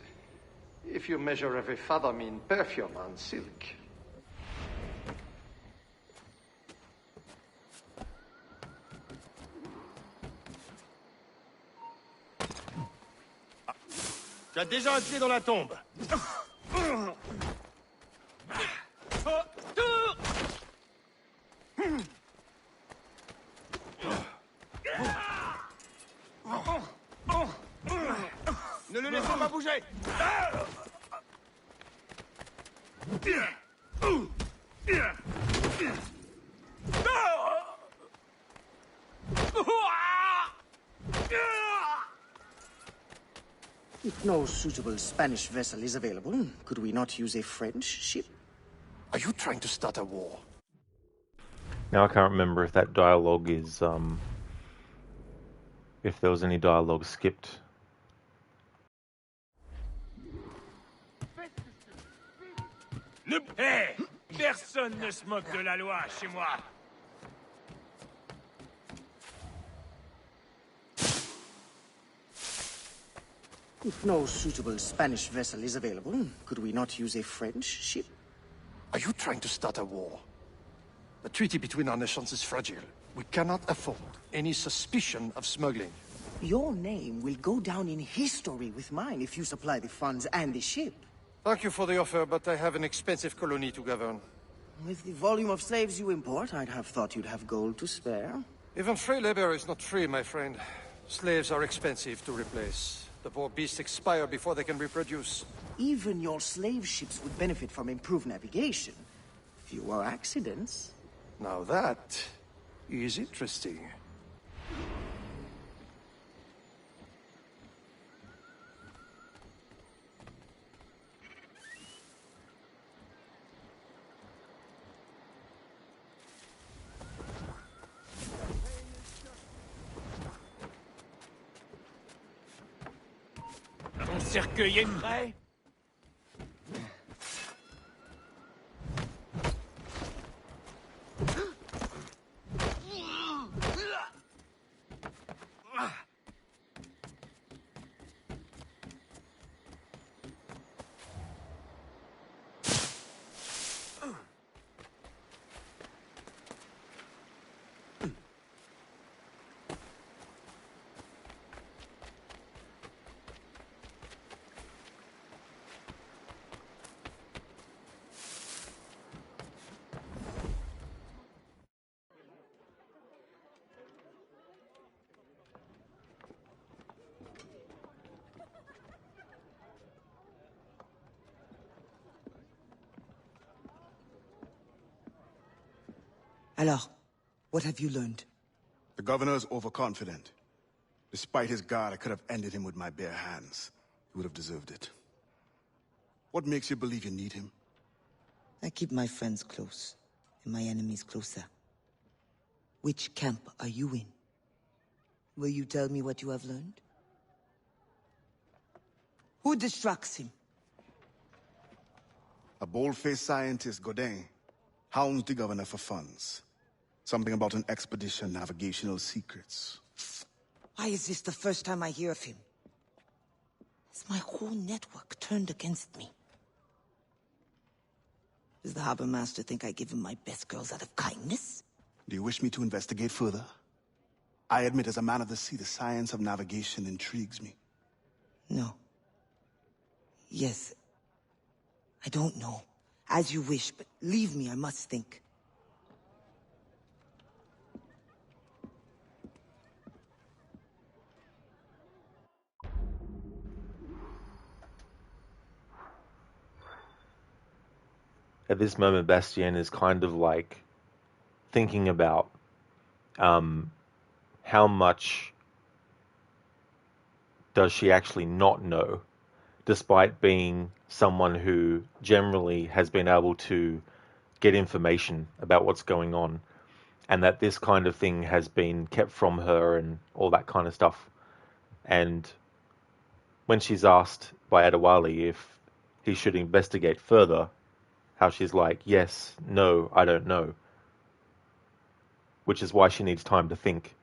If you measure every fathom in perfume and silk. Tu as déjà un pied dans la tombe. Ne le laissons pas bouger. If no suitable Spanish vessel is available, could we not use a French ship? Are you trying to start a war? Now I can't remember if that dialogue is, if there was any dialogue skipped. Hey! Personne ne se moque de la loi chez moi. If no suitable Spanish vessel is available, could we not use a French ship? Are you trying to start a war? The treaty between our nations is fragile. We cannot afford any suspicion of smuggling. Your name will go down in history with mine if you supply the funds and the ship. Thank you for the offer, but I have an expensive colony to govern. With the volume of slaves you import, I'd have thought you'd have gold to spare. Even free labor is not free, my friend. Slaves are expensive to replace. The poor beasts expire before they can reproduce. Even your slave ships would benefit from improved navigation. Fewer accidents. Now that is interesting. Ton cercueil est prêt? Alors, what have you learned? The governor's overconfident. Despite his guard, I could have ended him with my bare hands. He would have deserved it. What makes you believe you need him? I keep my friends close, and my enemies closer. Which camp are you in? Will you tell me what you have learned? Who distracts him? A bold-faced scientist, Godin, hounds the governor for funds. Something about an expedition, navigational secrets. Why is this the first time I hear of him? Is my whole network turned against me? Does the harbor master think I give him my best girls out of kindness? Do you wish me to investigate further? I admit, as a man of the sea, the science of navigation intrigues me. No. Yes. I don't know. As you wish, but leave me, I must think. At this moment, Bastien is kind of like thinking about how much does she actually not know, despite being someone who generally has been able to get information about what's going on, and that this kind of thing has been kept from her and all that kind of stuff. And when she's asked by Adewale if he should investigate further, how she's like, yes, no, I don't know. Which is why she needs time to think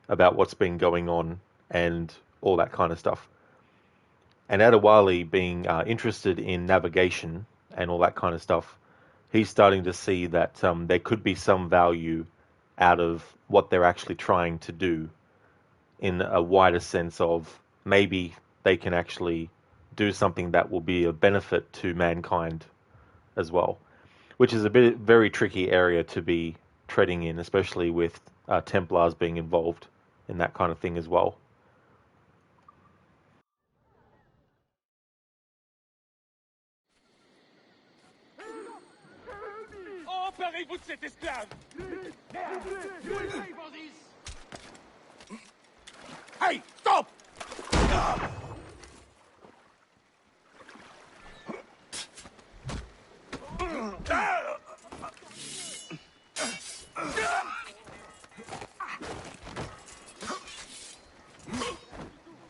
about what's been going on and all that kind of stuff. And Adewale being interested in navigation and all that kind of stuff, he's starting to see that there could be some value out of what they're actually trying to do, in a wider sense of maybe they can actually do something that will be a benefit to mankind as well, which is a very tricky area to be treading in, especially with Templars being involved in that kind of thing as well. Emparez-vous de cet esclave! Hey, stop!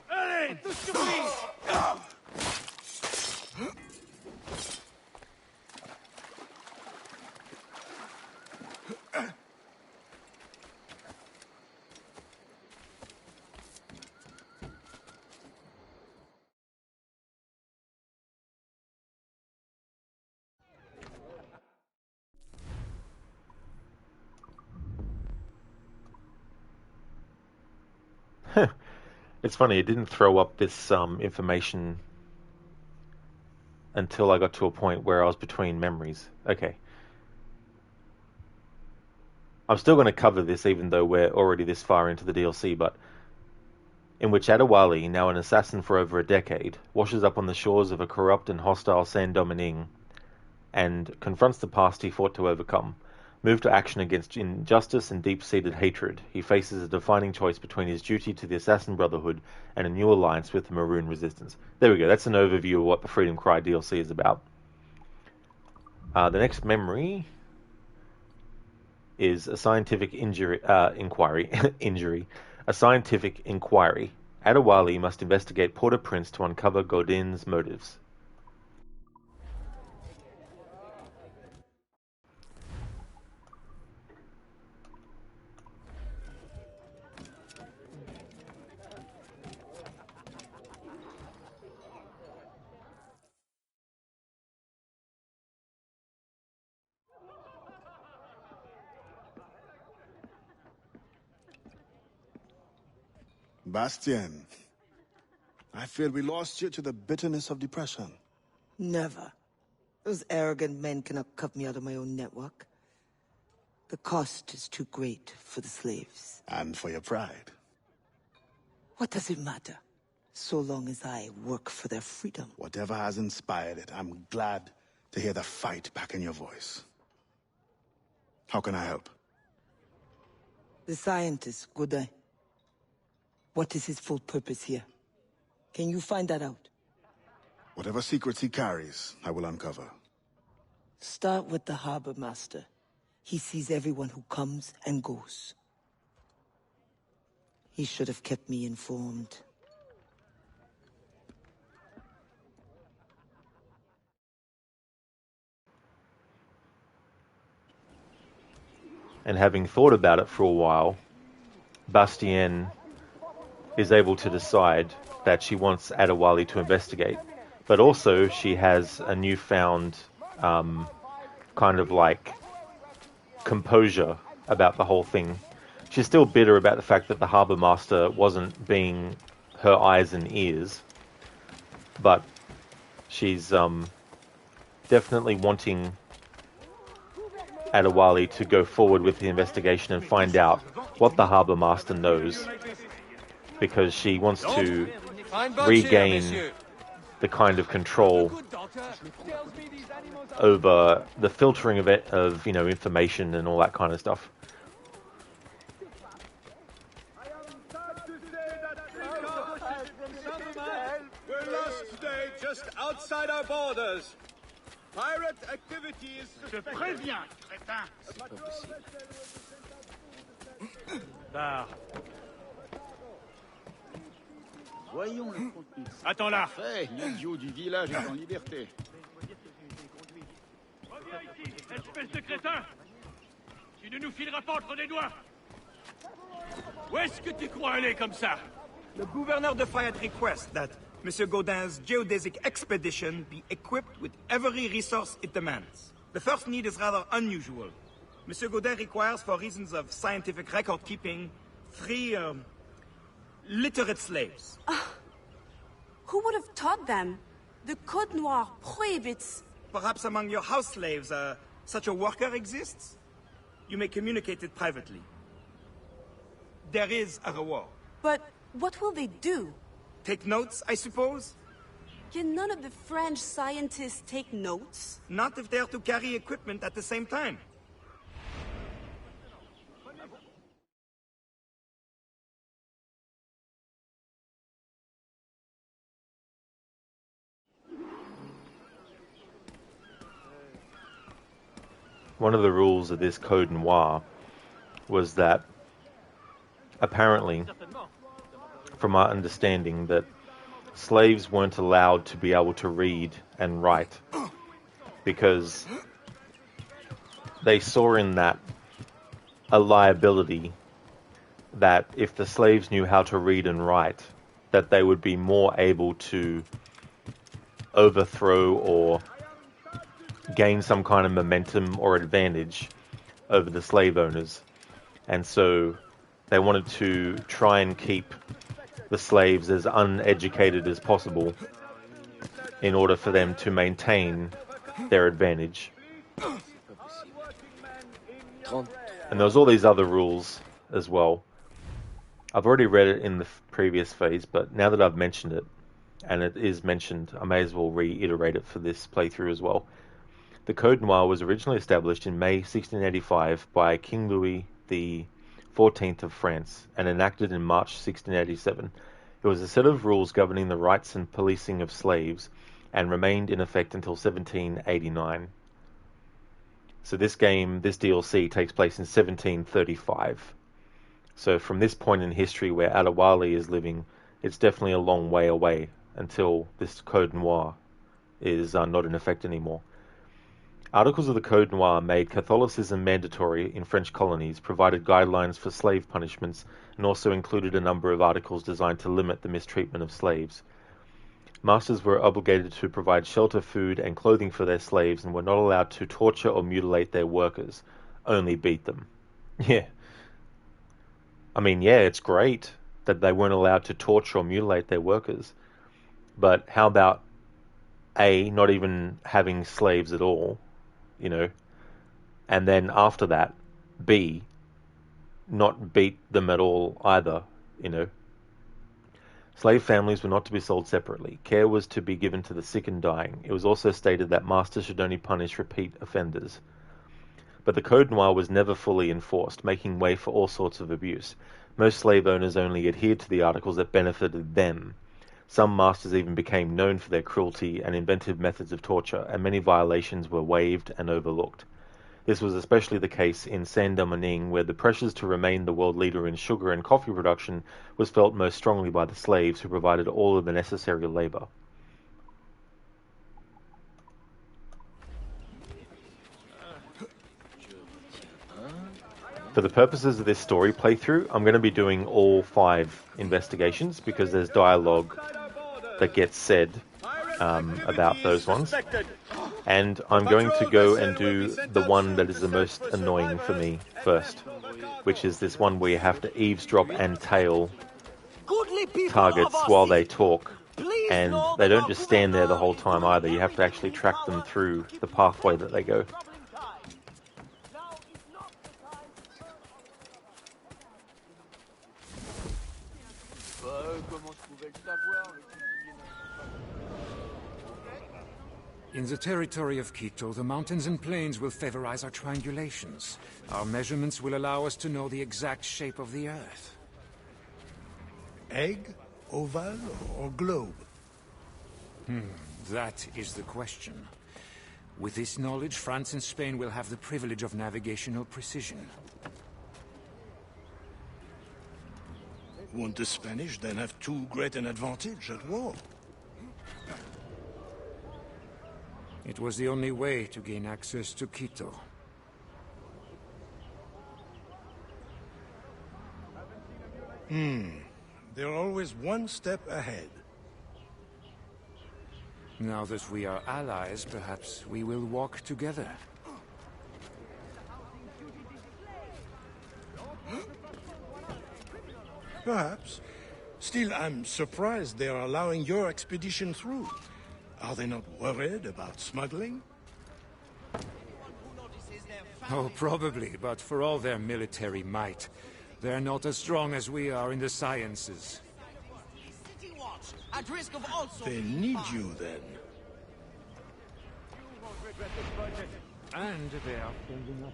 Allez, tous sur lui! It's funny, it didn't throw up this information until I got to a point where I was between memories. Okay. I'm still going to cover this even though we're already this far into the DLC, but in which Adewale, now an assassin for over a decade, washes up on the shores of a corrupt and hostile Saint-Domingue and confronts the past he fought to overcome. Moved to action against injustice and deep-seated hatred, he faces a defining choice between his duty to the Assassin Brotherhood and a new alliance with the Maroon Resistance. There we go, that's an overview of what the Freedom Cry DLC is about. The next memory is a scientific injury. A scientific inquiry. Adewale must investigate Port-au-Prince to uncover Godin's motives. Bastien, I fear we lost you to the bitterness of depression. Never. Those arrogant men cannot cut me out of my own network. The cost is too great for the slaves. And for your pride. What does it matter? So long as I work for their freedom. Whatever has inspired it, I'm glad to hear the fight back in your voice. How can I help? The scientist, Godin. What is his full purpose here? Can you find that out? Whatever secrets he carries, I will uncover. Start with the harbor master. He sees everyone who comes and goes. He should have kept me informed. And having thought about it for a while, Bastien is able to decide that she wants Adewale to investigate. But also she has a newfound kind of like composure about the whole thing. She's still bitter about the fact that the Harbour Master wasn't being her eyes and ears, but she's definitely wanting Adewale to go forward with the investigation and find out what the Harbour Master knows, because she wants to regain the kind of control over the filtering of it, of, you know, information and all that kind of stuff. We're lost today, just outside our borders. Pirate activity is Je préviens, crétin. C'est pas possible. Voyons le contenu. Attends là. L'idiot du village est en liberté. Reviens ici, espèce de crétin. Tu ne nous fileras pas entre les doigts. Où est-ce que tu crois aller comme ça? The governor de Fayette requests that Monsieur Godin's geodesic expedition be equipped with every resource it demands. The first need is rather unusual. Monsieur Godin requires, for reasons of scientific record-keeping, 3 literate slaves. Who would have taught them? The Code Noir prohibits... Perhaps among your house slaves, such a worker exists? You may communicate it privately. There is a reward. But what will they do? Take notes, I suppose? Can none of the French scientists take notes? Not if they are to carry equipment at the same time. One of the rules of this Code Noir was that, apparently, from our understanding, that slaves weren't allowed to be able to read and write because they saw in that a liability, that if the slaves knew how to read and write, that they would be more able to overthrow or gain some kind of momentum or advantage over the slave owners. And so they wanted to try and keep the slaves as uneducated as possible in order for them to maintain their advantage. And there was all these other rules as well. I've already read it in the previous phase, but now that I've mentioned it, and it is mentioned, I may as well reiterate it for this playthrough as well. The Code Noir was originally established in May 1685 by King Louis XIV of France and enacted in March 1687. It was a set of rules governing the rights and policing of slaves and remained in effect until 1789. So this DLC takes place in 1735. So from this point in history where Adewale is living, it's definitely a long way away until this Code Noir is not in effect anymore. Articles of the Code Noir made Catholicism mandatory in French colonies, provided guidelines for slave punishments, and also included a number of articles designed to limit the mistreatment of slaves. Masters were obligated to provide shelter, food, and clothing for their slaves and were not allowed to torture or mutilate their workers, only beat them. Yeah. I mean, yeah, it's great that they weren't allowed to torture or mutilate their workers. But how about A, not even having slaves at all, you know, and then after that, B, not beat them at all either, you know. Slave families were not to be sold separately. Care was to be given to the sick and dying. It was also stated that masters should only punish repeat offenders. But the Code Noir was never fully enforced, making way for all sorts of abuse. Most slave owners only adhered to the articles that benefited them. Some masters even became known for their cruelty and inventive methods of torture, and many violations were waived and overlooked. This was especially the case in Saint-Domingue, where the pressures to remain the world leader in sugar and coffee production was felt most strongly by the slaves who provided all of the necessary labor. For the purposes of this story playthrough, I'm going to be doing all 5 investigations because there's dialogue that gets said about those ones. And I'm going to go and do the one that is the most annoying for me first, which is this one where you have to eavesdrop and tail targets while they talk. And they don't just stand there the whole time either, you have to actually track them through the pathway that they go. In the territory of Quito, the mountains and plains will favorize our triangulations. Our measurements will allow us to know the exact shape of the Earth. Egg, oval, or globe? That is the question. With this knowledge, France and Spain will have the privilege of navigational precision. Won't the Spanish then have too great an advantage at war? It was the only way to gain access to Quito. They're always one step ahead. Now that we are allies, perhaps we will walk together. Perhaps. Still, I'm surprised they are allowing your expedition through. Are they not worried about smuggling? Oh, probably, but for all their military might, they're not as strong as we are in the sciences. They need you, then. And they are sending us...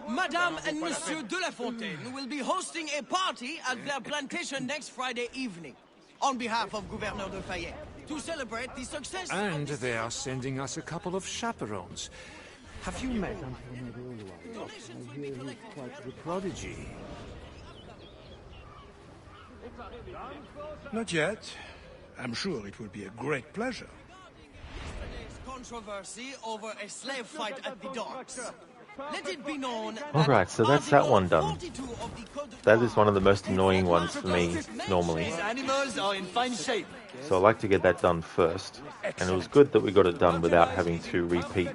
Madame and Monsieur de la Fontaine will be hosting a party at their plantation next Friday evening, on behalf of Gouverneur de Fayette, to celebrate the success And they are sending us a couple of chaperones. Have you met Antonio de Ulloa? I hear he's quite the prodigy. Not yet. I'm sure it will be a great pleasure. Controversy over a slave fight at the docks. Let it be known. Alright, so that's that one done. That is one of the most annoying ones for me, normally. Animals are in fine shape. So I like to get that done first. And it was good that we got it done without having to repeat.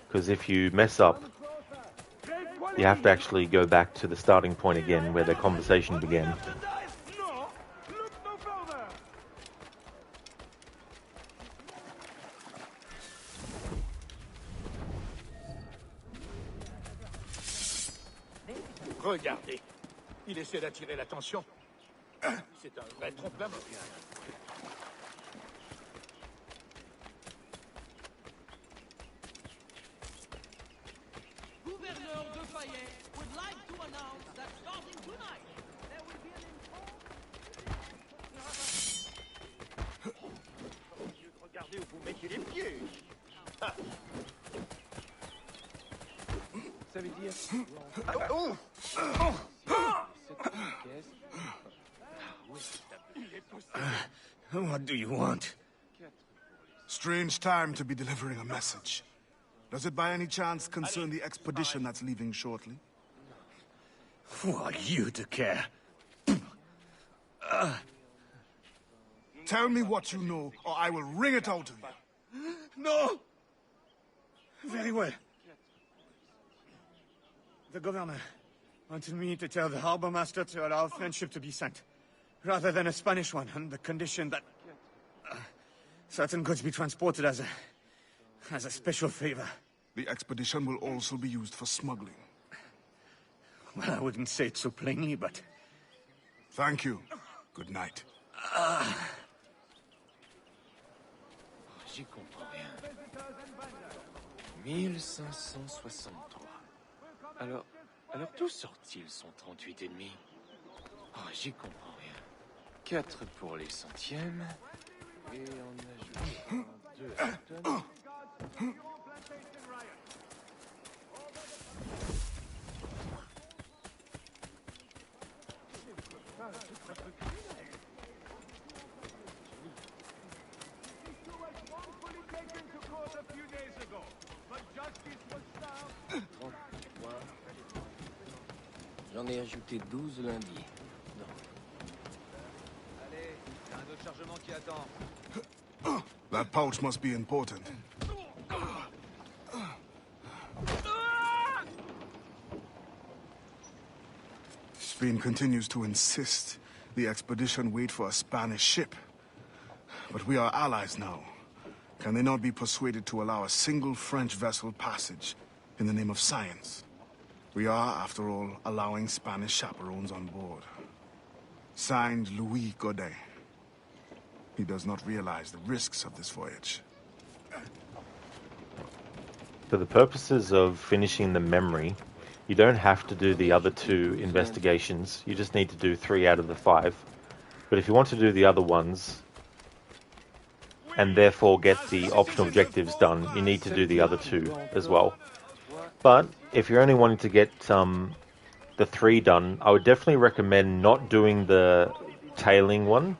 Because if you mess up, you have to actually go back to the starting point again where the conversation began. Regardez, il essaie d'attirer l'attention. C'est un vrai trompe-la-mort. Gouverneur de Fayet would like to announce that starting tonight, there will be an Regardez où vous mettez les pieds. Ah. Ça veut dire... What do you want? Strange time to be delivering a message. Does it by any chance concern the expedition that's leaving shortly? Who are you to care? Tell me what you know, or I will wring it out of you. No! Very well. The governor wanted me to tell the harbor master to allow a French ship to be sent, rather than a Spanish one, on the condition that certain goods be transported as a special favor. The expedition will also be used for smuggling. Well, I wouldn't say it so plainly, but... Thank you. Good night. J'y comprends rien. 1563. Alors d'où sortent-ils son 38 et demi? Oh, j'y comprends rien. 4 pour les centièmes. Et on ajoute 2 à la tonne. J'en ai ajouté 12 lundi. Non. Allez, il y a un autre chargement qui attend. That pouch must be important. Spain continues to insist the expedition wait for a Spanish ship. But we are allies now. Can they not be persuaded to allow a single French vessel passage in the name of science? We are, after all, allowing Spanish chaperones on board. Signed, Louis Godet. He does not realize the risks of this voyage. For the purposes of finishing the memory, you don't have to do the other 2 investigations. You just need to do 3 out of the 5. But if you want to do the other ones, and therefore get the optional objectives done, you need to do the other 2 as well. But if you're only wanting to get the 3 done, I would definitely recommend not doing the tailing one.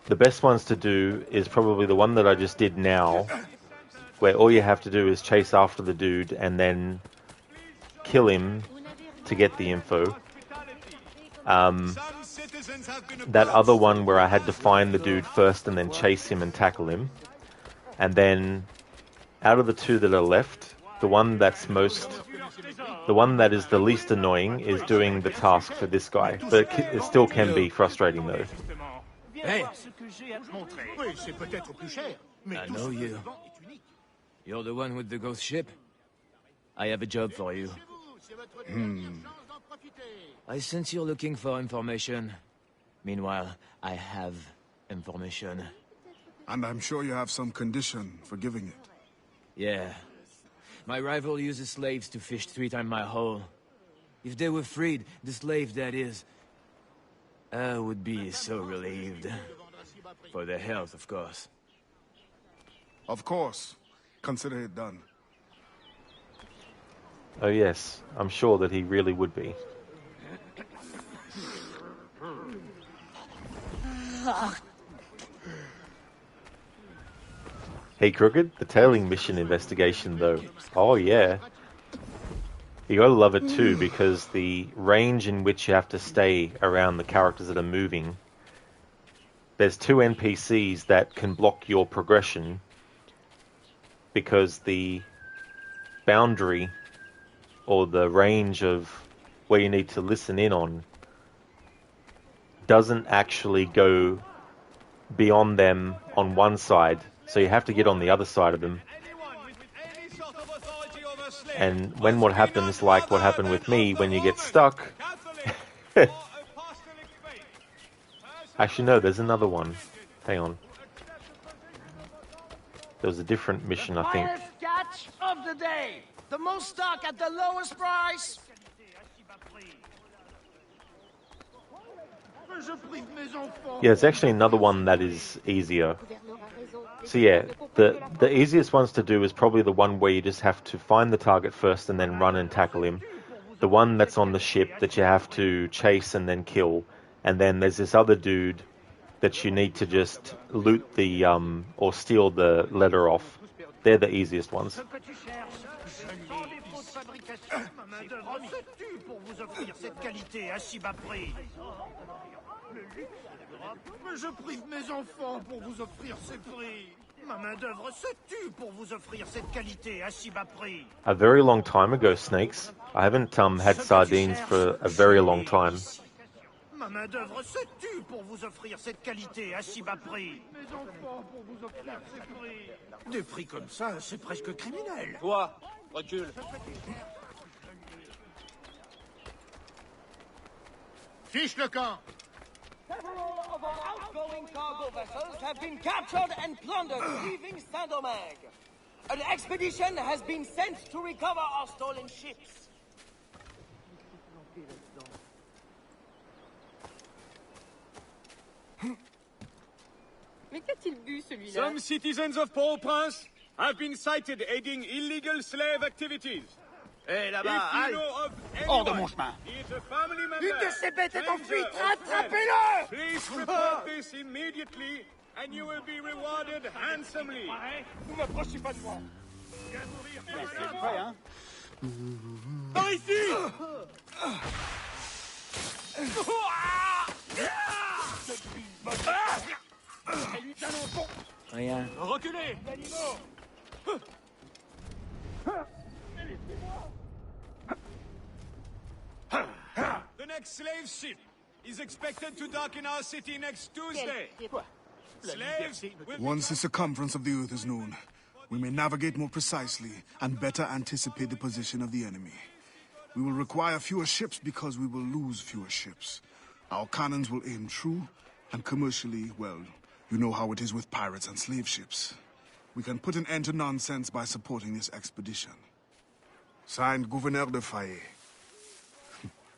The best ones to do is probably the one that I just did now, where all you have to do is chase after the dude and then kill him to get the info. That other one where I had to find the dude first and then chase him and tackle him. And then out of the 2 that are left, the one that is the least annoying is doing the task for this guy. But it still can be frustrating though. Hey! I know you. You're the one with the ghost ship? I have a job for you. I sense you're looking for information. Meanwhile, I have information. And I'm sure you have some condition for giving it. Yeah. My rival uses slaves to fish 3 times my haul. If they were freed, the slave that is, I would be so relieved. For their health, of course. Of course. Consider it done. Oh yes, I'm sure that he really would be. Hey Crooked, the tailing mission investigation though. Oh yeah. You gotta love it too, because the range in which you have to stay around the characters that are moving, there's 2 NPCs that can block your progression because the boundary or the range of where you need to listen in on doesn't actually go beyond them on one side, so you have to get on the other side of them. And when what happens, like what happened with me, when you get stuck... Actually, no, there's another one. Hang on. There was a different mission, I think. Finest catch of the day. The most stock at the lowest price. Yeah, it's actually another one that is easier. So yeah, the easiest ones to do is probably the one where you just have to find the target first and then run and tackle him. The one that's on the ship that you have to chase and then kill. And then there's this other dude that you need to just loot the, or steal the letter off. They're the easiest ones. Je prive mes enfants pour vous offrir ces prix. Ma main-d'œuvre se tue pour vous offrir cette qualité à si bas prix. A very long time ago, Snakes. I haven't had sardines for a very long time. Ma main-d'œuvre se tue pour vous offrir cette qualité à si bas prix. Mes enfants pour vous offrir ces prix. Des prix comme ça, c'est presque criminel. Toi, recule. Fiche le camp. Several of our outgoing cargo vessels have been captured and plundered, leaving Saint-Domingue. An expedition has been sent to recover our stolen ships. Mais qu'a-t-il bu, celui-là? Some citizens of Port-au-Prince have been cited aiding illegal slave activities. Hé, là-bas, hors de mon chemin. Une de ces bêtes est en fuite, rattrapez-le! Please report this immediately and you will be rewarded handsomely. Vous m'approchez pas de moi. C'est prêt, hein? Par ici! Elle lui tient au fond. Rien. Reculez, animaux! The next slave ship is expected to dock in our city next Tuesday. Slaves will Once the circumference of the Earth is known, we may navigate more precisely and better anticipate the position of the enemy. We will require fewer ships because we will lose fewer ships. Our cannons will aim true, and commercially, well, you know how it is with pirates and slave ships. We can put an end to nonsense by supporting this expedition. Signed, Gouverneur de Fayet.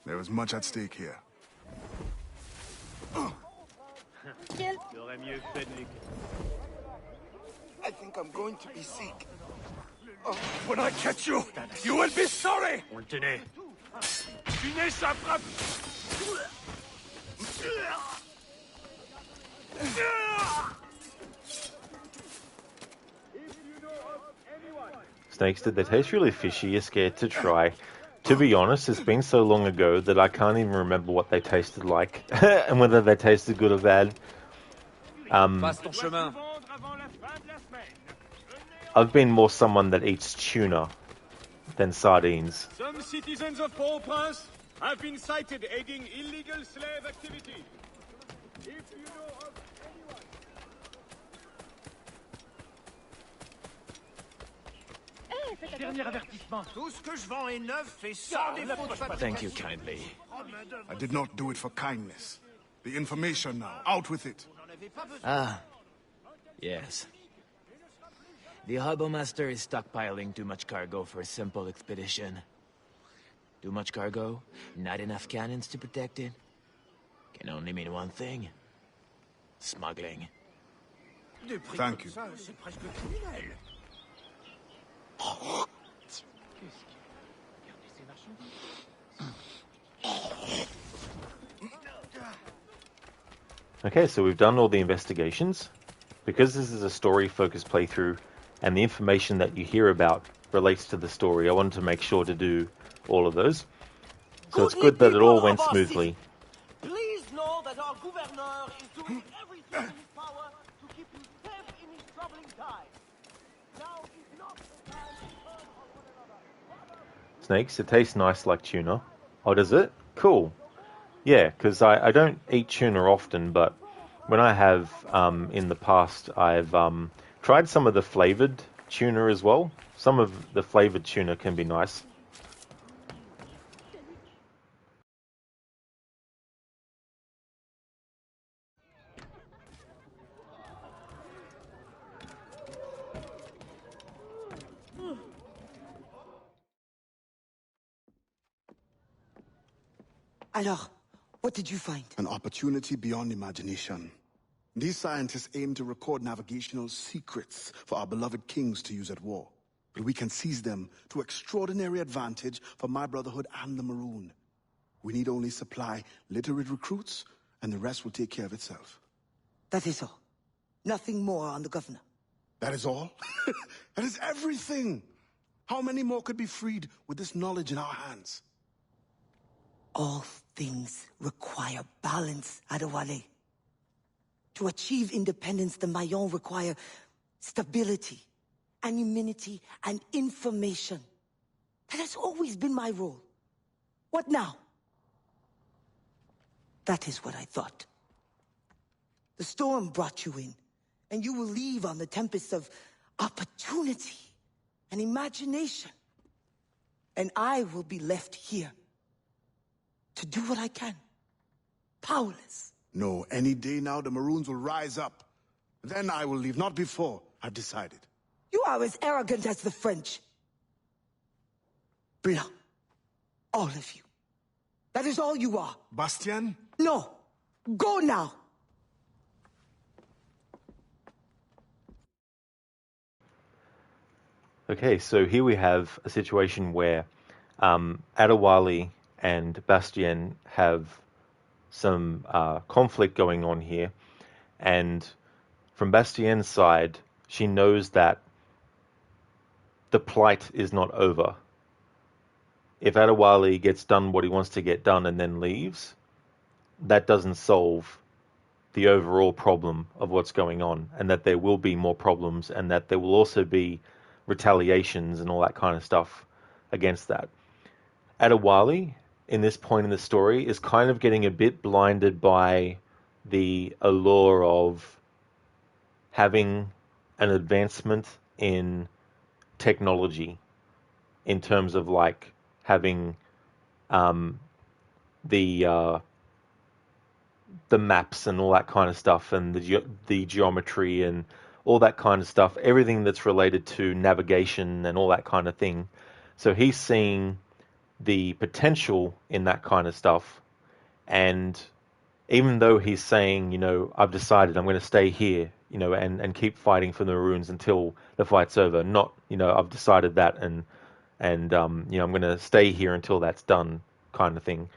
There is much at stake here. J'aurais mieux fait de I think I'm going to be sick. Oh, when I catch you, you will be sorry! On le tenait. Tu n'échapperas Snakes, did they taste really fishy? You're scared to try. To be honest, it's been so long ago that I can't even remember what they tasted like and whether they tasted good or bad. Passe ton chemin. I've been more someone that eats tuna than sardines. Some citizens of Port-au-Prince have been cited aiding illegal slave activities. If you know of Dernier avertissement. Tout ce que je vends est neuf et sans défaut de fabrication. Thank you kindly. I did not do it for kindness. The information now, out with it. Ah, yes. The Harbour Master is stockpiling too much cargo for a simple expedition. Too much cargo, not enough cannons to protect it. Can only mean one thing. Smuggling. Thank you. C'est presque criminel. Okay, so we've done all the investigations. Because this is a story-focused playthrough, and the information that you hear about relates to the story, I wanted to make sure to do all of those. So it's good that it all went smoothly. Please know that our governor is doing everything in his power to keep you safe in these troubling times. Now is not the time to turn on one another. Snakes. It tastes nice like tuna. Oh, does it? Cool. Yeah, because I don't eat tuna often, but when I have in the past, I've tried some of the flavored tuna as well. Some of the flavored tuna can be nice. Alors, what did you find? An opportunity beyond imagination. These scientists aim to record navigational secrets for our beloved kings to use at war. But we can seize them to extraordinary advantage for my Brotherhood and the Maroon. We need only supply literate recruits, and the rest will take care of itself. That is all. Nothing more on the governor. That is all? That is everything! How many more could be freed with this knowledge in our hands? All things require balance, Adewale. To achieve independence, the Mayon require stability, anonymity, and information. That has always been my role. What now? That is what I thought. The storm brought you in, and you will leave on the tempest of opportunity and imagination. And I will be left here to do what I can. Powerless. No, any day now the Maroons will rise up. Then I will leave, not before. I've decided. You are as arrogant as the French. Blanc. All of you. That is all you are. Bastien? No. Go now. Okay, so here we have a situation where Adewale and Bastien have some conflict going on here, and from Bastien's side, she knows that the plight is not over. If Adewale gets done what he wants to get done and then leaves, that doesn't solve the overall problem of what's going on, and that there will be more problems, and that there will also be retaliations and all that kind of stuff against that. Adewale, in this point in the story, is kind of getting a bit blinded by the allure of having an advancement in technology, in terms of like having the maps and all that kind of stuff, and the geometry and all that kind of stuff, everything that's related to navigation and all that kind of thing. So he's seeing the potential in that kind of stuff, and even though he's saying, you know, I've decided I'm going to stay here, you know, and keep fighting for the Maroons until the fight's over, not, you know, I've decided that and you know, I'm going to stay here until that's done, kind of thing.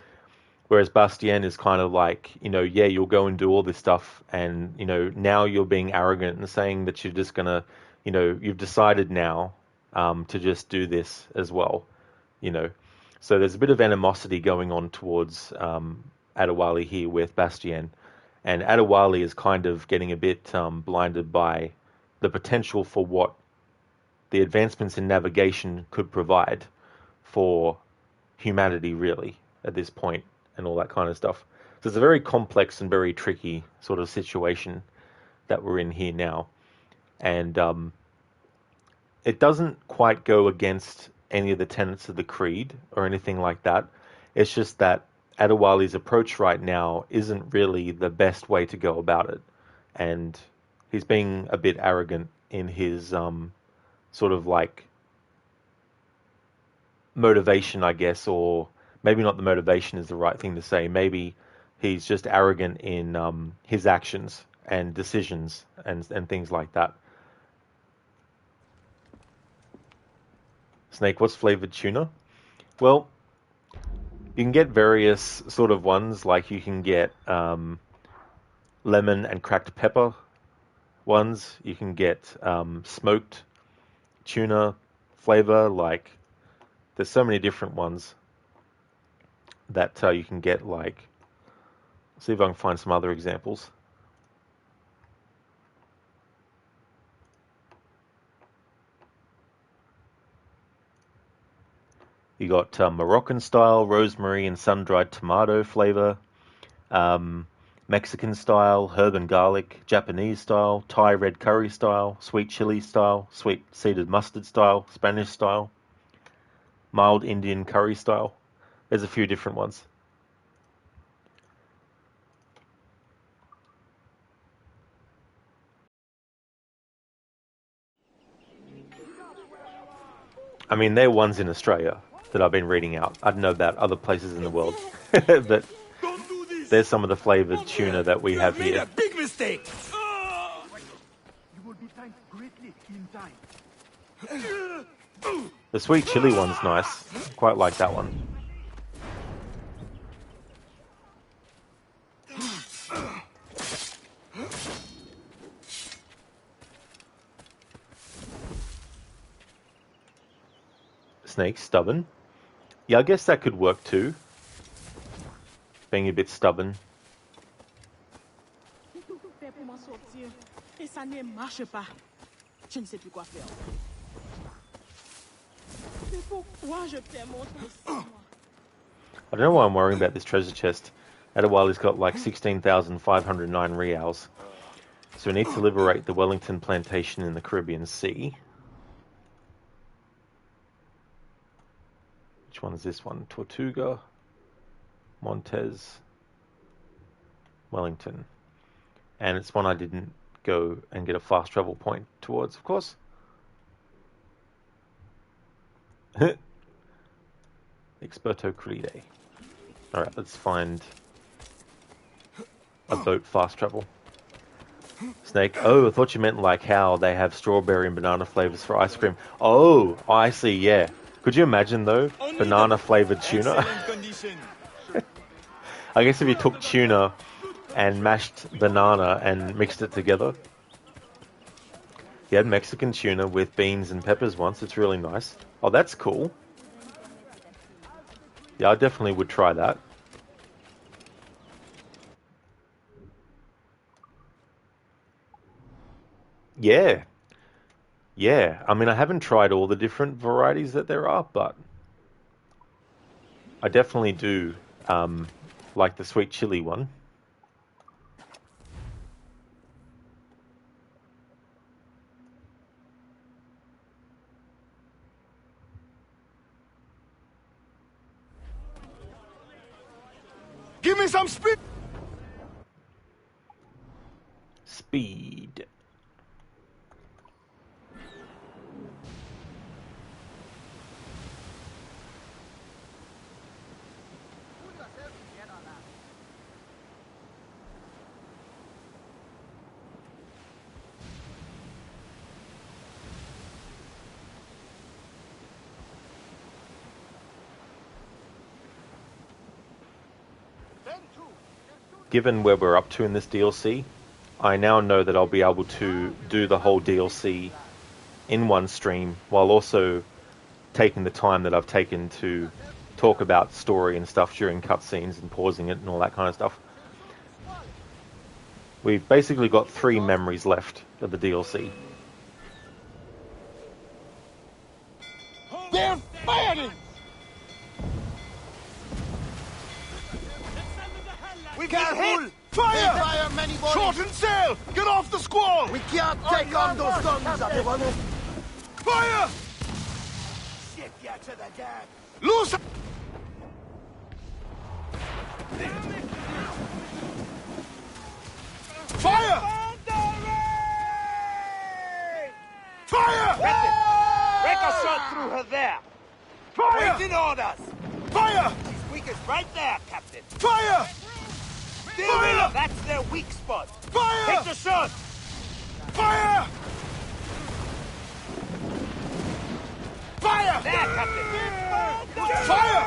Whereas Bastien is kind of like, you know, yeah, you'll go and do all this stuff, and, you know, now you're being arrogant and saying that you're just going to, you know, you've decided now to just do this as well, you know. So there's a bit of animosity going on towards Adewale here with Bastien, and Adewale is kind of getting a bit blinded by the potential for what the advancements in navigation could provide for humanity, really, at this point, and all that kind of stuff. So it's a very complex and very tricky sort of situation that we're in here now. And it doesn't quite go against any of the tenets of the Creed or anything like that. It's just that Adewale's approach right now isn't really the best way to go about it. And he's being a bit arrogant in his sort of like motivation, I guess, or maybe not the motivation is the right thing to say. Maybe he's just arrogant in his actions and decisions and things like that. Snake, what's flavored tuna? Well, you can get various sort of ones, like you can get lemon and cracked pepper ones. You can get smoked tuna flavor, like there's so many different ones that you can get. Like, see if I can find some other examples. You got Moroccan style, rosemary and sun-dried tomato flavor, Mexican style, herb and garlic, Japanese style, Thai red curry style, sweet chili style, sweet seeded mustard style, Spanish style, mild Indian curry style. There's a few different ones. I mean, they're ones in Australia that I've been reading out. I don't know about other places in the world, but there's some of the flavored tuna that we have here. Made a big mistake. You will be thanked greatly in time. The sweet chili one's nice. Quite like that one. Snake, stubborn. Yeah, I guess that could work too. Being a bit stubborn. I don't know why I'm worrying about this treasure chest. At a while he's got like 16,509 reals. So we need to liberate the Wellington plantation in the Caribbean Sea. Which one is this one? Tortuga, Montez, Wellington. And it's one I didn't go and get a fast travel point towards, of course. Experto Crede. Alright, let's find a boat fast travel. Snake. Oh, I thought you meant like how they have strawberry and banana flavors for ice cream. Oh, I see, yeah. Could you imagine though, banana flavored tuna? I guess if you took tuna and mashed banana and mixed it together. You had Mexican tuna with beans and peppers once. It's really nice. Oh, that's cool. Yeah, I definitely would try that. Yeah. Yeah. I mean, I haven't tried all the different varieties that there are, but I definitely do like the sweet chili one. Give me some speed! Speed. Given where we're up to in this DLC, I now know that I'll be able to do the whole DLC in one stream while also taking the time that I've taken to talk about story and stuff during cutscenes and pausing it and all that kind of stuff. We've basically got 3 memories left of the DLC. They're firing! We can't hit! Fire! Fire many bodies! Shorten sail! Get off the squall! We can't take on those guns, everyone! Fire! Shit, ya to the dead! Loose! Fire! Fire! Break a shot through her there. Fire! Waiting orders. Fire! She's weakest right there, Captain. Fire! Fire! That's their weak spot. Fire! Take the shot. Fire! Fire! There, Captain. Fire!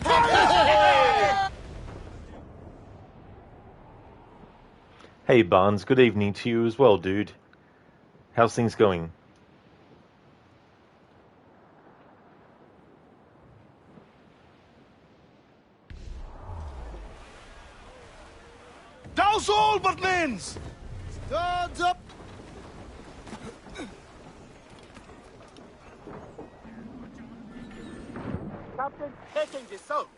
Fire! Hey Barnes, good evening to you as well, dude. How's things going? Douse all but lanes! Guards up! fucking taking the salt.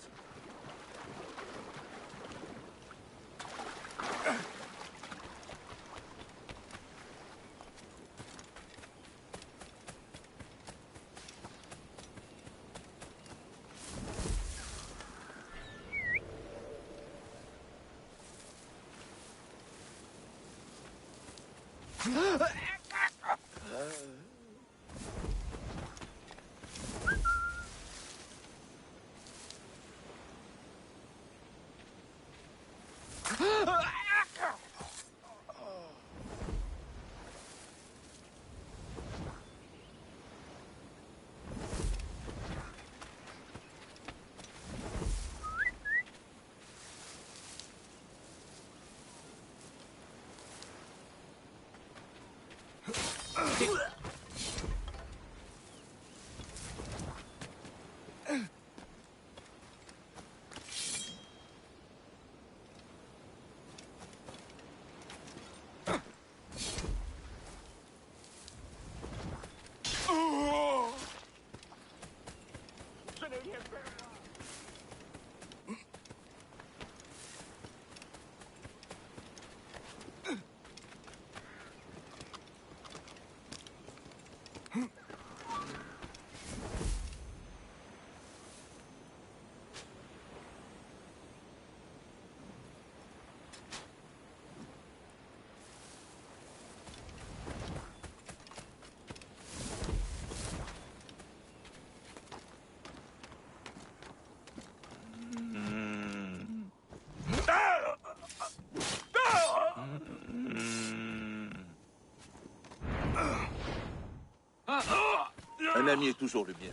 Un ami est toujours le bien.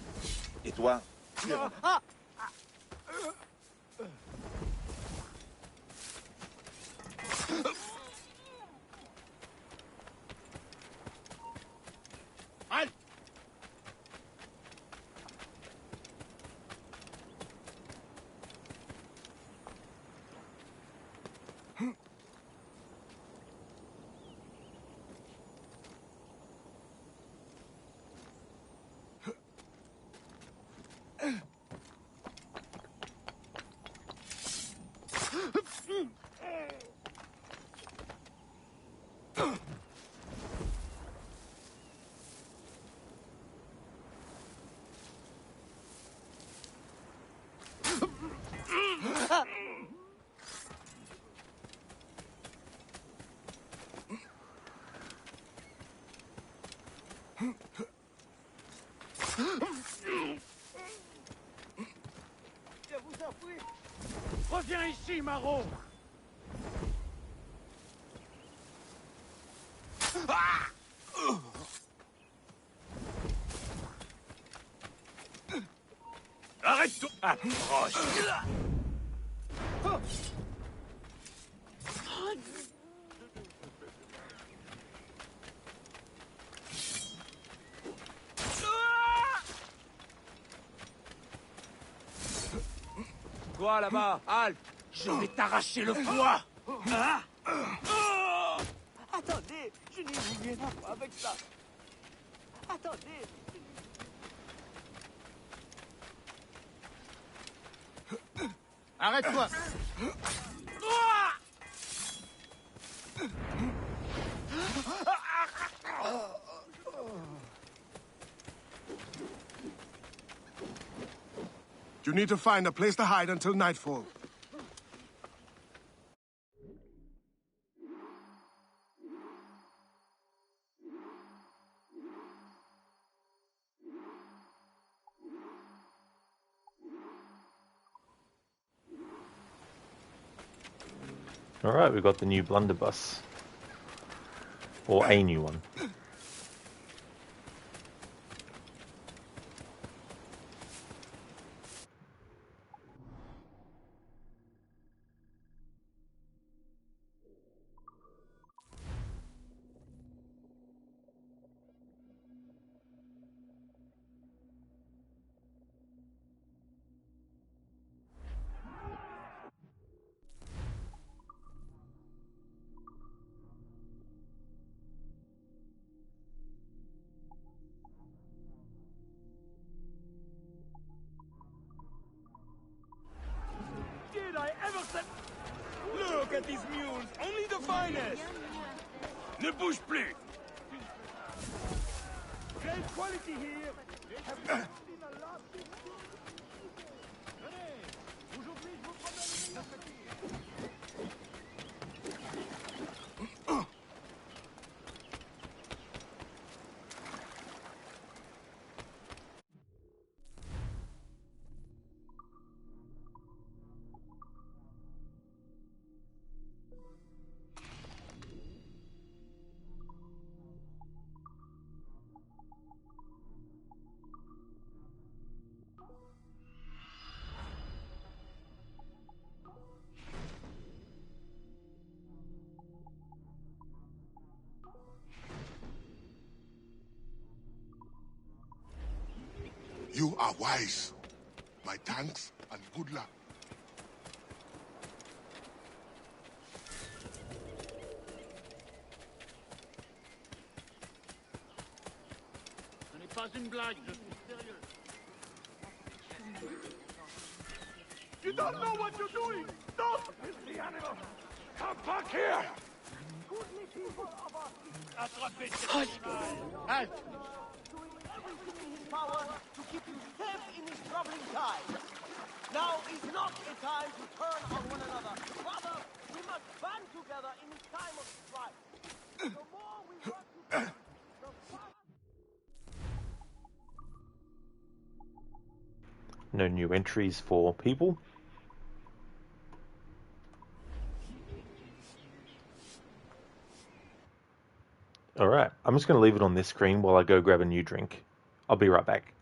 Et toi, tu es un... Je vous en prie. Reviens ici, Maro. Arrête-toi. Approche. Toi là-bas, halte. Je vais t'arracher le foie. Hein? Attendez, je n'ai rien à voir avec ça. Attendez. Arrête-toi. You need to find a place to hide until nightfall. Alright, we've got the new blunderbuss. Or a new one. the finest! Ne bouge plus! Great quality here! You are wise. My thanks and good luck. Ce n'est pas une blague, je suis sérieux. You don't know what you're doing! Stop! It's the animal! Come back here! Attrapez cet animal! Halt! Power to keep you safe in these troubling times. Now is not a time to turn on one another. Rather, we must band together in this time of strife. The more we work together, the No new entries for people. Alright, I'm just going to leave it on this screen while I go grab a new drink. I'll be right back.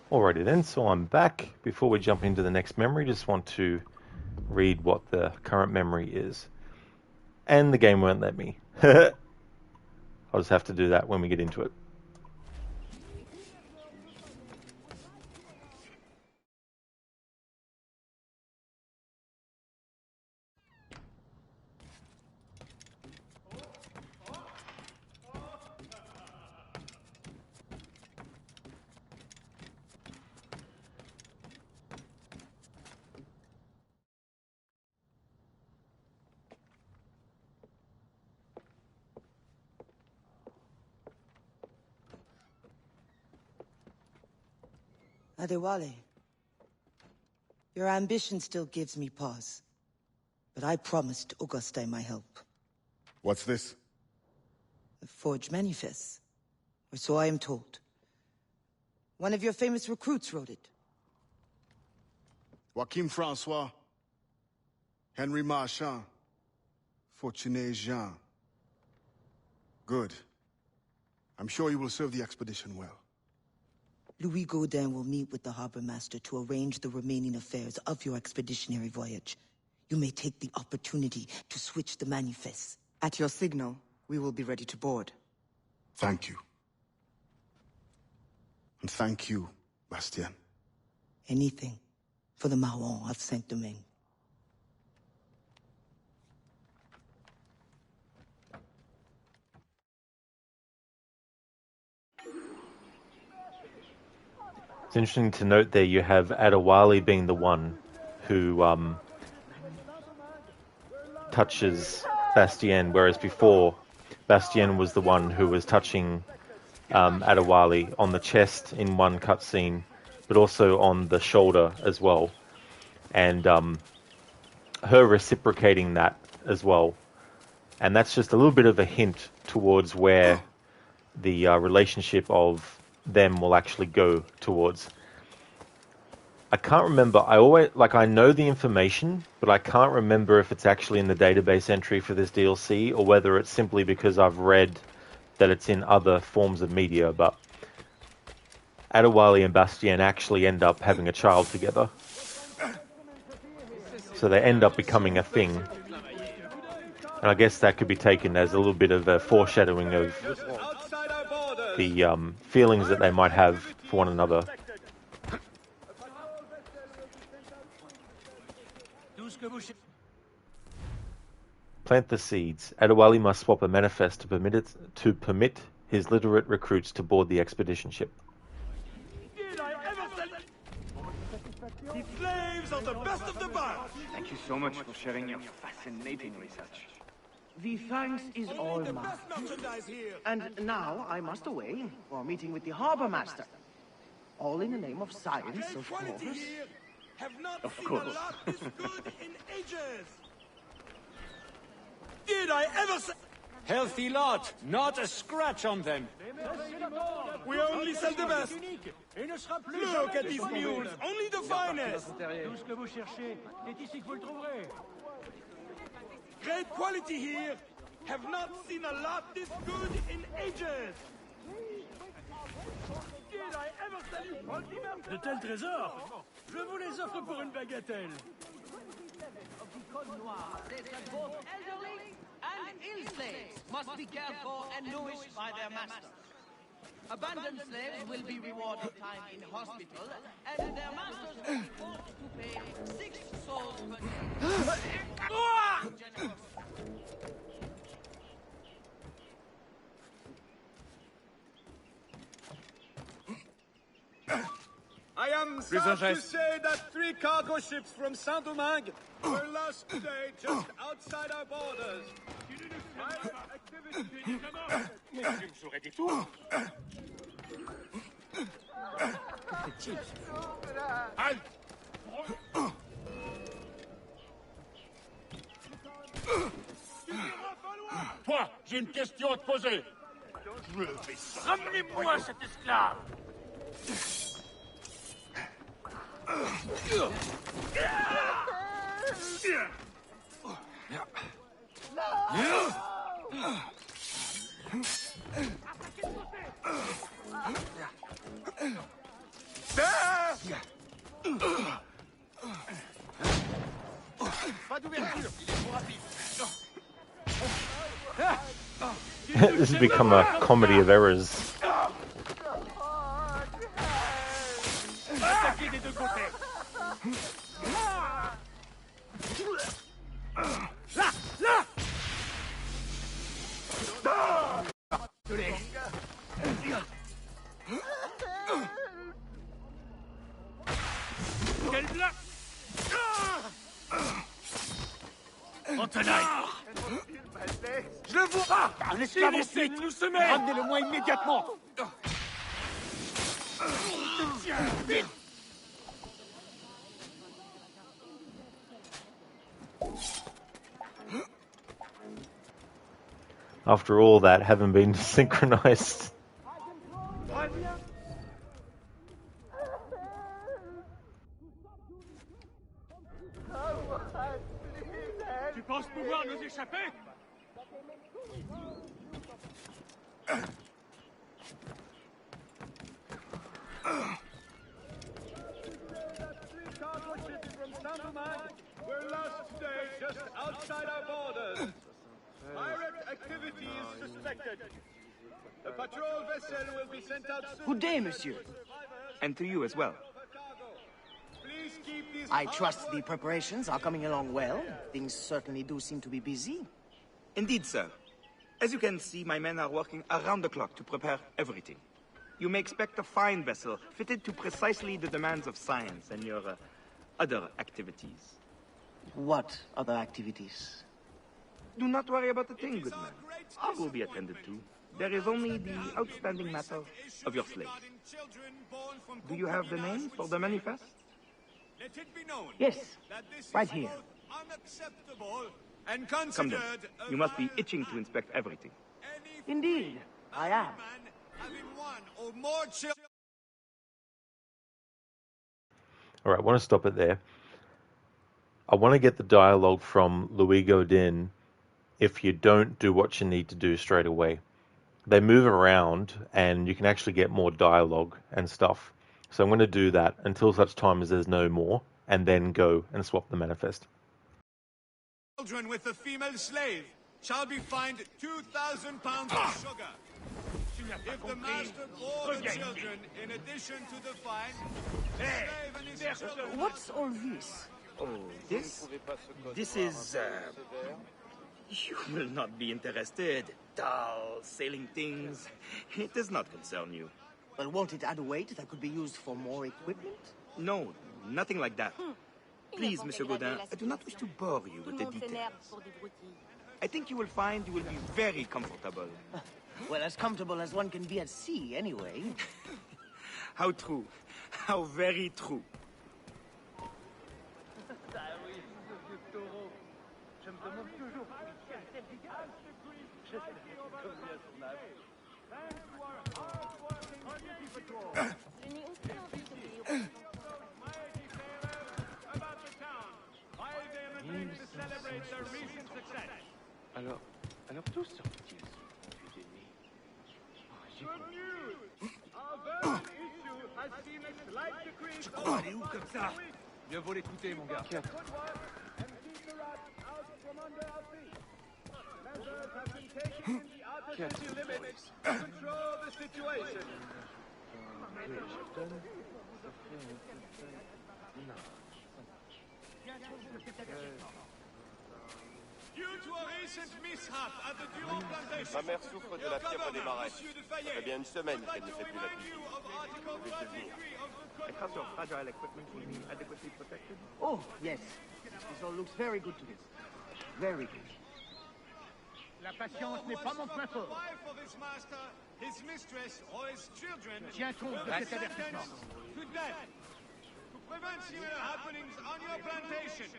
Alrighty then, so I'm back. Before we jump into the next memory, just want to read what the current memory is. And the game won't let me. I'll just have to do that when we get into it. Adewale, your ambition still gives me pause. But I promised Auguste my help. What's this? The forged manifest. Or so I am told. One of your famous recruits wrote it. Joachim Francois, Henry Marchand, Fortuné Jean. Good. I'm sure you will serve the expedition well. Louis Gaudin will meet with the harbor master to arrange the remaining affairs of your expeditionary voyage. You may take the opportunity to switch the manifest. At your signal, we will be ready to board. Thank you. And thank you, Bastien. Anything for the Mahon of Saint-Domingue. It's interesting to note there you have Adewale being the one who touches Bastien, whereas before Bastien was the one who was touching Adewale on the chest in one cutscene, but also on the shoulder as well, and her reciprocating that as well. And that's just a little bit of a hint towards where the relationship of them will actually go towards. I can't remember. I know the information, but I can't remember if it's actually in the database entry for this DLC or whether it's simply because I've read that it's in other forms of media. But Adewale and Bastien actually end up having a child together. So they end up becoming a thing. And I guess that could be taken as a little bit of a foreshadowing of the feelings that they might have for one another. Plant the seeds. Adewale must swap a manifest to permit his literate recruits to board the expedition ship. The slaves are the best of the bunch! Thank you so much for sharing your fascinating research. The thanks is all Only the mine. best merchandise here! And now I must away for a meeting with the harbor master. All in the name of science, of course. Here have not Of seen course. a lot this good in ages! Did I ever say... Healthy lot, not a scratch on them. We only sell the best! Look at these mules, only the finest! Great quality here! Have not seen a lot this good in ages! Did I ever sell you de tels trésors? Je vous les offre pour une bagatelle! Both elderly and ill slaves must be cared for and nourished by their master. Abandoned slaves will be rewarded time in hospital, and their masters will be forced to pay 6 souls per day. I am sad to say that 3 cargo ships from Saint-Domingue were lost today just outside our borders. Toi, j'ai une question à te poser. Ramenez-moi cet esclave. Pas d'ouverture, il est trop rapide. This has become a comedy of errors. Attaquez des deux côtés. Là, là. Quel blanc. En tenaille. Je le vois. Un esclave en fuite. Nous semer. Ramenez-le-moi immédiatement. Vite. After all that, haven't been synchronized. Tu penses pouvoir nous échapper? We're lost today just outside our borders. Pirate activity is suspected. The patrol vessel will be sent out soon. Good day, monsieur. And to you as well. Please keep these I trust the preparations are coming along well. Things certainly do seem to be busy. Indeed, sir. As you can see, my men are working around the clock to prepare everything. You may expect a fine vessel, fitted to precisely the demands of science and your other activities. What other activities? Do not worry about a thing, good man. All will be attended to. There is only the outstanding matter of your slave. Do you have the name for the manifest? Let it be known Yes, that this right is here. both unacceptable and Come considered then. You must be itching to inspect everything. Indeed, I am. having one or more children. Alright, I want to stop it there. I want to get the dialogue from Louis Godin if you don't do what you need to do straight away. They move around and you can actually get more dialogue and stuff. So I'm going to do that until such time as there's no more, and then go and swap the manifest. Children with a female slave shall be fined 2,000 pounds of sugar. If the master or the children, in addition to the fine, the slave and his children... What's all this? Oh, this is, you will not be interested. Dolls, sailing things. It does not concern you. Well, won't it add weight that could be used for more equipment? No, nothing like that. Please, Monsieur Godin, I do not wish to bore you with the details. I think you will find you will be very comfortable. Well, as comfortable as one can be at sea, anyway. How true. How very true. Alors d'où sortent-ils ce ennemi? Tu crois aller où comme ça? Mieux vaut l'écouter, mon gars. Control the situation. Due to a recent mishap at the Durand plantation, Ma mère souffre de la fièvre des marais. Ça fait bien une semaine qu'elle ne fait plus la pluie. Je vais te dire. I trust your fragile equipment will be adequately protected. Oh, yes. This all looks very good to me. Very good. La patience n'est pas mon point fort. His mistress or his children Tiens compte de cet avertissement. to death. To prevent similar happenings on your plantation,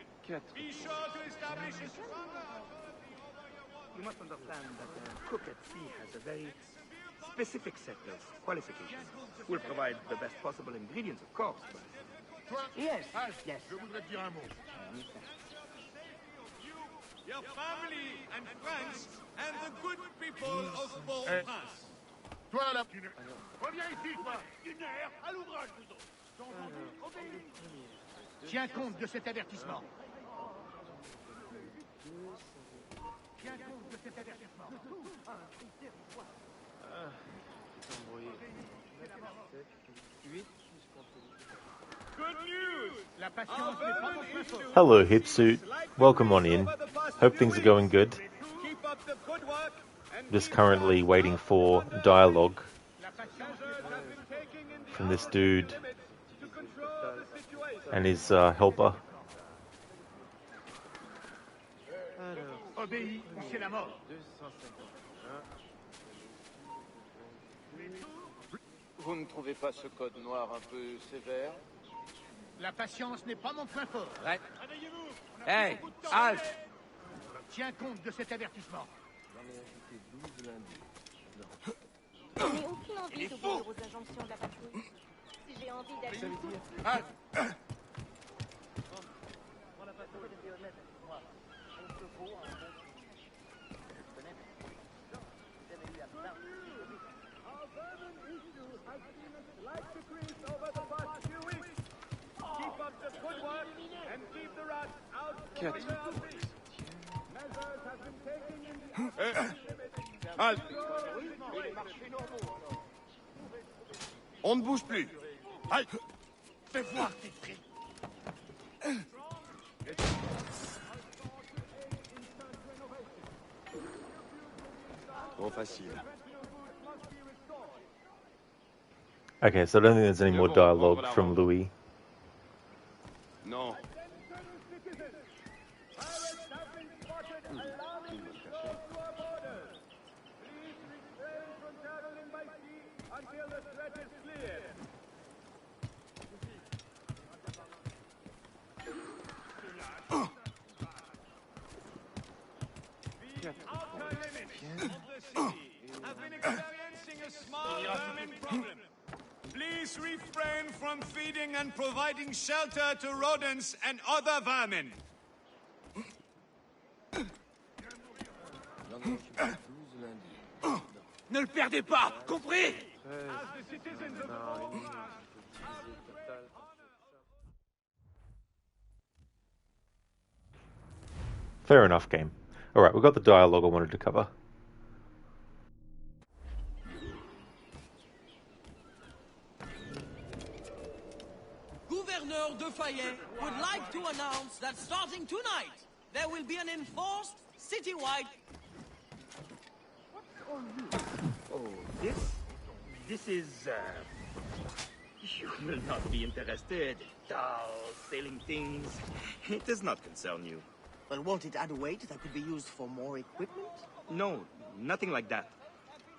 be sure to establish a stronger... You must understand that a cook at sea has a very specific set of qualifications. We'll provide the best possible ingredients, of course, but... Yes, yes. Je voudrais te dire un mot. Your family and friends and the good people of Port-au-Prince. Toi là, reviens ici, toi. Lunaire, à l'ouvrage, vous autres. Tiens compte de cet avertissement. Tiens compte de cet avertissement. Hello, Hitsuit. Welcome on in. Hope things are going good. Just currently waiting for dialogue from this dude and his helper. Obéis ou c'est la mort. Vous ne trouvez pas ce code noir un peu sévère? La patience n'est pas mon point fort. Ouais. Hey, halte! Tiens compte de cet avertissement. Je n'ai aucune envie d'obéir aux injonctions de la patrouille. Si j'ai envie d'agir... Halte! On ne bouge plus. Halte! Fais voir tes tricks. Trop facile. Okay, so I don't think there's any more dialogue from Louis. Non. Please refrain from feeding and providing shelter to rodents and other vermin. Ne le perdez pas, compris? Fair enough, game. Alright, we've got the dialogue I wanted to cover. Gouverneur de Fayet would like to announce that starting tonight, there will be an enforced citywide... Oh, this is, You will not be interested. Dolls, selling things. It does not concern you. Well, won't it add weight that could be used for more equipment? No, nothing like that.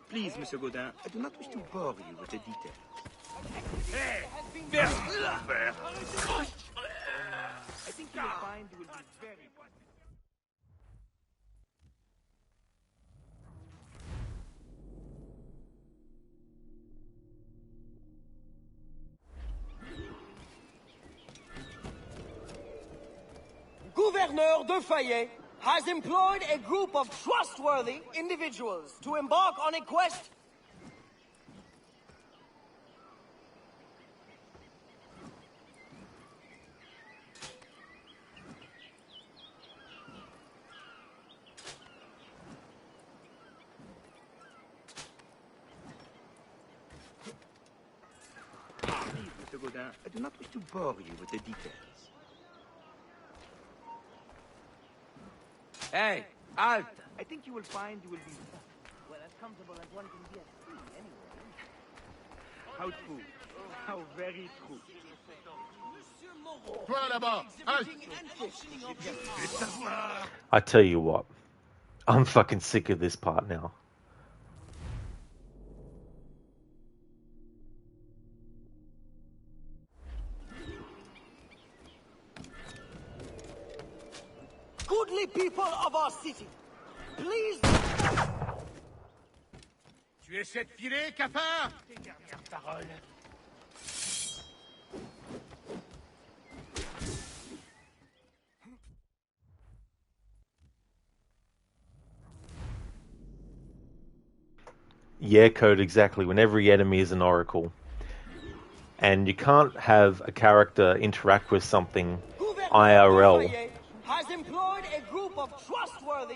Please, Monsieur Gaudin, I do not wish to bore you with the details. Hey! I think you will find you will be very... Gouverneur de Fayet has employed a group of trustworthy individuals to embark on a quest. Please, Mr. Gaudin, I do not wish to bore you with the details. Hey, halt! I think you will find you will be... Well, as comfortable as one can be at sea, anyway. How true. How very true. Toi là-bas, halte! I tell you what, I'm fucking sick of this part now. Goodly people of our city, please... Tu essaies de filer, cafard? Tes dernières paroles. Yeah, code exactly. When every enemy is an oracle. and you can't have a character interact with something IRL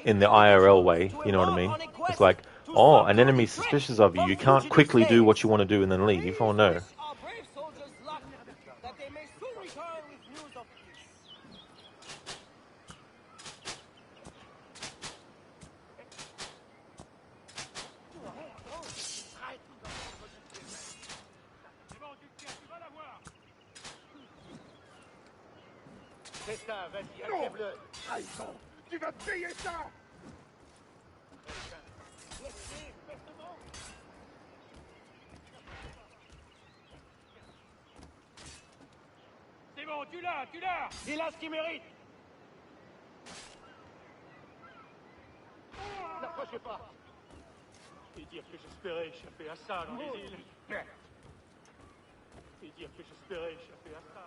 in the IRL way, you know what I mean? It's like, oh, an enemy's suspicious of you. You can't quickly do what you want to do and then leave. Oh no. C'est ça, vas-y, achève-le. Trahison, tu vas payer ça. C'est bon, tu l'as. Il a ce qu'il mérite. N'approchez pas. Et dire que j'espérais échapper à ça dans les îles. Et dire que j'espérais échapper à ça.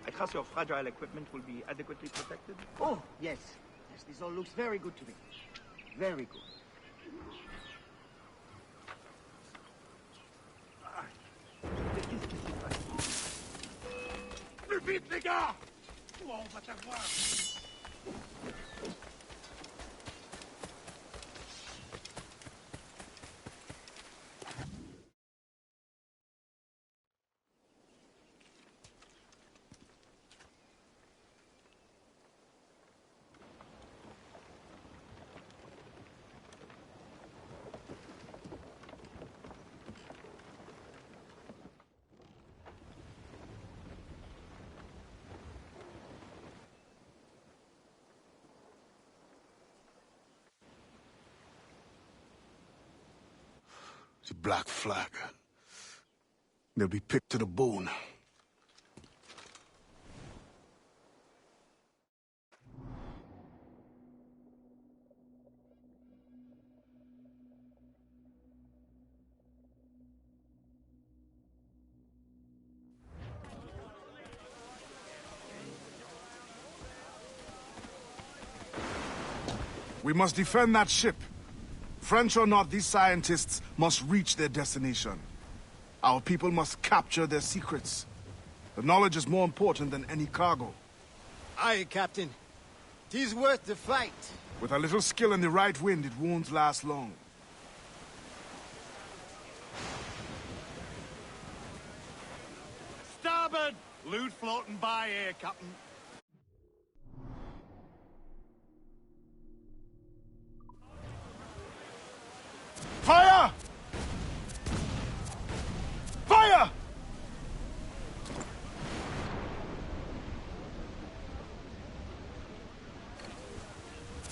I trust your fragile equipment will be adequately protected? Oh, yes. Yes, this all looks very good to me. Very good. Plus vite, les gars! Oh, on va t'avoir! The Black Flag. They'll be picked to the bone. We must defend that ship. French or not, these scientists must reach their destination. Our people must capture their secrets. The knowledge is more important than any cargo. Aye, Captain. 'Tis worth the fight. With a little skill and the right wind, it won't last long. Starboard! Loot floating by here, Captain. Fire! Fire!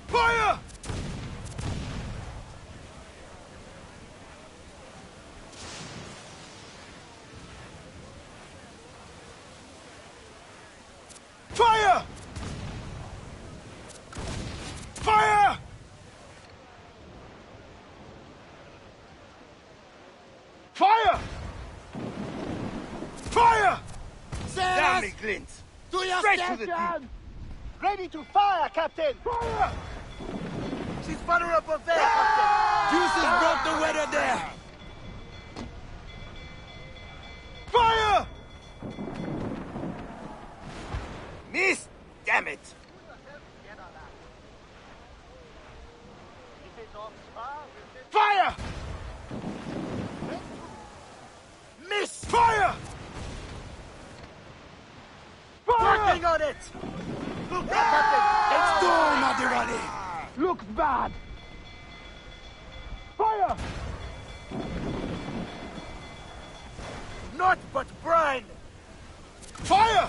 Fire! Fire! Fire! Fire! Fire! Down, me, Clint! Do your Straight stand to the down! deep. Ready to fire, Captain! Fire! She's butter up her face, Captain! Juices broke the weather there! Fire! Miss! Damn it! Fire! Miss! Fire! Working on it! Look bad, Captain! It's storm, Admirali! Looks bad! Fire! naught but brine! Fire!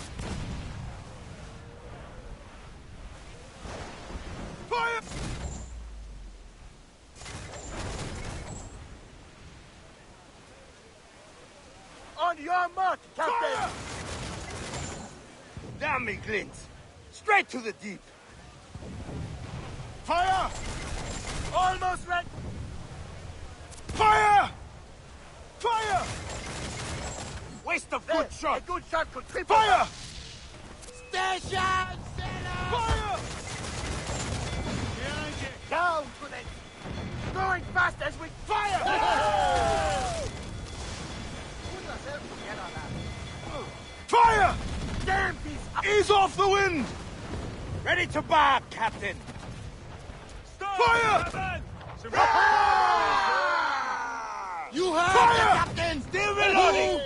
Fire! On your mark, Captain! Fire! Damn me, Glint! Straight to the deep! Fire! Almost ready! Fire! Fire! Waste of good shot! A good shot could triple! Fire! Station! Fire! Down to it! Going fast as we fire! Fire! Damn these! Ease off the wind! Ready to bark, Captain! Fire! You heard Fire! the Captain! Still reloading!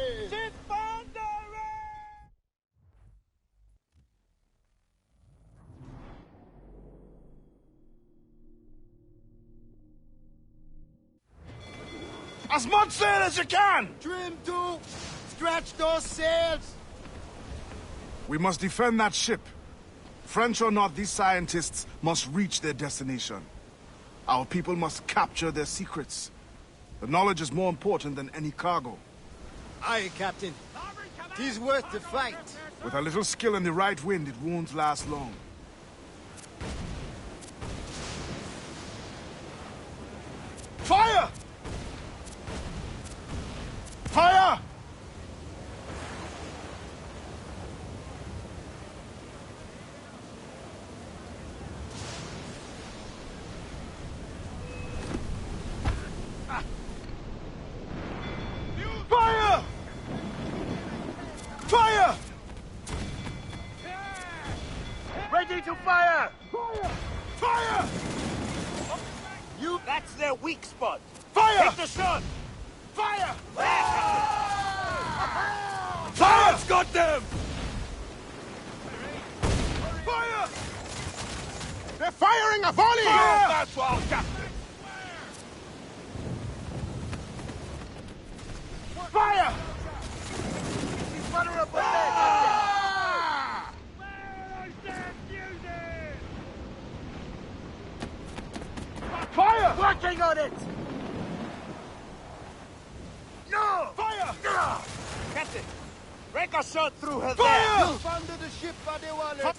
As much sail as you can! Trim to! Stretch those sails! We must defend that ship. French or not, these scientists must reach their destination. Our people must capture their secrets. The knowledge is more important than any cargo. Aye, Captain. 'Tis worth the fight. With a little skill in the right wind, it won't last long. Fire! Fire! Fire! Fire! Ready to fire! Fire! Fire! You... That's their weak spot! Fire! Take the shot! Fire! Fire's got them! Fire! They're firing a volley! Fire! That's all, Captain! Fire! He's vulnerable there, Captain! Fire! Working on it! No! Fire! Captain, break a shot through her Fire! there! Under the ship, Adewale!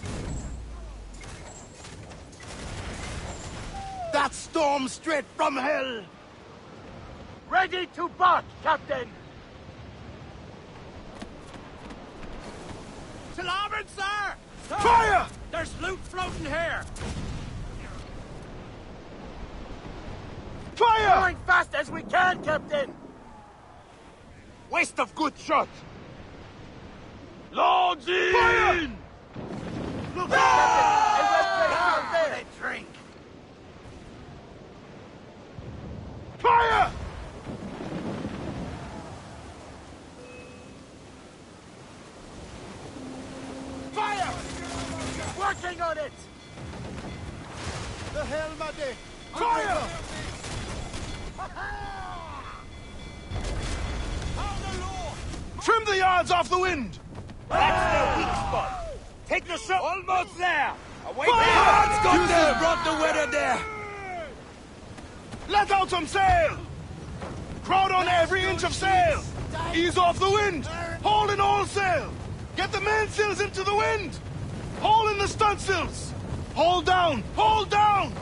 That storm straight from hell! Ready to bark, Captain! To larboard, sir! Fire! There's loot floating here! Fire! Going fast as we can, Captain! Waste of good shot! Loads in! Fire! Look, Captain! A red place out there! Drink! Fire! Fire! Working on it! The Helmade! Fire! Trim the yards off the wind! That's their weak spot! Take the shot! Almost there! Away Fire! there! Brought the weather there! Let out some sail! Crowd on every inch of sail! Ease off the wind! Haul in all sail! Get the mainsails into the wind! Haul in the stunsails! Haul down! Haul down!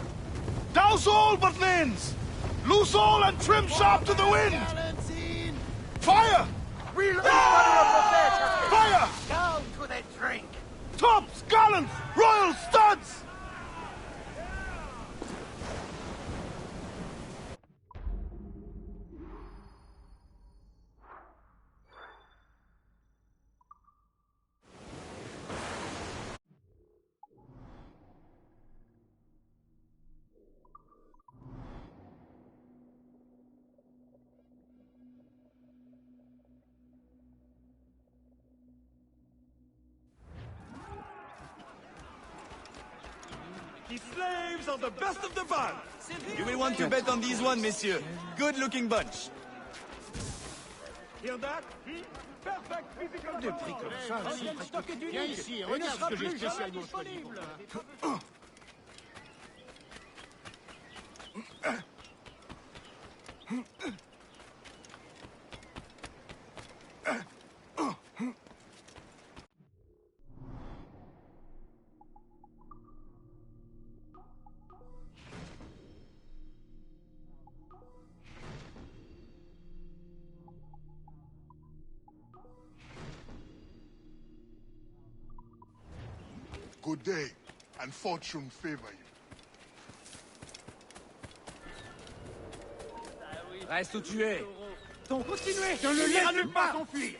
Douse all but mains! Loose all and trim sharp to the wind! Fire! Reload vulnerable there, Captain! Fire! Down to the drink! Tops, gallants, royal studs! The slaves are the best of the band. You will want to bet on these one, messieurs. Good-looking bunch. Hear that? Des prix comme ça, c'est presque unique. Viens ici, regarde ce que j'ai spécialement choisi. Good day, and fortune favor you. Reste où tu es. Continuez, je ne le laisse pas s'enfuir.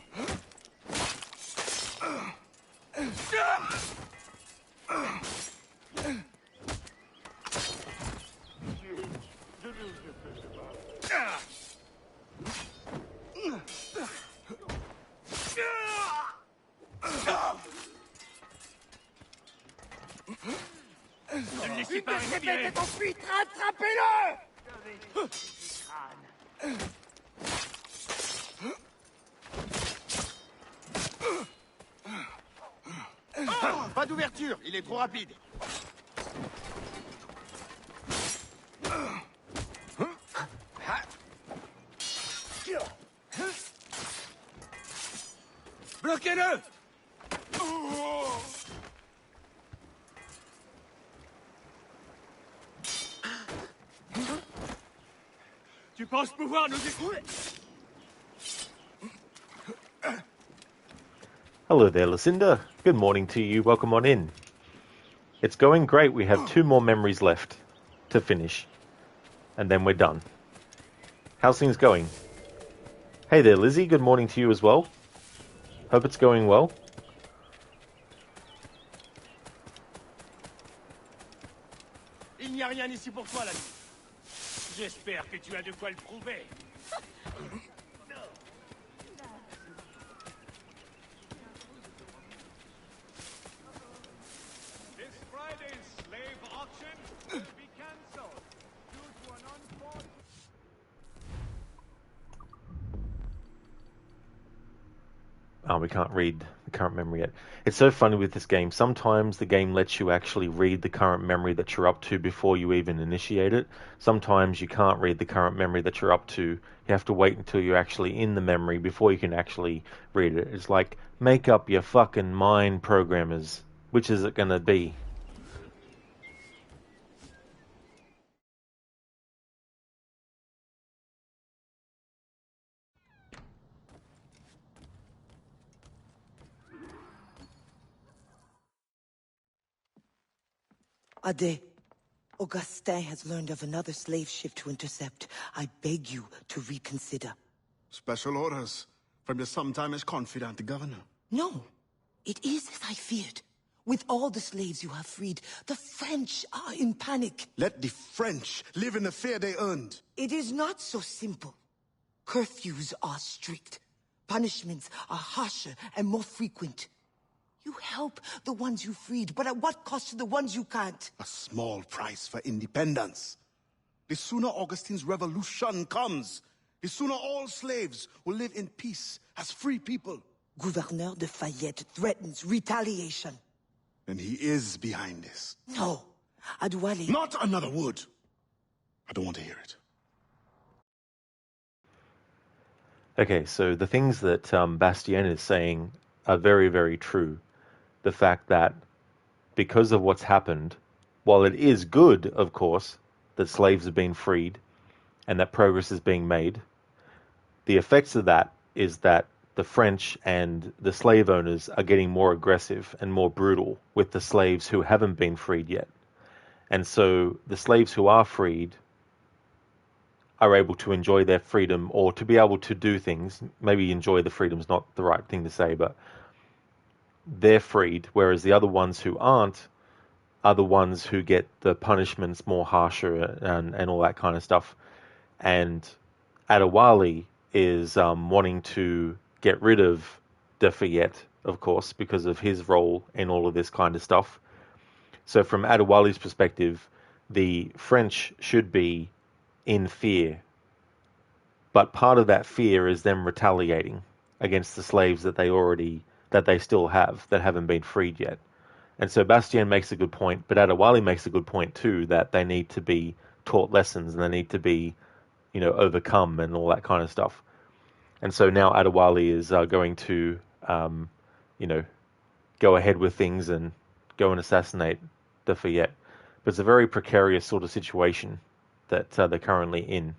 Ne le laissez pas respirer. Est en fuite, rattrapez-le! Pas d'ouverture, il est trop rapide. Bloquez-le! Tu penses pouvoir nous écouler? Hello there, Lucinda. Good morning to you. Welcome on in. It's going great. We have 2 more memories left to finish, and then we're done. How's things going? Hey there, Lizzie. Good morning to you as well. Hope it's going well. Il n'y a rien ici pour toi, l'ami. J'espère que tu as de quoi le prouver. This Friday's slave auction will be cancelled due to an unfortunate... Oh, we can't read the current memory yet. It's so funny with this game. Sometimes the game lets you actually read the current memory that you're up to before you even initiate it. Sometimes you can't read the current memory that you're up to. You have to wait until you're actually in the memory before you can actually read it. It's like, make up your fucking mind, programmers. Which is it going to be? Ade, Augustin has learned of another slave ship to intercept. I beg you to reconsider. Special orders from your sometimes confidant, the governor. No, it is as I feared. With all the slaves you have freed, the French are in panic. Let the French live in the fear they earned. It is not so simple. Curfews are strict. Punishments are harsher and more frequent. You help the ones you freed, but at what cost to the ones you can't? A small price for independence. The sooner Augustine's revolution comes, the sooner all slaves will live in peace as free people. Gouverneur de Fayette threatens retaliation. And he is behind this. No, Adwale... Not another word. I don't want to hear it. Okay, so the things that Bastien is saying are very, very true. The fact that because of what's happened, while it is good, of course, that slaves have been freed and that progress is being made, the effects of that is that the French and the slave owners are getting more aggressive and more brutal with the slaves who haven't been freed yet. And so the slaves who are freed are able to enjoy their freedom, or to be able to do things. Maybe enjoy the freedom is not the right thing to say, but they're freed, whereas the other ones who aren't are the ones who get the punishments more harsher and all that kind of stuff. And Adewale is wanting to get rid of de Fayette, of course, because of his role in all of this kind of stuff. So from Adewale's perspective, the French should be in fear. But part of that fear is them retaliating. against the slaves that they still have, that haven't been freed yet. And so Bastien makes a good point, but Adewale makes a good point too, that they need to be taught lessons and they need to be, overcome and all that kind of stuff. And so now Adewale is going to, go ahead with things and go and assassinate the Fayette. But it's a very precarious sort of situation that they're currently in.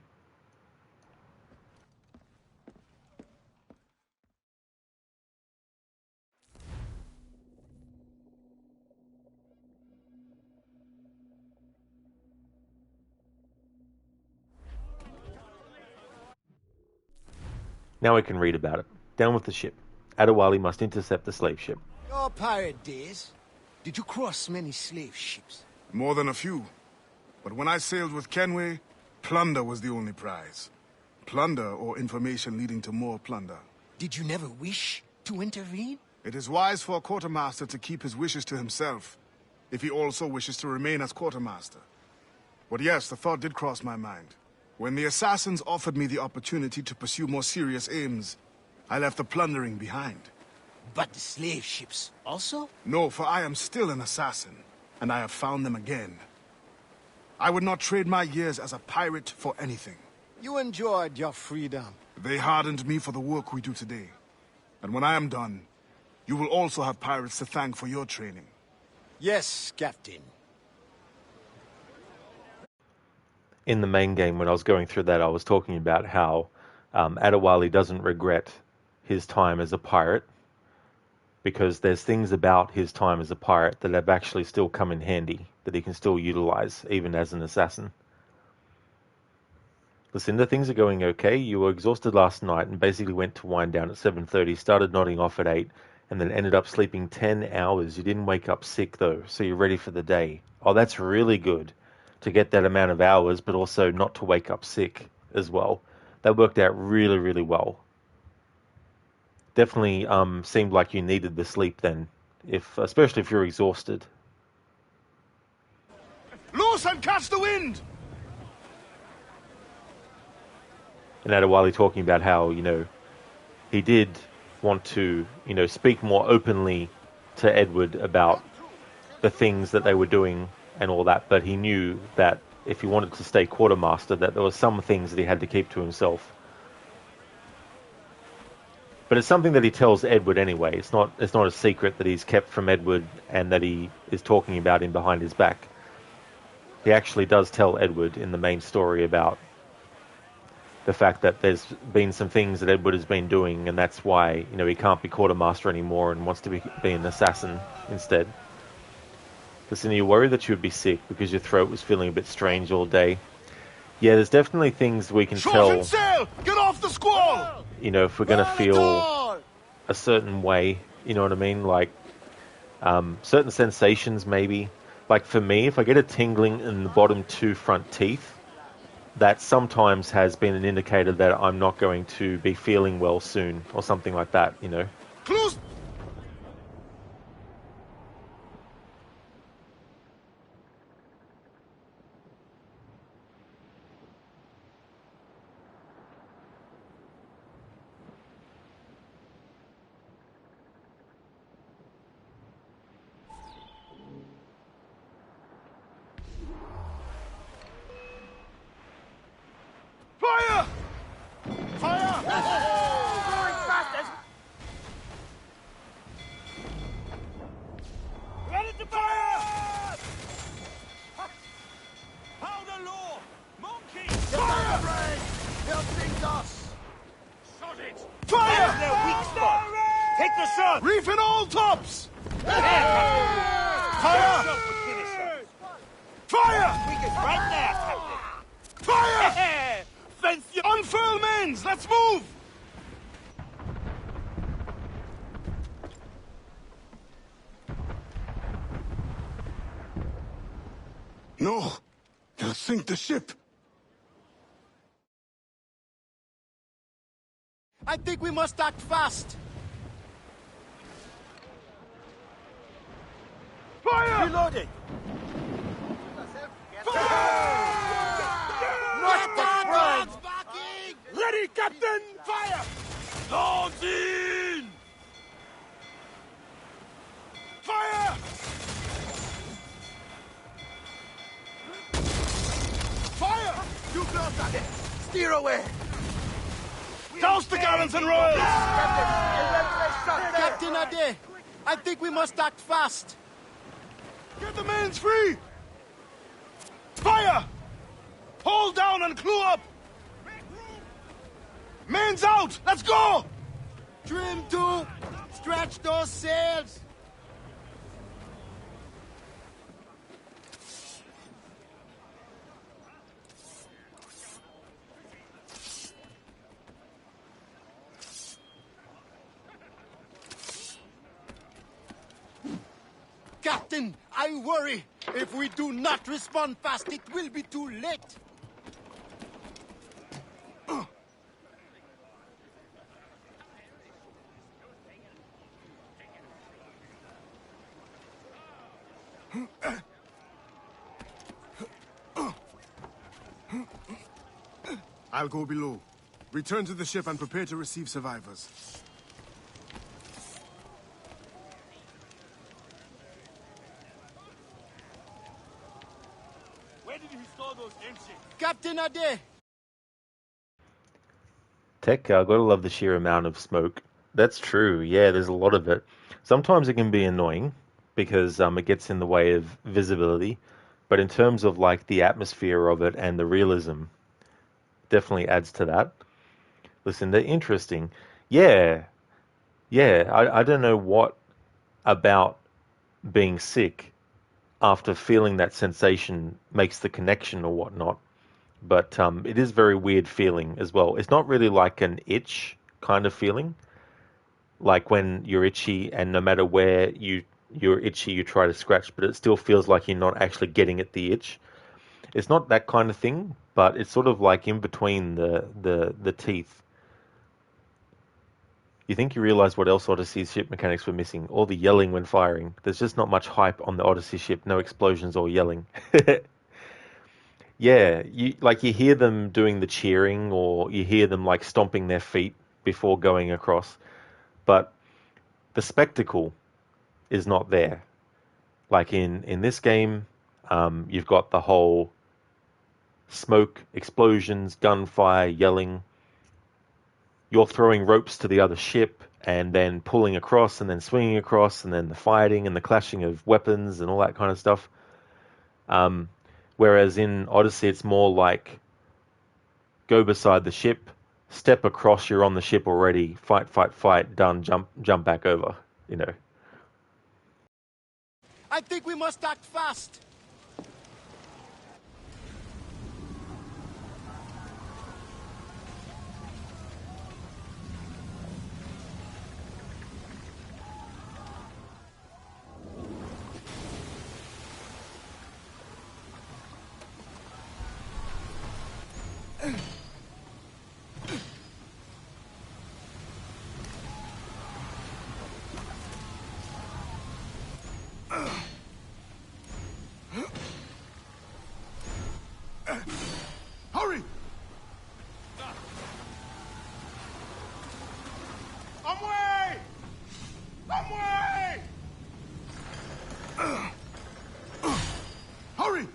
Now we can read about it. Down with the ship. Adewale must intercept the slave ship. Your pirate days, did you cross many slave ships? More than a few. But when I sailed with Kenway, plunder was the only prize. Plunder or information leading to more plunder. Did you never wish to intervene? It is wise for a quartermaster to keep his wishes to himself, if he also wishes to remain as quartermaster. But yes, the thought did cross my mind. When the assassins offered me the opportunity to pursue more serious aims, I left the plundering behind. But the slave ships also? No, for I am still an assassin, and I have found them again. I would not trade my years as a pirate for anything. You enjoyed your freedom. They hardened me for the work we do today. And when I am done, you will also have pirates to thank for your training. Yes, Captain. In the main game, when I was going through that, I was talking about how Adewale doesn't regret his time as a pirate, because there's things about his time as a pirate that have actually still come in handy, that he can still utilize, even as an assassin. Lucinda, things are going okay. You were exhausted last night and basically went to wind down at 7:30, started nodding off at 8, and then ended up sleeping 10 hours. You didn't wake up sick, though, so you're ready for the day. Oh, that's really good, to get that amount of hours, but also not to wake up sick as well. That worked out really, really well. Definitely seemed like you needed the sleep then, especially if you're exhausted. Loose and catch the wind! And Adewale talking about how, he did want to, speak more openly to Edward about the things that they were doing and all that, but he knew that if he wanted to stay quartermaster, that there were some things that he had to keep to himself. But it's something that he tells Edward anyway. It's not a secret that he's kept from Edward and that he is talking about him behind his back. He actually does tell Edward in the main story about the fact that there's been some things that Edward has been doing, and that's why, he can't be quartermaster anymore and wants to be an assassin instead. Listen, you worried that you would be sick because your throat was feeling a bit strange all day. Yeah, there's definitely things we can tell. Sail! Get off the squall! If we're going to feel a certain way, you know what I mean? Like, certain sensations maybe. Like for me, if I get a tingling in the bottom 2 front teeth, that sometimes has been an indicator that I'm not going to be feeling well soon, or something like that, Close! Fire! Fire! Going fast as... Ready to fire! Powder law! Monkey! Fire! They'll sink us! Shot it! Fire! There's their weak spot! Take the shot! Reef in all tops! Fire! Fire! Fire! We get right there, Captain! Fire! Unfurl mains! Let's move! No! They'll sink the ship! I think we must act fast. Fire! Reloading! Ready, Captain! Fire! Launching! Steer away! Douse the gallants and royals! Captain Ade, I think we must act fast. Get the men free! Fire! Hold down and clue up! Men's out! Let's go! Trim to! Stretch those sails! Captain, I worry. If we do not respond fast, it will be too late. I'll go below. Return to the ship and prepare to receive survivors. Where did you store those engines? Captain Ade! Tech, gotta love the sheer amount of smoke. That's true, yeah, there's a lot of it. Sometimes it can be annoying because it gets in the way of visibility, but in terms of like the atmosphere of it and the realism, definitely adds to that. Listen, they're interesting. Yeah, I don't know what about being sick after feeling that sensation makes the connection or whatnot, but it is very weird feeling as well. It's not really like an itch kind of feeling, like when you're itchy and no matter where you're itchy, you try to scratch, but it still feels like you're not actually getting at the itch. It's not that kind of thing, but it's sort of like in between the teeth. You think you realize what else Odyssey's ship mechanics were missing? All the yelling when firing. There's just not much hype on the Odyssey ship, no explosions or yelling. Yeah, you hear them doing the cheering or you hear them like stomping their feet before going across, but the spectacle is not there. Like in this game, you've got the whole smoke, explosions, gunfire, yelling. You're throwing ropes to the other ship and then pulling across and then swinging across and then the fighting and the clashing of weapons and all that kind of stuff. Whereas in Odyssey, it's more like go beside the ship, step across, you're on the ship already, fight, done, jump back over, you know. I think we must act fast. Hurry! I'm way! Hurry!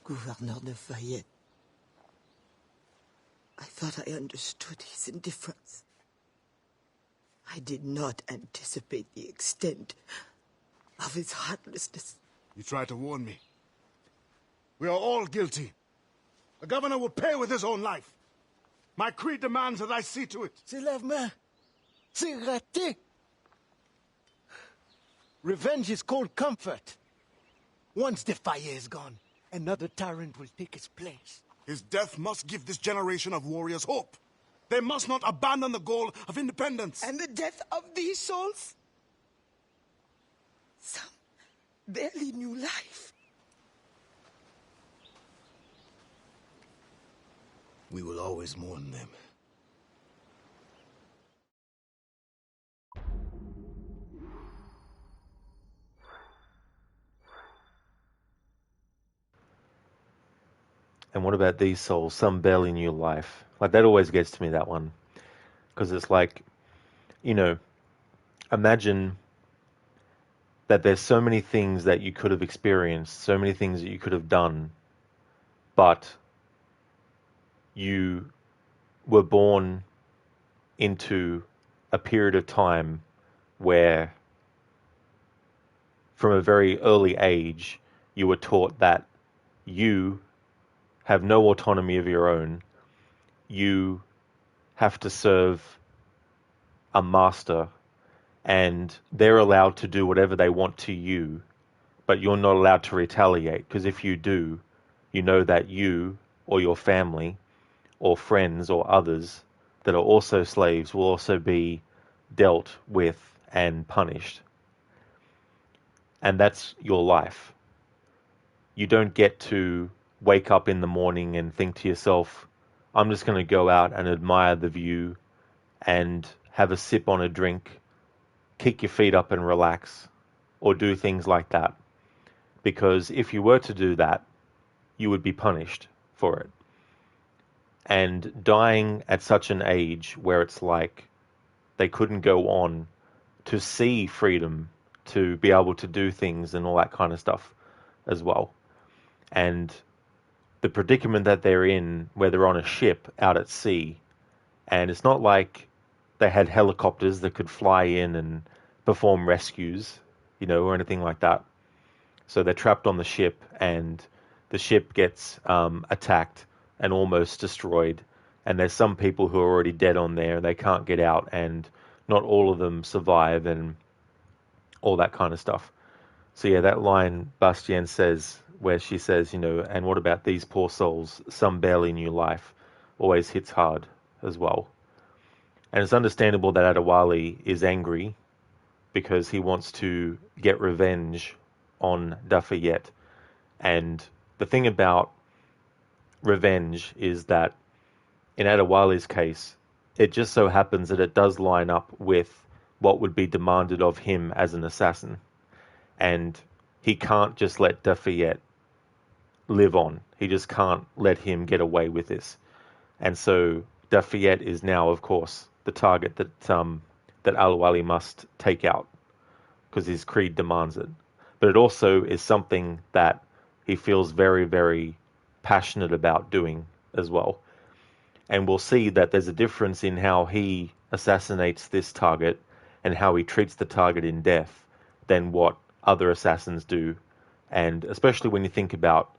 Gouverneur de Fayette. I thought I understood his indifference. I did not anticipate the extent of his heartlessness. You tried to warn me. We are all guilty. The governor will pay with his own life. My creed demands that I see to it. C'est l'avement. C'est raté. Revenge is cold comfort. Once the fire is gone, another tyrant will take his place. His death must give this generation of warriors hope. They must not abandon the goal of independence. And the death of these souls? Some barely knew life. We will always mourn them. And what about these souls? Some barely knew life. Like, that always gets to me, that one. Because it's like, you know, imagine that there's so many things that you could have experienced, so many things that you could have done, but you were born into a period of time where, from a very early age, you were taught that you have no autonomy of your own. You have to serve a master, and they're allowed to do whatever they want to you, but you're not allowed to retaliate, because if you do, you know that you or your family or friends or others that are also slaves will also be dealt with and punished. And that's your life. You don't get to wake up in the morning and think to yourself, I'm just going to go out and admire the view and have a sip on a drink, kick your feet up and relax, or do things like that. Because if you were to do that, you would be punished for it. And dying at such an age where it's like they couldn't go on to see freedom, to be able to do things and all that kind of stuff as well. And the predicament that they're in, where they're on a ship out at sea, and it's not like they had helicopters that could fly in and perform rescues, you know, or anything like that. So they're trapped on the ship, and the ship gets attacked and almost destroyed. And there's some people who are already dead on there. They can't get out, and not all of them survive, and all that kind of stuff. So yeah, that line Bastien says, where she says, and what about these poor souls? Some barely knew life. Always hits hard as well. And it's understandable that Adewale is angry because he wants to get revenge on Dafayette. And the thing about revenge is that in Adewale's case, it just so happens that it does line up with what would be demanded of him as an assassin. And he can't just let Dafayette live on. He just can't let him get away with this. And so Dafayette is now, of course, the target that Adewale must take out because his creed demands it. But it also is something that he feels very, very passionate about doing as well. And we'll see that there's a difference in how he assassinates this target and how he treats the target in death than what other assassins do. And especially when you think about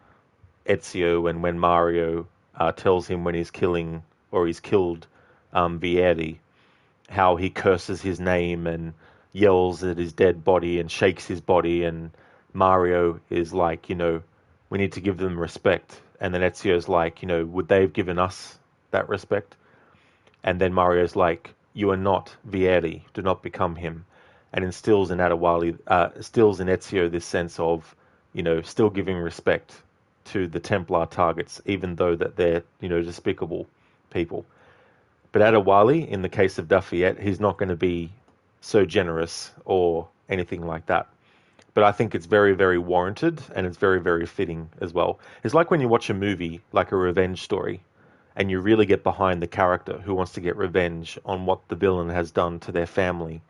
Ezio and when Mario tells him when he's killing or he's killed Vieri, how he curses his name and yells at his dead body and shakes his body, and Mario is like, we need to give them respect. And then Ezio's like, would they have given us that respect? And then Mario's like, you are not Vieri, do not become him. And instills in Adewale, instills in Ezio this sense of, still giving respect to the Templar targets, even though that they're, despicable people. But Adewale, in the case of Dafayette, he's not going to be so generous or anything like that. But I think it's very, very warranted, and it's very, very fitting as well. It's like when you watch a movie, like a revenge story, and you really get behind the character who wants to get revenge on what the villain has done to their family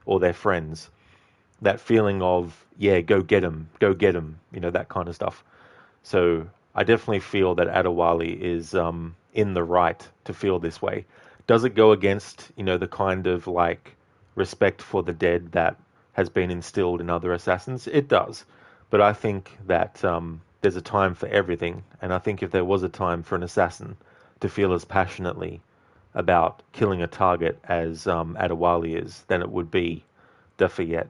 or their friends. That feeling of, yeah, go get him, that kind of stuff. So I definitely feel that Adewale is in the right to feel this way. Does it go against, the kind of like respect for the dead that has been instilled in other assassins? It does. But I think that there's a time for everything. And I think if there was a time for an assassin to feel as passionately about killing a target as Adewale is, then it would be Dafayette.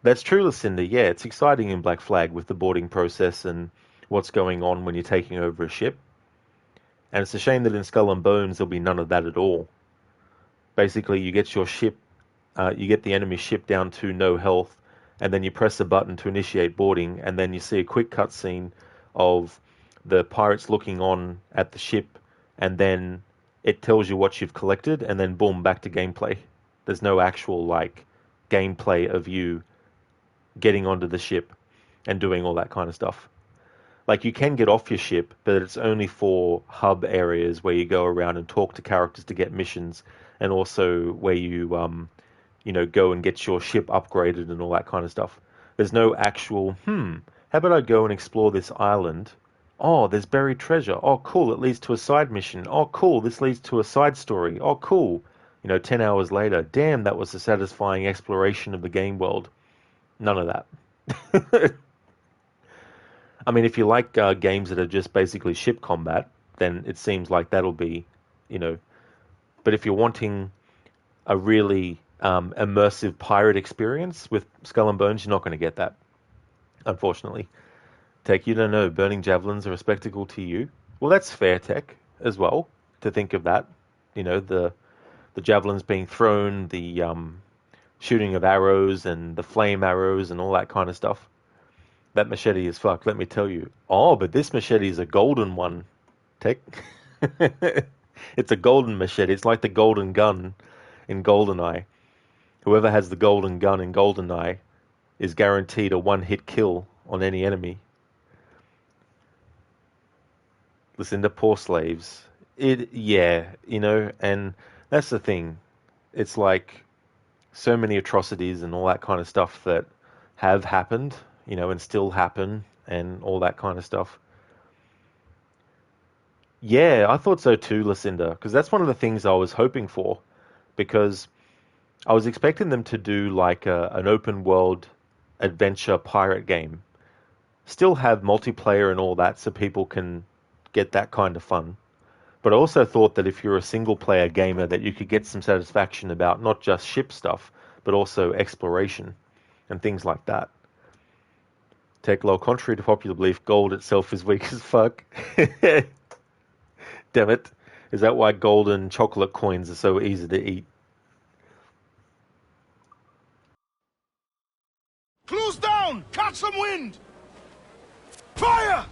That's true, Lucinda. Yeah, it's exciting in Black Flag with the boarding process and what's going on when you're taking over a ship. And it's a shame that in Skull and Bones there'll be none of that at all. Basically, you get your ship, you get the enemy ship down to no health, and then you press a button to initiate boarding, and then you see a quick cutscene of the pirates looking on at the ship, and then it tells you what you've collected, and then boom, back to gameplay. There's no actual like gameplay of you getting onto the ship and doing all that kind of stuff. Like, you can get off your ship, but it's only for hub areas where you go around and talk to characters to get missions, and also where you, go and get your ship upgraded and all that kind of stuff. There's no actual, how about I go and explore this island? Oh, there's buried treasure. Oh, cool, it leads to a side mission. Oh, cool, this leads to a side story. Oh, cool. 10 hours later, damn, that was a satisfying exploration of the game world. None of that. I mean, if you like games that are just basically ship combat, then it seems like that'll be, But if you're wanting a really immersive pirate experience with Skull and Bones, you're not going to get that, unfortunately. Tech, you don't know, burning javelins are a spectacle to you. Well, that's fair, Tech, as well, to think of that. The javelins being thrown, the shooting of arrows and the flame arrows and all that kind of stuff. That machete is fucked, let me tell you. Oh, but this machete is a golden one, Tech. It's a golden machete. It's like the golden gun in GoldenEye. Whoever has the golden gun in GoldenEye is guaranteed a one-hit kill on any enemy. Listen to poor slaves. And that's the thing. It's like so many atrocities and all that kind of stuff that have happened, and still happen, and all that kind of stuff. Yeah, I thought so too, Lucinda, because that's one of the things I was hoping for, because I was expecting them to do like an open world adventure pirate game. Still have multiplayer and all that so people can get that kind of fun. But I also thought that if you're a single player gamer that you could get some satisfaction about not just ship stuff, but also exploration and things like that. Techlol, contrary to popular belief, gold itself is weak as fuck. Damn it. Is that why golden chocolate coins are so easy to eat? Close down! Catch some wind! Fire!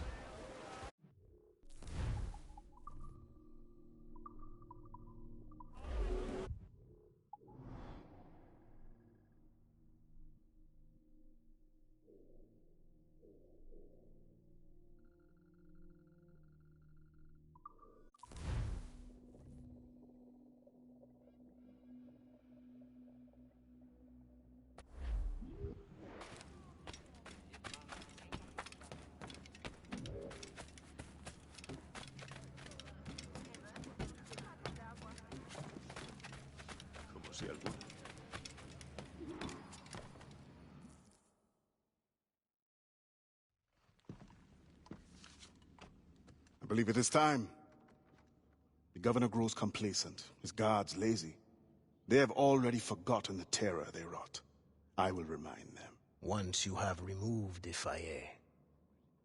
I believe it is time. The governor grows complacent, his guards lazy. They have already forgotten the terror they wrought. I will remind them. Once you have removed Defaye,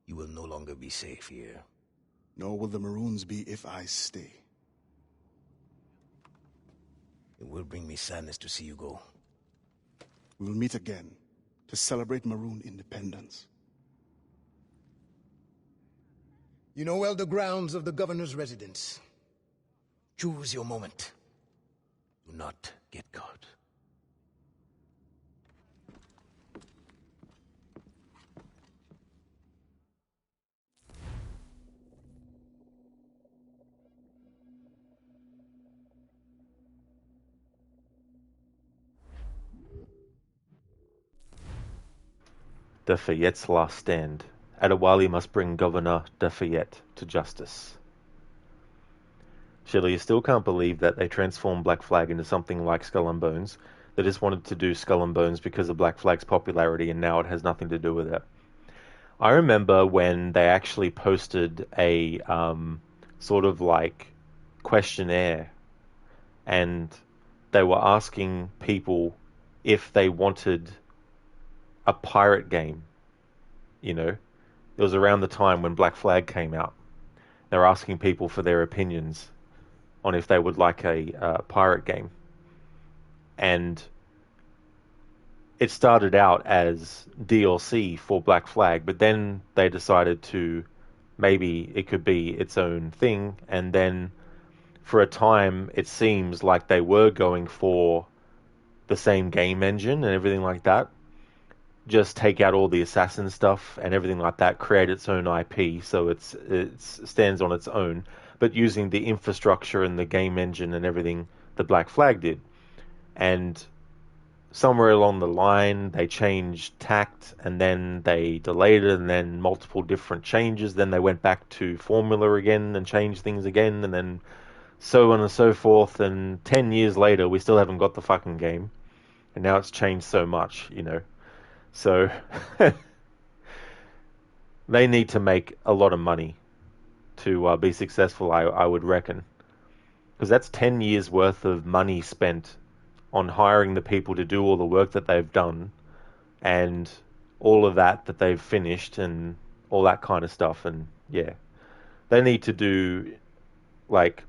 you will no longer be safe here. Nor will the Maroons be if I stay. It will bring me sadness to see you go. We will meet again to celebrate Maroon independence. You know well the grounds of the governor's residence. Choose your moment. Do not get caught. Defayette's last stand. Adewale must bring Governor Defayette to justice. Shelley, you still can't believe that they transformed Black Flag into something like Skull and Bones. They just wanted to do Skull and Bones because of Black Flag's popularity, and now it has nothing to do with it. I remember when they actually posted a sort of like questionnaire, and they were asking people if they wanted a pirate game. You know, it was around the time when Black Flag came out. They were asking people for their opinions on if they would like a pirate game. And it started out as DLC for Black Flag, but then they decided to maybe it could be its own thing, and then for a time it seems like they were going for the same game engine and everything like that. Just take out all the assassin stuff and everything like that, create its own IP, so it stands on its own, but using the infrastructure and the game engine and everything that Black Flag did. And somewhere along the line, they changed tact, and then they delayed it, and then multiple different changes. Then they went back to formula again and changed things again, and then so on and so forth. And 10 years later, we still haven't got the fucking game. And now it's changed so much, you know. So they need to make a lot of money to be successful, I would reckon. Because that's 10 years worth of money spent on hiring the people to do all the work that they've done, and all of that they've finished, and all that kind of stuff. And yeah, they need to do, like,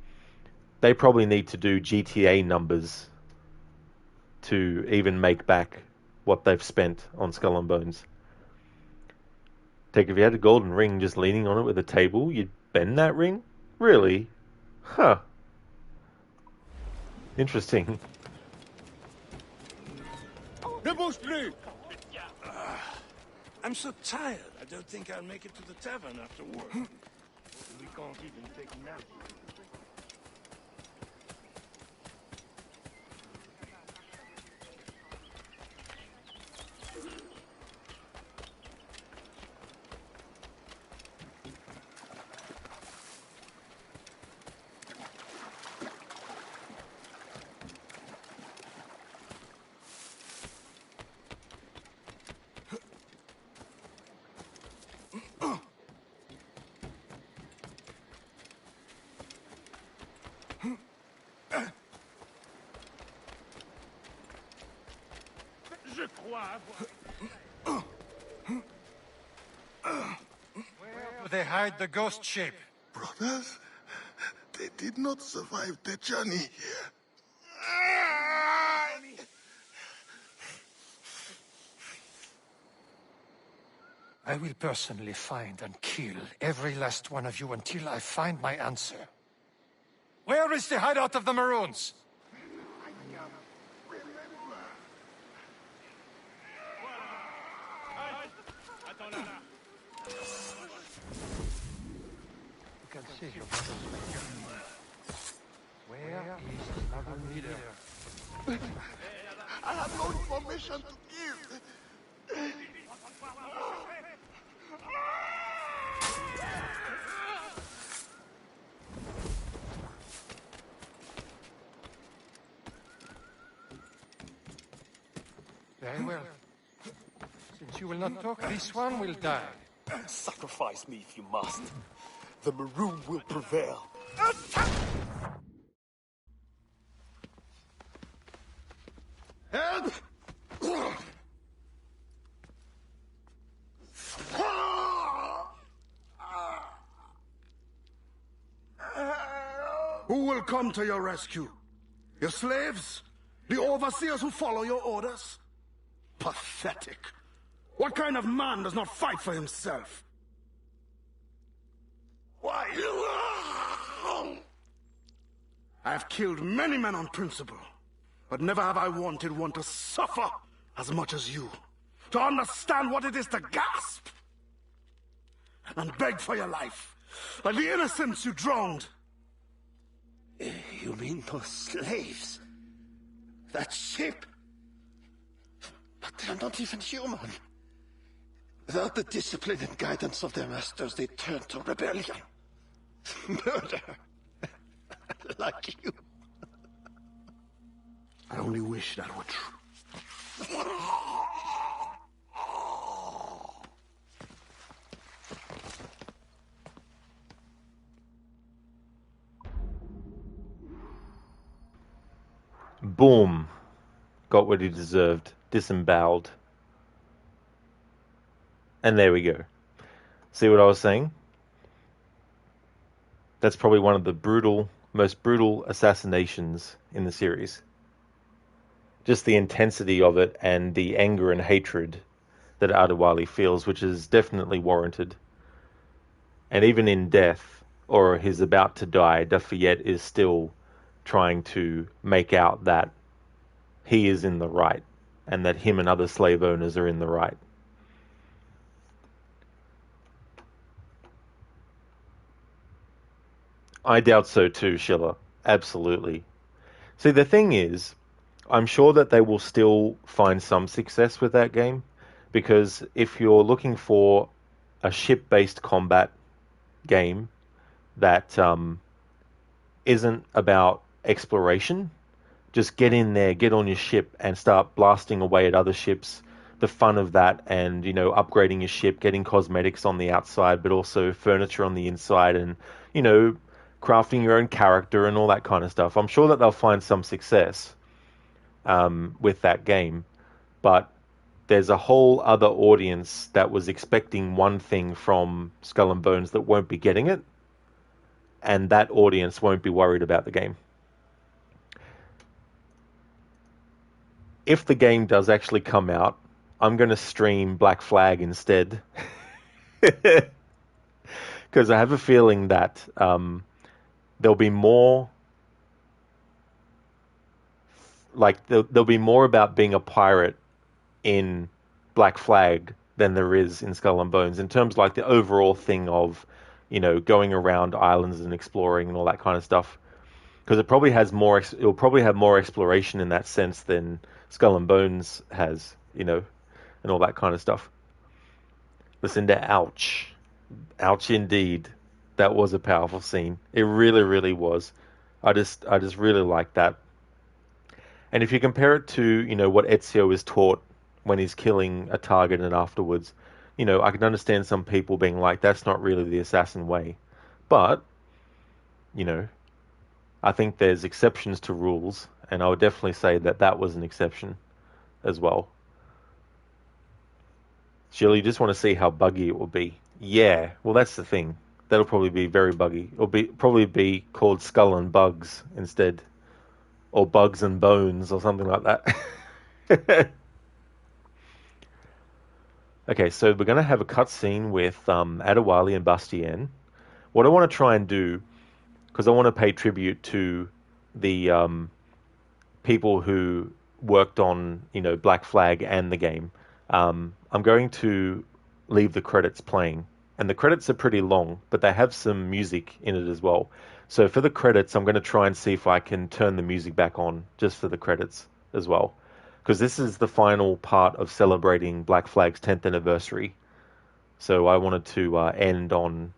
they probably need to do GTA numbers to even make back what they've spent on Skull and Bones. Take, if you had a golden ring just leaning on it with a table, you'd bend that ring? Really? Huh. Interesting. Ne bouge plus! I'm so tired, I don't think I'll make it to the tavern after work. We can't even take a nap. Where do they hide the ghost ship? Brothers, they did not survive the journey here. I will personally find and kill every last one of you until I find my answer. Where is the hideout of the Maroons? You can see your brothers Where is the Maroon leader? I have no information to give. Very well. Since you will not talk, this one will die. Sacrifice me if you must. The Maroon will prevail. Help! Who will come to your rescue? Your slaves? The overseers who follow your orders? Pathetic. What kind of man does not fight for himself? Why? I have killed many men on principle, but never have I wanted one to suffer as much as you. To understand what it is to gasp and beg for your life, like the innocents you drowned. You mean those slaves? That ship? But they're not even human. Without the discipline and guidance of their masters, they turn to rebellion. Murder. Like you. I only wish that were true. Boom. Got what he deserved. Disemboweled. And there we go. See what I was saying? That's probably one of the most brutal assassinations in the series. Just the intensity of it and the anger and hatred that Adewale feels, which is definitely warranted. And even in death, or he's about to die, Dafayette is still trying to make out that he is in the right, and that him and other slave owners are in the right. I doubt so too, Schiller. Absolutely. See, the thing is, I'm sure that they will still find some success with that game, because if you're looking for a ship-based combat game that isn't about exploration, just get in there, get on your ship, and start blasting away at other ships. The fun of that, and, you know, upgrading your ship, getting cosmetics on the outside, but also furniture on the inside, and, you know, crafting your own character and all that kind of stuff. I'm sure that they'll find some success with that game, but there's a whole other audience that was expecting one thing from Skull and Bones that won't be getting it, and that audience won't be worried about the game. If the game does actually come out, I'm going to stream Black Flag instead, because I have a feeling that there'll be more, like, there'll be more about being a pirate in Black Flag than there is in Skull and Bones, in terms of, like, the overall thing of, you know, going around islands and exploring and all that kind of stuff. Because it'll probably have more exploration in that sense than Skull and Bones has, you know, and all that kind of stuff. Listen to ouch. Ouch indeed. That was a powerful scene. It really, really was. I just really like that. And if you compare it to, you know, what Ezio is taught when he's killing a target and afterwards, you know, I can understand some people being like, that's not really the assassin way. But, you know, I think there's exceptions to rules, and I would definitely say that that was an exception as well. Shirley, you just want to see how buggy it will be. Yeah, well, that's the thing. That'll probably be very buggy. It'll probably be called Skull and Bugs instead. Or Bugs and Bones or something like that. Okay, so we're going to have a cutscene with Adewale and Bastien. What I want to try and do, because I want to pay tribute to the people who worked on, Black Flag and the game, I'm going to leave the credits playing. And the credits are pretty long, but they have some music in it as well. So for the credits, I'm going to try and see if I can turn the music back on just for the credits as well. Because this is the final part of celebrating Black Flag's 10th anniversary. So I wanted to end on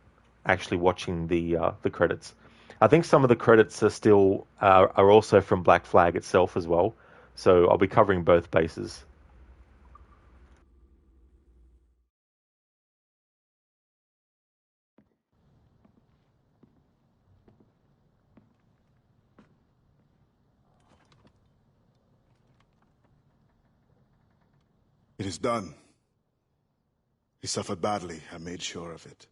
actually watching the credits. I think some of the credits are also from Black Flag itself as well. So I'll be covering both bases. It is done. He suffered badly. I made sure of it.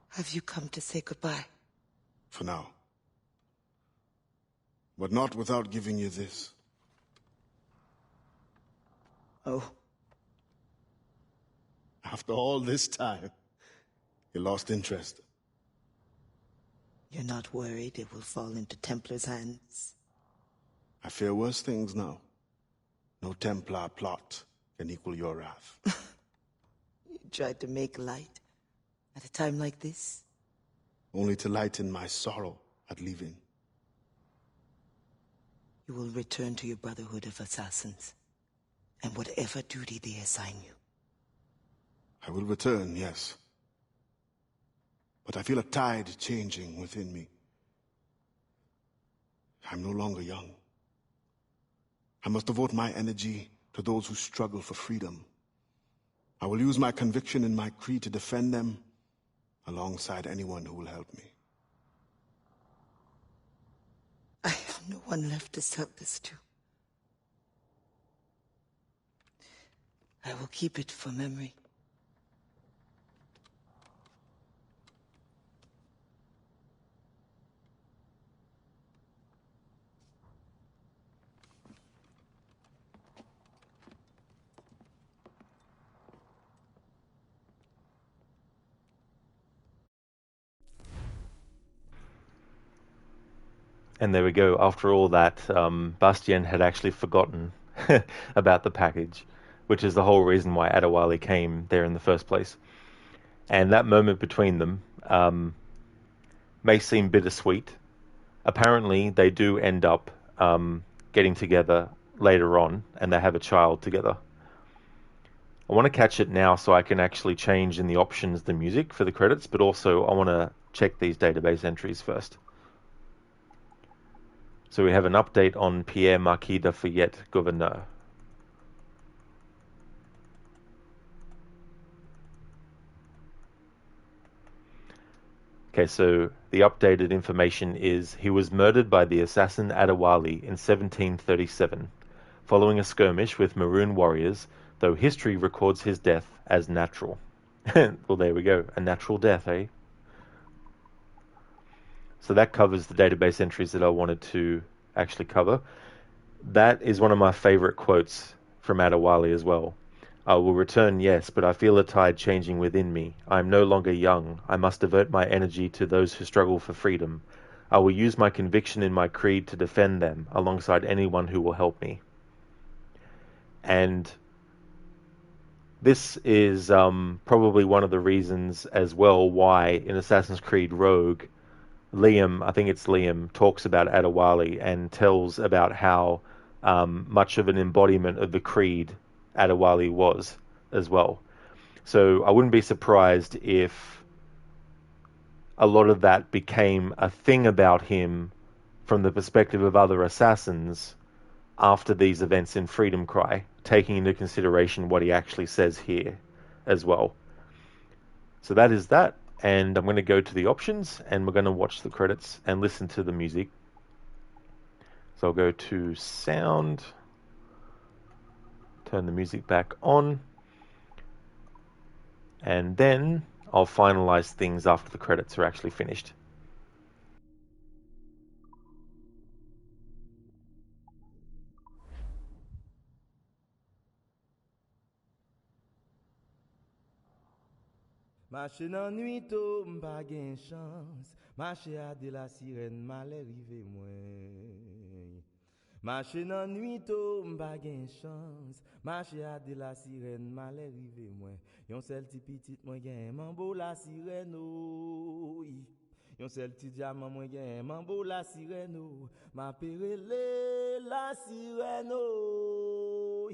Have you come to say goodbye? For now. But not without giving you this. Oh. After all this time, you lost interest. You're not worried it will fall into Templar's hands? I fear worse things now. No Templar plot can equal your wrath. You tried to make light at a time like this? Only to lighten my sorrow at leaving. You will return to your Brotherhood of Assassins, and whatever duty they assign you. I will return, yes. But I feel a tide changing within me. I'm no longer young. I must devote my energy to those who struggle for freedom. I will use my conviction in my creed to defend them alongside anyone who will help me. I have no one left to sell this to. I will keep it for memory. And there we go. After all that, Bastien had actually forgotten about the package, which is the whole reason why Adewale came there in the first place. And that moment between them may seem bittersweet. Apparently, they do end up getting together later on, and they have a child together. I want to catch it now so I can actually change in the options the music for the credits, but also I want to check these database entries first. So we have an update on Pierre Marquis de Fayette, Gouverneur. Okay, so the updated information is he was murdered by the assassin Adewale in 1737, following a skirmish with Maroon warriors, though history records his death as natural. Well, there we go, a natural death, eh? So that covers the database entries that I wanted to actually cover. That is one of my favorite quotes from Adewale as well. I will return, yes, but I feel a tide changing within me. I am no longer young. I must divert my energy to those who struggle for freedom. I will use my conviction in my creed to defend them, alongside anyone who will help me. And this is probably one of the reasons as well why in Assassin's Creed Rogue, Liam, I think it's Liam, talks about Adewale and tells about how much of an embodiment of the creed Adewale was as well. So I wouldn't be surprised if a lot of that became a thing about him from the perspective of other assassins after these events in Freedom Cry, taking into consideration what he actually says here as well. So that is that. And I'm going to go to the options and we're going to watch the credits and listen to the music. So I'll go to sound, turn the music back on. And then I'll finalize things after the credits are actually finished. Marcher dans nuit tôt, m'pa gen chance. Marcher à de la sirène, malheur rive moins. Marcher dans nuit tôt, m'pa gen chance. Marcher à de la sirène, malheur rive moins. Yon sel ti petit moi gen mambo la sirène oh. Yon sel ti diamant moi gen mambo la sirène oh. Ma perele la sirène oh.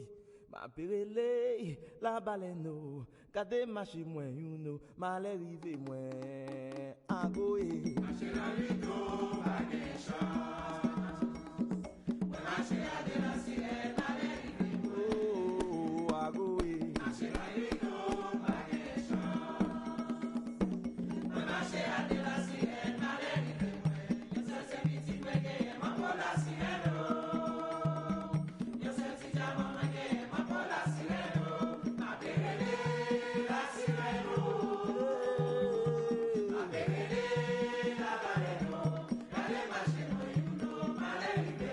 Ma perele la baleine oh. Kade marcher moins you know, malheur rive moins. Agoe. Marcher dans nuit tôt, pas gen chance. Marcher à de la sirène, malheur rive moins. Oh, agoe. Marcher dans nuit tôt, pas gen chance. Marcher à de la sirène, malheur rive moins. Yon seul c'est petit moi gen mambo la sirène oh. Yon seul petit diamant moi gen mambo la sirène oh. Ma perele la sirène oh. Ma perele la baleine oh. Kade marcher moi you know, malheur rive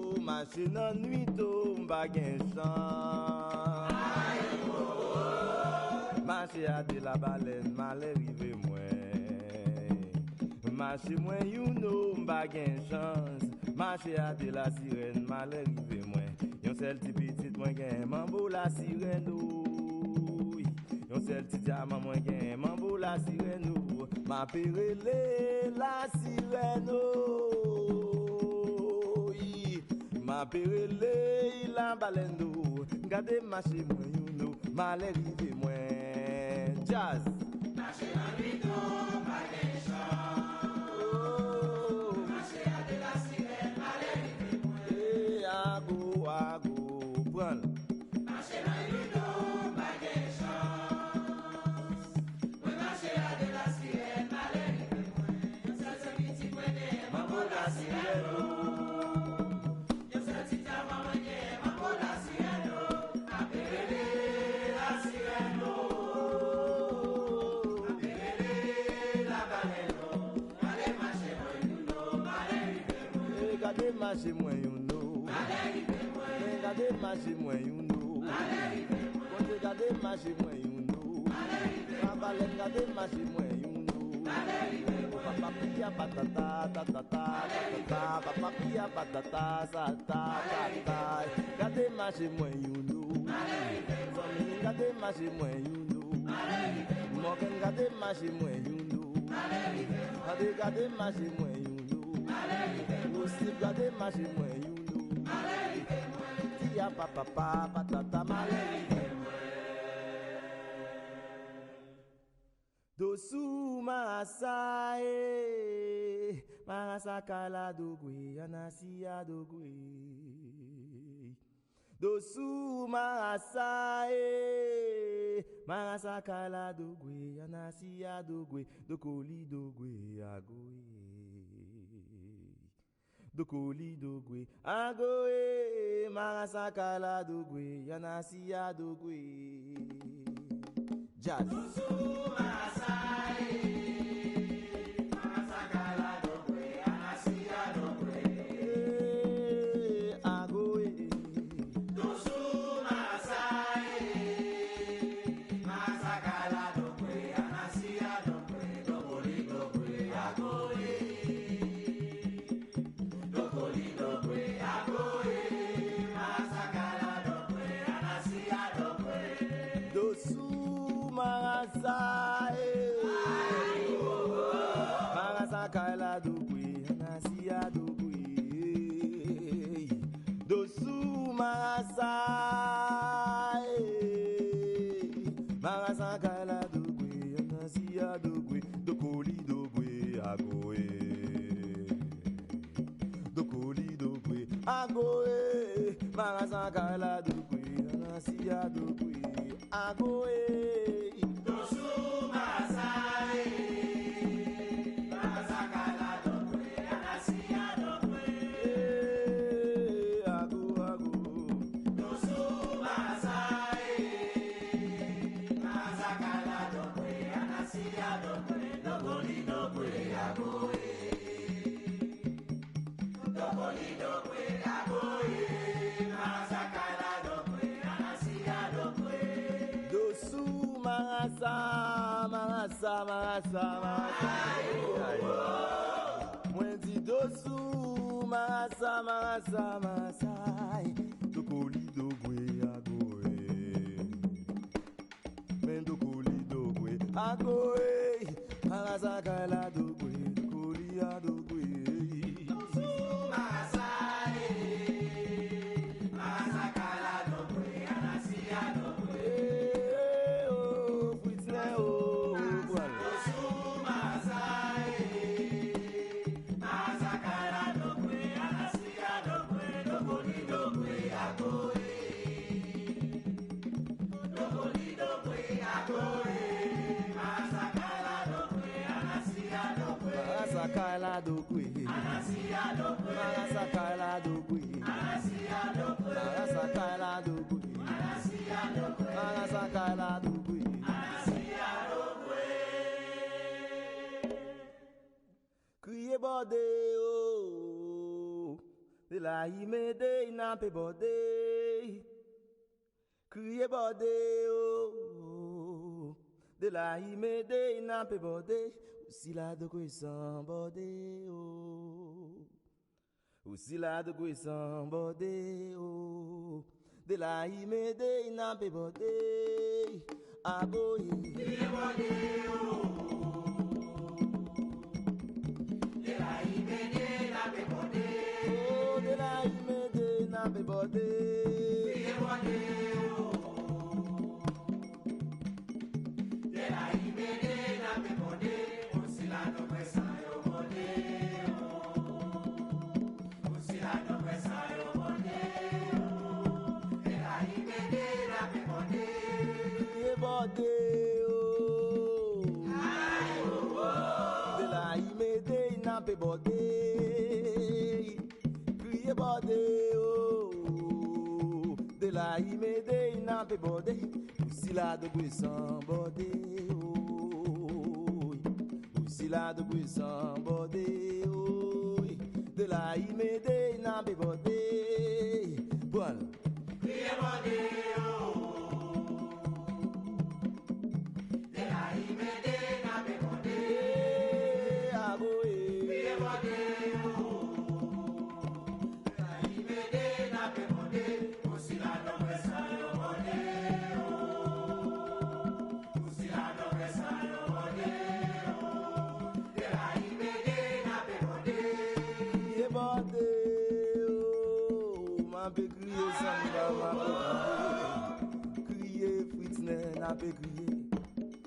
moins. Marcher dans nuit tôt, m'pa gen chance. Marcher à de la baleine, malheur rive moins. Marcher moins you know, m'pa gen chance. Marcher à de la sirène, malheur rive moins. Yon sel ti petit moi gen mambo la sirène oh. Yon sel ti diamant moi gen mambo la sirène oh. Ma perele la sirène oh. Ma perele la baleine oh. Gade marcher moi you know, malheur rive moins. Jazz. Marcher dans nuit tôt, pas gen chance. Oh. Marcher à de la sirène, malheur rive moins. Ago, ago, prends. Marcher dans nuit tôt, pas gen chance. Moi marcher à de la sirène, malheur rive moins. Yon seul c'est petit moi gen mambo la sirène oh. Yon seul petit diamant moi gen mambo la sirène oh. Ma perele la sirène oh. Ma perele la baleine oh. Kade marcher moi you know, malheur rive moins. Kade marcher moi you know, malheur rive moins. Kade marcher moi you know, malheur rive moins. Kade marcher moi you know, malheur rive moins. Ma baleine kade marcher moi you know, malheur rive moins. Papa pia patata ta ta ta ta. Papa pia patata sa ta ta ta. Kade marcher moi you know, malheur rive moins. Kade marcher moi you know, malheur rive moins. Morgan kade marcher moi you know, malheur rive moins. Kade marcher moi you know, malheur rive moins. Aussi kade marcher moi you know, malheur rive moins. Tia papa patata malheur rive moins. Dosu masae, marasakala dogwe, anasia dogwe. Dosu masae, marasakala dogwe, anasia dogwe, dokoli dogwe agoe. Dokoli dogwe agoe, marasakala dogwe, anasia dogwe. Jazz. Marasakala dogwe, anasia dogwe. Dosu marasa, marasakala dogwe, anasia dogwe. Dokoli dogwe agoe. Dokoli dogwe agoe. Marasakala dogwe, anasia dogwe agoe. Dosu marasai. Mwen di dosu, marasa, dokoli dogwe agoe. Men dokoli dogwe agoe, marasa kala dogwe, dokoli adogwe. Marasa crier bordé oh, de la imede n'a pas bordé. Crier bordé oh, de la imede n'a pas bordé. Aussi là de quoi sans bordé oh, aussi là de quoi sans bordé oh, de la imede n'a pas bordé. Agoye crier bordé oh. Bode, crier bode, de la imede na me bode, oscilando presa yo bode, oscilando presa yo bode, de la imede na me bode, crier bode, de la imede na me bode, crier bode. La imede n'a pas bordé, aussi là de bruit sans bordé, aussi là de bruit sans bordé, de la imede n'a pas bordé, voilà. Crier bordé, de la imede n'a pas bordé, agoé, crier bordé, de la imede n'a pas bordé. Crier Fritzner n'a pas crié,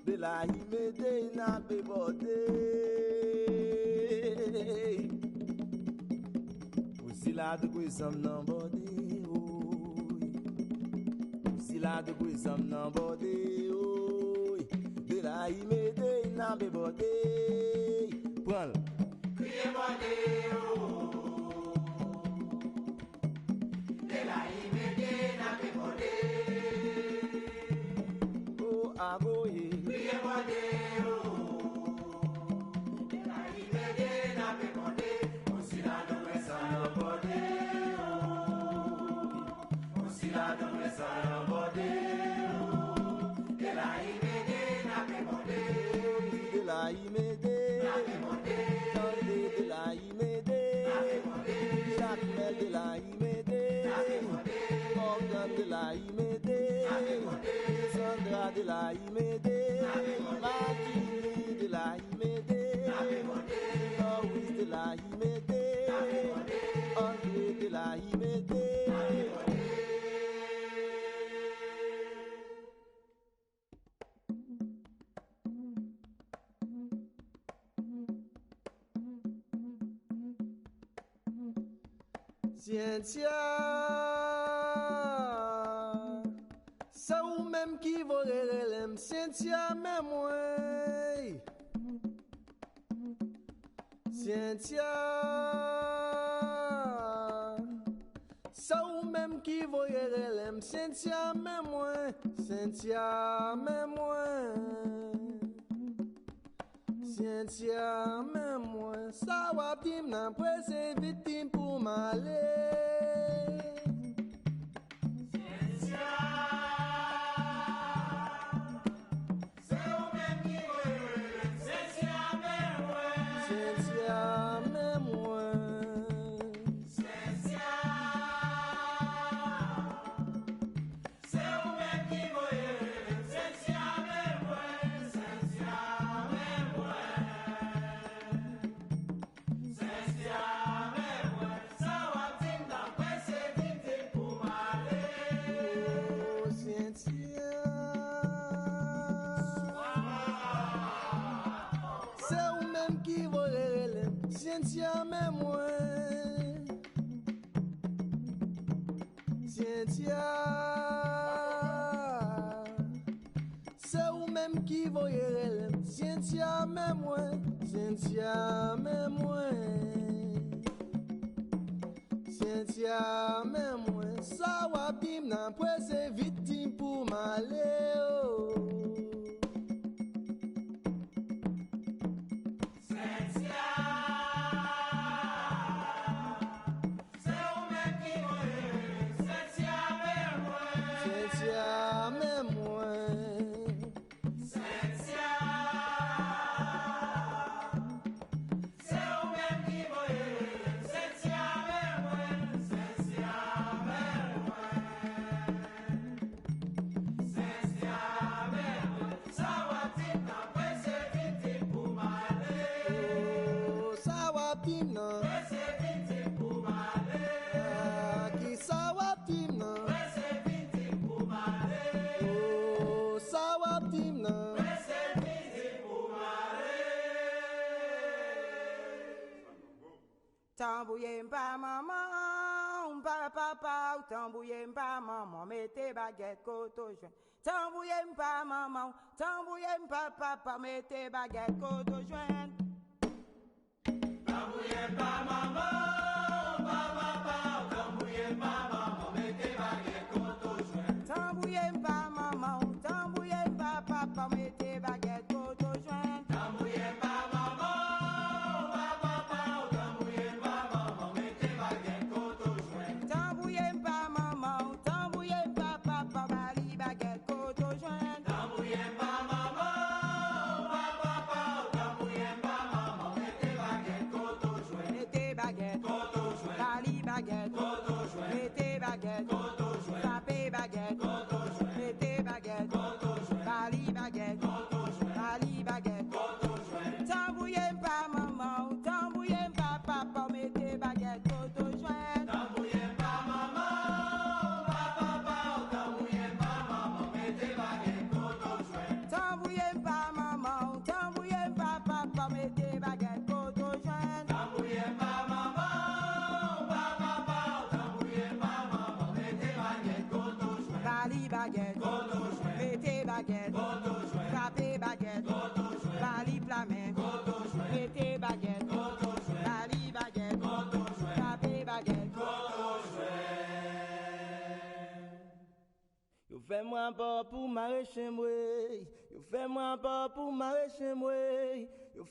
de la imede n'a pas bordé. Aussi là de quoi ça m'en bordé, aussi là de quoi ça m'en bordé, de la imede n'a pas bordé. Prends-le. Crier bordé, agoye, crier bordé, de la imede n'a pas bordé, aussi là de presa yo bordé, aussi là de presa yo bordé, de la imede n'a pas bordé, de la imede n'a pas bordé, de la imede n'a pas bordé, Jacmel de la imede n'a pas bordé, Morgan de la imede n'a pas bordé, Sandra de la imede, Martini de la imede, Louis de la imede, André de la imede. Cynthia, ça ou même qui volerait l'aime, Cynthia, même moi. Cynthia, ça ou même qui volerait l'aime, Cynthia, même moi. Cynthia, même moi. Cynthia, même moi. Ça va bien m'empresser victime pour m'aller. c'est ou même qui voyait Cynthia mais moi, Cynthia mais moi. Cynthia mais moi, ça va bim nan presse victime pour m'aller oh. Tambouye pa maman, pa papa, tambouye pa maman, mettez baguette côte au joint. Tambouye pa maman, tambouye pa papa, mettez baguette côte au joint. Tambouye pa maman, pa papa, tambouye pa maman, mettez baguette côte au joint. Tambouye pa maman, tambouye pa papa, mettez baguette côte au joint. Tambouye pa maman. Fais-moi pas pour m'arracher moi, fais-moi pas pour m'arracher moi,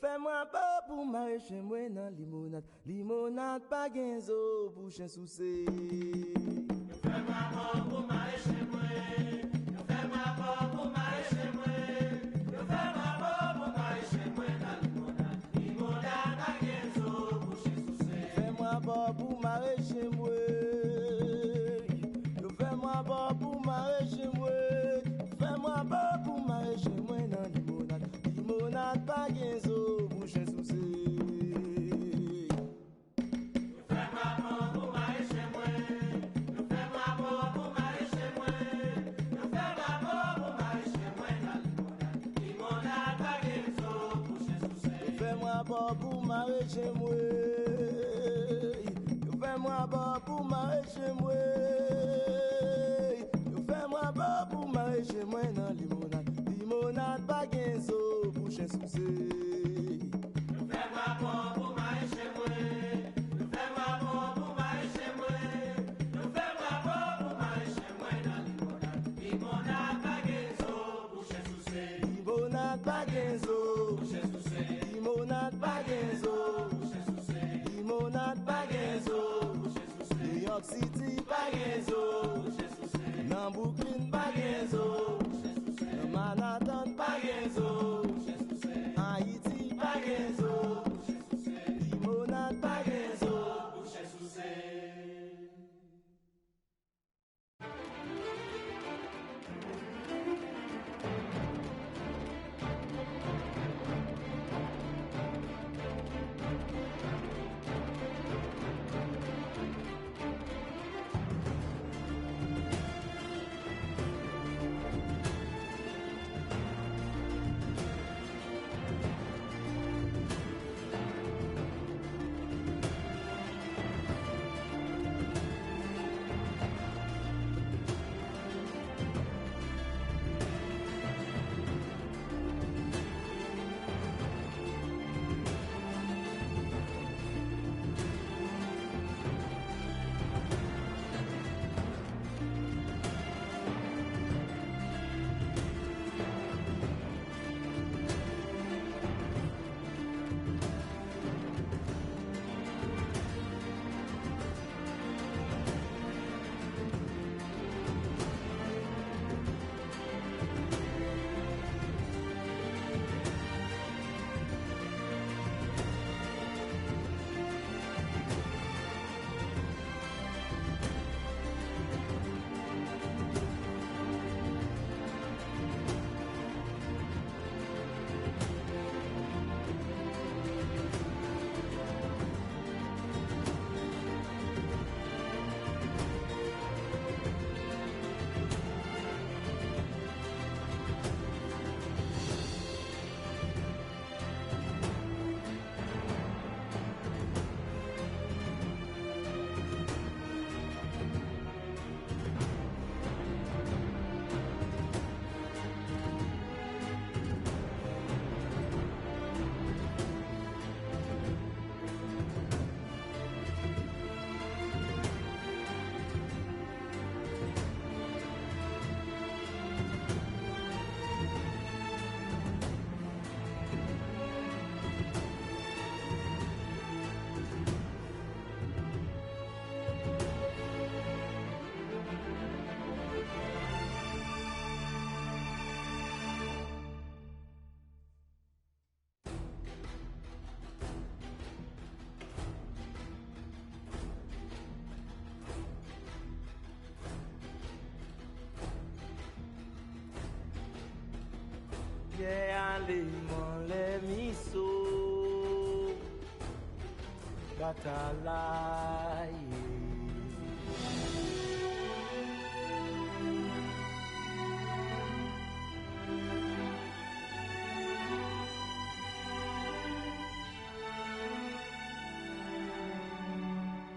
fais-moi pas pour m'arracher moi dans limonade, limonade pas genzo bouche souci. Fais-moi pas pour m'arracher moi, fais-moi pas pour m'arracher moi, fais-moi pas pour m'arracher moi dans limonade, limonade pas genzo bouche souci. Fais-moi pas pour m'arracher moi. Fais-moi pas pour m'arracher moi, fais-moi pas pour m'arracher moi dans limonade, limonade pas genzo bouche souci. Fais-moi pas pour m'arracher moi, fais-moi pas pour m'arracher moi, fais-moi pas pour m'arracher moi dans limonade, limonade pas genzo bouche souci. Fais-moi pas pour m'arracher moi, fais-moi pas pour m'arracher moi. Fais-moi pas pour m'arracher moi dans limonade, limonade pas genzo bouche souci. Fais-moi pas pour m'arracher moi, fais-moi pas pour m'arracher moi, fais-moi pas pour m'arracher moi dans limonade, limonade pas genzo bouche souci. Limonade pas genzo bouche souci. Limonade pas genzo bouche souci. Limonade pas genzo bouche souci. New York City pas genzo bouche souci. Nan Brooklyn pa genzo, nan Manhattan pa genzo, Haiti pa genzo, limonade pa genzo, bouche souci. Viens aller mon les miso Batalai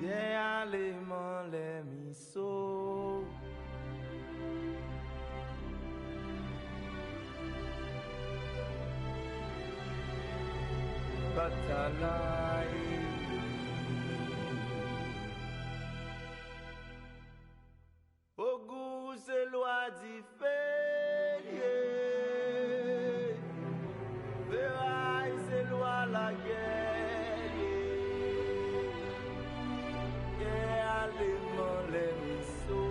Viens aller mon les miso Batalai Ogu se loi di feye Verai se loi la guerre Ye allemand les miso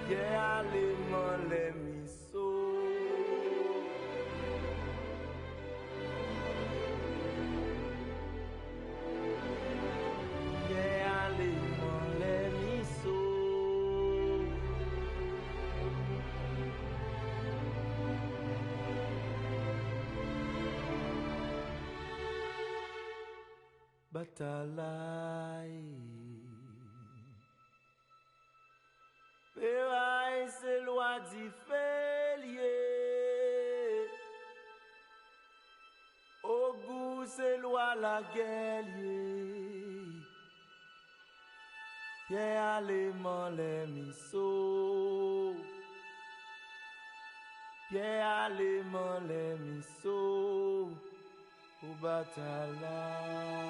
Ye allemand les miso Batalai Perai se loi di felie Ogu se loi la guerrier Pierre allemand les miso Pierre allemand les miso Au Batalai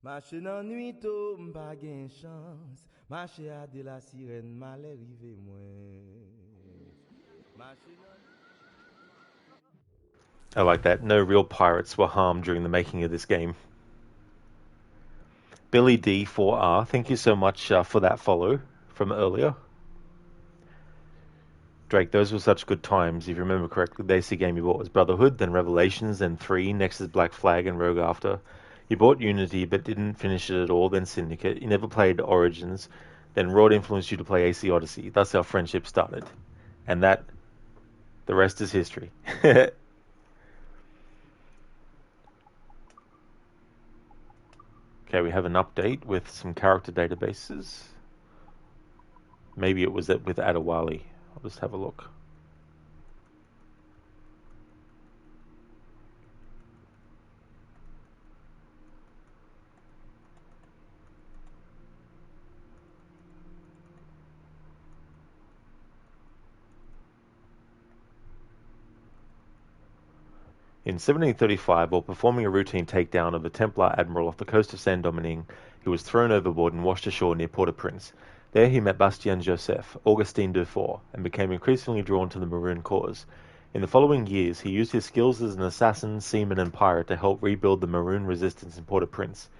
Marcher dans nuit tôt, m'pa gen chance. Marcher à de la sirène, malè rive moins. Marcher I like that. No real pirates were harmed during the making of this game. Billy D4R, thank you so much for that follow from earlier. Drake, those were such good times. If you remember correctly, the AC game you bought was Brotherhood, then Revelations, then 3, next is Black Flag and Rogue after. You bought Unity but didn't finish it at all, then Syndicate. You never played Origins, then Rod influenced you to play AC Odyssey. That's how friendship started. And that, the rest is history. Okay, we have an update with some character databases. Maybe it was with Adewale. I'll just have a look. In 1735, while performing a routine takedown of a Templar admiral off the coast of Saint-Domingue, he was thrown overboard and washed ashore near Port-au-Prince. There he met Bastien Joseph, Augustin Dufour, and became increasingly drawn to the Maroon cause. In the following years, he used his skills as an assassin, seaman, and pirate to help rebuild the Maroon resistance in Port-au-Prince.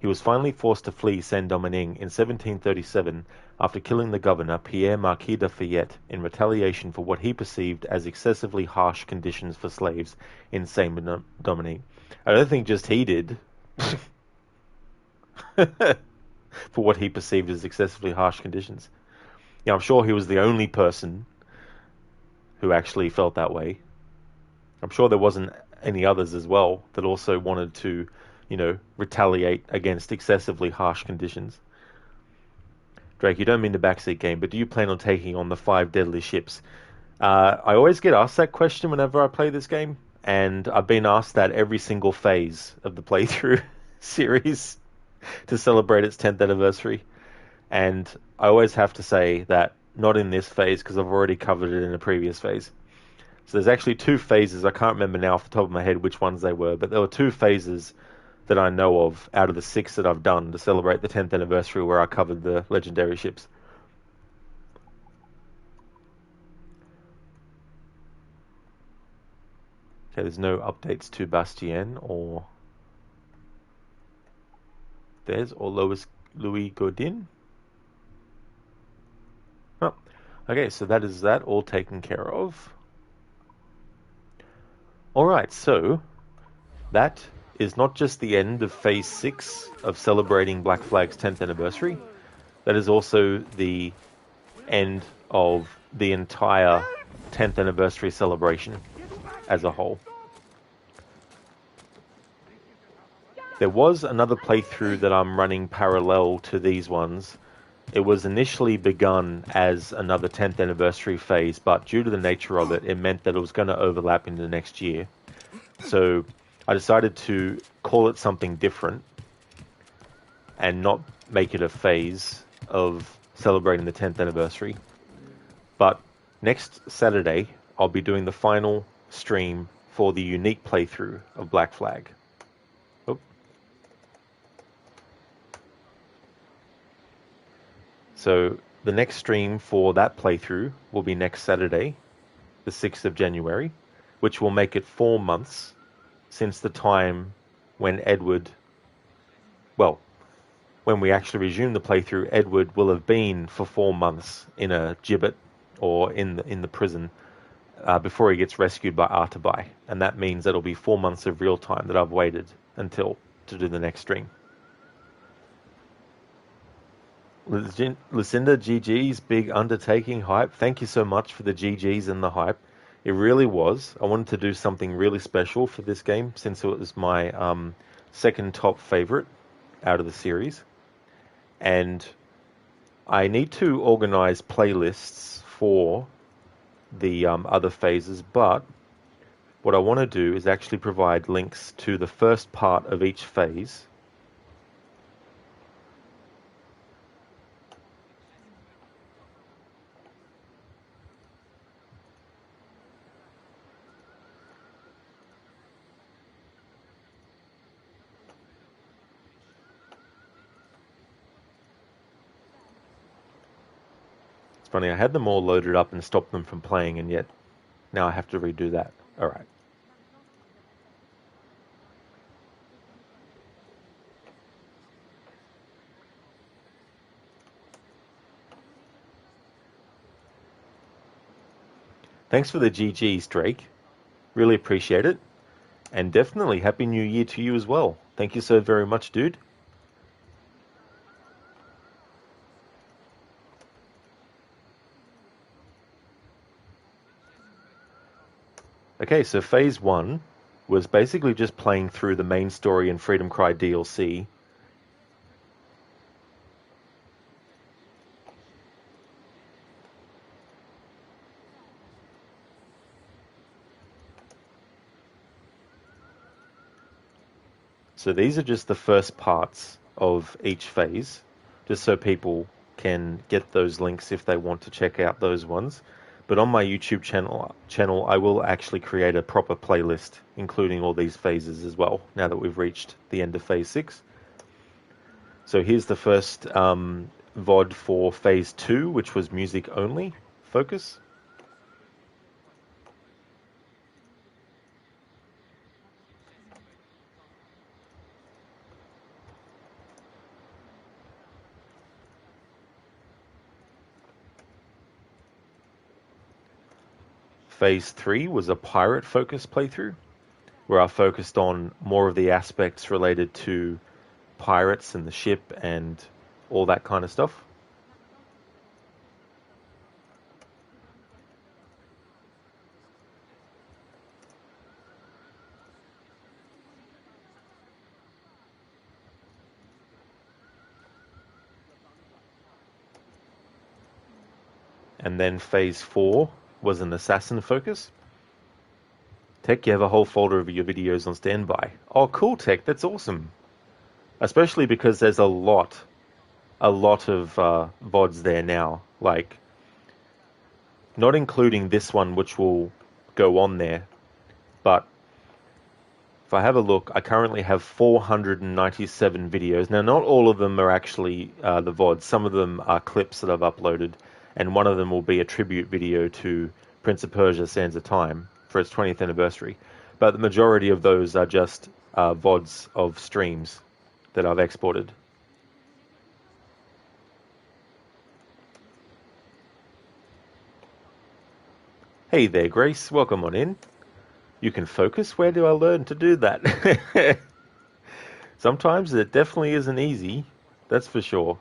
He was finally forced to flee Saint-Domingue in 1737 after killing the governor, Pierre Marquis de Fayette, in retaliation for what he perceived as excessively harsh conditions for slaves in Saint-Domingue. I don't think just he did. For what he perceived as excessively harsh conditions. Yeah, I'm sure he was the only person who actually felt that way. I'm sure there wasn't any others as well that also wanted to, retaliate against excessively harsh conditions. Drake, you don't mean the backseat game, but do you plan on taking on the 5 deadly ships? I always get asked that question whenever I play this game, and I've been asked that every single phase of the playthrough series to celebrate its 10th anniversary. And I always have to say that not in this phase, because I've already covered it in a previous phase. So there's actually 2 phases. I can't remember now off the top of my head which ones they were, but there were 2 phases that I know of out of the 6 that I've done to celebrate the 10th anniversary where I covered the legendary ships. Okay, there's no updates to Bastien or Louis Godin. Oh, okay, so that is that all taken care of. Alright, so that is not just the end of Phase 6 of celebrating Black Flag's 10th anniversary, that is also the end of the entire 10th anniversary celebration as a whole. There was another playthrough that I'm running parallel to these ones. It was initially begun as another 10th anniversary phase, but due to the nature of it, it meant that it was going to overlap into the next year. So I decided to call it something different and not make it a phase of celebrating the 10th anniversary. But next Saturday, I'll be doing the final stream for the unique playthrough of Black Flag. So the next stream for that playthrough will be next Saturday, the 6th of January, which will make it 4 months since the time when when we actually resume the playthrough, Edward will have been for 4 months in a gibbet or in the prison before he gets rescued by Artabai. And that means that it'll be 4 months of real time that I've waited until to do the next stream. Lucinda, GG's big undertaking hype. Thank you so much for the GG's and the hype. It really was. I wanted to do something really special for this game since it was my second top favorite out of the series. And I need to organize playlists for the other phases, but what I want to do is actually provide links to the first part of each phase. Funny, I had them all loaded up and stopped them from playing, and yet now I have to redo that. Alright. Thanks for the GGs, Drake. Really appreciate it. And definitely Happy New Year to you as well. Thank you so very much, dude. Okay, so Phase 1 was basically just playing through the main story and Freedom Cry DLC. So these are just the first parts of each phase, just so people can get those links if they want to check out those ones. But on my YouTube channel, I will actually create a proper playlist, including all these phases as well, now that we've reached the end of Phase 6. So here's the first VOD for Phase 2, which was music only focus. Phase 3 was a pirate-focused playthrough, where I focused on more of the aspects related to pirates and the ship and all that kind of stuff. And then Phase 4 was an assassin focus. Tech, you have a whole folder of your videos on standby. Oh, cool, Tech. That's awesome. Especially because there's a lot of VODs there now. Like, not including this one, which will go on there. But if I have a look, I currently have 497 videos. Now, not all of them are actually the VODs. Some of them are clips that I've uploaded. And one of them will be a tribute video to Prince of Persia: Sands of Time for its 20th anniversary. But the majority of those are just VODs of streams that I've exported. Hey there, Grace. Welcome on in. You can focus? Where do I learn to do that? Sometimes it definitely isn't easy. That's for sure.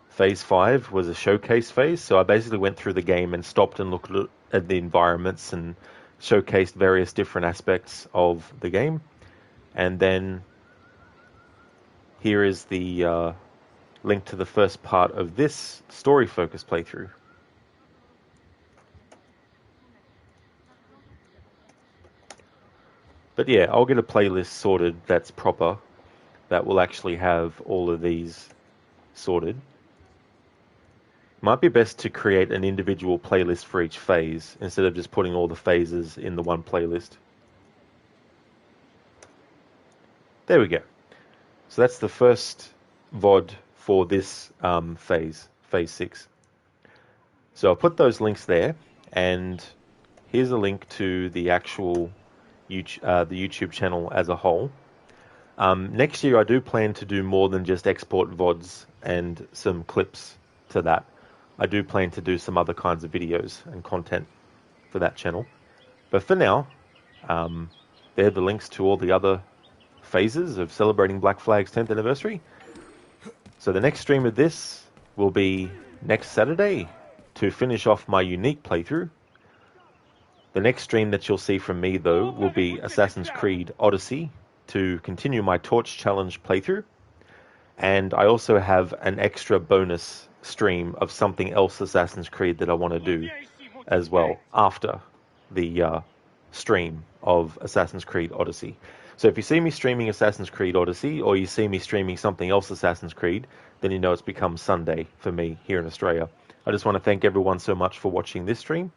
Phase 5 was a showcase phase, so I basically went through the game and stopped and looked at the environments and showcased various different aspects of the game. And then here is the link to the first part of this story-focused playthrough. But yeah, I'll get a playlist sorted that's proper, that will actually have all of these sorted. Might be best to create an individual playlist for each phase instead of just putting all the phases in the one playlist. There we go. So that's the first VOD for this phase 6. So I'll put those links there, and here's a link to the actual YouTube channel as a whole. Next year I do plan to do more than just export VODs and some clips to that. I do plan to do some other kinds of videos and content for that channel. But for now, they're the links to all the other phases of celebrating Black Flag's 10th anniversary. So the next stream of this will be next Saturday to finish off my unique playthrough. The next stream that you'll see from me, though, will be Assassin's Creed Odyssey to continue my Torch Challenge playthrough. And I also have an extra bonus stream of something else Assassin's Creed that I want to do as well after the stream of Assassin's Creed Odyssey. So if you see me streaming Assassin's Creed Odyssey, or you see me streaming something else Assassin's Creed, then you know it's become Sunday for me here in Australia. I just want to thank everyone so much for watching this stream.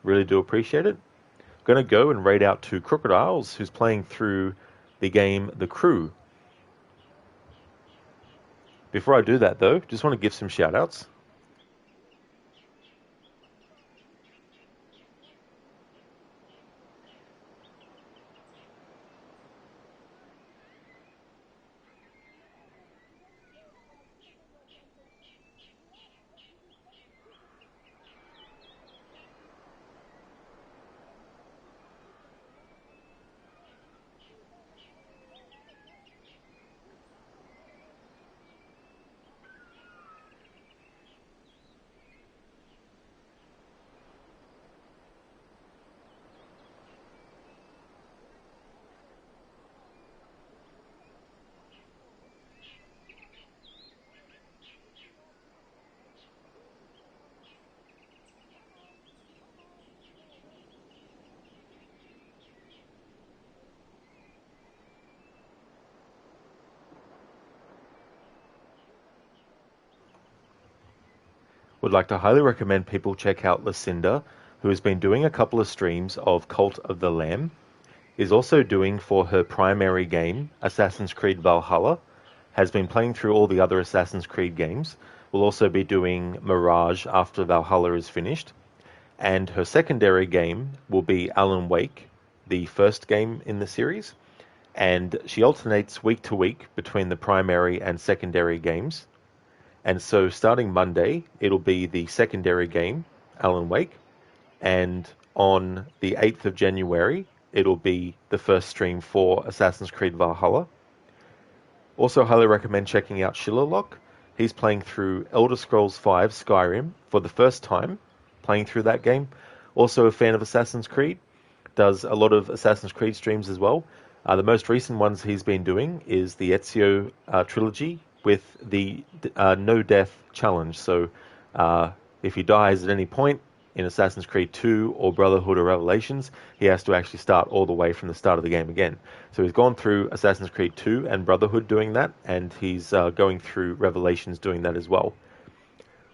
Really do appreciate it. I'm going to go and raid out to Crocodiles, who's playing through the game The Crew. Before I do that, though, just want to give some shout-outs. Would like to highly recommend people check out Lucinda, who has been doing a couple of streams of Cult of the Lamb, is also doing for her primary game, Assassin's Creed Valhalla, has been playing through all the other Assassin's Creed games, will also be doing Mirage after Valhalla is finished, and her secondary game will be Alan Wake, the first game in the series, and she alternates week to week between the primary and secondary games. And so starting Monday, it'll be the secondary game, Alan Wake, and on the 8th of January, it'll be the first stream for Assassin's Creed Valhalla. Also highly recommend checking out Shillerlock. He's playing through Elder Scrolls V Skyrim for the first time, playing through that game. Also a fan of Assassin's Creed, does a lot of Assassin's Creed streams as well. The most recent ones he's been doing is the Ezio trilogy, with the no death challenge. So if he dies at any point in Assassin's Creed 2 or Brotherhood or Revelations, he has to actually start all the way from the start of the game again. So he's gone through Assassin's Creed 2 and Brotherhood doing that, and he's going through Revelations doing that as well.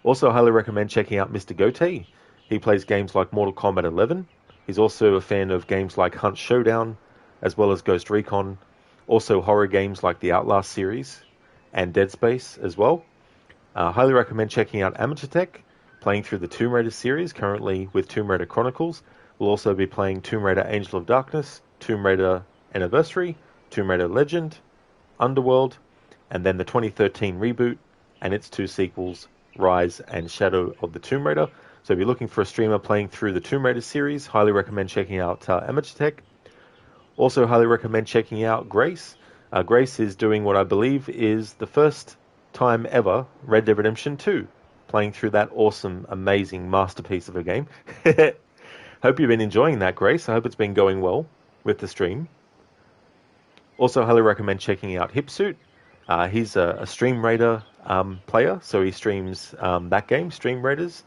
Also highly recommend checking out Mr. Gote. He plays games like Mortal Kombat 11. He's also a fan of games like Hunt Showdown, as well as Ghost Recon. Also horror games like the Outlast series and Dead Space as well. Highly recommend checking out Amateur Tech, playing through the Tomb Raider series, currently with Tomb Raider Chronicles. We'll also be playing Tomb Raider Angel of Darkness, Tomb Raider Anniversary, Tomb Raider Legend, Underworld, and then the 2013 reboot and its two sequels, Rise and Shadow of the Tomb Raider. So if you're looking for a streamer playing through the Tomb Raider series, highly recommend checking out Amateur Tech. Also highly recommend checking out Grace. Grace is doing what I believe is the first time ever Red Dead Redemption 2, playing through that awesome, amazing masterpiece of a game. Hope you've been enjoying that, Grace. I hope it's been going well with the stream. Also highly recommend checking out Hipsuit. He's a Stream Raider player, so he streams that game, Stream Raiders.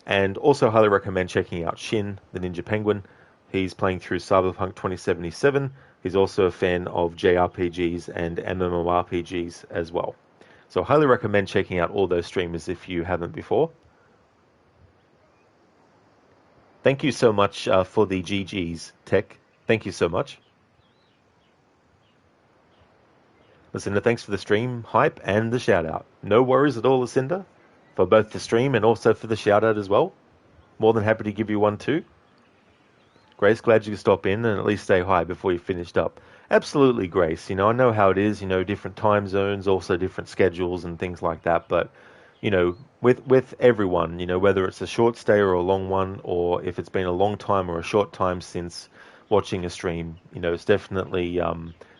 And also highly recommend checking out Shin, the Ninja Penguin. He's playing through Cyberpunk 2077. He's also a fan of JRPGs and MMORPGs as well. So highly recommend checking out all those streamers if you haven't before. Thank you so much for the GGs, Tech. Thank you so much. Lucinda, thanks for the stream, hype, and the shout-out. No worries at all, Lucinda, for both the stream and also for the shout-out as well. More than happy to give you one too. Grace, glad you could stop in and at least say hi before you finished up. Absolutely, Grace. You know, I know how it is, you know, different time zones, also different schedules and things like that. But, you know, with everyone, you know, whether it's a short stay or a long one, or if it's been a long time or a short time since watching a stream, you know, it's definitely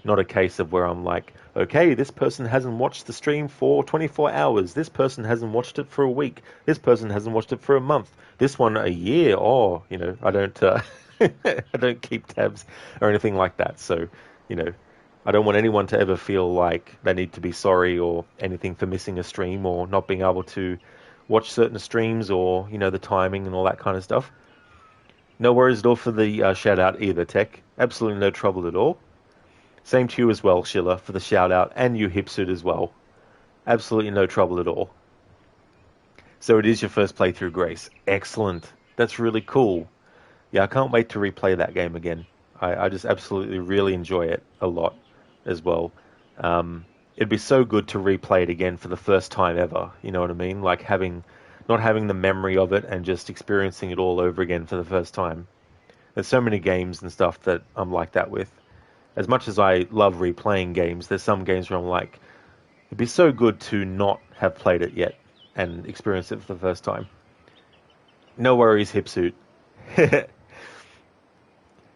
not a case of where I'm like, okay, this person hasn't watched the stream for 24 hours. This person hasn't watched it for a week. This person hasn't watched it for a month. This one a year. Oh, you know, I don't... I don't keep tabs or anything like that. So, you know, I don't want anyone to ever feel like they need to be sorry or anything for missing a stream or not being able to watch certain streams or, you know, the timing and all that kind of stuff. No worries at all for the shout out either, Tech. Absolutely no trouble at all. Same to you as well, Schiller, for the shout out, and you, Hipsuit, as well. Absolutely no trouble at all. So it is your first playthrough, Grace. Excellent. That's really cool. Yeah, I can't wait to replay that game again. I just absolutely really enjoy it a lot as well. it'd be so good to replay it again for the first time ever. You know what I mean? Like not having the memory of it and just experiencing it all over again for the first time. There's so many games and stuff that I'm like that with. As much as I love replaying games, there's some games where I'm like, it'd be so good to not have played it yet and experience it for the first time. No worries, Hipsuit.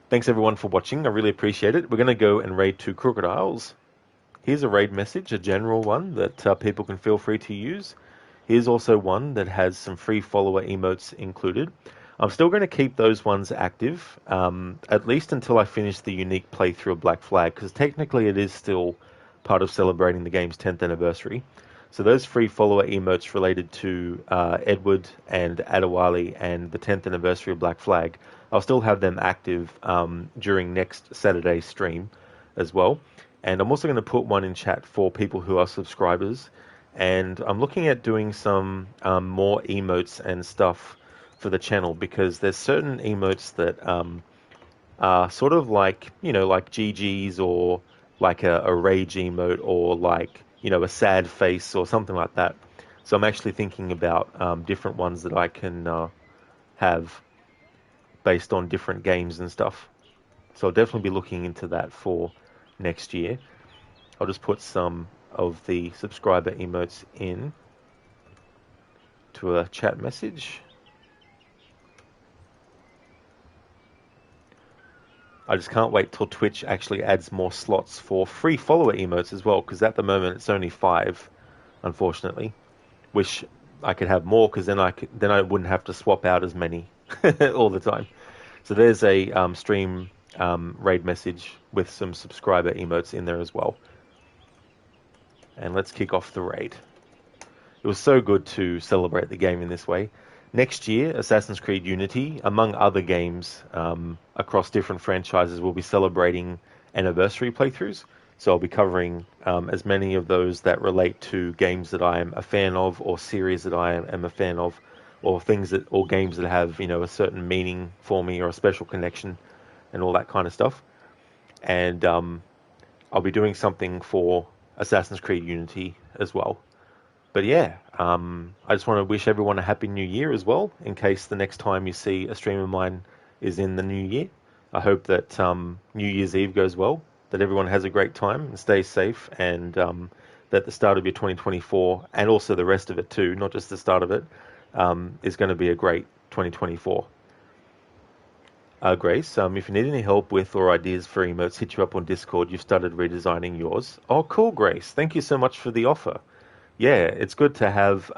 Thanks everyone for watching. I really appreciate it. We're going to go and raid 2 crocodiles. Here's a raid message, a general one that people can feel free to use. Here's also one that has some free follower emotes included. I'm still going to keep those ones active, at least until I finish the unique playthrough of Black Flag, because technically it is still part of celebrating the game's 10th anniversary. So those free follower emotes related to Edward and Adewale and the 10th anniversary of Black Flag, I'll still have them active during next Saturday's stream as well. And I'm also going to put one in chat for people who are subscribers. And I'm looking at doing some more emotes and stuff for the channel, because there's certain emotes that are sort of like, you know, like GG's, or like a rage emote, or like, you know, a sad face or something like that. So I'm actually thinking about different ones that I can have based on different games and stuff. So I'll definitely be looking into that for next year. I'll just put some of the subscriber emotes in to a chat message. I just can't wait till Twitch actually adds more slots for free follower emotes as well, because at the moment it's only 5, unfortunately. Wish I could have more, because then I wouldn't have to swap out as many all the time. So there's a stream raid message with some subscriber emotes in there as well. And let's kick off the raid. It was so good to celebrate the game in this way. Next year, Assassin's Creed Unity, among other games across different franchises, will be celebrating anniversary playthroughs. So I'll be covering as many of those that relate to games that I am a fan of, or series that I am a fan of, or games that have, you know, a certain meaning for me, or a special connection, and all that kind of stuff. And I'll be doing something for Assassin's Creed Unity as well. But yeah, I just want to wish everyone a happy new year as well, in case the next time you see a stream of mine is in the new year. I hope that New Year's Eve goes well, that everyone has a great time and stays safe, and that the start of your 2024, and also the rest of it too, not just the start of it, is going to be a great 2024. Grace, if you need any help with or ideas for emotes, hit you up on Discord. You've started redesigning yours. Oh, cool, Grace. Thank you so much for the offer. Yeah, it's good to have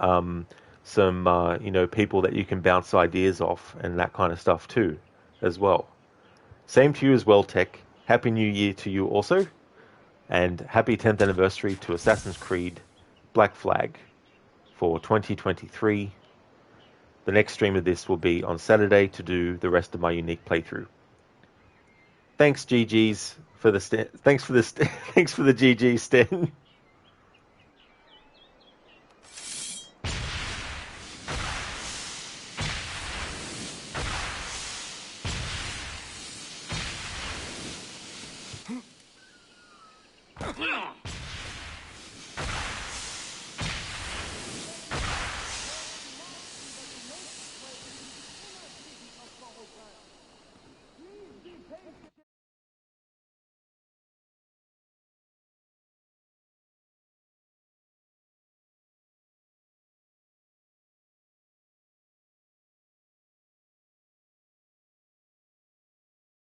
some, you know, people that you can bounce ideas off and that kind of stuff too, as well. Same to you as well, Tech. Happy New Year to you also. And happy 10th anniversary to Assassin's Creed Black Flag for 2023. The next stream of this will be on Saturday to do the rest of my unique playthrough. Thanks, GGs, for the thanks for the GG, Sten.